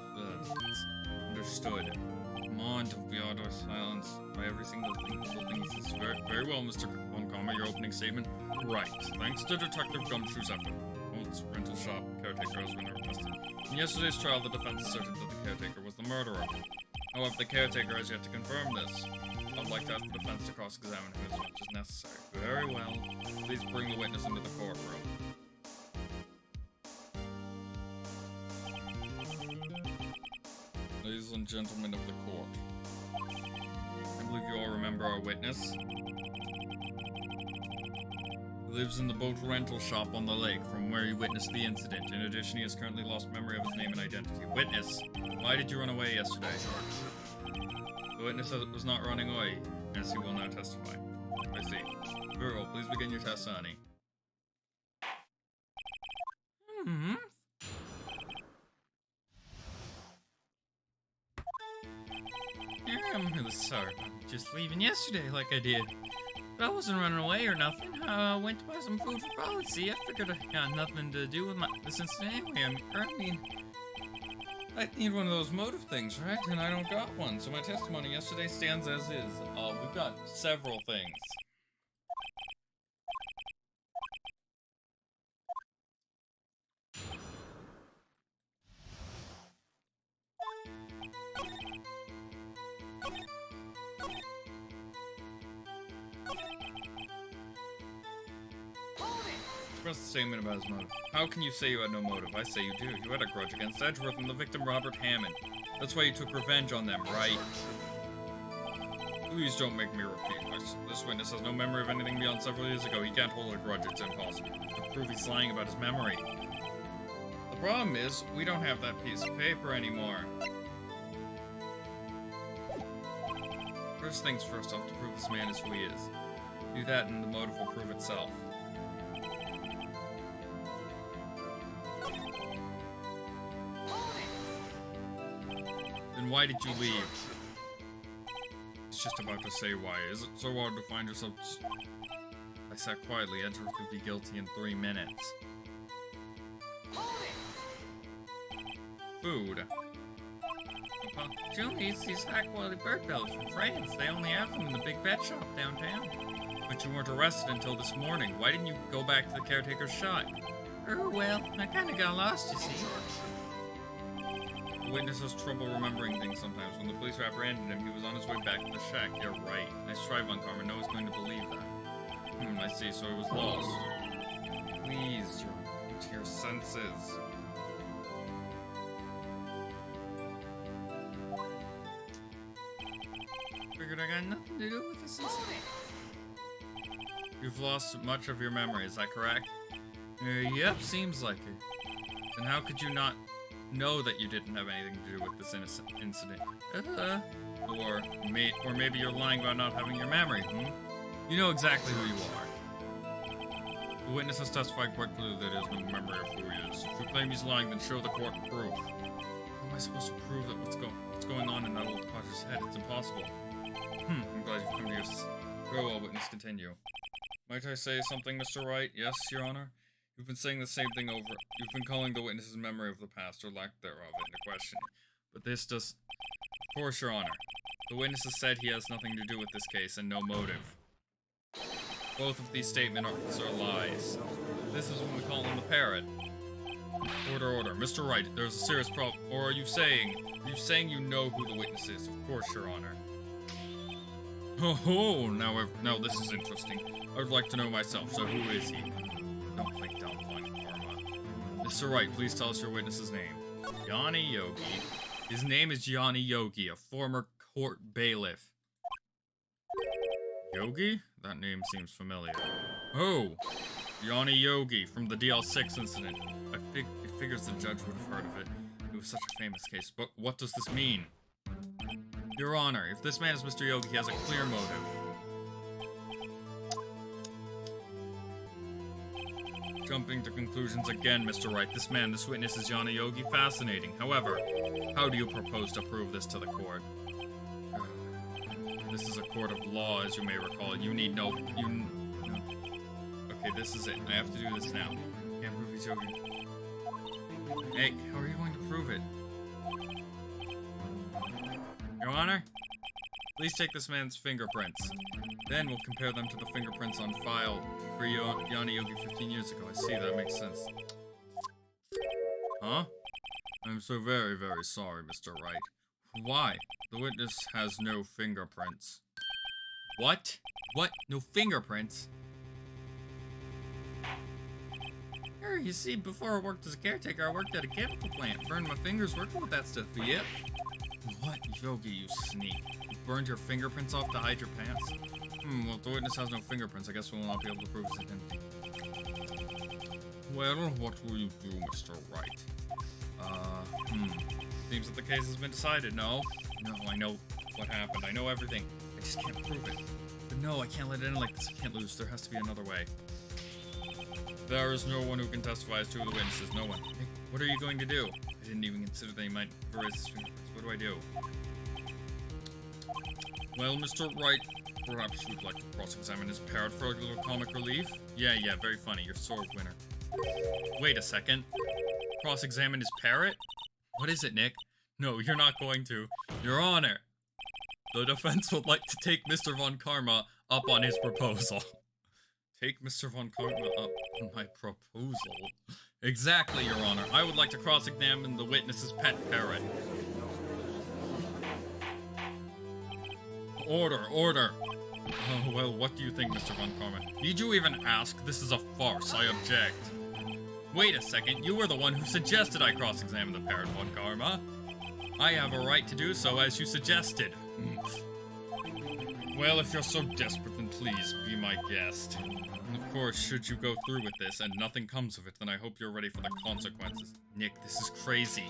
Understood. Come on, don't be out of silence. By every single thing he says. Very well, Mr. Von Karma, your opening statement. Right. Thanks to Detective Gumshoe's effort. Holt's rental shop caretaker has been arrested. In yesterday's trial, the defense asserted that the caretaker was the murderer. However, the caretaker has yet to confirm this. I'd like to ask the defense to cross-examine him as much as necessary. Very well. Please bring the witness into the courtroom. Ladies and gentlemen of the court, I believe you all remember our witness. He lives in the boat rental shop on the lake from where he witnessed the incident. In addition, he has currently lost memory of his name and identity. Witness, why did you run away yesterday? The witness says it was not running away, as he will now testify. I see. Very well, please begin your testimony. I'm really sorry. I'm just leaving yesterday like I did. But I wasn't running away or nothing. I went to buy some food for policy. I figured it had nothing to do with this incident anyway. I need one of those motive things, right? And I don't got one. So my testimony yesterday stands as is. We've got several things. Express a statement about his motive. How can you say you had no motive? I say you do. You had a grudge against Edgeworth and the victim Robert Hammond. That's why you took revenge on them, right? Please don't make me repeat this. This witness has no memory of anything beyond several years ago. He can't hold a grudge. It's impossible. To prove he's lying about his memory. The problem is, we don't have that piece of paper anymore. First things first, I'll have to prove this man is who he is. Do that and the motive will prove itself. Then why did you leave? It's just about to say why. Is it so hard to find yourself? I sat quietly. Edgeworth would be guilty in 3 minutes. Food. Papa, June eats these high-quality bird bellies from France. They only have them in the big pet shop downtown. But you weren't arrested until this morning. Why didn't you go back to the caretaker's shop? Oh, well, I kinda got lost, you see. The witness has trouble remembering things sometimes. When the police apprehended him, he was on his way back to the shack. You're right. Nice try, Von Karma. No one's going to believe that. I see, so he was lost. Please, you're to your senses. Figured I got nothing to do with this incident. You've lost much of your memory, is that correct? Yep, seems like it. Then how could you not know that you didn't have anything to do with this incident? Or maybe you're lying about not having your memory, You know exactly who you are. The witness has testified quite clearly that he has no memory of who he is. If you claim he's lying, then show the court proof. How am I supposed to prove that what's going on in that old codger's head? It's impossible. I'm glad you've come to your... Very well, witness, continue. Might I say something, Mr. Wright? Yes, Your Honor? You've been saying the same thing over. You've been calling the witness's memory of the past, or lack thereof, into question. But this does... Of course, Your Honor. The witness has said he has nothing to do with this case, and no motive. Both of these statements are lies. This is when we call him the parrot. Order. Mr. Wright, there's a serious problem. Or are you saying you know who the witness is? Of course, Your Honor. Oh, now this is interesting. I would like to know myself, so who is he? Don't play dumb, Karma. Mr. Wright, please tell us your witness's name. Yanni Yogi. His name is Yanni Yogi, a former court bailiff. Yogi? That name seems familiar. Oh! Yanni Yogi from the DL6 incident. It figures the judge would have heard of it. It was such a famous case. But what does this mean? Your Honor, if this man is Mr. Yogi, he has a clear motive. Jumping to conclusions again, Mr. Wright. This witness is Yanni Yogi. Fascinating. However, how do you propose to prove this to the court? This is a court of law, as you may recall. You need no... Okay, this is it. I have to do this now. Can't prove he's Yogi. Nick, how are you going to prove it? Your Honor? Please take this man's fingerprints. Then we'll compare them to the fingerprints on file for Yanni Yogi 15 years ago. I see, that makes sense. Huh? I'm so very, very sorry, Mr. Wright. Why? The witness has no fingerprints. What? What? No fingerprints? Here, you see, before I worked as a caretaker, I worked at a chemical plant. Burned my fingers working with that stuff, yep. What, Yogi, you sneak? You burned your fingerprints off to hide your pants? Well, if the witness has no fingerprints, I guess we will not be able to prove his identity. Well, what will you do, Mr. Wright? Seems that the case has been decided, no? No, I know what happened. I know everything. I just can't prove it. But no, I can't let it end like this. I can't lose. There has to be another way. There is no one who can testify as to the witnesses. No one. Hey, what are you going to do? I didn't even consider that he might erase his fingerprints. What do I do? Well, Mr. Wright, perhaps you'd like to cross-examine his parrot for a little comic relief? Yeah, very funny. You're sword winner. Wait a second. Cross-examine his parrot? What is it, Nick? No, you're not going to. Your Honor! The defense would like to take Mr. Von Karma up on his proposal. Take Mr. Von Karma up on my proposal? Exactly, Your Honor. I would like to cross-examine the witness's pet parrot. Order. Oh, well, what do you think, Mr. Von Karma? Need you even ask? This is a farce. I object. Wait a second. You were the one who suggested I cross-examine the parrot, Von Karma. I have a right to do so, as you suggested. Well, if you're so desperate, then please be my guest. And of course, should you go through with this and nothing comes of it, then I hope you're ready for the consequences. Nick, this is crazy.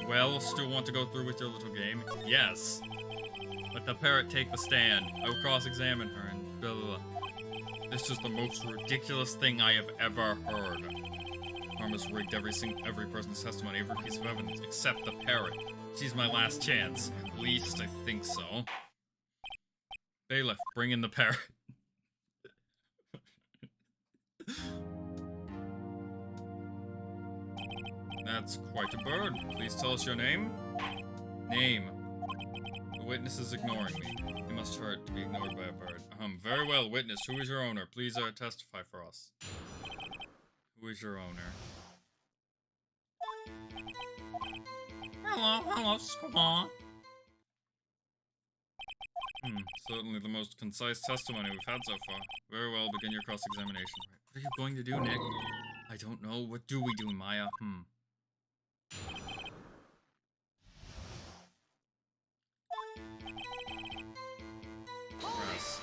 Well, still want to go through with your little game? Yes. Let the parrot take the stand. I will cross-examine her and blah, blah, blah. This is the most ridiculous thing I have ever heard. Karma's rigged every person's testimony, every piece of evidence, except the parrot. She's my last chance. At least, I think so. Bailiff, bring in the parrot. That's quite a bird. Please tell us your name. Name. The witness is ignoring me. It must hurt to be ignored by a bird. Very well, witness. Who is your owner? Please testify for us. Who is your owner? Hello, squaw. Certainly the most concise testimony we've had so far. Very well, begin your cross-examination. What are you going to do, Nick? I don't know. What do we do, Maya? Press.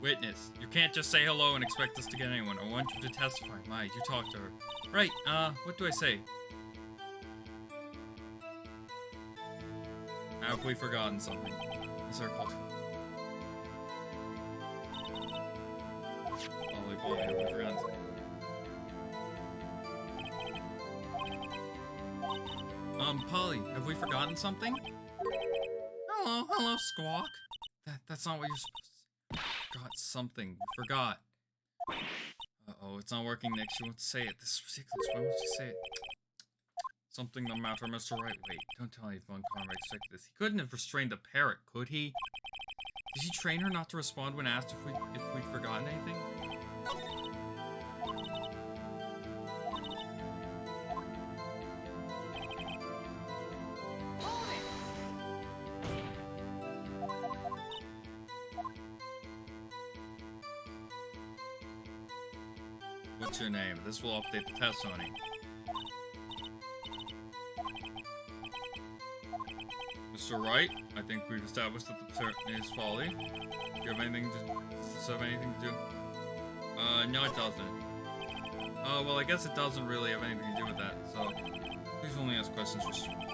Witness, you can't just say hello and expect us to get anyone. I want you to testify. Maya, you talk to her. Right, what do I say? Have we forgotten something? Circled. Polly, have we forgotten something? Polly, have we forgotten something? Hello, Squawk. That's not what you're supposed to... Forgot something. Forgot. Oh, it's not working, Nick. She won't say it. This is ridiculous. Why won't she say it? Something the matter, Mr. Right. Wait, don't tell anyone Conrad expected this. He couldn't have restrained the parrot, could he? Did he train her not to respond when asked if we'd forgotten anything? What's your name? This will update the testimony. Mr. Wright, I think we've established that the parrot is Polly. Do you have anything to do? No it doesn't. Well I guess it doesn't really have anything to do with that, so please only ask questions for students.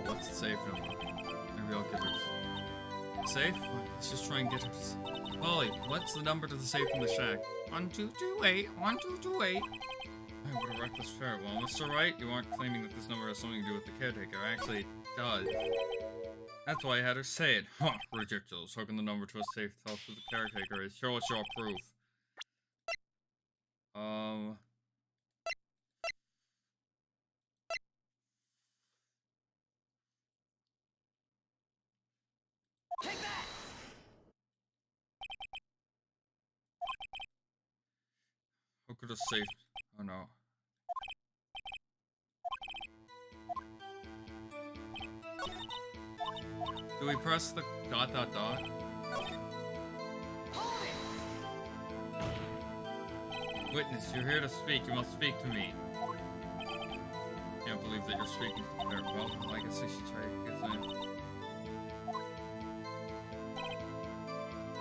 What's the safe number? Maybe I'll give her safe? Let's just try and get her. Polly, what's the number to the safe in the shack? 1228, 1228. Oh, what a reckless ferret. Well, Mr. Wright, you aren't claiming that this number has something to do with the caretaker. Actually, it does. That's why I had her say it. Huh, ridiculous. Hooking the number to a safe tells who the caretaker is. Show us your proof. Take that! Who could have saved? Oh no. Do we press the ... Witness, you're here to speak. You must speak to me. Can't believe that you're speaking to her. Well, I guess I should try to get that.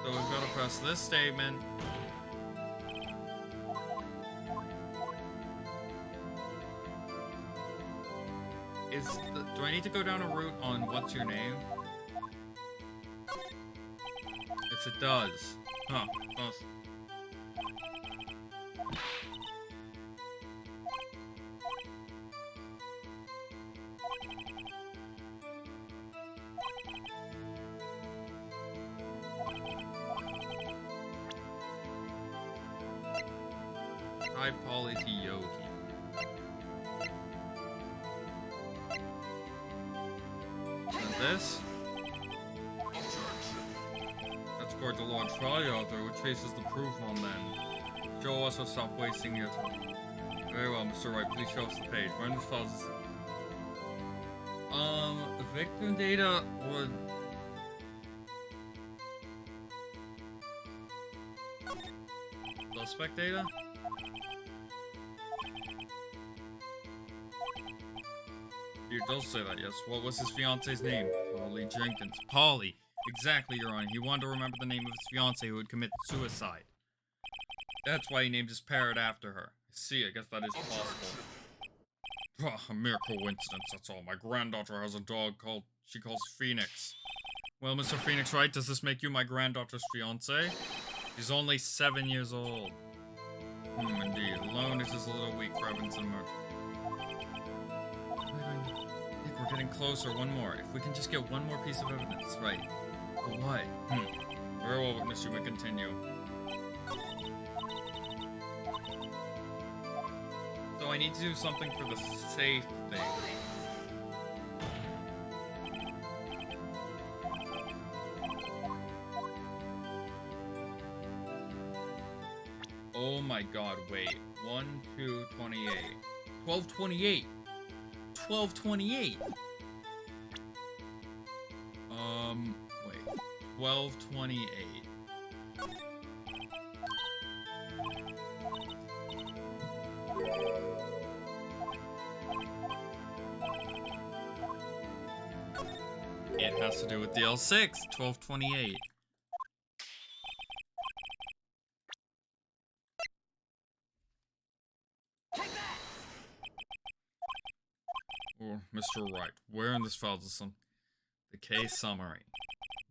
So we've got to press this statement. Do I need to go down a route on what's your name? Yes, it does. Huh. Well, hi, Polly to Yogi. This? That's quite a large file out there. What traces the proof on then? Show us or stop wasting your time. Very well, Mr. Wright. Please show us the page. Where in this file is this? The victim data would... Suspect data? It does say that, yes. What was his fiance's name? Polly Jenkins. Polly! Exactly, Your Honor. He wanted to remember the name of his fiancée who had committed suicide. That's why he named his parrot after her. I see, I guess that is possible. A mere coincidence, that's all. My granddaughter has a dog she calls Phoenix. Well, Mr. Phoenix Wright, does this make you my granddaughter's fiancé? She's only 7 years old. Indeed. Alone is just a little weak for evidence and murder. Nick, we're getting closer. One more. If we can just get one more piece of evidence. Right. But what? Very well, witness, you may continue. So I need to do something for the safe thing. Oh my god, wait. 1, 2, 28. 1228! 1228! Wait. 1228. It has to do with the L6, 1228. Or Mr. Wright, where in this file is the case summary?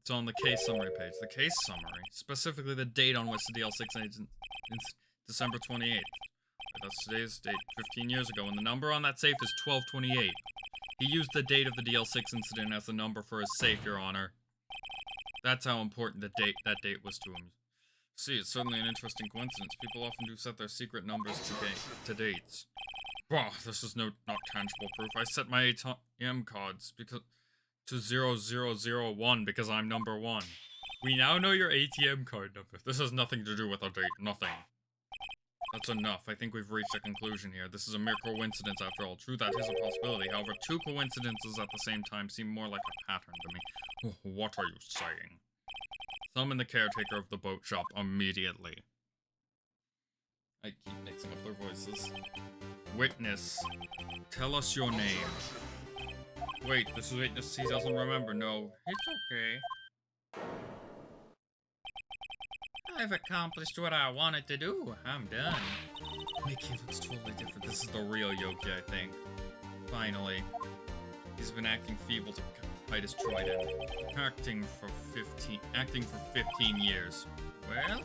It's on the case summary page. The case summary, specifically the date on which the DL6 agent is December 28th. That's today's date, 15 years ago, and the number on that safe is 1228. He used the date of the DL6 incident as the number for his safe, Your Honor. That's how important that date was to him. See, it's certainly an interesting coincidence. People often do set their secret numbers to dates. Wow, this is not tangible proof. I set my ATM cards to 0001 because I'm number 1. We now know your ATM card number. This has nothing to do with our date. Nothing. That's enough. I think we've reached a conclusion here. This is a mere coincidence after all. True, that is a possibility. However, 2 coincidences at the same time seem more like a pattern to me. What are you saying? Summon the caretaker of the boat shop immediately. I keep mixing up their voices. Witness, tell us your name. Wait, this is witness. He doesn't remember. No, it's okay. I've accomplished what I wanted to do. I'm done. Mickey looks totally different. This is the real Yogi, I think. Finally. He's been acting feeble to fight his trident. Acting for 15 years. Well,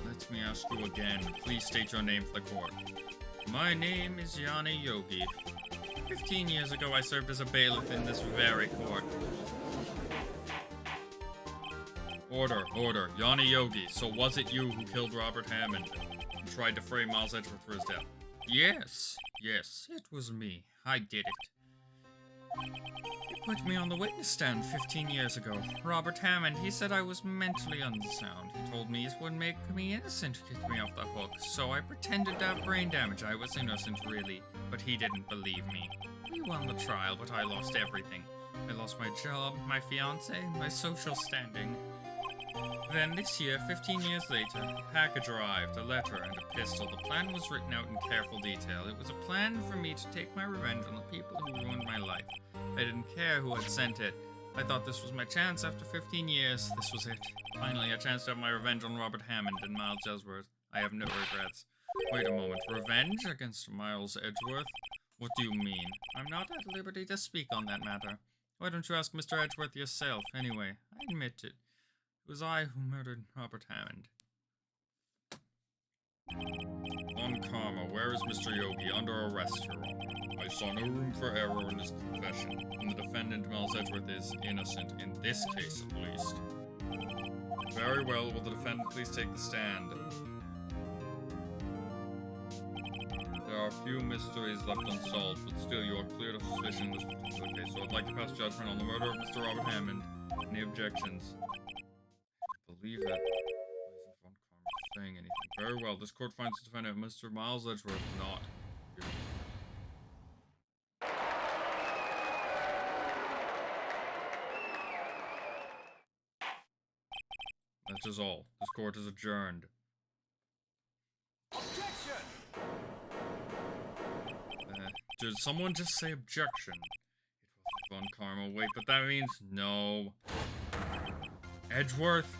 let me ask you again. Please state your name for the court. My name is Yanni Yogi. 15 years ago, I served as a bailiff in this very court. Order. Yanni Yogi, so was it you who killed Robert Hammond and tried to frame Miles Edgeworth for his death? Yes, it was me. I did it. They put me on the witness stand 15 years ago. Robert Hammond, he said I was mentally unsound. He told me it would make me innocent to get me off the hook, so I pretended to have brain damage. I was innocent, really, but he didn't believe me. We won the trial, but I lost everything. I lost my job, my fiancé, my social standing. Then this year, 15 years later, a package arrived, a letter and a pistol. The plan was written out in careful detail. It was a plan for me to take my revenge on the people who ruined my life. I didn't care who had sent it. I thought this was my chance after 15 years. This was it. Finally, a chance to have my revenge on Robert Hammond and Miles Edgeworth. I have no regrets. Wait a moment. Revenge against Miles Edgeworth? What do you mean? I'm not at liberty to speak on that matter. Why don't you ask Mr. Edgeworth yourself? Anyway, I admit it. It was I who murdered Robert Hammond. On Karma, where is Mr. Yogi? Under arrest, Your Honor. I saw no room for error in his confession, and the defendant, Miles Edgeworth, is innocent, in this case at least. Very well, will the defendant please take the stand? There are few mysteries left unsolved, but still you are clear of suspicion in this particular case, so I'd like to pass judgment on the murder of Mr. Robert Hammond. Any objections? Believe that Von Karma is saying anything. Very well, this court finds the defendant, Mr. Miles Edgeworth, not guilty. That is all. This court is adjourned. Objection! Did someone just say objection? It wasn't Von Karma. Wait, but that means no. Edgeworth?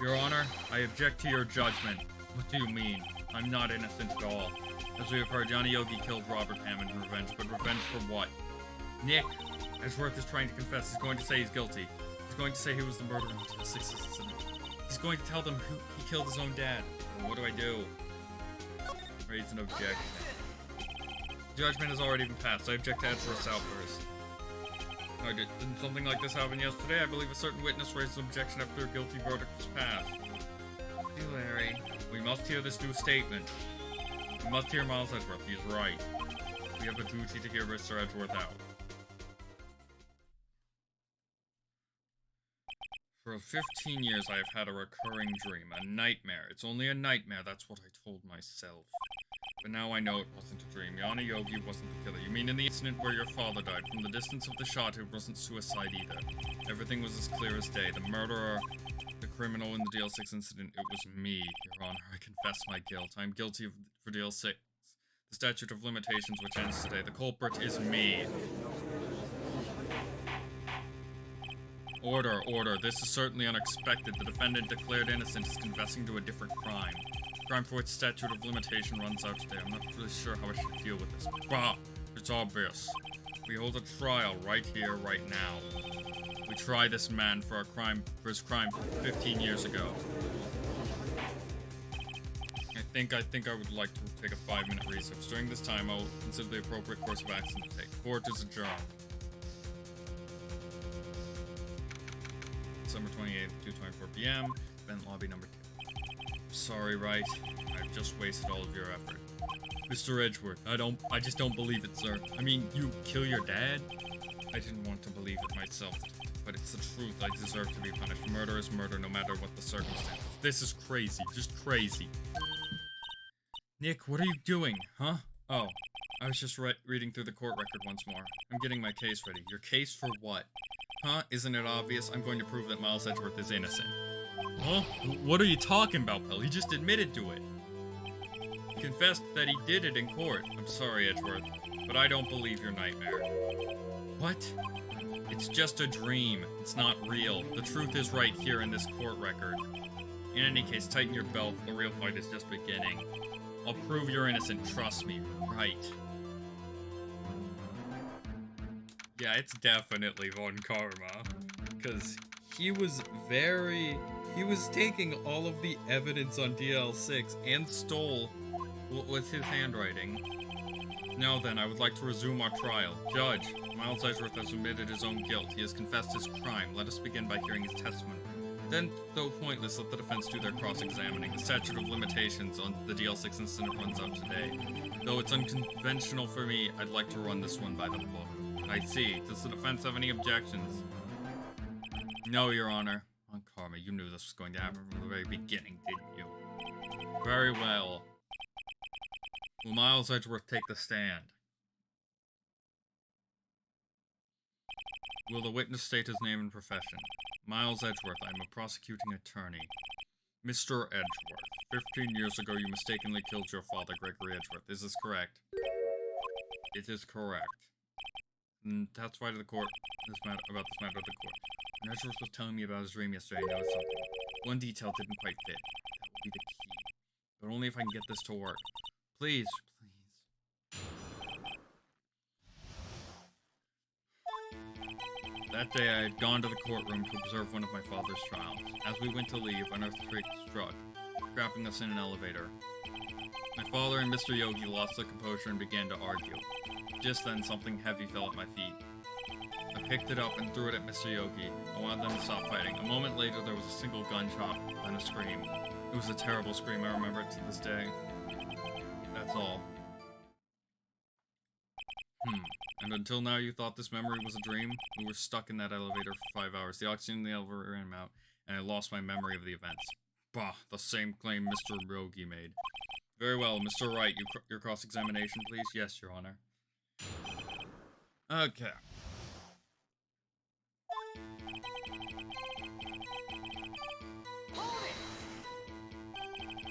Your Honor, I object to your judgment. What do you mean? I'm not innocent at all. As we have heard, Yanni Yogi killed Robert Hammond in revenge, but revenge for what? Nick, Edgeworth is trying to confess. He's going to say he's guilty. He's going to say he was the murderer of the 6th incident. He's going to tell them he killed his own dad. What do I do? Raise an objection. Judgment has already been passed. I object to Edgeworth's outburst. Didn't something like this happen yesterday? I believe a certain witness raised an objection after a guilty verdict was passed. Hey, Larry. We must hear this new statement. We must hear Miles Edgeworth. He's right. We have a duty to hear Mr. Edgeworth out. For 15 years, I have had a recurring dream. A nightmare. It's only a nightmare. That's what I told myself. But now I know it wasn't a dream. Yanni Yogi wasn't the killer. You mean in the incident where your father died? From the distance of the shot, it wasn't suicide either. Everything was as clear as day. The murderer, the criminal in the DL6 incident, it was me, Your Honor. I confess my guilt. I'm guilty for DL6. The statute of limitations, which ends today. The culprit is me. Order. This is certainly unexpected. The defendant declared innocent is confessing to a different crime. Crime for which statute of limitation runs out today. I'm not really sure how I should deal with this. Bah! It's obvious. We hold a trial right here, right now. We try this man for his crime 15 years ago. I think I would like to take a 5-minute recess. During this time, I'll consider the appropriate course of action to take. Court is adjourned. December 28th, 2:24 p.m. Event lobby number 2. Sorry, Wright. I've just wasted all of your effort. Mr. Edgeworth, I just don't believe it, sir. I mean, you kill your dad? I didn't want to believe it myself, but it's the truth. I deserve to be punished. Murder is murder, no matter what the circumstances. This is crazy, just crazy. Nick, what are you doing, huh? Oh, I was just reading through the court record once more. I'm getting my case ready. Your case for what? Huh? Isn't it obvious? I'm going to prove that Miles Edgeworth is innocent. Huh? What are you talking about, Pell? He just admitted to it. He confessed that he did it in court. I'm sorry, Edgeworth, but I don't believe your nightmare. What? It's just a dream. It's not real. The truth is right here in this court record. In any case, tighten your belt. The real fight is just beginning. I'll prove you're innocent. Trust me. Right. Yeah, it's definitely Von Karma. Because he was taking all of the evidence on DL6 and stole what was his handwriting. Now then, I would like to resume our trial. Judge, Miles Edgeworth has admitted his own guilt. He has confessed his crime. Let us begin by hearing his testimony. Then, though pointless, let the defense do their cross-examining. The statute of limitations on the DL6 incident runs out today. Though it's unconventional for me, I'd like to run this one by the book. I see. Does the defense have any objections? No, Your Honor. Von Karma, you knew this was going to happen from the very beginning, didn't you? Very well. Will Miles Edgeworth take the stand? Will the witness state his name and profession? Miles Edgeworth, I'm a prosecuting attorney. Mr. Edgeworth, 15 years ago you mistakenly killed your father, Gregory Edgeworth. Is this correct? It is correct. And that's why to the court, about this matter to the court. When Edgeworth was telling me about his dream yesterday, I noticed something. One detail didn't quite fit. That would be the key. But only if I can get this to work. Please, please. That day I had gone to the courtroom to observe one of my father's trials. As we went to leave, an earthquake struck, trapping us in an elevator. My father and Mr. Yogi lost their composure and began to argue. Just then, something heavy fell at my feet. I picked it up and threw it at Mr. Yogi. I wanted them to stop fighting. A moment later, there was a single gunshot, then a scream. It was a terrible scream. I remember it to this day. That's all. And until now you thought this memory was a dream? We were stuck in that elevator for 5 hours. The oxygen in the elevator ran out, and I lost my memory of the events. Bah, the same claim Mr. Yogi made. Very well, Mr. Wright, your cross-examination, please? Yes, Your Honor. Okay.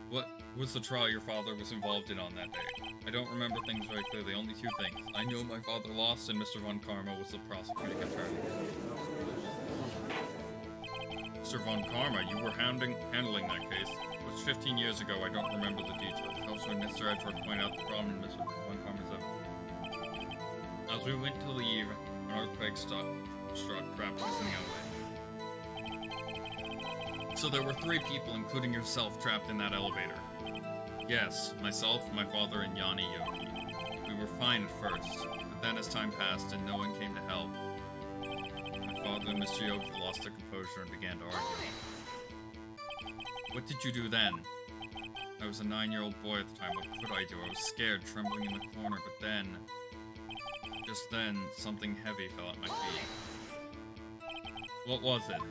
What was the trial your father was involved in on that day? I don't remember things very clearly, only 2 things. I know my father lost, and Mr. Von Karma was the prosecuting attorney. Mr. Von Karma, you were handling that case. It was 15 years ago, I don't remember the details. Helps when Mr. Edgeworth pointed out the problem in Mr. Von Karma's effort. As we went to leave, an earthquake struck, trapped us in the elevator. So there were 3 people, including yourself, trapped in that elevator. Yes, myself, my father, and Yanni Yogi. We were fine at first, but then as time passed and no one came to help, my father and Mr. Yogi lost their composure and began to argue. What did you do then? I was a 9-year-old boy at the time. What could I do? I was scared, trembling in the corner, but then, just then, something heavy fell at my feet. What was it?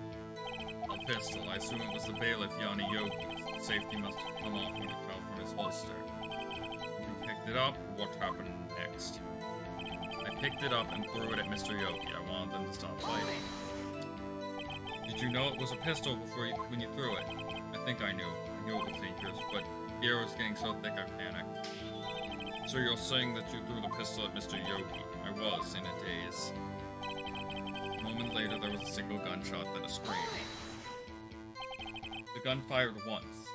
A pistol. I assume it was the bailiff Yanni Yogi's. The safety must have come off when it fell from his holster. You picked it up? What happened next? I picked it up and threw it at Mr. Yogi. I wanted them to stop fighting. Did you know it was a pistol when you threw it? I think I knew. I knew it was dangerous, but the air was getting so thick I panicked. So you're saying that you threw the pistol at Mr. Yogi? I was, in a daze. A moment later, there was a single gunshot, then a scream. The gun fired once.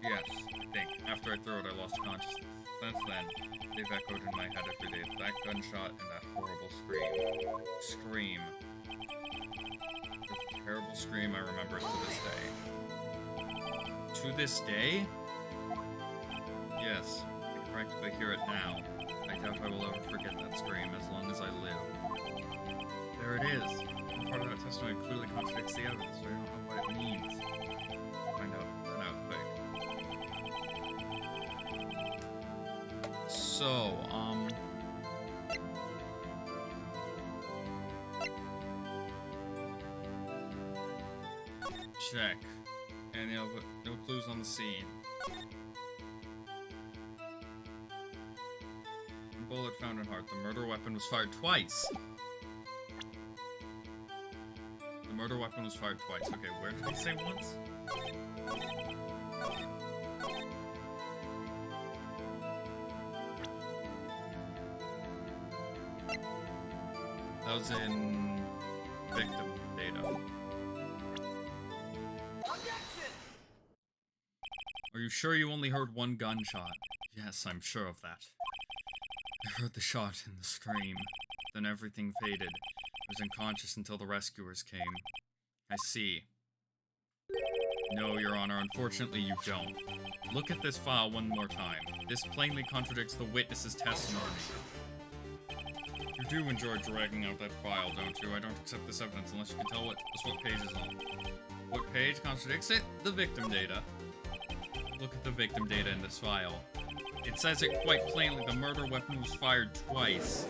Yes, I think. After I threw it, I lost consciousness. Since then, they've echoed in my head every day. That gunshot and that horrible scream. The terrible scream, I remember it to this day. To this day? Yes, I can practically hear it now. I doubt I will ever forget that scream as long as I live. There it is. Part of that testimony clearly contradicts the evidence, so I don't know what it means. Find that out quick. So, check. And no clues on the scene. Bullet found in heart. The murder weapon was fired twice. The murder weapon was fired twice. Okay, where did he say once? That was in victim data. Objection! Are you sure you only heard one gunshot? Yes, I'm sure of that. I heard the shot and the scream. Then everything faded. I was unconscious until the rescuers came. I see. No, Your Honor, unfortunately you don't. Look at this file one more time. This plainly contradicts the witness's testimony. You do enjoy dragging out that file, don't you? I don't accept this evidence unless you can tell what page is on. What page contradicts it? The victim data. Look at the victim data in this file. It says it quite plainly, the murder weapon was fired twice.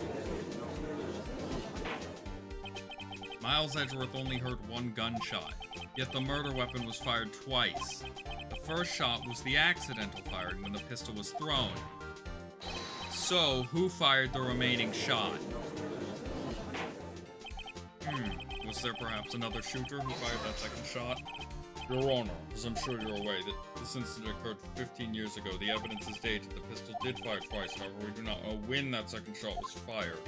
Miles Edgeworth only heard one gunshot, yet the murder weapon was fired twice. The first shot was the accidental firing when the pistol was thrown. So, who fired the remaining shot? Was there perhaps another shooter who fired that second shot? Your Honor, as I'm sure you're aware, that this incident occurred 15 years ago. The evidence is dated. The pistol did fire twice, however, we do not know when that second shot was fired.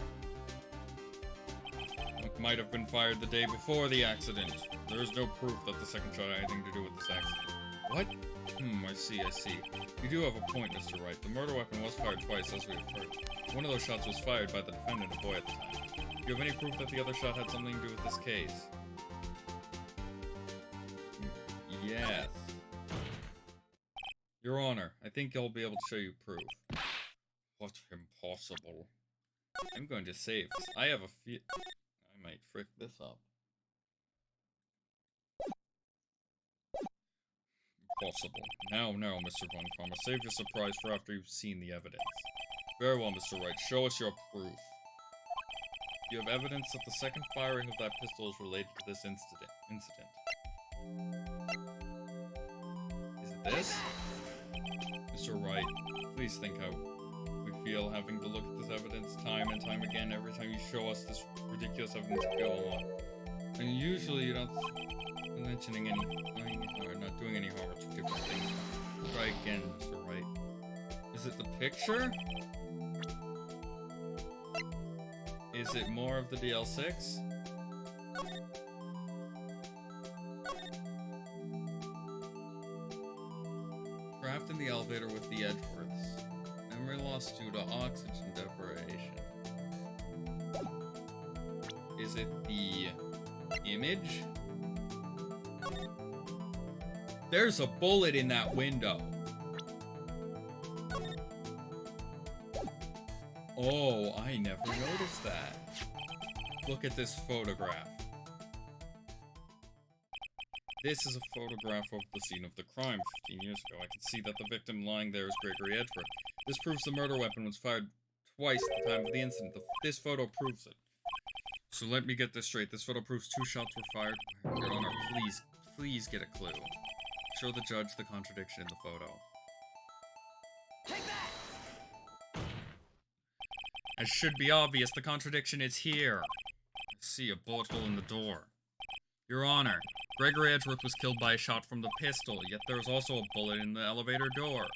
It might have been fired the day before the accident. There is no proof that the second shot had anything to do with this accident. What? I see. You do have a point, Mr. Wright. The murder weapon was fired twice, as we have heard. One of those shots was fired by the defendant, a boy at the time. Do you have any proof that the other shot had something to do with this case? Yes. Your Honor, I think I'll be able to show you proof. What's impossible? I'm going to save this. I have a I might frick this up. Impossible. No, Mr. Von Kramer. Save your surprise for after you've seen the evidence. Very well, Mr. Wright. Show us your proof. You have evidence that the second firing of that pistol is related to this incident. Is it this? Mr. Wright, please think how we feel having to look at this evidence time and time again every time you show us this ridiculous evidence to go along. And usually you're not mentioning or not doing any harm to different things. Try again, Mr. Wright. Is it the picture? Is it more of the DL6? Trapped in the elevator with the Edgeworths. Memory loss due to oxygen deprivation. Is it the image? There's a bullet in that window. Oh, I never noticed that. Look at this photograph. This is a photograph of the scene of the crime 15 years ago. I can see that the victim lying there is Gregory Edgeworth. This proves the murder weapon was fired twice at the time of the incident. This photo proves it. So let me get this straight. This photo proves 2 shots were fired. Your Honor, please get a clue. Show the judge the contradiction in the photo. Take that! As should be obvious, the contradiction is here. I see a bullet hole in the door. Your Honor, Gregory Edgeworth was killed by a shot from the pistol, yet there was also a bullet in the elevator door.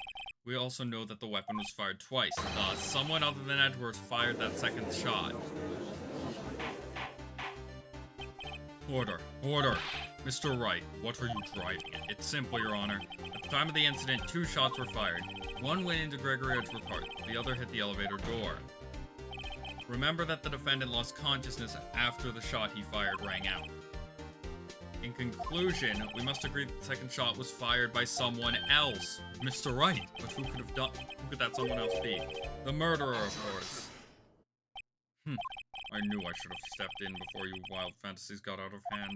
We also know that the weapon was fired twice, thus someone other than Edgeworth fired that second shot. Order. Mr. Wright, what are you driving at? It's simple, Your Honor. At the time of the incident, 2 shots were fired. One went into Gregory Edgeworth's heart, the other hit the elevator door. Remember that the defendant lost consciousness after the shot he fired rang out. In conclusion, we must agree that the second shot was fired by someone else. Mr. Wright. But who could that someone else be? The murderer, of course. I knew I should have stepped in before you wild fantasies got out of hand.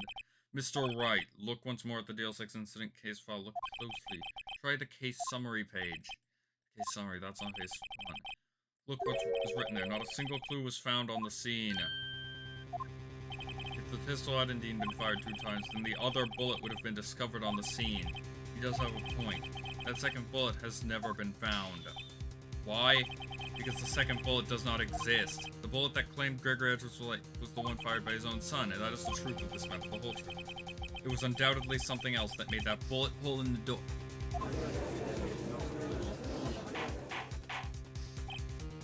Mr. Wright, look once more at the DL6 incident case file. Look closely. Try the case summary page. Case summary, that's on page 1. Look what was written there. Not a single clue was found on the scene. If the pistol had indeed been fired 2 times, then the other bullet would have been discovered on the scene. He does have a point. That second bullet has never been found. Why? Because the second bullet does not exist. The bullet that claimed Gregory Edgeworth was the one fired by his own son, and that is the truth of this matter, the whole truth. It was undoubtedly something else that made that bullet hole in the door.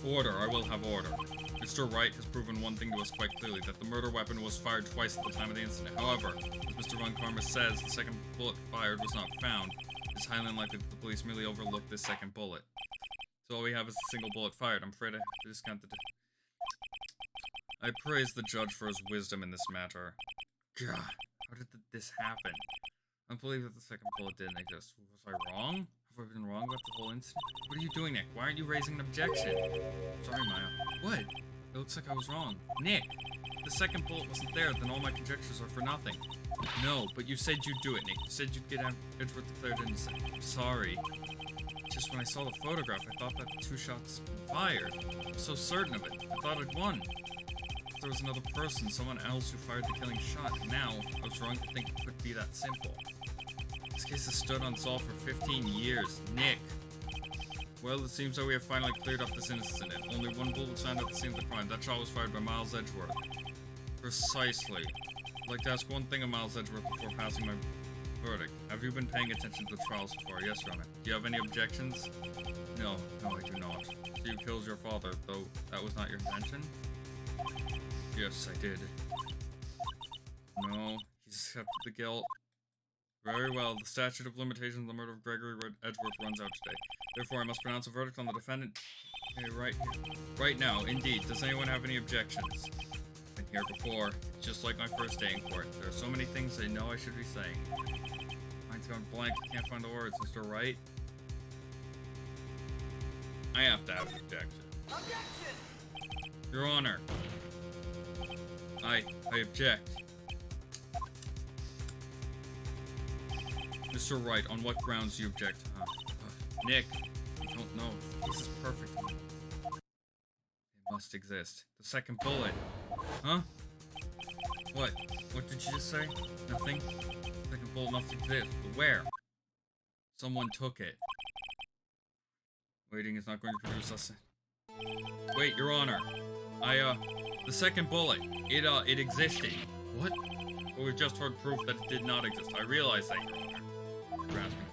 Order, I will have order. Mr. Wright has proven one thing to us quite clearly, that the murder weapon was fired twice at the time of the incident. However, as Mr. Von Karma says, the second bullet fired was not found. It is highly unlikely that the police merely overlooked this second bullet. So all we have is a single bullet fired. I'm afraid I have to discount the... I praise the judge for his wisdom in this matter. God, how did this happen? I don't believe that the second bullet didn't exist. Was I wrong? Have I been wrong about the whole incident? What are you doing, Nick? Why aren't you raising an objection? Sorry, Maya. What? It looks like I was wrong. Nick! If the second bullet wasn't there, then all my conjectures are for nothing. No, but you said you'd do it, Nick. You said you'd get Edgeworth declared innocent. I'm sorry. Just when I saw the photograph, I thought that 2 shots had been fired. I was so certain of it. I thought I'd won. If there was another person, someone else who fired the killing shot. And now, I was wrong to think it could be that simple. This case has stood unsolved for 15 years. Nick! Well, it seems that we have finally cleared up this incident. Only 1 bullet was found at the scene of the crime. That shot was fired by Miles Edgeworth. Precisely. I'd like to ask one thing of Miles Edgeworth before passing my verdict. Have you been paying attention to the trials so far? Yes, Your Honor. Do you have any objections? No, I do not. So you killed your father, though that was not your intention? Yes, I did. No, he's accepted the guilt. Very well, the statute of limitations of the murder of Gregory Edgeworth runs out today. Therefore, I must pronounce a verdict on the defendant right now. Indeed, does anyone have any objections? Been here before. It's just like my first day in court. There are so many things I know I should be saying. Mind's gone blank. I can't find the words. Mr. Wright? I have to have an objection. Objection! Your Honor. I object. Mr. Wright, on what grounds do you object? Nick, I don't know. This is perfect. It must exist. The second bullet. Huh? What? What did you just say? Nothing? The second bullet must exist. But where? Someone took it. Waiting is not going to produce us. Wait, Your Honor. The second bullet. It existed. What? Well, we've just heard proof that it did not exist. I realize that, Your Honor. Grasping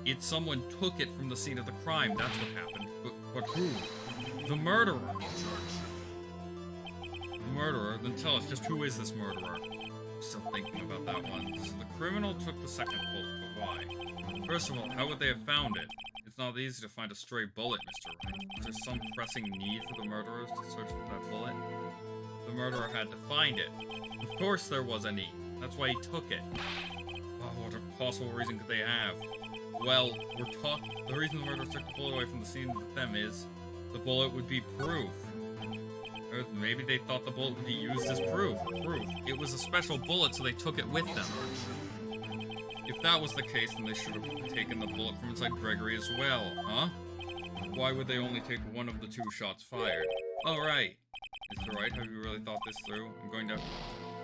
here. Someone took it from the scene of the crime. That's what happened. But who? The murderer. The murderer? Then tell us, just who is this murderer? I'm still thinking about that one. So the criminal took the second bullet, but why? First of all, how would they have found it? It's not easy to find a stray bullet, Mr. Wright. Was there some pressing need for the murderers to search for that bullet? The murderer had to find it. Of course there was a need. That's why he took it. Oh, what a possible reason could they have? Well, the reason the murderer took the bullet away from the scene with them is the bullet would be proof. Or maybe they thought the bullet would be used as proof. It was a special bullet, so they took it with them. If that was the case, then they should have taken the bullet from inside Gregory as well, huh? Why would they only take one of the 2 shots fired? Alright. Mr. Wright, have you really thought this through? I'm going to...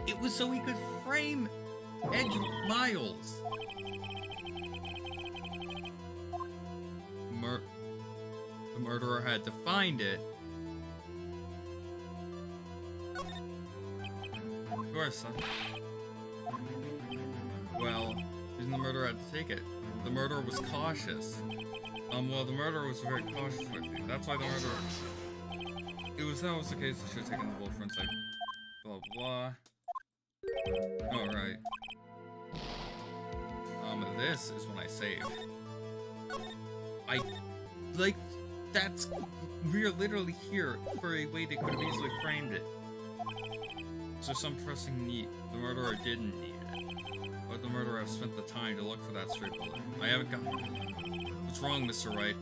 It was so he could frame Miles. The murderer had to find it. Of course, well, the murderer had to take it. The murderer was cautious. Well, the murderer was very cautious with you. That's why the murderer... That was the case, he should have taken the bullet for inside. Blah, blah. Alright. This is when I save. We're literally here for a way they could have easily framed it. Is there some pressing need? The murderer didn't need it. But the murderer have spent the time to look for that stray bullet. I haven't gotten it. What's wrong, Mr. Wright?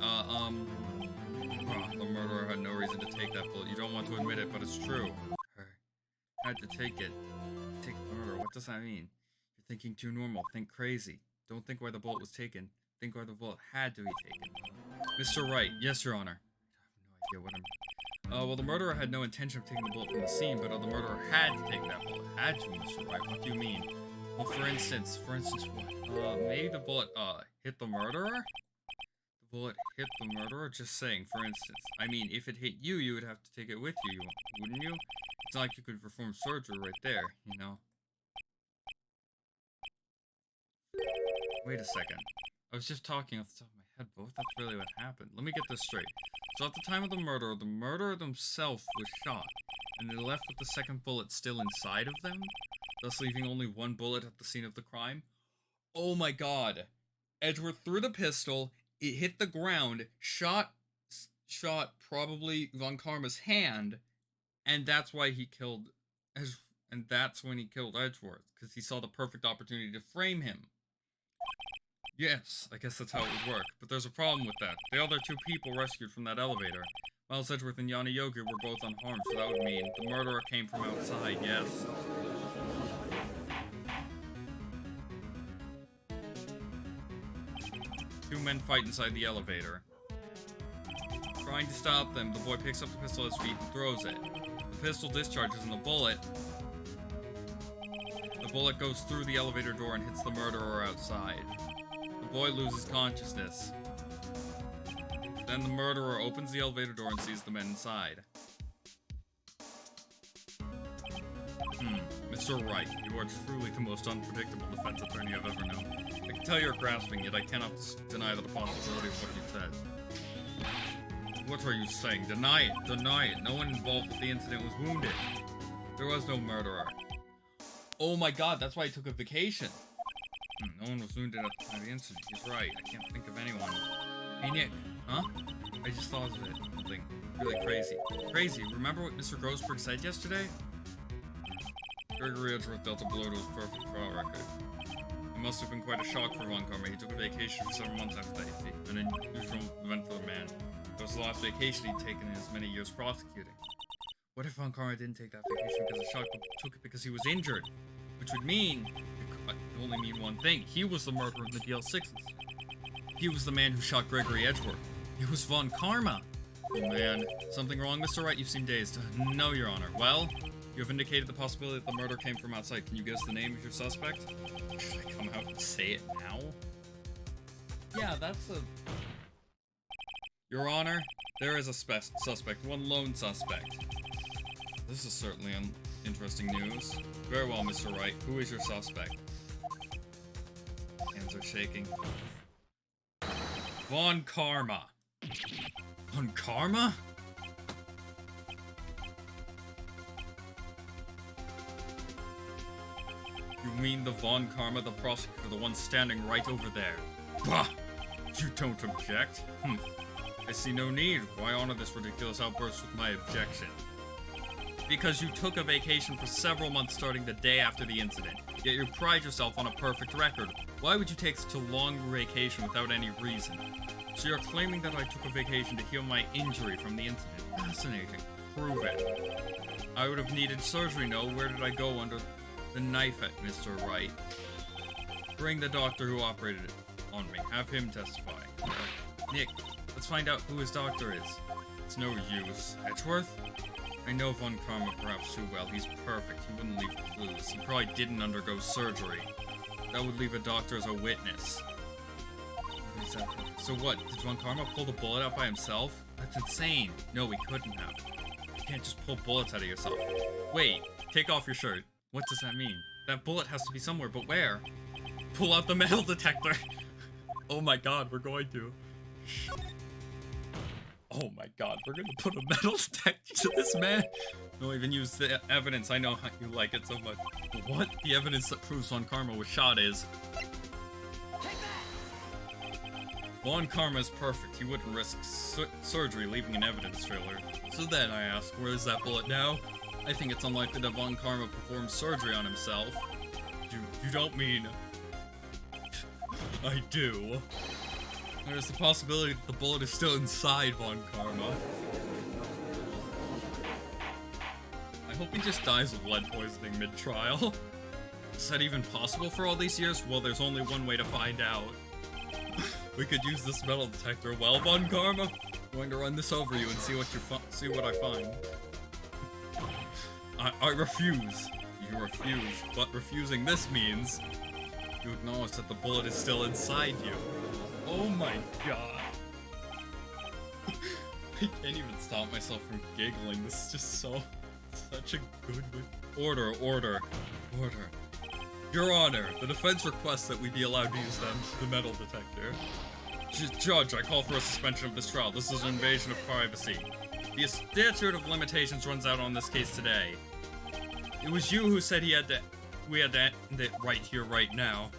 The murderer had no reason to take that bullet. You don't want to admit it, but it's true. Had to take it. Take the murder. What does that mean? You're thinking too normal. Think crazy. Don't think why the bullet was taken. Think why the bullet had to be taken. Mr. Wright. Yes, Your Honor. I have no idea what I'm... well, the murderer had no intention of taking the bullet from the scene, but the murderer had to take that bullet. Had to, Mr. Wright. What do you mean? Well, for instance what? Maybe the bullet, hit the murderer? The bullet hit the murderer? Just saying, for instance. I mean, if it hit you, you would have to take it with you, wouldn't you? It's not like you could perform surgery right there, you know? Wait a second. I was just talking off the top of my head, but what if that's really what happened? Let me get this straight. So at the time of the murderer themselves was shot, and they left with the second bullet still inside of them, thus leaving only one bullet at the scene of the crime? Oh my god. Edgeworth threw the pistol, it hit the ground, shot probably Von Karma's hand, and that's why he killed and that's when he killed Edgeworth, because he saw the perfect opportunity to frame him. Yes, I guess that's how it would work, but there's a problem with that. The other two people rescued from that elevator, Miles Edgeworth and Yana Yogi, were both unharmed, so that would mean the murderer came from outside, yes. Two men fight inside the elevator. Trying to stop them, the boy picks up the pistol at his feet and throws it. The pistol discharges and the bullet goes through the elevator door and hits the murderer outside. The boy loses consciousness. Then the murderer opens the elevator door and sees the men inside. Mr. Wright, you are truly the most unpredictable defense attorney I've ever known. I can tell you're grasping, yet I cannot deny the possibility of what you said. What are you saying? Deny it! Deny it! No one involved with the incident was wounded. There was no murderer. Oh my god, that's why I took a vacation. No one was wounded at the time of the incident. He's right. I can't think of anyone. Hey, Nick. Huh? I just thought of it. Something really crazy. Crazy. Remember what Mr. Grossberg said yesterday? Gregory Edgeworth dealt a blow to his perfect trial record. It must have been quite a shock for Von Karma. He took a vacation for several months after that, you see. An unusual event for the man. It was the last vacation he'd taken in his many years prosecuting. What if Von Karma didn't take that vacation because of shock, but took it because he was injured? Which would mean, it could only mean one thing. He was the murderer in the DL6s. He was the man who shot Gregory Edgeworth. It was Von Karma. Oh man. Something wrong, Mr. Wright? You seem dazed. No, Your Honor. Well, you have indicated the possibility that the murder came from outside. Can you guess the name of your suspect? Should I come out and say it now? Yeah, that's a... Your Honor, there is a suspect. One lone suspect. This is certainly interesting news. Very well, Mr. Wright. Who is your suspect? Hands are shaking. Von Karma. Von Karma? You mean the Von Karma, the prosecutor, the one standing right over there? Bah! You don't object? I see no need. Why honor this ridiculous outburst with my objection? Because you took a vacation for several months starting the day after the incident, yet you pride yourself on a perfect record. Why would you take such a long vacation without any reason? So you're claiming that I took a vacation to heal my injury from the incident. Fascinating. Prove it. I would have needed surgery, no? Where did I go under the knife at, Mr. Wright? Bring the doctor who operated it on me. Have him testify. Nick, let's find out who his doctor is. It's no use. Edgeworth? I know Von Karma perhaps too well. He's perfect. He wouldn't leave clues. He probably didn't undergo surgery. That would leave a doctor as a witness. Exactly. So what? Did Von Karma pull the bullet out by himself? That's insane. No, he couldn't have. You can't just pull bullets out of yourself. Wait, take off your shirt. What does that mean? That bullet has to be somewhere, but where? Pull out the metal detector. Oh my god, we're going to. Oh my god, we're gonna put a metal detector to this man. Don't even use the evidence. I know how you like it so much. But what the evidence that proves Von Karma was shot is... Von Karma is perfect. He wouldn't risk surgery leaving an evidence trailer. So then I ask, where is that bullet now? I think it's unlikely that Von Karma performed surgery on himself. You don't mean... I do. There's the possibility that the bullet is still inside Von Karma. I hope he just dies of lead poisoning mid-trial. Is that even possible for all these years? Well, there's only one way to find out. We could use this metal detector. Well, Von Karma, I'm going to run this over you and see what I find. I refuse. You refuse, but refusing this means you acknowledge that the bullet is still inside you. Oh my god. I can't even stop myself from giggling. This is just such a good Order. Your Honor, the defense requests that we be allowed to use the metal detector. Judge, I call for a suspension of this trial. This is an invasion of privacy. The statute of limitations runs out on this case today. It was you who said we had to end it right here, right now.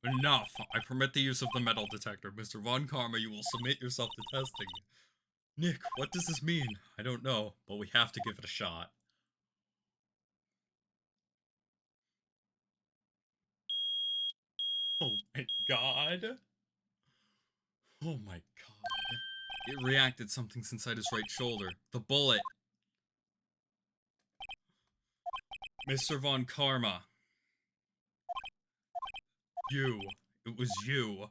Enough. I permit the use of the metal detector. Mr. Von Karma, you will submit yourself to testing. Nick, what does this mean? I don't know, but we have to give it a shot. Oh my god. Oh my god. It reacted something's inside his right shoulder. The bullet. Mr. Von Karma. You. It was you. I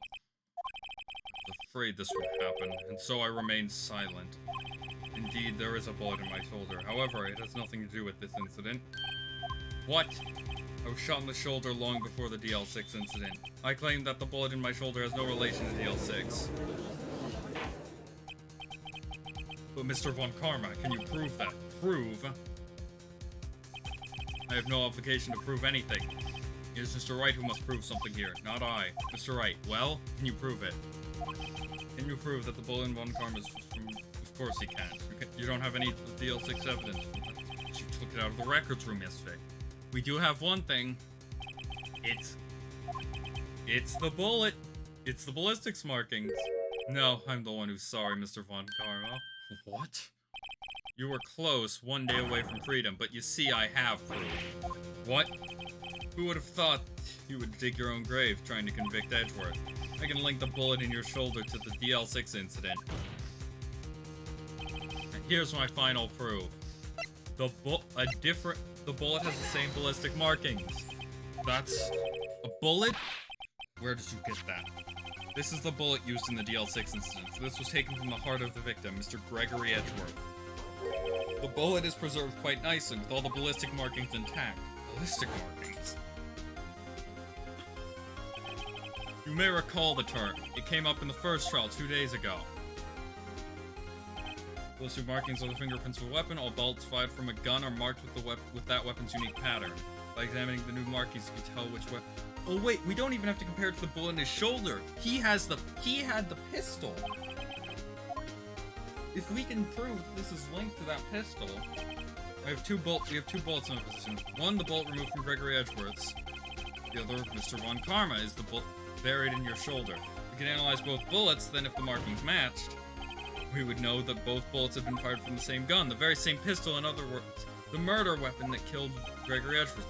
was afraid this would happen, and so I remained silent. Indeed, there is a bullet in my shoulder. However, it has nothing to do with this incident. What? I was shot in the shoulder long before the DL6 incident. I claim that the bullet in my shoulder has no relation to DL6. But Mr. Von Karma, can you prove that? Prove? I have no obligation to prove anything. It is Mr. Wright who must prove something here, not I. Mr. Wright, well, can you prove it? Can you prove that the bullet in Von Karma is from... Of course he can't. You don't have any DL6 evidence. You took it out of the records room yesterday. We do have one thing. It's the bullet. It's the ballistics markings. No, I'm the one who's sorry, Mr. Von Karma. What? You were close, one day away from freedom, but you see I have proof. What? Who would have thought you would dig your own grave trying to convict Edgeworth? I can link the bullet in your shoulder to the DL6 incident. And here's my final proof. The bullet has the same ballistic markings. That's a bullet? Where did you get that? This is the bullet used in the DL6 incident. This was taken from the heart of the victim, Mr. Gregory Edgeworth. The bullet is preserved quite nicely, with all the ballistic markings intact. Ballistic markings? You may recall the term. It came up in the first trial 2 days ago. Ballistic markings are the fingerprints of a weapon. All bullets fired from a gun are marked with that weapon's unique pattern. By examining the new markings, you can tell which weapon. Oh wait, we don't even have to compare it to the bullet in his shoulder. He had the pistol. If we can prove this is linked to that pistol, we have two bullets in a position. One, the bullet removed from Gregory Edgeworth's. The other, Mr. Von Karma, is the bullet buried in your shoulder. We can analyze both bullets, then if the markings matched, we would know that both bullets had been fired from the same gun, the very same pistol, in other words, the murder weapon that killed Gregory Edgeworth.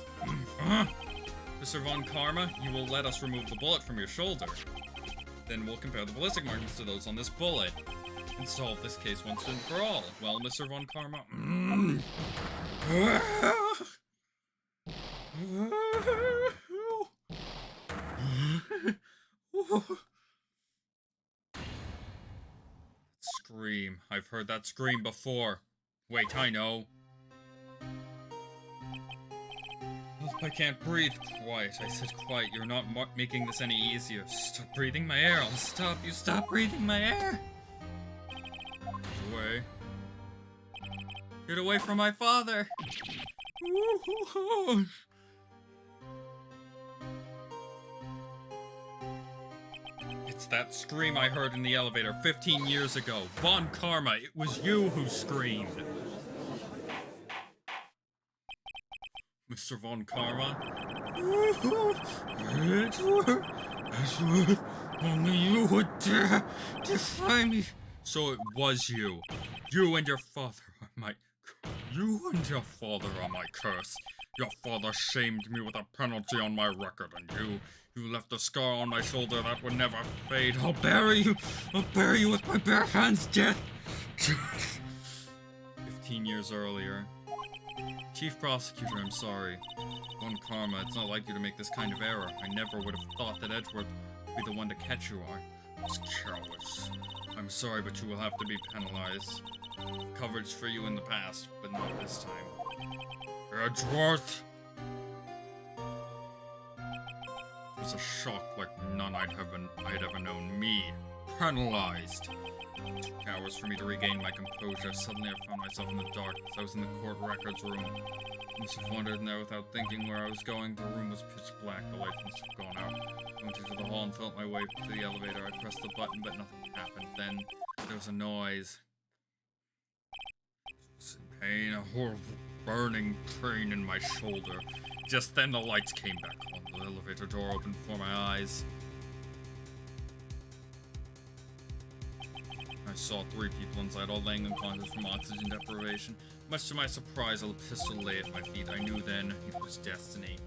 Mr. Von Karma, you will let us remove the bullet from your shoulder. Then we'll compare the ballistic markings to those on this bullet and solve this case once and for all. Well, Mr. Von Karma... Scream. I've heard that scream before. Wait, I know. I can't breathe. Quiet. I said quiet. You're not making this any easier. Stop breathing my air. I'll stop you. Stop breathing my air. Get away. Get away from my father. It's that scream I heard in the elevator 15 years ago. Von Karma, it was you who screamed. Mr. Von Karma? Edgeworth, only you would dare defy me. So it was you. You and your father are my You and your father are my curse. Your father shamed me with a penalty on my record, and you left a scar on my shoulder that would never fade. I'll bury you with my bare hands, Death. 15 years earlier. Chief Prosecutor, I'm sorry. Von Karma, it's not like you to make this kind of error. I never would have thought that Edgeworth would be the one to catch you. I was careless. I'm sorry, but you will have to be penalized. Coverage for you in the past, but not this time. Edgeworth! It was a shock like none I'd ever known. Me. Penalized. It took hours for me to regain my composure. Suddenly I found myself in the dark as I was in the court records room. I must have wandered in there without thinking where I was going. The room was pitch black. The lights must have gone out. I went into the hall and felt my way to the elevator. I pressed the button, but nothing happened. Then there was a noise. I was in pain, a horrible burning pain in my shoulder. Just then the lights came back on. The elevator door opened before my eyes. I saw 3 people inside, all laying unconscious from oxygen deprivation. Much to my surprise, a pistol lay at my feet. I knew then it was destiny.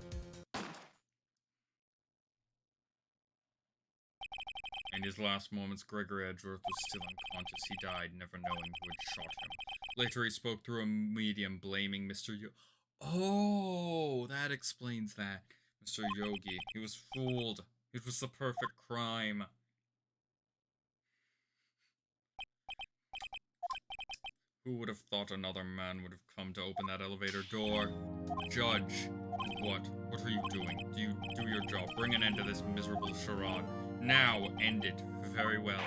In his last moments, Gregory Edgeworth was still unconscious. He died, never knowing who had shot him. Later, he spoke through a medium, blaming Mr. Oh, that explains that. Mr. Yogi. He was fooled. It was the perfect crime. Who would have thought another man would have come to open that elevator door? Judge. What? What are you doing? Do your job. Bring an end to this miserable charade. Now, end it. Very well.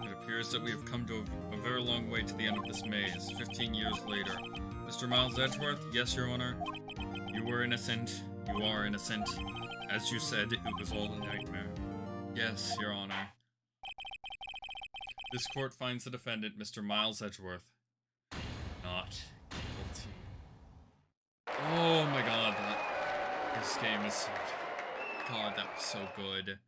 It appears that we have come to a very long way to the end of this maze. 15 years later. Mr. Miles Edgeworth? Yes, Your Honor. You were innocent. You are innocent. As you said, it was all a nightmare. Yes, Your Honor. This court finds the defendant, Mr. Miles Edgeworth, not guilty. Oh my god, this game is so... God, that was so good.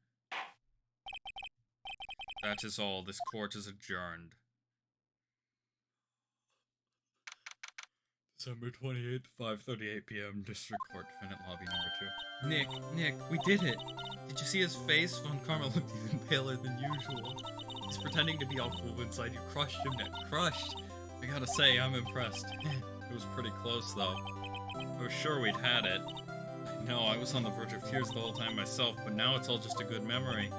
That is all. This court is adjourned. December 28th, 5:38 p.m. District Court, Defendant Lobby Number 2. Nick, we did it! Did you see his face? Von Karma looked even paler than usual. He's pretending to be all cool inside. You crushed him, Nick. Crushed! I gotta say, I'm impressed. It was pretty close, though. I was sure we'd had it. No, I was on the verge of tears the whole time myself, but now it's all just a good memory.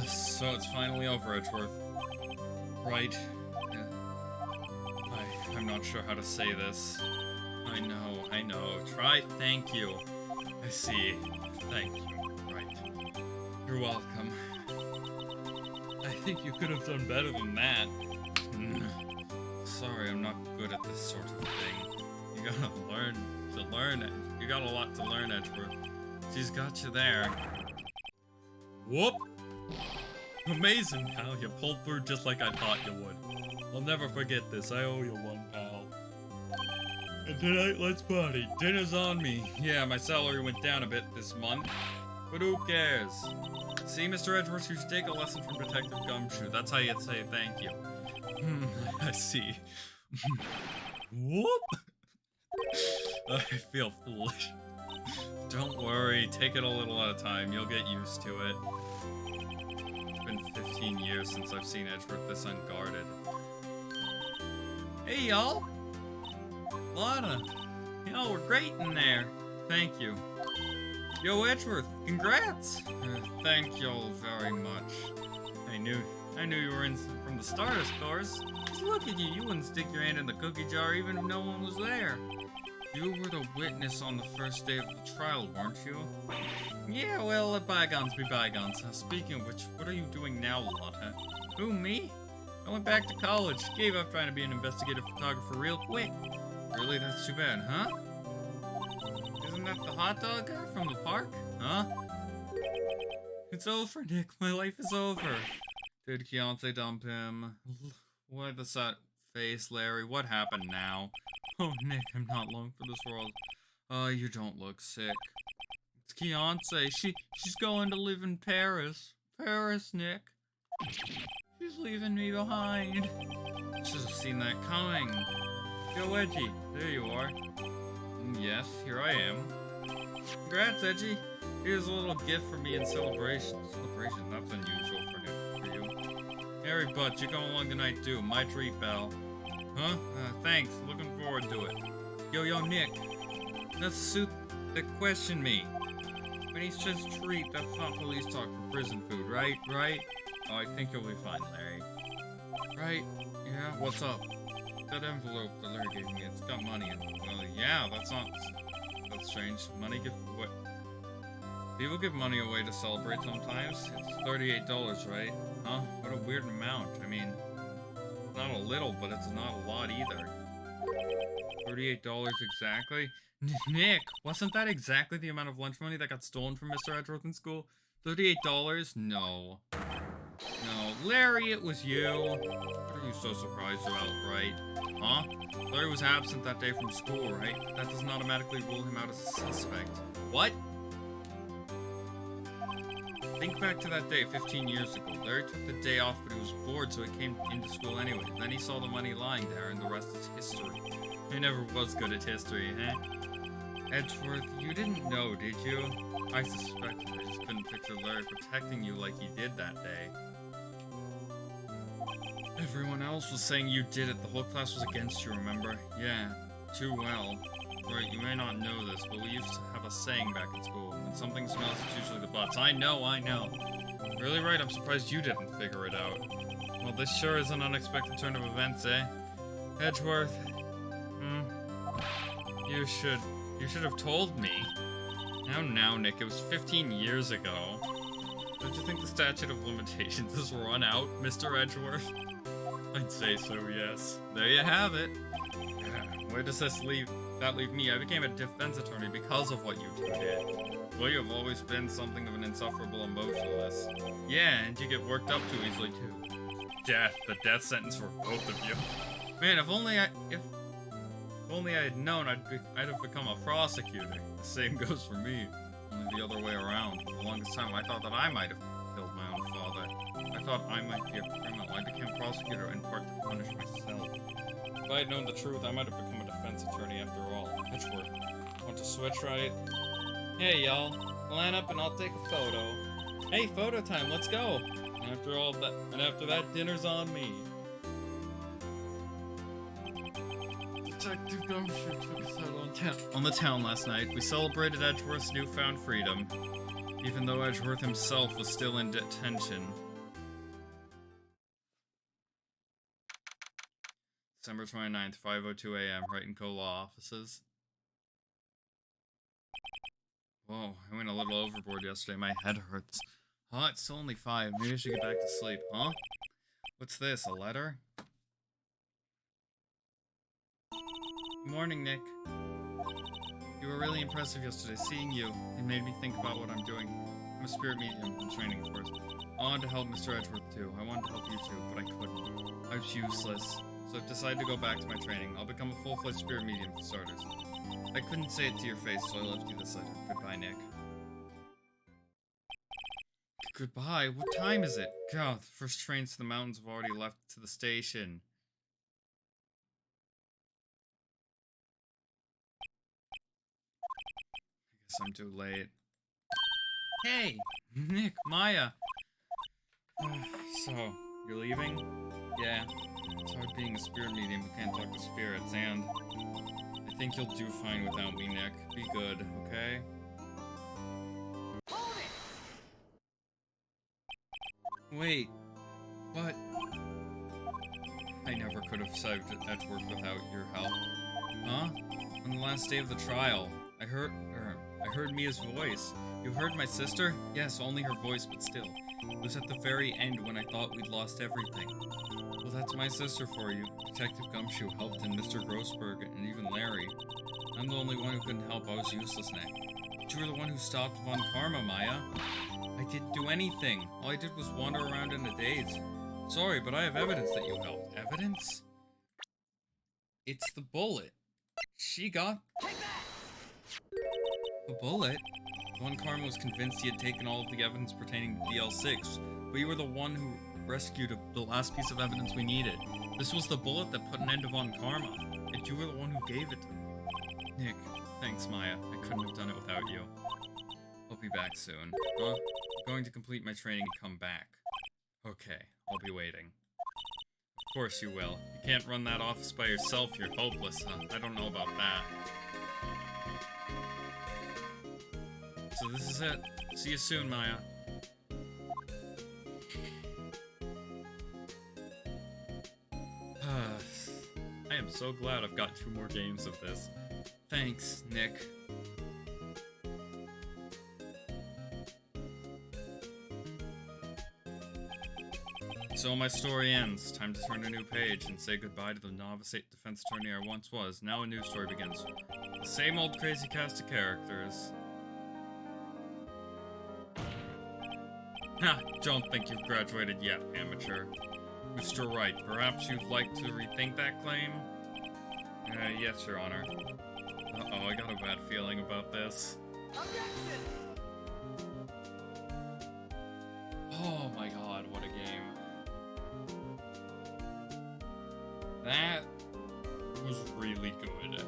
So it's finally over, Edgeworth. Right? Yeah. I'm not sure how to say this. I know. Try thank you. I see. Thank you. Right. You're welcome. I think you could have done better than that. Sorry, I'm not good at this sort of thing. You gotta learn it. You got a lot to learn, Edgeworth. She's got you there. Whoop! Amazing, pal. You pulled through just like I thought you would. I'll never forget this. I owe you one, pal. And tonight, let's party. Dinner's on me. Yeah, my salary went down a bit this month. But who cares? See, Mr. Edgeworth, you should take a lesson from Detective Gumshoe. That's how you say thank you. I see. Whoop! I feel foolish. Don't worry, take it a little at a time. You'll get used to it. It's been 15 years since I've seen Edgeworth this unguarded. Hey, y'all! Lana! Y'all were great in there. Thank you. Yo, Edgeworth, congrats! Thank y'all very much. I knew you were in from the start, of course. Just look at you. You wouldn't stick your hand in the cookie jar even if no one was there. You were the witness on the first day of the trial, weren't you? Yeah, well, let bygones be bygones. Speaking of which, what are you doing now, Lotta? Who, me? I went back to college. Gave up trying to be an investigative photographer real quick. Really? That's too bad, huh? Isn't that the hot dog guy from the park? Huh? It's over, Nick. My life is over. Did Keontae dump him? What the sad face, Larry? What happened now? Oh, Nick, I'm not long for this world. You don't look sick. It's Keontae. She's going to live in Paris. Paris, Nick. She's leaving me behind. Should have seen that coming. Yo, Edgy, there you are. Yes, here I am. Congrats, Edgy. Here's a little gift for me in celebration. Celebration? That's unusual for you. Harry Butts, you come along tonight too. My treat, pal. Huh? Thanks. Looking forward to it. Yo, Nick. That's the suit that questioned me. When he says treat, that's not police talk for prison food, right? Right? Oh, I think you'll be fine, Larry. Right? Yeah, what's up? That envelope that Larry gave me, it's got money in it. Well, yeah, that's strange. Money what? People give money away to celebrate sometimes. It's $38, right? Huh? What a weird amount. I mean, it's not a little, but it's not a lot either. $38 exactly? Nick, wasn't that exactly the amount of lunch money that got stolen from Mr. Edgeworth in school? $38? No. No. Larry, it was you. What are you so surprised about, right? Huh? Larry was absent that day from school, right? That doesn't automatically rule him out as a suspect. What? Think back to that day 15 years ago. Larry took the day off, but he was bored, so he came into school anyway. Then he saw the money lying there, and the rest is history. He never was good at history, eh? Edgeworth, you didn't know, did you? I suspected. I just couldn't picture Larry protecting you like he did that day. Everyone else was saying you did it. The whole class was against you, remember? Yeah, too well. Right, you may not know this, but we used to have a saying back in school. When something smells, it's usually the butts. I know. Really right, I'm surprised you didn't figure it out. Well, this sure is an unexpected turn of events, eh? Edgeworth. You should have told me. Now, Nick, it was 15 years ago. Don't you think the statute of limitations has run out, Mr. Edgeworth? I'd say so, yes. There you have it. Where does that leave me? I became a defense attorney because of what you two did. Well, you've always been something of an insufferable emotionalist. Yeah, and you get worked up too easily, too. Death. The death sentence for both of you. Man, if only I had known, I'd have become a prosecutor. The same goes for me. Only the other way around. For the longest time, I thought that I might have killed my own father. I thought I might be a criminal. I became a prosecutor in part to punish myself. If I had known the truth, I might have become a defense attorney after all. Edgeworth, want to switch, right? Hey, y'all. Line up and I'll take a photo. Hey, photo time, let's go! After that, dinner's on me. Detective Gumshoe took us out on the town last night. We celebrated Edgeworth's newfound freedom, even though Edgeworth himself was still in detention. December 29th, 5:02 a.m., Wright & Co. Law Offices. Whoa, I went a little overboard yesterday. My head hurts. Huh, it's still only 5. Maybe I should get back to sleep. Huh? What's this, a letter? Good morning, Nick. You were really impressive yesterday. Seeing you, it made me think about what I'm doing. I'm a spirit medium in training, of course. I wanted to help Mr. Edgeworth, too. I wanted to help you, too, but I couldn't. I was useless. So I've decided to go back to my training. I'll become a full-fledged spirit medium for starters. I couldn't say it to your face, so I left you this letter. Goodbye, Nick. Goodbye? What time is it? God, the first trains to the mountains have already left to the station. I guess I'm too late. Hey! Nick, Maya! So, you're leaving? Yeah. It's hard being a spirit medium who can't talk to spirits, and I think you'll do fine without me, Nick. Be good, okay? Hold it! Wait. What? I never could have saved Edgeworth without your help. Huh? On the last day of the trial, I heard Mia's voice. You heard my sister? Yes, only her voice, but still. It was at the very end when I thought we'd lost everything. Well, that's my sister for you. Detective Gumshoe helped, and Mr. Grossberg, and even Larry. I'm the only one who couldn't help. I was useless, Nick. But you were the one who stopped Von Karma, Maya. I didn't do anything. All I did was wander around in a daze. Sorry, but I have evidence that you helped. Evidence? It's the bullet. She got... Take that! The bullet? Von Karma was convinced he had taken all of the evidence pertaining to DL6, but you were the one who rescued the last piece of evidence we needed. This was the bullet that put an end to Von Karma, and you were the one who gave it to me. Nick, thanks, Maya. I couldn't have done it without you. I'll be back soon. I'm going to complete my training and come back. Okay, I'll be waiting. Of course you will. You can't run that office by yourself, you're hopeless, huh? I don't know about that. So this is it. See you soon, Maya. I am so glad I've got 2 more games of this. Thanks, Nick. So my story ends. Time to turn a new page and say goodbye to the novice defense attorney I once was. Now a new story begins. The same old crazy cast of characters. Ha! Don't think you've graduated yet, amateur. Mr. Wright, perhaps you'd like to rethink that claim? Yes, Your Honor. Uh-oh, I got a bad feeling about this. Objection! Oh my god, what a game. That was really good.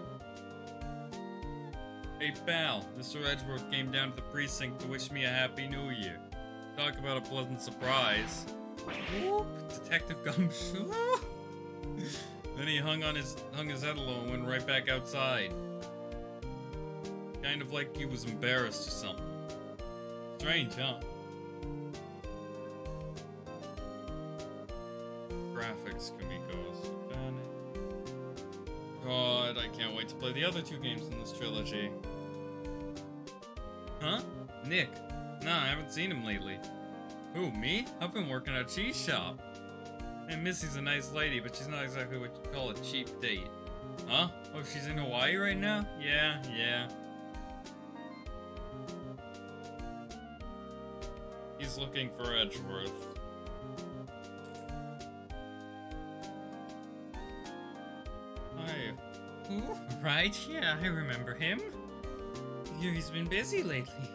Hey pal, Mr. Edgeworth came down to the precinct to wish me a happy new year. Talk about a pleasant surprise. Whoop, Detective Gumshoe. Then he hung his head low and went right back outside. Kind of like he was embarrassed or something. Strange, huh? Graphics can be ghost. God, I can't wait to play the other 2 games in this trilogy. Huh? Nick? Nah, I haven't seen him lately. Who, me? I've been working at a cheese shop. And Missy's a nice lady, but she's not exactly what you call a cheap date. Huh? Oh, she's in Hawaii right now? Yeah. He's looking for Edgeworth. Hi. Ooh, right? Yeah, I remember him. He's been busy lately.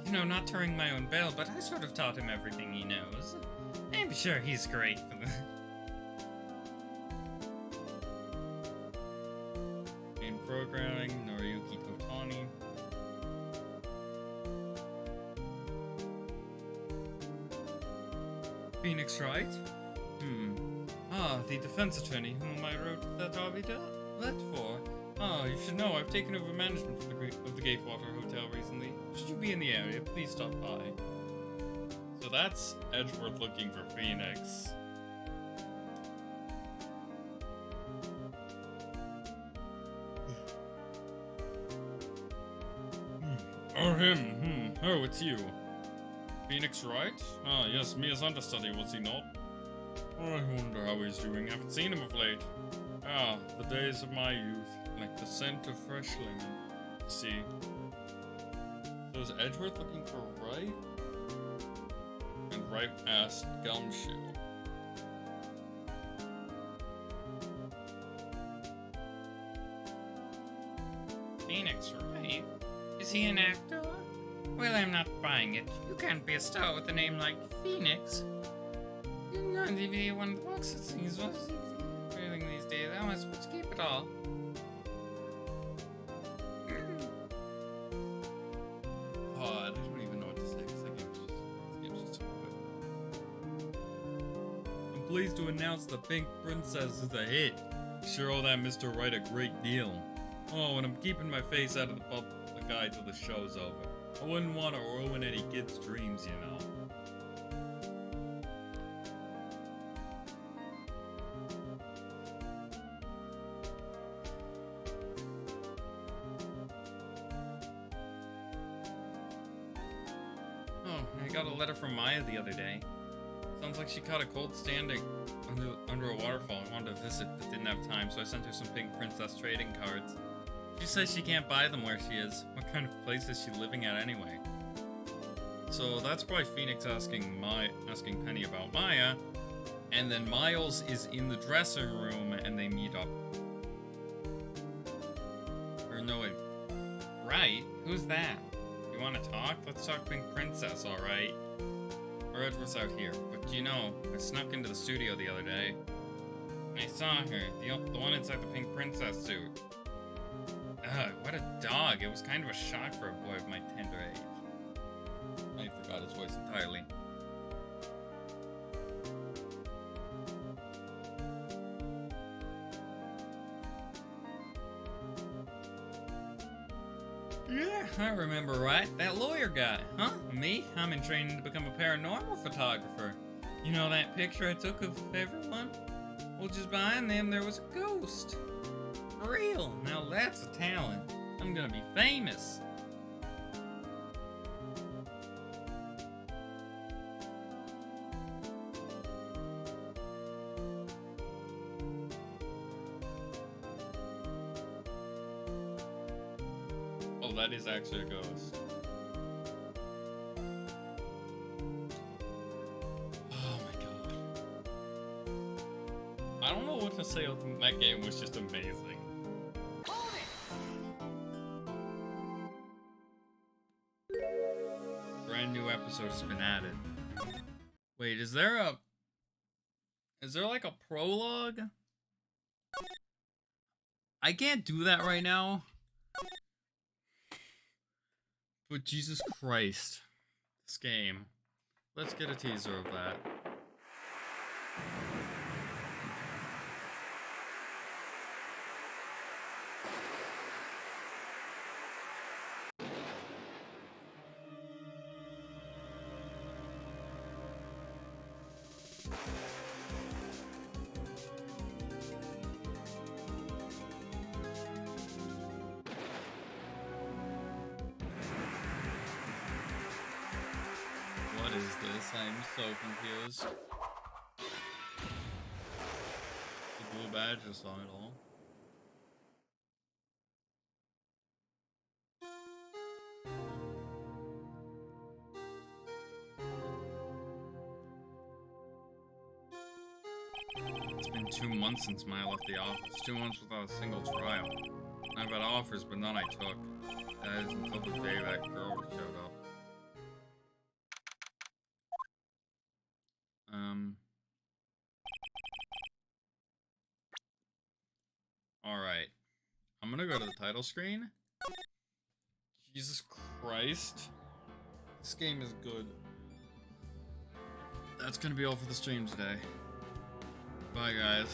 You know, not touring my own bell, but I sort of taught him everything he knows. I'm sure he's great for the... Game programming, Noriyuki Totani. Phoenix Wright? Ah, the defense attorney whom I wrote that let for. Oh, you should know I've taken over management of the Gatewater Hotel recently. Should you be in the area, please stop by. So that's Edgeworth looking for Phoenix. Or him. Oh, it's you. Phoenix Wright? Ah, yes, me as understudy, was he not? Oh, I wonder how he's doing. Haven't seen him of late. Ah, the days of my youth, like the scent of fresh lemon. See. So is Edgeworth looking for Wright? And Wright asked Gumshoe. Phoenix Wright? Is he an actor? Well, I'm not buying it. You can't be a star with a name like Phoenix. You're not even one of the boxes. He's everything these days. How am I supposed to keep it all? I don't even know what to say because this game's just too good. I'm pleased to announce the Pink Princess is a hit. Sure owe that Mr. Wright a great deal. Oh, and I'm keeping my face out of the public eye till the show's over. I wouldn't want to ruin any kid's dreams, you know. Oh, I got a letter from Maya the other day. Sounds like she caught a cold standing under a waterfall and wanted to visit but didn't have time, so I sent her some Pink Princess trading cards. She says she can't buy them where she is. What kind of place is she living at anyway? So that's probably Phoenix asking Penny about Maya, and then Miles is in the dressing room and they meet up. Or no, wait. Right? Who's that? You want to talk? Let's talk Pink Princess, alright? Red was out here, but you know, I snuck into the studio the other day. And I saw her, the one inside the pink princess suit. Ugh, what a dog. It was kind of a shock for a boy of my tender age. I forgot his voice entirely. Yeah, I remember right. That lawyer guy, huh? Me? I'm in training to become a paranormal photographer. You know that picture I took of everyone? Well, just behind them there was a ghost. For real. Now that's a talent. I'm gonna be famous. Oh, that is actually a ghost. Oh my god. I don't know what to say. That game was just amazing. Hold it! Brand new episode has been added. Wait, is there like a prologue? I can't do that right now. But Jesus Christ. This game. Let's get a teaser of that. What is this? I'm so confused. The blue badge is on it all. It's been 2 months since Maya left the office. 2 months without a single trial. I've had offers, but none I took. That is until the day that girl showed up. Alright. I'm gonna go to the title screen. Jesus Christ. This game is good. That's gonna be all for the stream today. Bye, guys.